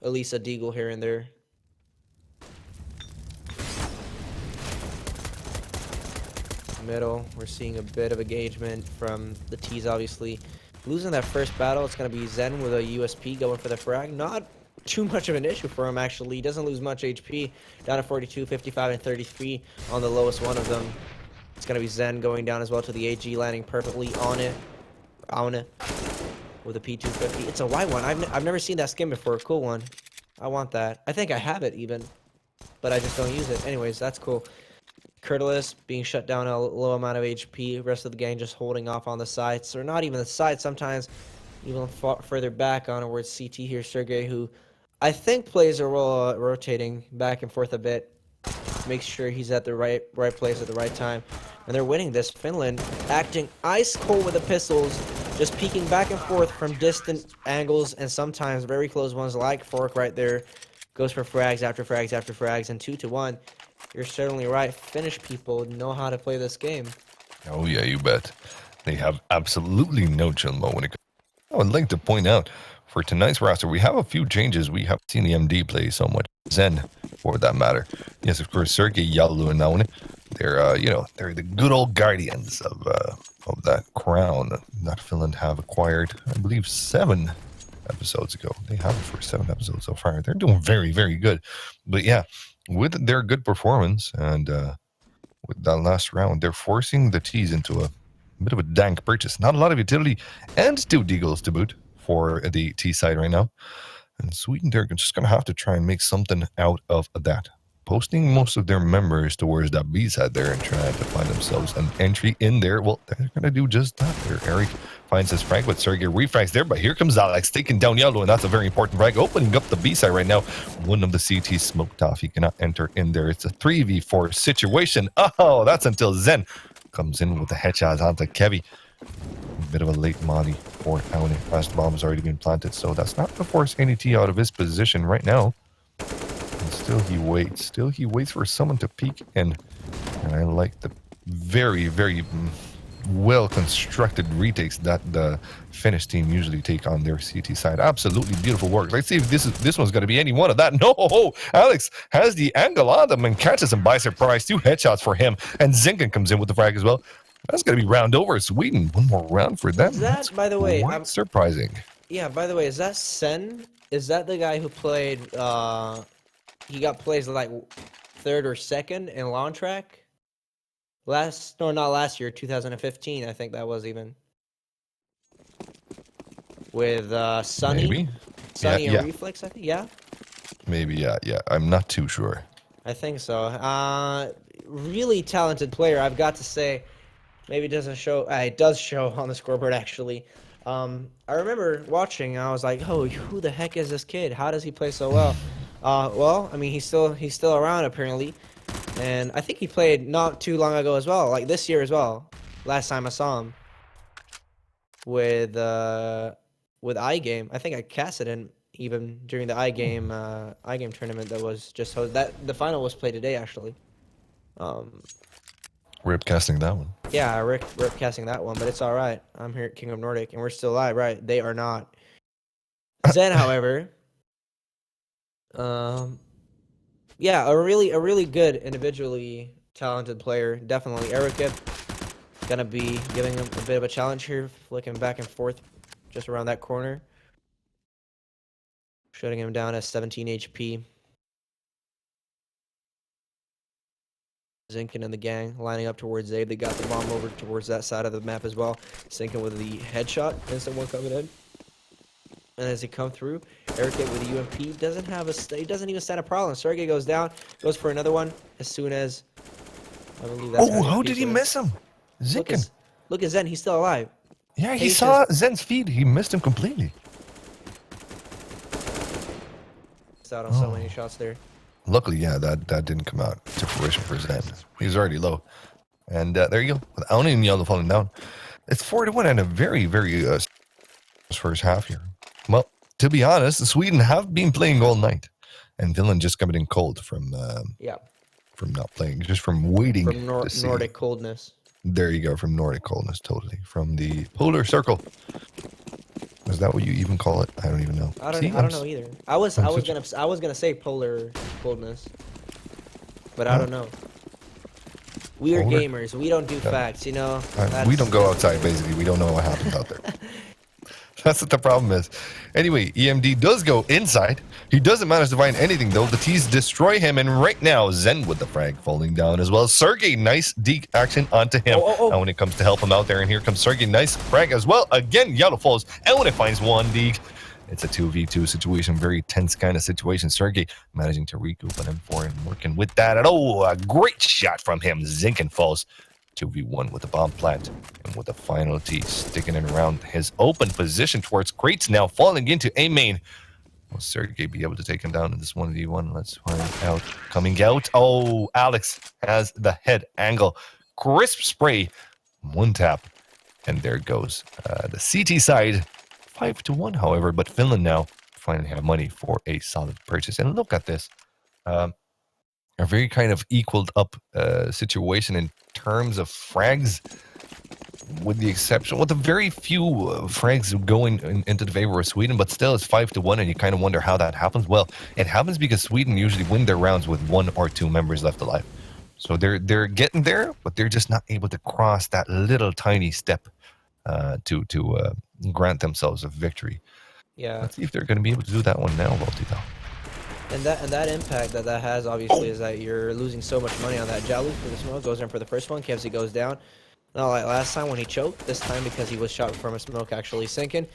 at least a deagle here and there. Middle, we're seeing a bit of engagement from the T's, obviously. Losing that first battle, it's going to be Zen with a USP going for the frag. Not too much of an issue for him, actually. He doesn't lose much HP. Down to 42, 55, and 33 on the lowest one of them. It's going to be Zen going down as well to the AG, landing perfectly on it. With a P250. It's a white one. I've never seen that skin before. Cool one. I want that. I think I have it even, but I just don't use it. Anyways, that's cool. Curtis being shut down a low amount of HP. Rest of the gang just holding off on the sides, or not even the sides. Sometimes even further back onwards. CT here, Sergey, who I think plays a role rotating back and forth a bit. Makes sure he's at the right place at the right time. And they're winning this. Finland acting ice cold with the pistols, just peeking back and forth from distant angles and sometimes very close ones like Fork right there. Goes for frags after frags after frags, and 2-1. You're certainly right. Finnish people know how to play this game. Oh, yeah, you bet. They have absolutely no chill mode when it comes. I would like to point out, for tonight's roster, we have a few changes. We haven't seen the MD play so much. Zen, for that matter. Yes, of course, Sergey, Yalu, and Aune. They're the good old guardians of that crown that Finland have acquired, I believe, 7 episodes ago. They have it for 7 episodes so far. They're doing very, very good. But yeah, with their good performance and with that last round, they're forcing the T's into a bit of a dank purchase. Not a lot of utility, and 2 deagles to boot for the T side right now. And Sweden, they're just going to have to try and make something out of that. Posting most of their members towards that B side there and trying to find themselves an entry in there. Well, they're going to do just that there. Eric finds his frag with Sergey refrags there, but here comes Alex taking down Yellow, and that's a very important frag. Opening up the B side right now. One of the CTs smoked off. He cannot enter in there. It's a 3v4 situation. Oh, that's until Zen comes in with the headshots onto Kevy. A bit of a late Monty for Aune. Fast bomb has already been planted, so that's not to force any T out of his position right now. And still he waits. Still he waits for someone to peek in. And I like the very, very well-constructed retakes that the Finnish team usually take on their CT side. Absolutely beautiful work. Let's see if this one's going to be any one of that. No! Alex has the angle on them and catches him by surprise. 2 headshots for him. And Zinken comes in with the frag as well. That's going to be round over. Sweden, one more round for them. Is that, by the way, quite surprising. Yeah, by the way, is that Sen? Is that the guy who played, he got placed like 3rd or 2nd in Lawn Track? Not last year, 2015, I think that was even. with Sunny. Maybe. Sunny Yeah. and Reflex, I think. Yeah, Maybe, yeah. I'm not too sure. I think so. Really talented player, I've got to say. Maybe it doesn't show. It does show on the scoreboard actually. I remember watching. I was like, "Oh, who the heck is this kid? How does he play so well?" Well, I mean, he's still around apparently, and I think he played not too long ago as well, like this year as well. Last time I saw him with iGame. I think I casted him even during the iGame tournament that was just that the final was played today actually. Rip casting that one. Yeah, Rip casting that one, but it's all right. I'm here at King of Nordic, and we're still alive, right? They are not. Zen, however, yeah, a really good individually talented player. Definitely, Erica gonna be giving him a bit of a challenge here, flicking back and forth, just around that corner, shutting him down at 17 HP. Zinkin and the gang lining up towards Zabe. They got the bomb over towards that side of the map as well. Zinkin with the headshot. Instant one coming in. And as he come through, Eric with the UMP doesn't have he doesn't even stand a problem. Sergey goes down, goes for another one as soon as I believe that's how did he miss him? Zinkin. Look at Zen, he's still alive. Yeah, he saw Zen's feed. He missed him completely. Missed out on so many shots there. Luckily, yeah, that didn't come out to fruition for Zen. He was already low. And there you go. With Aoni and Yellow falling down. It's 4-1 and a very, very first half here. Well, to be honest, Sweden have been playing all night. And Finland just coming in cold from not playing, just from waiting from to see. Nordic coldness. There you go, from Nordic coldness, totally. From the polar circle. Is that what you even call it? I don't even know. I don't know either. I was gonna say polar coldness, but I don't know. We are gamers. We don't do facts, you know. We don't go outside. Basically, we don't know what happens out there. That's what the problem is. Anyway, EMD does go inside. He doesn't manage to find anything, though. The T's destroy him, and right now, Zen with the frag falling down as well. Sergey, nice deke action onto him. And when it comes to help him out there, and here comes Sergey, nice frag as well. Again, Yellow falls, and when it finds one deke, it's a 2v2 situation, very tense kind of situation. Sergey managing to recoup an M4 and working with that. And a great shot from him. Zinkin falls. 2v1 with the bomb plant and with the final T sticking it around his open position towards crates, now falling into A main. Will Sergey be able to take him down in this 1v1? Let's find out. Coming out. Oh, Alex has the head angle. Crisp spray. One tap. And there goes the CT side. 5-1, however, but Finland now finally have money for a solid purchase. And look at this. A very kind of equaled up situation in terms of frags, with the exception, with a very few frags going into the favor of Sweden, but still it's 5-1, and you kind of wonder how that happens. Well, it happens because Sweden usually win their rounds with 1 or 2 members left alive. So they're getting there, but they're just not able to cross that little tiny step to grant themselves a victory. Yeah. Let's see if they're going to be able to do that one now, Volty, though. And that impact that has obviously is that you're losing so much money on that. Jalu for the smoke goes in for the first one. Kevzy goes down. Not like last time when he choked. This time because he was shot from a smoke actually sinking.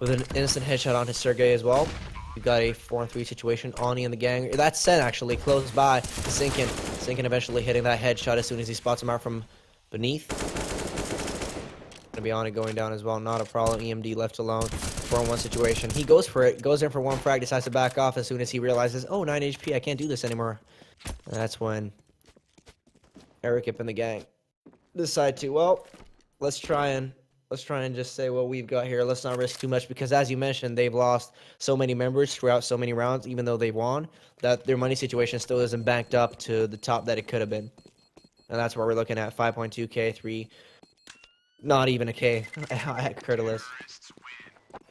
With an instant headshot onto Sergey as well. We've got a 4-3 situation. Ani and the gang. That's Sen actually close by. Sinkin. Sinkin eventually hitting that headshot as soon as he spots him out from beneath. Gonna be Ani going down as well. Not a problem. EMD left alone. 4-on-1 situation. He goes for it, goes in for one frag, decides to back off as soon as he realizes, oh, 9 HP, I can't do this anymore. And that's when Eric and the gang decide to, well, let's try and just say what we've got here. Let's not risk too much because, as you mentioned, they've lost so many members throughout so many rounds, even though they've won, that their money situation still isn't banked up to the top that it could have been. And that's what we're looking at, 5.2k, 3, not even a K at Curtis.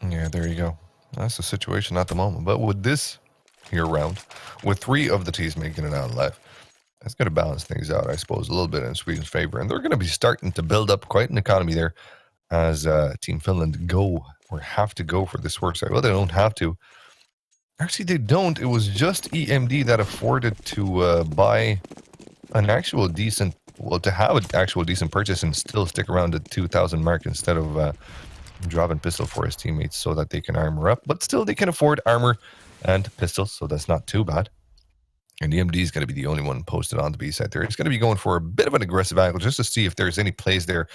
Yeah, there you go. That's the situation at the moment. But with this here round, with 3 of the T's making it out alive, that's going to balance things out, I suppose, a little bit in Sweden's favor. And they're going to be starting to build up quite an economy there as Team Finland go or have to go for this work site. Well, they don't have to. Actually, they don't. It was just EMD that afforded to buy an actual decent, well, to have an actual decent purchase and still stick around the 2,000 mark instead of dropping pistol for his teammates so that they can armor up, but still they can afford armor and pistols, so that's not too bad. And EMD is going to be the only one posted on the B side there. He's going to be going for a bit of an aggressive angle just to see if there's any plays there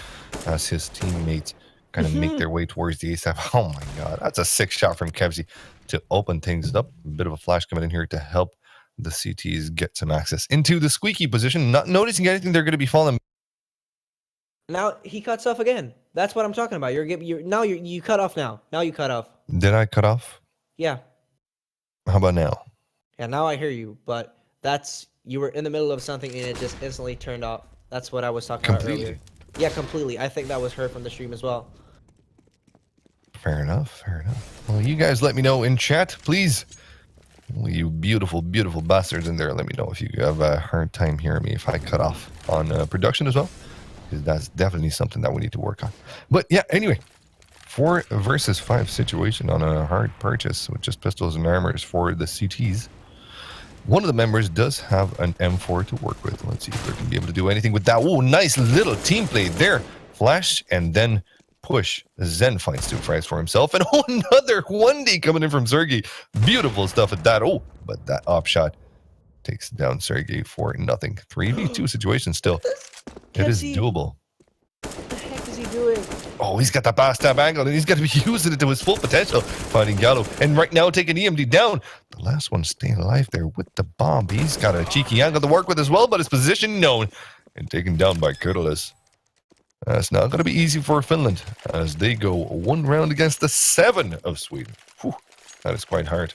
as his teammates kind of make their way towards the A side. Oh my god, that's a sick shot from Kevsey to open things up. A bit of a flash coming in here to help the CTs get some access into the squeaky position. Not noticing anything, they're going to be falling. Now he cuts off again. That's what I'm talking about. You cut off now. Now you cut off. Did I cut off? Yeah. How about now? Yeah, now I hear you, but you were in the middle of something and it just instantly turned off. That's what I was talking about earlier. Yeah, completely. I think that was heard from the stream as well. Fair enough, fair enough. Well, you guys let me know in chat, please. Well, you beautiful, beautiful bastards in there, let me know if you have a hard time hearing me if I cut off on production as well, because that's definitely something that we need to work on. But yeah, anyway, 4 versus 5 situation on a hard purchase with just pistols and armors for the CTs. One of the members does have an M4 to work with. Let's see if they're going to be able to do anything with that. Oh, nice little team play there. Flash and then push. Zen finds 2 frags for himself. And another 1D coming in from Sergey. Beautiful stuff at that. Oh, but that op shot takes down Sergey for nothing. 3v2 situation still. It is doable. What the heck is he doing? Oh, he's got that backstab angle, and he's got to be using it to his full potential. Finding Gallo, and right now taking EMD down. The last one staying alive there with the bomb. He's got a cheeky angle to work with as well, but his position known. And taken down by Kurtulus. That's not going to be easy for Finland, as they go 1 round against the 7 of Sweden. Whew, that is quite hard.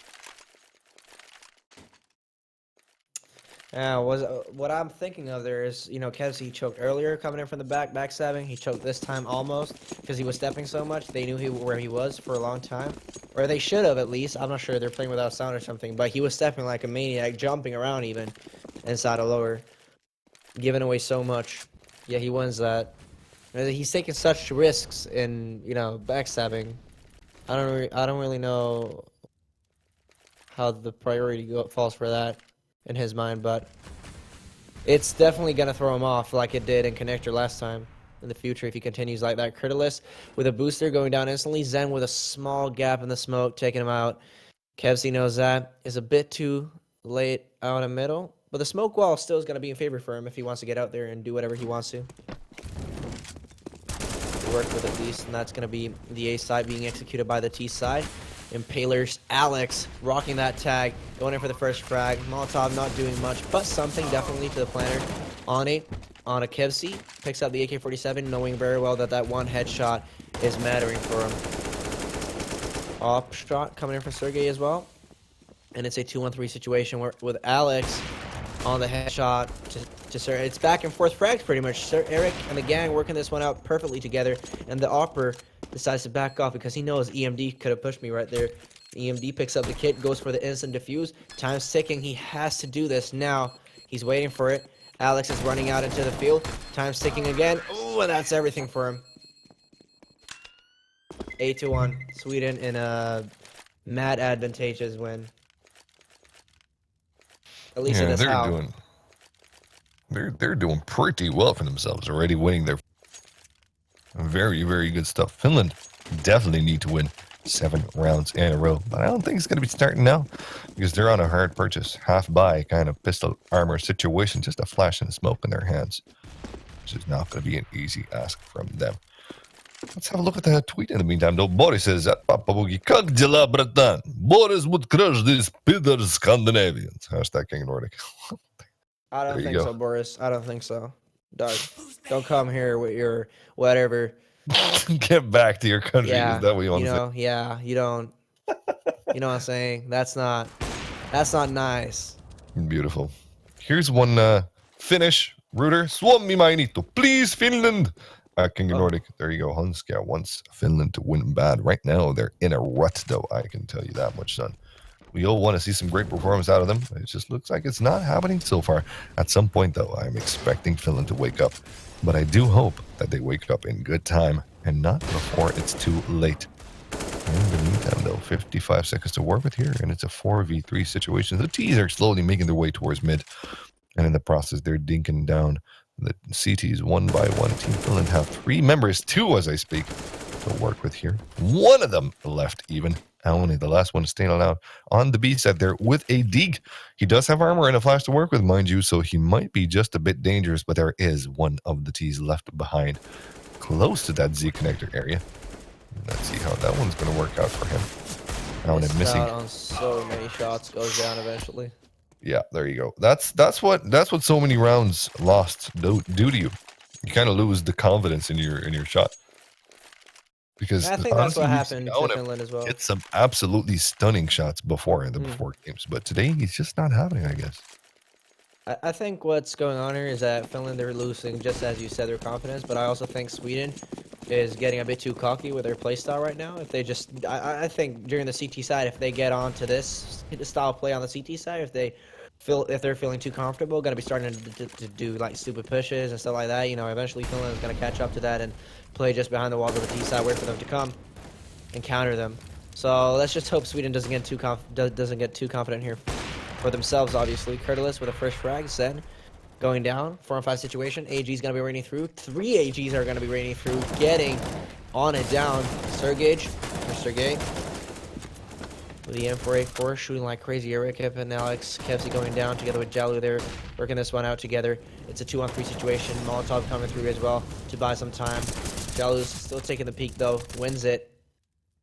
Yeah, what I'm thinking of there is, Kevsey choked earlier coming in from the backstabbing. He choked this time almost because he was stepping so much. They knew where he was for a long time, or they should have at least. I'm not sure, they're playing without sound or something, but he was stepping like a maniac, jumping around even inside a lower, giving away so much. Yeah, he wins that. He's taking such risks in backstabbing. I don't really know how the priority falls for that in his mind, but it's definitely going to throw him off like it did in Connector last time in the future if he continues like that. Kurtulus with a booster going down instantly. Zen with a small gap in the smoke, taking him out. Kevsey knows that. Is a bit too late out in middle, but the smoke wall still is going to be in favor for him if he wants to get out there and do whatever he wants to. Work with at least, and that's going to be the A side being executed by the T side. Impalers, Alex rocking that tag, going in for the first frag. Molotov not doing much, but something definitely to the planner. On a Kevsey, picks up the AK-47, knowing very well that one headshot is mattering for him. Op shot coming in for Sergey as well. And it's a 2-1-3 situation with Alex on the headshot to Sir. It's back and forth frags pretty much. Sir Eric and the gang working this one out perfectly together, and the Opper decides to back off because he knows EMD could have pushed me right there. EMD picks up the kit, goes for the instant defuse. Time's ticking. He has to do this now. He's waiting for it. Alex is running out into the field. Time's ticking again. Ooh, and that's everything for him. 8-1. Sweden in a mad advantageous win. At least in this house. They're doing pretty well for themselves. Already winning their very, very good stuff. Finland definitely need to win 7 rounds in a row, but I don't think it's going to be starting now because they're on a hard purchase, half buy kind of pistol armor situation, just a flash and smoke in their hands, which is not going to be an easy ask from them. Let's have a look at the tweet in the meantime, though. Boris says, Papa Boogie, как дела, братан? Boris would crush these Peter Scandinavians. Hashtag King Nordic. I don't think so, Boris. I don't think so. Doug, don't come here with your whatever. Get back to your country. Yeah, is that what you want to say? Yeah, you don't. You know what I'm saying? That's not nice. Beautiful. Here's one Finnish rooter. Suomi mainittu. Please, Finland. King Nordic. There you go. Hunska wants Finland to win bad. Right now, they're in a rut, though. I can tell you that much, son. We all want to see some great performance out of them. It just looks like it's not happening so far. At some point, though, I'm expecting Finland to wake up. But I do hope that they wake up in good time and not before it's too late. In the meantime, though, 55 seconds to work with here, and it's a 4v3 situation. The T's are slowly making their way towards mid, and in the process, they're dinking down the CTs one by one. Team Finland have 3 members, 2 as I speak, to work with here. One of them left even. Only the last one staying alive on the B side there with a dig. He does have armor and a flash to work with, mind you, so he might be just a bit dangerous, but there is one of the T's left behind, close to that Z connector area. Let's see how that one's going to work out for him. Now and missing on so many shots, goes down eventually. Yeah, there you go. That's what so many rounds lost do to you. You kind of lose the confidence in your shot. Because I think that's honestly, what we've happened seen to him Finland as well. hit some absolutely stunning shots before in the before games, but today he's just not having, I guess. I think what's going on here is that Finland, they're losing, just as you said, their confidence, but I also think Sweden is getting a bit too cocky with their playstyle right now. If they just, I think during the CT side, if they get on to this style of play on the CT side, if they're feeling too comfortable, going to be starting to do like stupid pushes and stuff like that, you know, eventually Finland is going to catch up to that and play just behind the walls of the T side, wait for them to come and counter them. So let's just hope Sweden doesn't get too confident here for themselves, obviously. Kurtulus with a first frag, Zen going down, 4-on-5 situation. AG's going to be raining through. 3 AGs are going to be raining through, getting on it down. Sergey with the M4A4, shooting like crazy. Eric and Alex Kevsey going down together with Jalu. They're working this one out together. It's a 2-on-3 situation. Molotov coming through as well to buy some time. Jalu's still taking the peak though, wins it.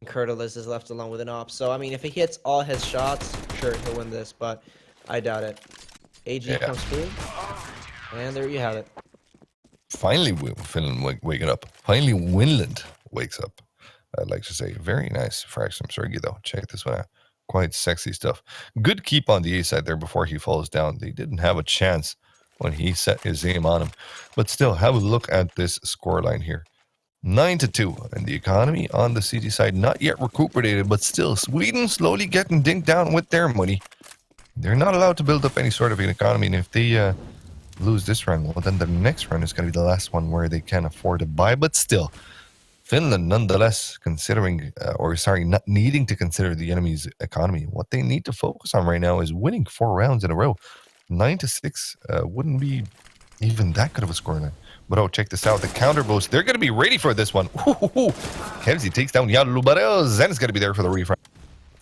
And Kurtulus is left alone with an op. So, I mean, if he hits all his shots, sure, he'll win this, but I doubt it. AG comes through, and there you have it. Finally, Finland waking up. Finally, Winland wakes up. I'd like to say, very nice frag from Sergey, though. Check this one out. Quite sexy stuff. Good keep on the A side there before he falls down. They didn't have a chance when he set his aim on him. But still, have a look at this scoreline here. 9-2, and the economy on the CT side not yet recuperated, but still, Sweden slowly getting dinked down with their money. They're not allowed to build up any sort of an economy, and if they lose this round, well, then the next round is going to be the last one where they can afford to buy. But still, Finland, nonetheless, not needing to consider the enemy's economy. What they need to focus on right now is winning 4 rounds in a row. 9-6 wouldn't be even that good of a scoreline. But oh, check this out. The counter boost. They're going to be ready for this one. Kevsey takes down Yalubarel. Zen's going to be there for the refresh.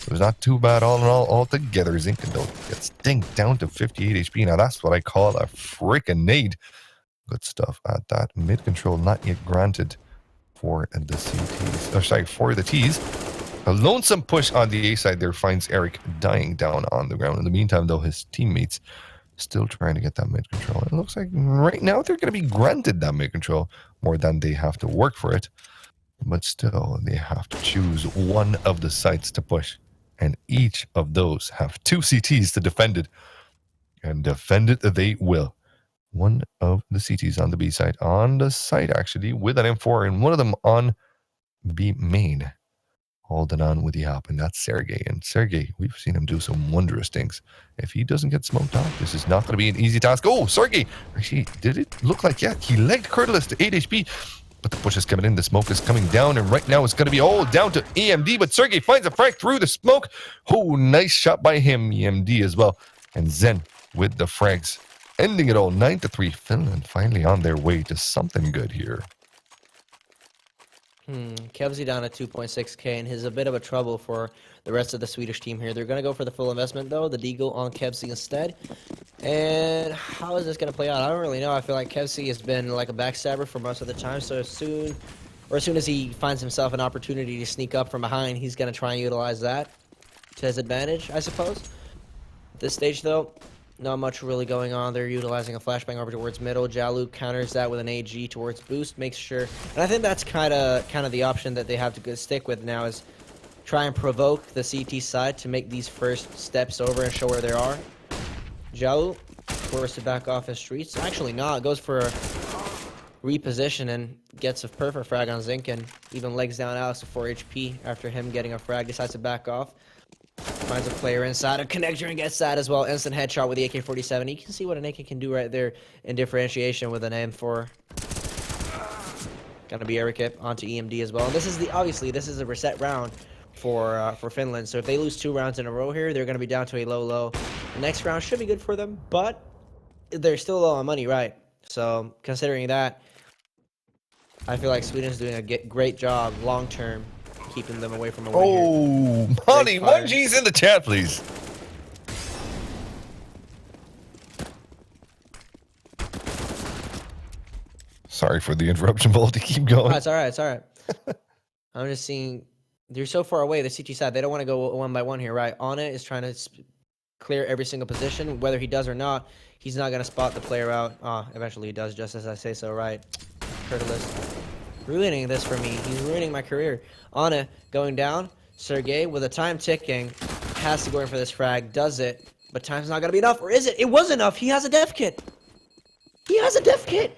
It was not too bad all in all altogether. Zinken, though, gets dinked down to 58 HP. Now, that's what I call a freaking nade. Good stuff at that. Mid-control not yet granted for the CTs. For the Ts. A lonesome push on the A side there finds Eric dying down on the ground. In the meantime, though, his teammates still trying to get that mid-control. It looks like right now they're going to be granted that mid-control more than they have to work for it. But still, they have to choose one of the sites to push. And each of those have 2 CTs to defend it. And defend it they will. One of the CTs on the B side, on the site actually, with an M4, and one of them on B main. Holding on with the op, and that's Sergey. And Sergey, we've seen him do some wondrous things. If he doesn't get smoked off, this is not going to be an easy task. Oh, Sergey! Actually, did it look like, yeah, he legged Kurtulus to 8 HP. But the push is coming in, the smoke is coming down, and right now it's going to be all down to EMD, but Sergey finds a frag through the smoke. Oh, nice shot by him, EMD as well. And Zen with the frags. Ending it all, 9-3. Finland finally on their way to something good here. Kevsey down at 2.6k, and he's a bit of a trouble for the rest of the Swedish team here. They're going to go for the full investment, though, the Deagle on Kevsey instead. And how is this going to play out? I don't really know. I feel like Kevsey has been like a backstabber for most of the time, so as soon as he finds himself an opportunity to sneak up from behind, he's going to try and utilize that to his advantage, I suppose. At this stage, though, not much really going on. They're utilizing a flashbang over towards middle. Jalu counters that with an AG towards boost, makes sure. And I think that's kind of the option that they have to stick with now is try and provoke the CT side to make these first steps over and show where they are. Jalu forced to back off his streets. Actually not. Goes for a reposition and gets a perfect frag on Zink and even legs down Alex to 4 HP after him getting a frag. Decides to back off. Finds a player inside a connector and gets that as well. Instant headshot with the AK-47. You can see what an AK can do right there in differentiation with an M4. Gonna be Eric onto EMD as well. And this is obviously this is a reset round for Finland. So if they lose 2 rounds in a row here, they're gonna be down to a low. The next round should be good for them, but they're still low on money, right? So considering that, I feel like Sweden's doing a great job long term, keeping them away from a win here. Oh, Monty, fire. 1G's in the chat, please. Sorry for the interruption, Baldy. Keep going. Oh, it's all right. It's all right. I'm just seeing they're so far away. The CT side, they don't want to go one by one here, right? Anna is trying to clear every single position. Whether he does or not, he's not going to spot the player out. Eventually he does, just as I say so, right? Curtis ruining this for me. He's ruining my career. Anna going down. Sergey with the time ticking has to go in for this frag. Does it? But time's not going to be enough. Or is it? It was enough. He has a dev kit. He has a dev kit.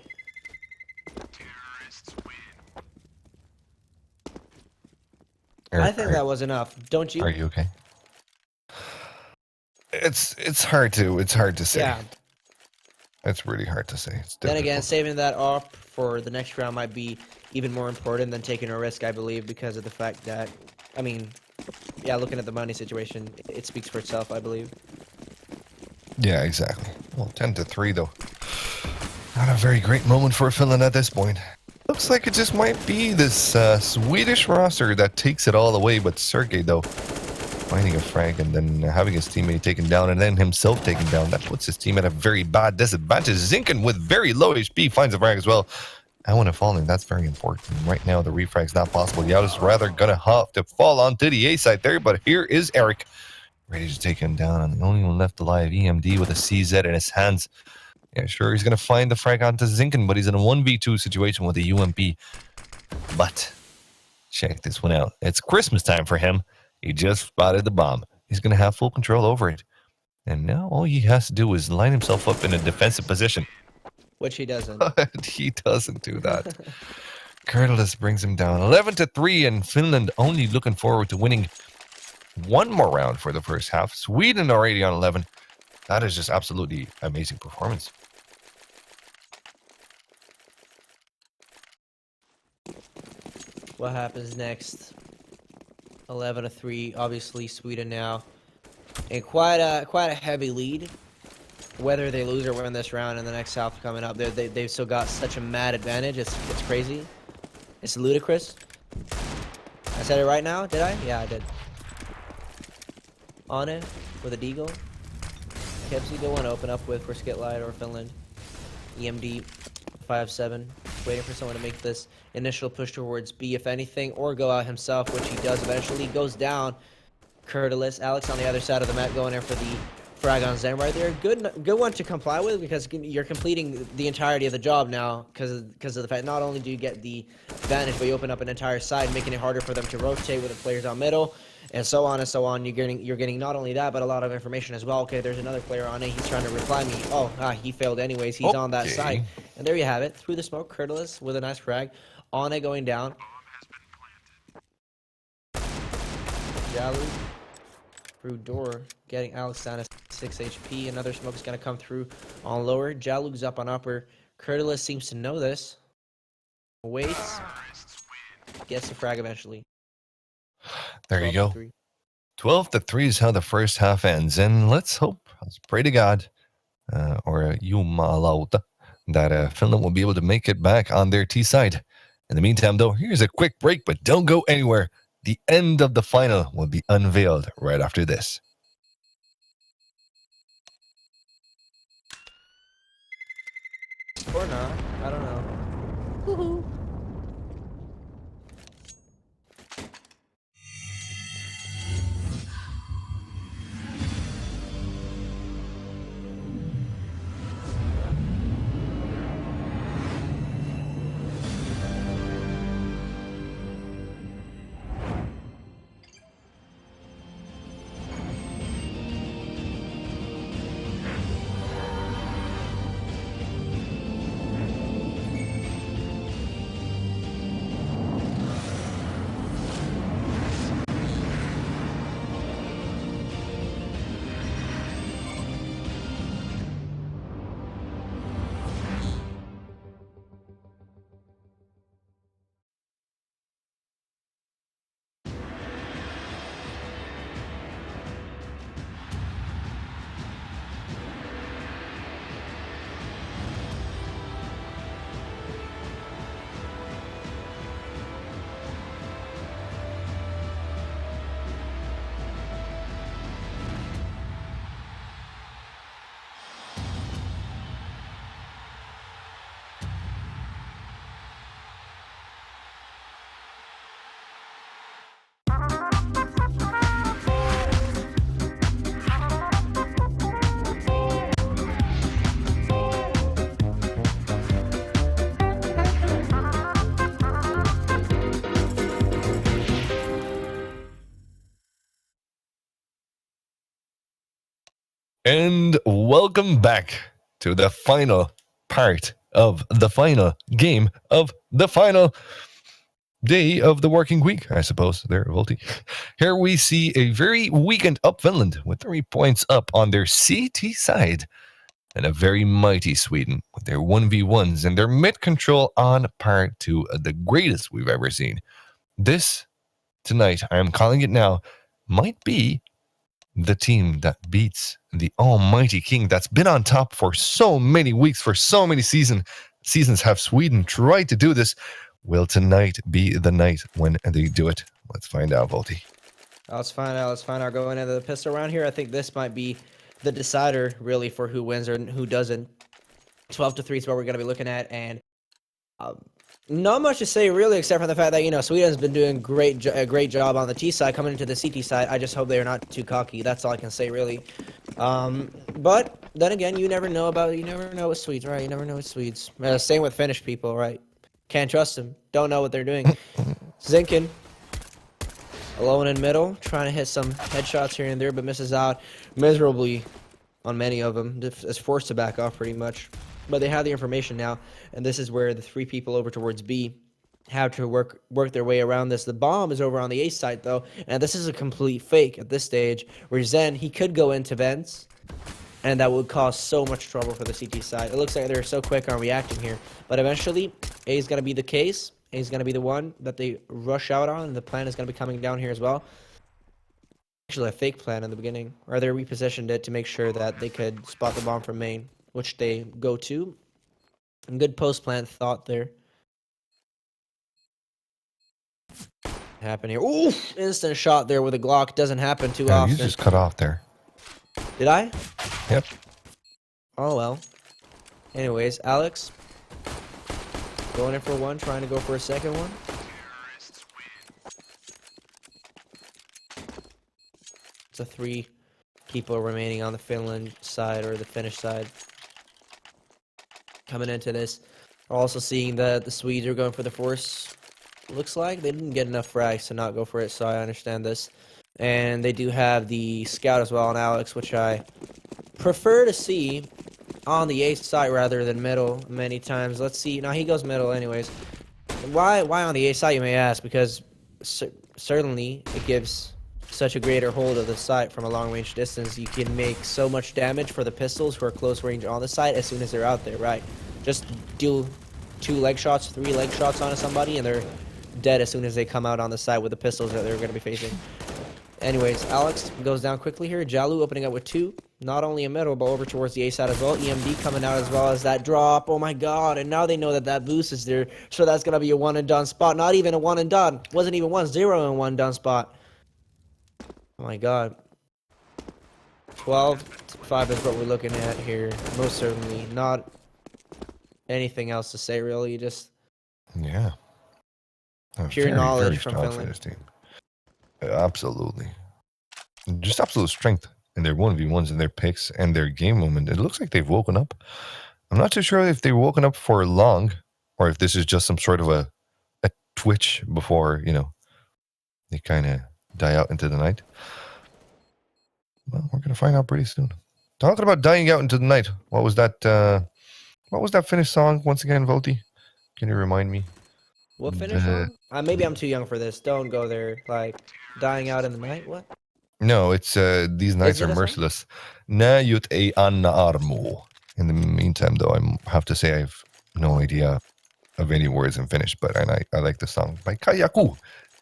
Eric, I think that was enough. Don't you? Are you okay? It's hard to say. Yeah. It's really hard to say. It's Then again, difficult. saving that up for the next round might be even more important than taking a risk, I believe, because of the fact that, I mean, yeah, looking at the money situation, it speaks for itself, I believe. Yeah, exactly. Well, 10-3 though. Not a very great moment for Finland at this point. Looks like it just might be this Swedish roster that takes it all away, but Sergey though, finding a frag and then having his teammate taken down and then himself taken down, that puts his team at a very bad disadvantage. Zinken with very low HP finds a frag as well. And when it falling, that's very important. Right now, the refrag's not possible. Yao's rather gonna have to fall onto the A side there, but here is Eric, ready to take him down. And the only one left alive, EMD with a CZ in his hands. Yeah, sure, he's gonna find the frag onto Zinken, but he's in a 1v2 situation with a UMP. But check this one out. It's Christmas time for him. He just spotted the bomb. He's gonna have full control over it. And now all he has to do is line himself up in a defensive position. Which he doesn't. But he doesn't do that. Kurtulus brings him down 11-3, and Finland only looking forward to winning one more round for the first half. Sweden already on 11. That is just absolutely amazing performance. What happens next? 11-3. Obviously, Sweden now in quite a heavy lead. Whether they lose or win this round in the next half coming up, they've still got such a mad advantage. It's crazy. It's ludicrous. I said it right now, did I? Yeah, I did. On it with a deagle. Kebsy going open up with for Skitlight or Finland. EMD 5-7. Waiting for someone to make this initial push towards B, if anything, or go out himself, which he does eventually. Goes down. Curtilus. Alex on the other side of the map going in for the frag on Zen right there. Good one to comply with, because you're completing the entirety of the job now, because of the fact not only do you get the advantage, but you open up an entire side, making it harder for them to rotate with the players down middle, and so on and so on. You're getting not only that, but a lot of information as well. Okay, there's another player on it. He's trying to reply me. Oh, he failed anyways. He's on that side. And there you have it. Through the smoke, Curtilus with a nice frag. On it going down. Jalu through door, getting Alex down to 6 HP. Another smoke is going to come through on lower. Jalug's up on upper. Curtilus seems to know this. Waits. Gets the frag eventually. There you go. 12-3. 12-3 is how the first half ends. And let's hope, let's pray to God, or Jumalauta, that Finland will be able to make it back on their T side. In the meantime, though, here's a quick break, but don't go anywhere. The end of the final will be unveiled right after this. Or not. I don't know. Woohoo. And welcome back to the final part of the final game of the final day of the working week, I suppose. There, Volti. Here we see a very weakened up Finland with 3 points up on their CT side, and a very mighty Sweden with their 1v1s and their mid control on par to the greatest we've ever seen. This, tonight, I am calling it now, might be the team that beats the almighty king that's been on top for so many weeks, for so many seasons. Have Sweden tried to do this? Will tonight be the night when they do it? Let's find out, Volti. Let's find out. Let's find out. Going into the pistol round here, I think this might be the decider, really, for who wins or who doesn't. 12-3 is what we're going to be looking at, and not much to say, really, except for the fact that, you know, Sweden's been doing a great job on the T side. Coming into the CT side, I just hope they are not too cocky. That's all I can say, really. But then again, you never know with Swedes, right? You never know with Swedes. Same with Finnish people, right? Can't trust them. Don't know what they're doing. Zinkin, alone in middle, trying to hit some headshots here and there, but misses out miserably on many of them. Is forced to back off pretty much. But they have the information now, and this is where the 3 people over towards B have to work their way around this. The bomb is over on the A side, though, and this is a complete fake at this stage, where Zen, he could go into vents, and that would cause so much trouble for the CT side. It looks like they're so quick on reacting here, but eventually, A is going to be the case. A is going to be the one that they rush out on, and the plan is going to be coming down here as well. Actually, a fake plan in the beginning, or they repositioned it to make sure that they could spot the bomb from main, which they go to. And good post-plant thought there. Happen here. Ooh! Instant shot there with a Glock. Doesn't happen too often. You just cut off there. Did I? Yep. Oh, well. Anyways, Alex. Going in for one, trying to go for a second one. It's a 3 people remaining on the Finland side or the Finnish side. Coming into this, we're also seeing that the Swedes are going for the force. Looks like they didn't get enough frags to not go for it, so I understand this. And they do have the scout as well on Alex, which I prefer to see on the A side rather than middle many times. Let's see. Now he goes middle anyways. Why on the A side, you may ask? Because certainly it gives such a greater hold of the sight from a long range distance. You can make so much damage for the pistols who are close range on the site as soon as they're out there, right? Just do 2 leg shots, 3 leg shots onto somebody, and they're dead as soon as they come out on the side with the pistols that they're going to be facing. Anyways, Alex goes down quickly here. Jalu opening up with 2, not only in middle, but over towards the A side as well. EMD coming out as well as that drop. Oh my god, and now they know that that boost is there, so that's going to be a 1 and done spot. Not even a 1 and done. Wasn't even 1, 0 and 1 done spot. Oh my god. 12-5 is what we're looking at here. Most certainly. Not anything else to say, really. Just Yeah. pure knowledge very from strong Finland. Finnish team. Absolutely. Just absolute strength in their 1v1s and their picks and their game moment. It looks like they've woken up. I'm not too sure if they've woken up for long or if this is just some sort of a twitch before, you know, they kind of die out into the night. Well, we're going to find out pretty soon. Talking about dying out into the night. What was that Finnish song once again, Volti? Can you remind me? What Finnish song? Maybe I'm too young for this. Don't go there. Like, dying out in the night? What? No, it's these nights Is it are a song? merciless. Näjut ei anna armoa. In the meantime, though, I have to say I have no idea of any words in Finnish, but I like the song by Kajaku,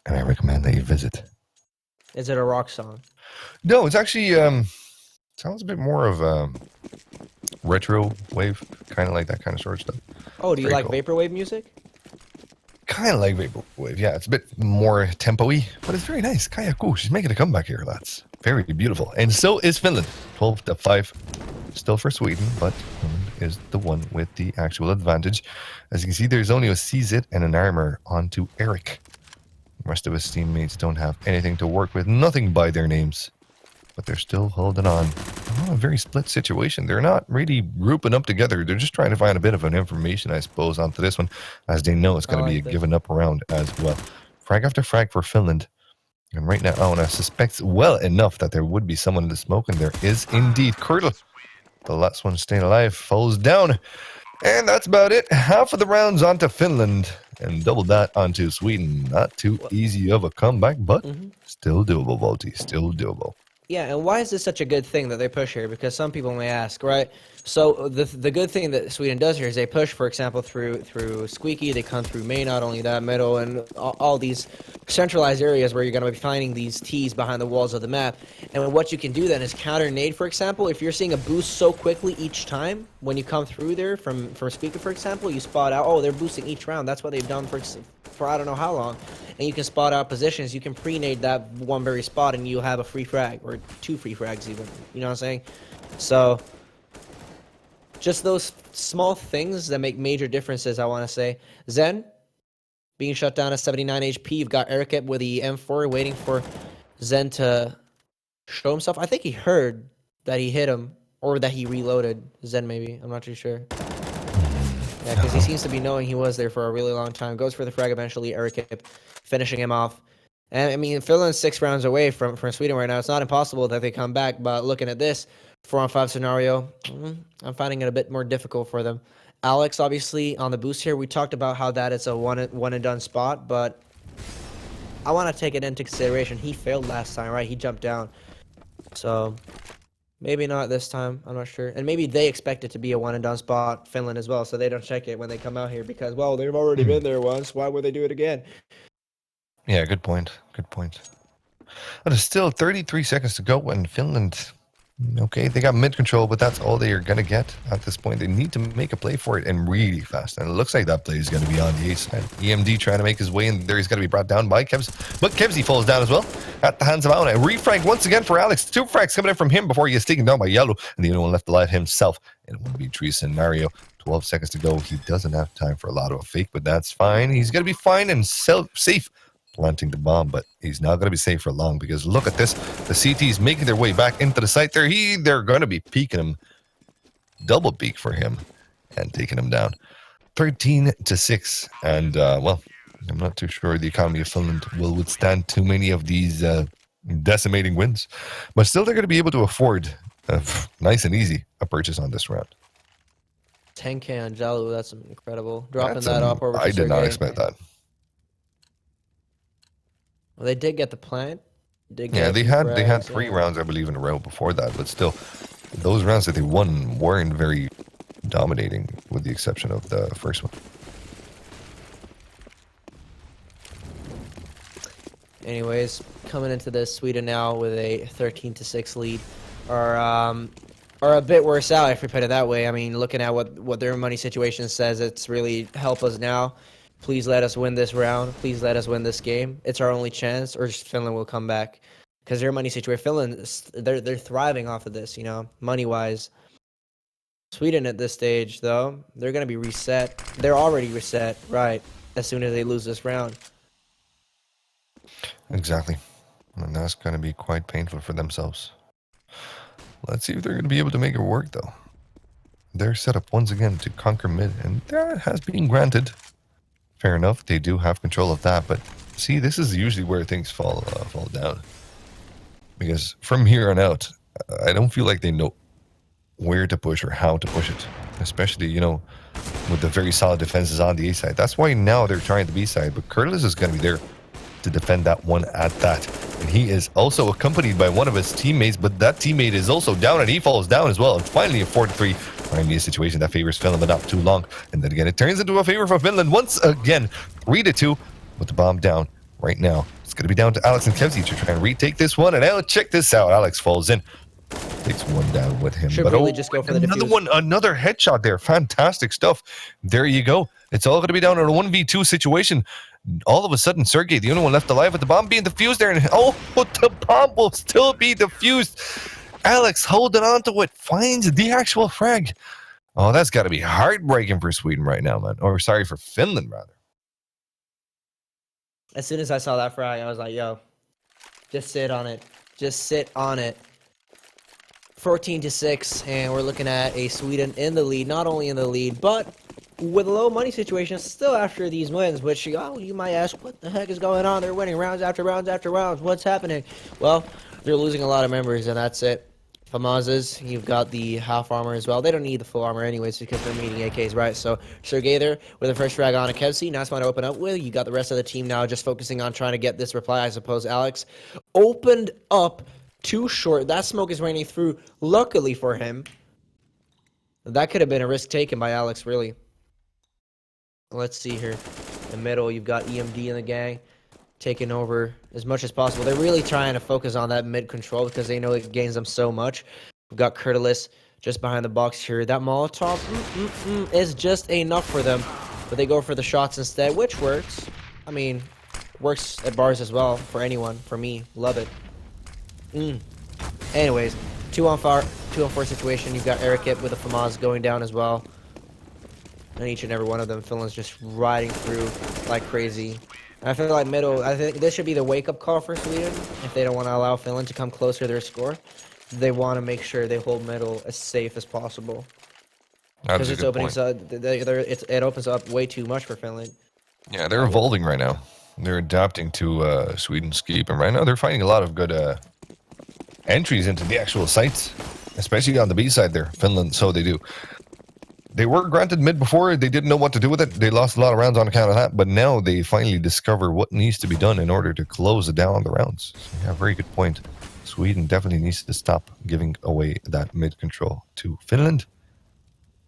and I recommend that you visit. Is it a rock song? No, it's actually sounds a bit more of retro wave, kind of like that kind of sort of stuff. Oh, do you Very like cool. vaporwave music? Kind of like vaporwave, yeah. It's a bit more tempo-y, but it's very nice. Kajaku, she's making a comeback here, lads. Very beautiful. And so is Finland. 12-5, still for Sweden, but Finland is the one with the actual advantage. As you can see, there's only a CZ and an armor onto Eric. The rest of his teammates don't have anything to work with, nothing by their names, but they're still holding on. A very split situation. They're not really grouping up together. They're just trying to find a bit of an information, I suppose, onto this one, as they know it's going to be a given up round as well. Frag after frag for Finland. And right now, Aona suspects well enough that there would be someone in the smoke, and there is indeed. Kurtle, the last one staying alive, falls down. And that's about it. Half of the rounds onto Finland, and double that onto Sweden. Not too easy of a comeback, but still doable, Volty. Still doable. Yeah, and why is this such a good thing that they push here? Because some people may ask, right? So the good thing that Sweden does here is they push, for example, through Squeaky. They come through May, not only that, middle, and all these centralized areas where you're going to be finding these T's behind the walls of the map. And what you can do then is counter nade, for example. If you're seeing a boost so quickly each time when you come through there from Squeaky, for example, you spot out, oh, they're boosting each round. That's what they've done for I don't know how long. And you can spot out positions. You can pre-nade that one very spot, and you have a free frag, or 2 free frags even. You know what I'm saying? So just those small things that make major differences, I want to say. Zen being shut down at 79 HP. You've got Erikip with the M4 waiting for Zen to show himself. I think he heard that he hit him, or that he reloaded. Zen maybe. I'm not too sure. Yeah, because he seems to be knowing he was there for a really long time. Goes for the frag eventually. Erikip finishing him off. And I mean, Finland's 6 rounds away from Sweden right now. It's not impossible that they come back, but looking at this 4-on-5 scenario, I'm finding it a bit more difficult for them. Alex, obviously, on the boost here, we talked about how that it's a one and done spot, but I want to take it into consideration. He failed last time, right? He jumped down. So maybe not this time. I'm not sure. And maybe they expect it to be a one and done spot, Finland as well, so they don't check it when they come out here because, well, they've already been there once. Why would they do it again? Yeah, good point. Good point. But there's still 33 seconds to go, and Finland, okay, they got mid control, but that's all they are going to get at this point. They need to make a play for it, and really fast. And it looks like that play is going to be on the A side. EMD trying to make his way in there. He's going to be brought down by Kebs, but Kebsy falls down as well at the hands of Aona. Refrag once again for Alex. 2 frags coming in from him before he gets taken down by Yellow, and the only one left alive himself in a 1v3 scenario. 12 seconds to go. He doesn't have time for a lot of a fake, but that's fine. He's going to be fine and safe planting the bomb, but he's not going to be safe for long because look at this. The CT's making their way back into the site there. They're going to be peeking him. Double peek for him and taking him down. 13-6. And, well, I'm not too sure the economy of Finland will withstand too many of these decimating wins. But still, they're going to be able to afford, nice and easy, a purchase on this round. 10k on Jalu, that's incredible. Dropping that up over to I did not Sergey. expect that. Well, they did get the plant. They had 3 rounds, I believe, in a row before that, but still, those rounds that they won weren't very dominating, with the exception of the first one. Anyways, coming into this, Sweden now with a 13-6 lead, are a bit worse out if we put it that way. I mean, looking at what their money situation says, it's really help us now. Please let us win this round. Please let us win this game. It's our only chance, or Finland will come back. Because their money situation, Finland, they're thriving off of this, you know, money-wise. Sweden at this stage, though, they're going to be reset. They're already reset, right, as soon as they lose this round. Exactly. And that's going to be quite painful for themselves. Let's see if they're going to be able to make it work, though. They're set up once again to conquer mid, and that has been granted. Fair enough, they do have control of that, but see, this is usually where things fall down. Because from here on out, I don't feel like they know where to push or how to push it. Especially, you know, with the very solid defenses on the A side. That's why now they're trying the B side, but Curtis is going to be there to defend that one at that. And he is also accompanied by one of his teammates, but that teammate is also down, and he falls down as well. And finally, a 4-3. Finally, a situation that favors Finland, but not too long. And then again, it turns into a favor for Finland once again. 3-2 with the bomb down right now. It's going to be down to Alex and Kevsey to try and retake this one. And now check this out. Alex falls in. Takes one down with him. Should but really just go for the another defuse. one, another headshot there. Fantastic stuff. There you go. It's all going to be down to a 1v2 situation. All of a sudden, Sergey, the only one left alive with the bomb being defused there. And the bomb will still be defused. Alex holding on to it, finds the actual frag. Oh, that's got to be heartbreaking for Sweden right now, man. Or sorry, for Finland, rather. As soon as I saw that frag, I was like, yo, just sit on it. Just sit on it. 14-6, and we're looking at a Sweden in the lead. Not only in the lead, but with a low money situation still after these wins, which you might ask, what the heck is going on? They're winning rounds after rounds after rounds. What's happening? Well, they're losing a lot of members, and that's it. Famazes, you've got the half armor as well. They don't need the full armor anyways because they're meeting AKs, right? So Sergey there with the first frag on a Kevsi. Nice one to open up with. You got the rest of the team now just focusing on trying to get this reply. I suppose Alex opened up too short. That smoke is raining through. Luckily for him, that could have been a risk taken by Alex, really. Let's see here. In the middle, you've got EMD in the gang taking over as much as possible. They're really trying to focus on that mid control because they know it gains them so much. We've got Curtis just behind the box here. That Molotov is just enough for them, but they go for the shots instead, which works. I mean, works at bars as well for anyone. For me, love it. Anyways, 2-on-4 situation. You've got Eric with a FAMAS going down as well. And each and every one of them, Finland's just riding through like crazy. I feel like I think this should be the wake-up call for Sweden. If they don't want to allow Finland to come closer to their score, they want to make sure they hold middle as safe as possible. Because it's opening up, it opens up way too much for Finland. Yeah, they're evolving right now. They're adapting to Sweden's keep, and right now they're finding a lot of good entries into the actual sites, especially on the B side there. Finland, so they do. They were granted mid before. They didn't know what to do with it. They lost a lot of rounds on account of that, but now they finally discover what needs to be done in order to close it down the rounds. So, yeah, very good point. Sweden definitely needs to stop giving away that mid control to Finland.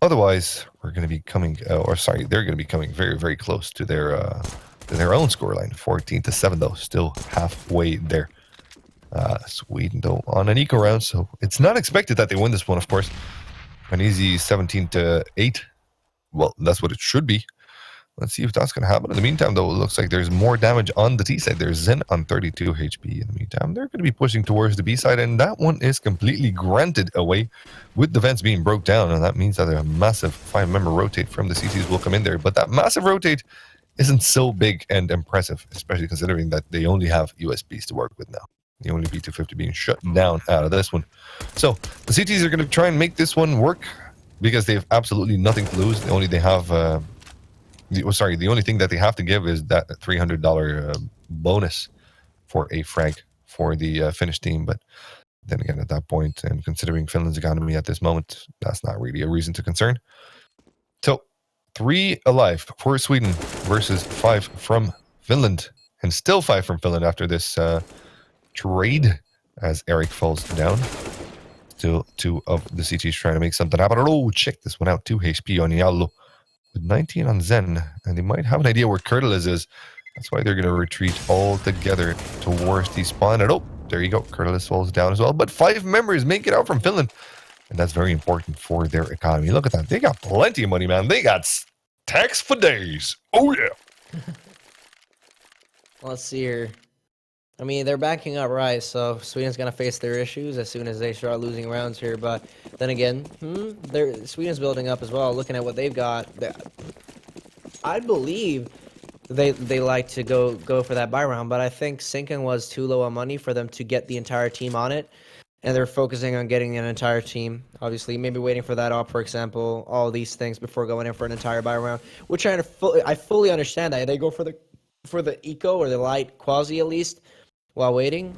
Otherwise, we're going to be coming, they're going to be coming very, very close to their own scoreline. 14-7 though, still halfway there. Sweden though on an eco round, so it's not expected that they win this one, of course. An easy 17-8. Well, that's what it should be. Let's see if that's going to happen. In the meantime, though, it looks like there's more damage on the T side. There's Zen on 32 HP. In the meantime, they're going to be pushing towards the B side, and that one is completely granted away with the vents being broke down, and that means that a massive 5-member rotate from the CTs will come in there. But that massive rotate isn't so big and impressive, especially considering that they only have USBs to work with now. The only B250 being shut down out of this one. So the CTs are going to try and make this one work because they have absolutely nothing to lose. The only thing that they have to give is that $300 bonus for a frag for the Finnish team. But then again, at that point, and considering Finland's economy at this moment, that's not really a reason to concern. So 3 alive for Sweden versus 5 from Finland, and still 5 from Finland after this trade as Eric falls down. Still 2 of the CTs trying to make something happen. Oh, check this one out. 2 HP on Jallo with 19 on Zen, and they might have an idea where Curtis is. That's why they're going to retreat all together towards the spawn. And oh, there you go. Curtis falls down as well. But 5 members make it out from Finland, and that's very important for their economy. Look at that. They got plenty of money, man. They got tax for days. Oh, yeah. Let's see here. I mean, they're backing up, right? So Sweden's going to face their issues as soon as they start losing rounds here. But then again, Sweden's building up as well. Looking at what they've got, I believe they like to go for that buy round. But I think Sinkin was too low on money for them to get the entire team on it. And they're focusing on getting an entire team. Obviously, maybe waiting for that op, for example, all these things before going in for an entire buy round. Which I fully understand that. They go for the eco or the light quasi at least, while waiting,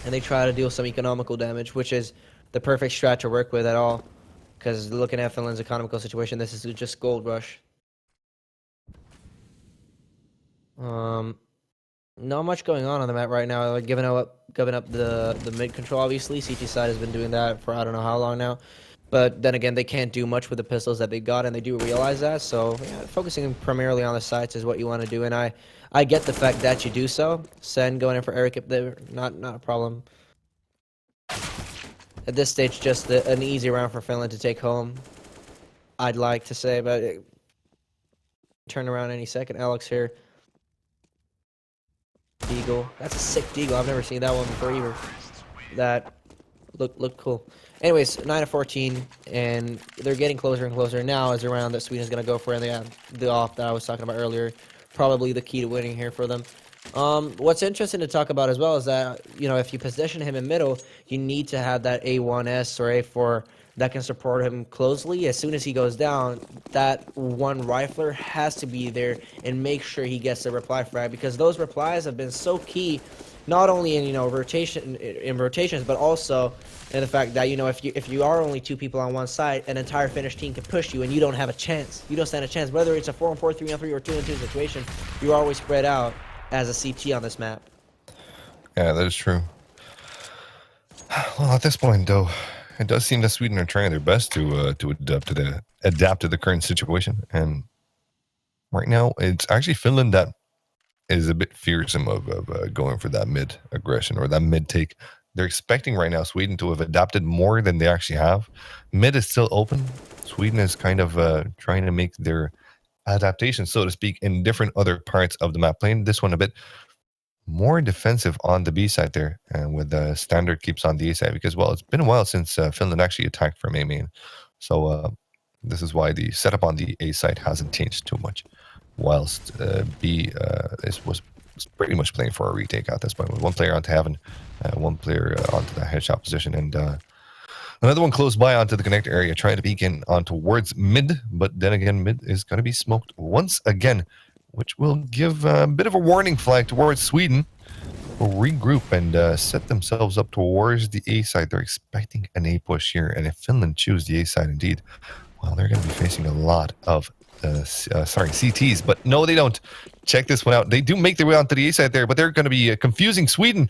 and they try to deal some economical damage, which is the perfect strat to work with at all, because looking at Finland's economical situation, this is just gold rush. Not much going on the map right now. They're giving up the mid control, obviously. CT side has been doing that for I don't know how long now. But then again, they can't do much with the pistols that they got, and they do realize that. So yeah, focusing primarily on the sights is what you want to do, and I get the fact that you do so. Sen going in for Eric up there, not a problem. At this stage, just an easy round for Finland to take home, I'd like to say, but turn around any second. Alex here. Deagle. That's a sick Deagle. I've never seen that one before either. That looked cool. Anyways, 9-14, and they're getting closer and closer. Now is a round that Sweden's going to go for, and they have the off that I was talking about earlier. Probably the key to winning here for them. What's interesting to talk about as well is that, if you position him in middle, you need to have that A1S or A4 that can support him closely. As soon as he goes down, that one rifler has to be there and make sure he gets the reply frag, because those replies have been so key, not only in rotations, but also in the fact that if you are only two people on one side, an entire Finnish team can push you and you don't have a chance. You don't stand a chance. Whether it's a 4-on-4, 3-on-3, or 2-on-2 situation, you're always spread out as a CT on this map. Yeah, that is true. Well, at this point, though, it does seem that Sweden are trying their best to adapt to the current situation. And right now, it's actually Finland that is a bit fearsome of going for that mid aggression or that mid take. They're expecting right now Sweden to have adapted more than they actually have. Mid is still open. Sweden is kind of trying to make their adaptation, so to speak, in different other parts of the map, playing this one a bit more defensive on the B side there, and with the standard keeps on the A side, because, well, it's been a while since Finland actually attacked from A main. So this is why the setup on the A side hasn't changed too much, whilst B was pretty much playing for a retake at this point, with one player onto heaven, one player onto the headshot position, and another one close by onto the connector area, trying to peek in on towards mid, but then again, mid is going to be smoked once again, which will give a bit of a warning flag towards Sweden. Will regroup and set themselves up towards the A side. They're expecting an A push here, and if Finland choose the A side indeed, well, they're going to be facing a lot of CTs, but no, they don't. Check this one out. They do make their way onto the A side there, but they're going to be confusing Sweden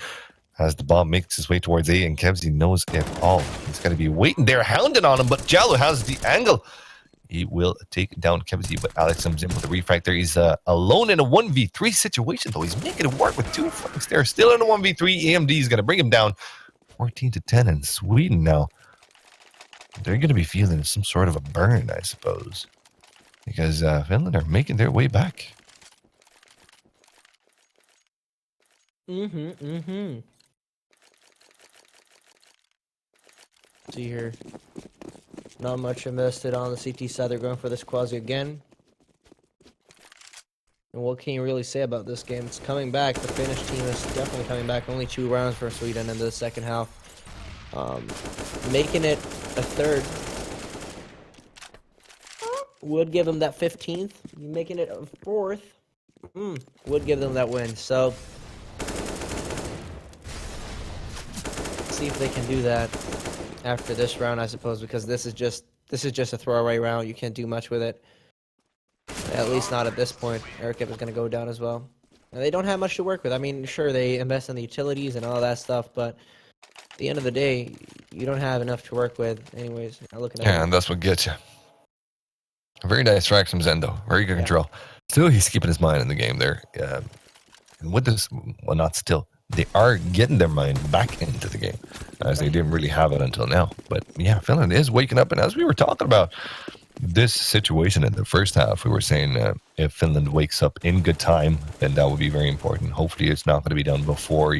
as the bomb makes his way towards A, and Kevzi knows it all. He's going to be waiting there, hounding on him, but Jallo has the angle. He will take down Kevzi, but Alex comes in with a refract there. He's alone in a 1v3 situation, though. He's making it work with two flanks there. Still in a 1v3. AMD is going to bring him down 14-10, and Sweden now, they're going to be feeling some sort of a burn, I suppose, because Finland are making their way back. See here. Not much invested on the CT side. They're going for this quasi again. And what can you really say about this game? It's coming back. The Finnish team is definitely coming back. Only 2 rounds for Sweden in the second half. Making it a third would give them that 15th. Making it a fourth would give them that win. So see if they can do that after this round, I suppose, because this is just a throwaway round. You can't do much with it. At least not at this point. Erikip is going to go down as well. And they don't have much to work with. I mean, sure, they invest in the utilities and all that stuff, but at the end of the day, you don't have enough to work with anyways. Looking at And that's what gets you. Very nice track from Zendo. Very good control. Still, he's keeping his mind in the game there. And with this, well, not still. They are getting their mind back into the game, as they didn't really have it until now. But yeah, Finland is waking up. And as we were talking about this situation in the first half, we were saying if Finland wakes up in good time, then that would be very important. Hopefully it's not going to be done before,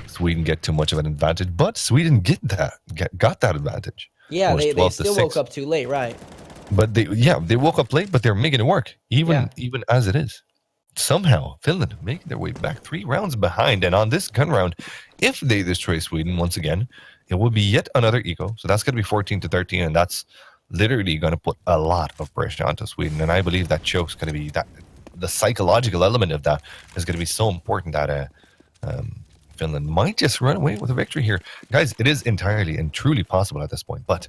Sweden get too much of an advantage. But Sweden got that advantage. Yeah, they still woke up too late, right? But they woke up late, but they're making it work, even as it is. Somehow, Finland making their way back 3 rounds behind. And on this gun round, if they destroy Sweden once again, it will be yet another eco. So that's going to be 14-13, and that's literally going to put a lot of pressure onto Sweden. And I believe that choke's going to be the psychological element of that is going to be so important that Finland might just run away with a victory here. Guys, it is entirely and truly possible at this point, but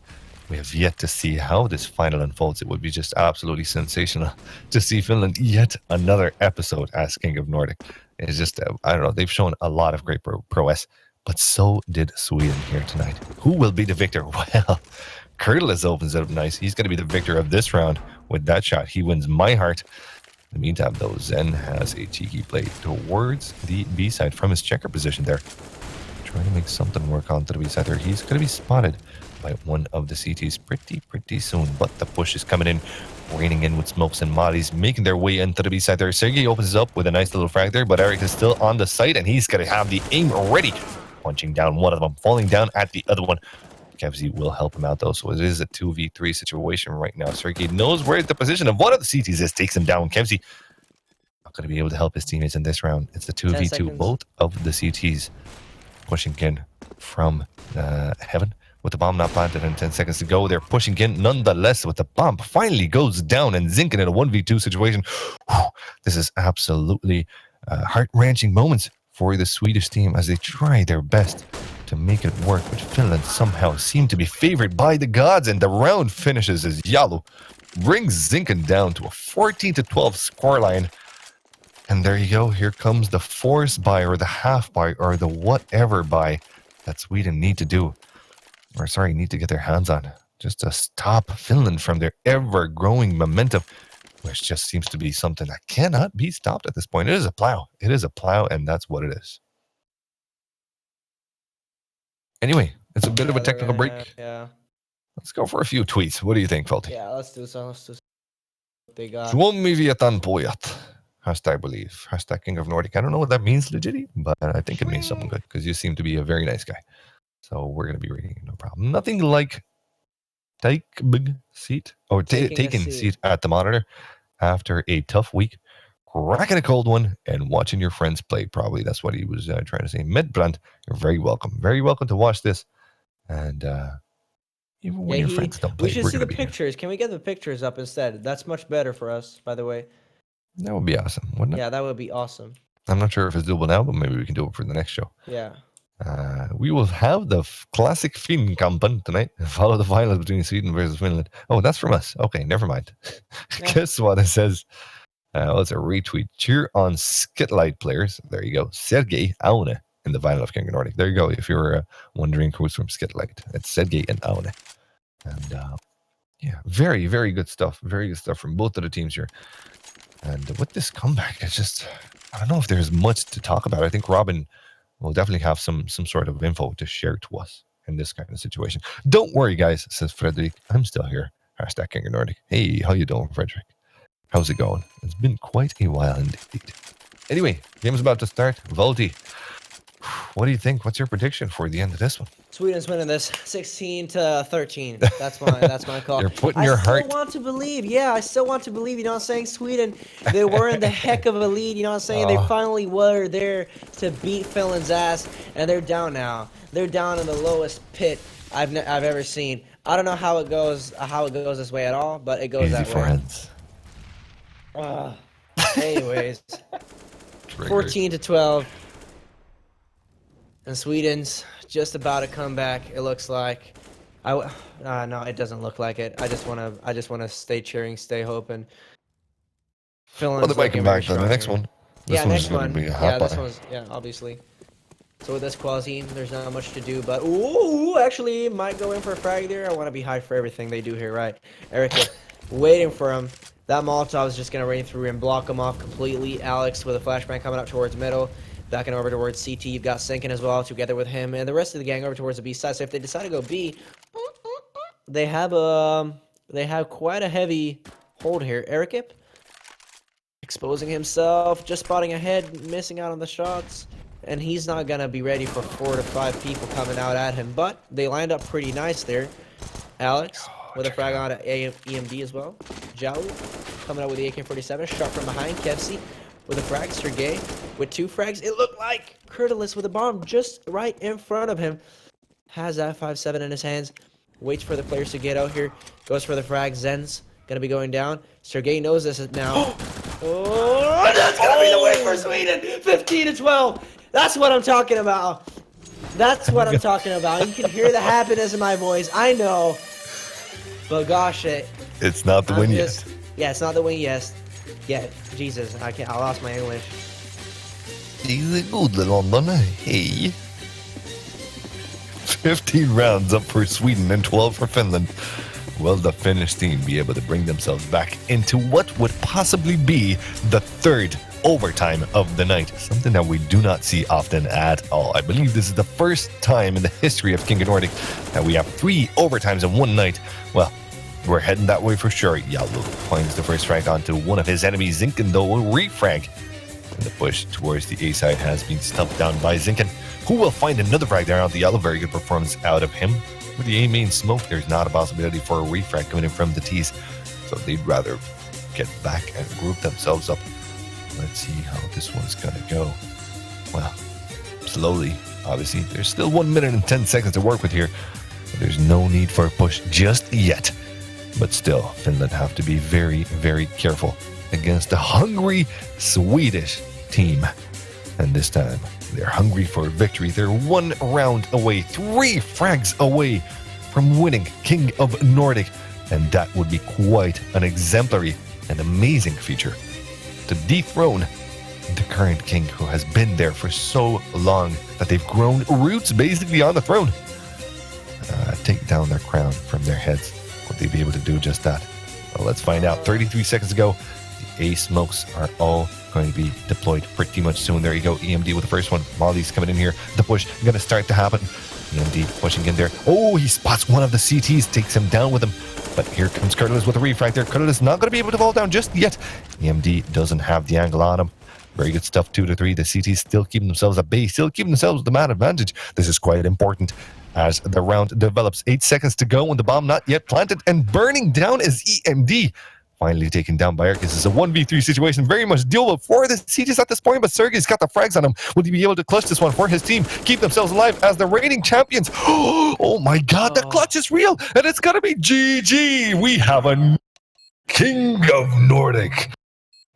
we have yet to see how this final unfolds. It would be just absolutely sensational to see Finland yet another episode as King of Nordic. It's just, I don't know, they've shown a lot of great prowess, but so did Sweden here tonight. Who will be the victor? Well, Kurtulus opens it up nice. He's going to be the victor of this round with that shot. He wins my heart. In the meantime, though, Zen has a cheeky play towards the B side from his checker position there. Trying to make something work onto the B side there. He's going to be spotted by one of the CTs pretty soon, but the push is coming in, raining in with smokes and mollies, making their way into the B side there. Sergey opens up with a nice little frag there, but Eric is still on the site, and he's going to have the aim ready, punching down one of them, falling down at the other one. Kevzi will help him out, though, so it is a 2v3 situation right now. Sergey knows where the position of one of the CTs is, takes him down. Kevzi, a not going to be able to help his teammates in this round. It's the 10 2v2, seconds. both of the CTs pushing in from heaven with the bomb not planted and 10 seconds to go. They're pushing in nonetheless with the bomb finally goes down and Zinkin in a 1v2 situation. Whew, this is absolutely heart-wrenching moments for the Swedish team as they try their best to make it work, but Finland somehow seem to be favored by the gods, and the round finishes as Yalu brings Zinkin down to a 14-12 scoreline. And there you go. Here comes the force buy or the half buy or the whatever buy that Sweden need to do. Or sorry, need to get their hands on. Just to stop Finland from their ever-growing momentum, which just seems to be something that cannot be stopped at this point. It is a plow. It is a plow, and that's what it is. Anyway, it's a bit of a technical break. Yeah. Let's go for a few tweets. What do you think, Felty? Yeah, let's do so. Let's do so. What they got. Suomi vietan pojat. Hashtag believe. Hashtag King of Nordic. I don't know what that means legitly, but I think it means something good because you seem to be a very nice guy. So we're going to be reading it, no problem. Nothing like taking a seat at the monitor after a tough week, cracking a cold one, and watching your friends play. Probably that's what he was trying to say. Medbrand, you're very welcome. Very welcome to watch this. And even when your friends don't play, we should we're see gonna the be here. pictures. Can we get the pictures up instead? That's much better for us, by the way. That would be awesome, wouldn't it? Yeah, that would be awesome. I'm not sure if it's doable now, but maybe we can do it for the next show. Yeah. We will have the classic Finnkampen tonight. Follow the finals between Sweden versus Finland. Oh, that's from us. Okay, never mind. Guess what it says? It's a retweet. Cheer on Skitlight players. There you go. Sergei Aune in the final of King of Nordic. There you go. If you were wondering who's from Skitlight, it's Sergei and Aune. And yeah, very, very good stuff. Very good stuff from both of the teams here. And with this comeback, it's just, I don't know if there's much to talk about. I think Robin will definitely have some sort of info to share to us in this kind of situation. Don't worry, guys, says Frederick. I'm still here. Hashtag King of Nordic. Hey, how you doing, Frederick? How's it going? It's been quite a while indeed. Anyway, game's about to start. Volti, what do you think? What's your prediction for the end of this one? Sweden's winning this 16-13. That's my call. You're putting your heart. I still want to believe. Yeah, I still want to believe. You know what I'm saying? Sweden, they were in the heck of a lead. You know what I'm saying? They finally were there to beat Finland's ass, and they're down now. They're down in the lowest pit I've ever seen. I don't know how it goes this way at all, but it goes Easy that way. friends. Anyways, 14-12. And Sweden's just about to come back. It looks like. No, it doesn't look like it. I just wanna stay cheering, stay hoping. Well, they might come back to the next one. This one's next gonna one. be a Yeah, hot this buy. one's obviously. So with this quasi, there's not much to do, but ooh, actually might go in for a frag there. I want to be high for everything they do here, right? Erica, waiting for him. That Molotov is just gonna rain through and block him off completely. Alex with a flashbang coming up towards middle. Backing over towards CT, you've got Sinkin as well, together with him, and the rest of the gang over towards the B side. So if they decide to go B, they have quite a heavy hold here. Erikip exposing himself, just spotting ahead, missing out on the shots, and he's not gonna be ready for 4 to 5 people coming out at him. But they lined up pretty nice there. Alex with a frag on EMD as well. Jau coming out with the AK-47, shot from behind. Kevsi with a frag. Sergey with 2 frags. It looked like Kurtilis with a bomb just right in front of him. Has that 5.7 in his hands. Waits for the players to get out here. Goes for the frag. Zen's gonna be going down. Sergey knows this now. Oh, that's gonna be the win for Sweden. 15-12. That's what I'm talking about. That's what I'm talking about. You can hear the happiness in my voice. I know. But gosh, It's not the win yet. Yeah, it's not the win yet. Yeah, Jesus, I lost my English. Easy good, London. Hey. 15 rounds up for Sweden and 12 for Finland. Will the Finnish team be able to bring themselves back into what would possibly be the 3rd overtime of the night? Something that we do not see often at all. I believe this is the first time in the history of King of Nordic that we have 3 overtimes in one night. Well, we're heading that way for sure. Yalu finds the first frag onto one of his enemies. Zinkin, though, will refrag. And the push towards the A side has been stumped down by Zinkin, who will find another frag there on the Yalu. Very good performance out of him. With the A main smoke, there's not a possibility for a refrag coming in from the T's. So they'd rather get back and group themselves up Let's see how this one's gonna go. Well, slowly, obviously. There's still 1 minute and 10 seconds to work with here. There's no need for a push just yet. But still, Finland have to be very, very careful against the hungry Swedish team. And this time, they're hungry for victory. They're 1 round away, 3 frags away from winning King of Nordic. And that would be quite an exemplary and amazing feature to dethrone the current king who has been there for so long that they've grown roots basically on the throne. Take down their crown from their heads. Would they be able to do just that? Well, let's find out. 33 seconds to go. The A smokes are all going to be deployed pretty much soon. There you go. EMD with the first one. Molly's coming in here. The push going to start to happen. EMD pushing in there. Oh, he spots one of the CTs, takes him down with him. But here comes Curtis with a refract there. Curtis not going to be able to fall down just yet. EMD doesn't have the angle on him. Very good stuff, 2 to 3. The CTs still keeping themselves at bay, still keeping themselves with the man advantage. This is quite important as the round develops. 8 seconds to go, and the bomb not yet planted and burning down is EMD. Finally taken down by Erkis. It's a 1v3 situation, very much doable for the CTs at this point, but Sergey's got the frags on him. Will he be able to clutch this one for his team, keep themselves alive as the reigning champions? Oh my god, the clutch is real, and it's gonna be GG. We have a King of Nordic.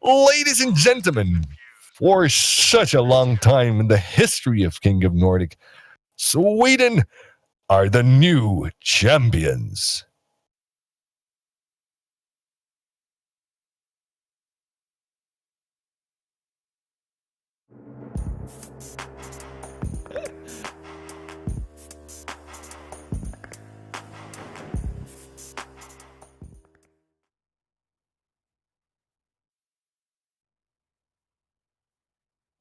Ladies and gentlemen, for such a long time in the history of King of Nordic, Sweden are the new champions.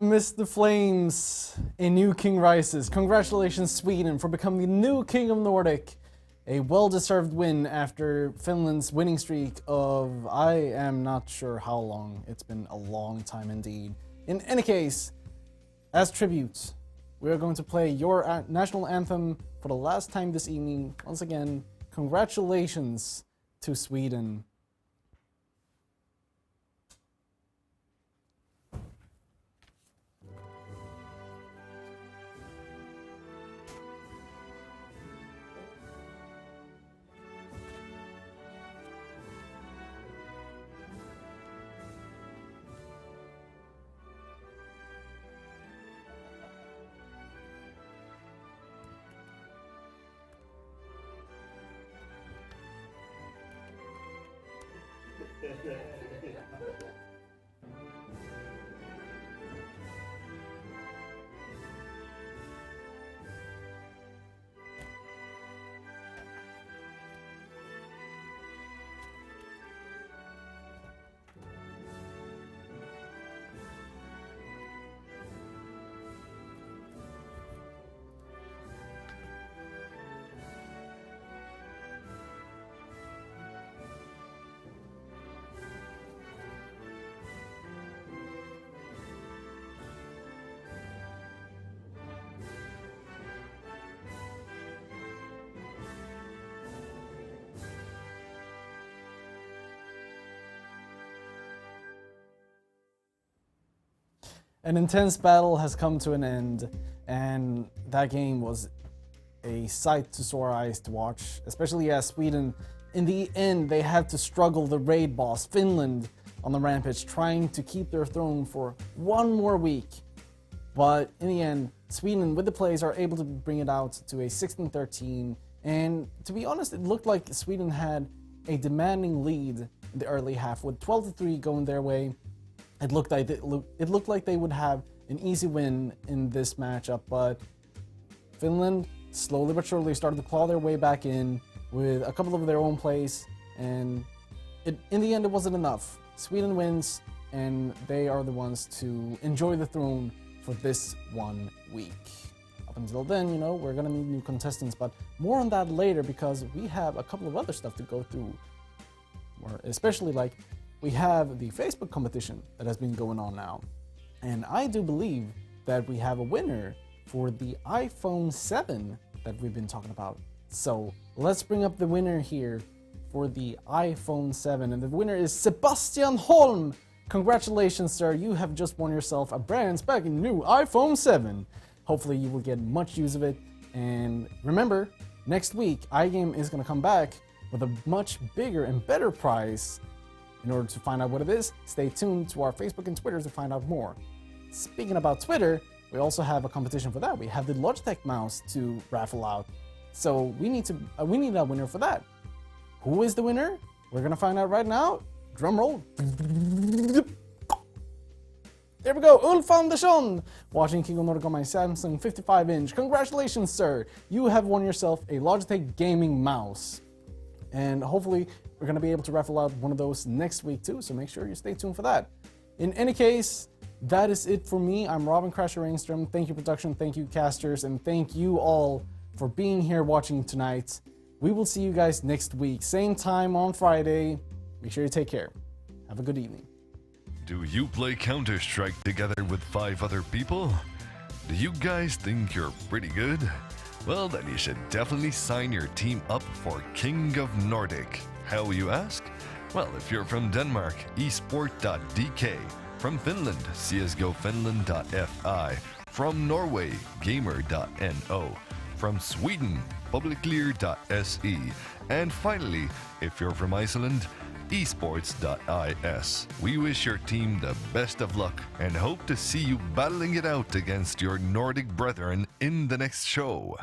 Mr. Flames, a new king rises. Congratulations, Sweden, for becoming the new king of Nordic. A well-deserved win after Finland's winning streak of, I am not sure how long. It's been a long time indeed. In any case, as tribute, we are going to play your national anthem for the last time this evening. Once again, congratulations to Sweden. An intense battle has come to an end, and that game was a sight to sore eyes to watch, especially as Sweden, in the end, they had to struggle the raid boss, Finland, on the rampage, trying to keep their throne for 1 more week. But in the end, Sweden, with the plays, are able to bring it out to a 16-13, and to be honest, it looked like Sweden had a demanding lead in the early half, with 12-3 going their way. It looked like they would have an easy win in this matchup, but Finland slowly but surely started to claw their way back in with a couple of their own plays, and in the end it wasn't enough. Sweden wins, and they are the ones to enjoy the throne for this 1 week. Up until then, you know, we're gonna need new contestants, but more on that later because we have a couple of other stuff to go through, especially like we have the Facebook competition that has been going on now. And I do believe that we have a winner for the iPhone 7 that we've been talking about. So let's bring up the winner here for the iPhone 7. And the winner is Sebastian Holm. Congratulations, sir. You have just won yourself a brand spanking new iPhone 7. Hopefully you will get much use of it. And remember, next week, iGame is going to come back with a much bigger and better prize. In order to find out what it is, stay tuned to our Facebook and Twitter to find out more. Speaking about Twitter, we also have a competition for that. We have the Logitech mouse to raffle out. So we need a winner for that. Who is the winner? We're going to find out right now. Drum roll. There we go, Ulf Andersson, watching King of Nordic on my Samsung 55-inch. Congratulations, sir. You have won yourself a Logitech gaming mouse. And hopefully, we're going to be able to raffle out one of those next week too, so make sure you stay tuned for that. In any case, that is it for me. I'm Robin Crasher Rangstrom. Thank you, production. Thank you, casters. And thank you all for being here watching tonight. We will see you guys next week. Same time on Friday. Make sure you take care. Have a good evening. Do you play Counter-Strike together with 5 other people? Do you guys think you're pretty good? Well, then you should definitely sign your team up for King of Nordic. How, you ask? Well, if you're from Denmark, esport.dk. From Finland, csgofinland.fi. From Norway, gamer.no. From Sweden, publiclear.se. And finally, if you're from Iceland, esports.is. We wish your team the best of luck and hope to see you battling it out against your Nordic brethren in the next show.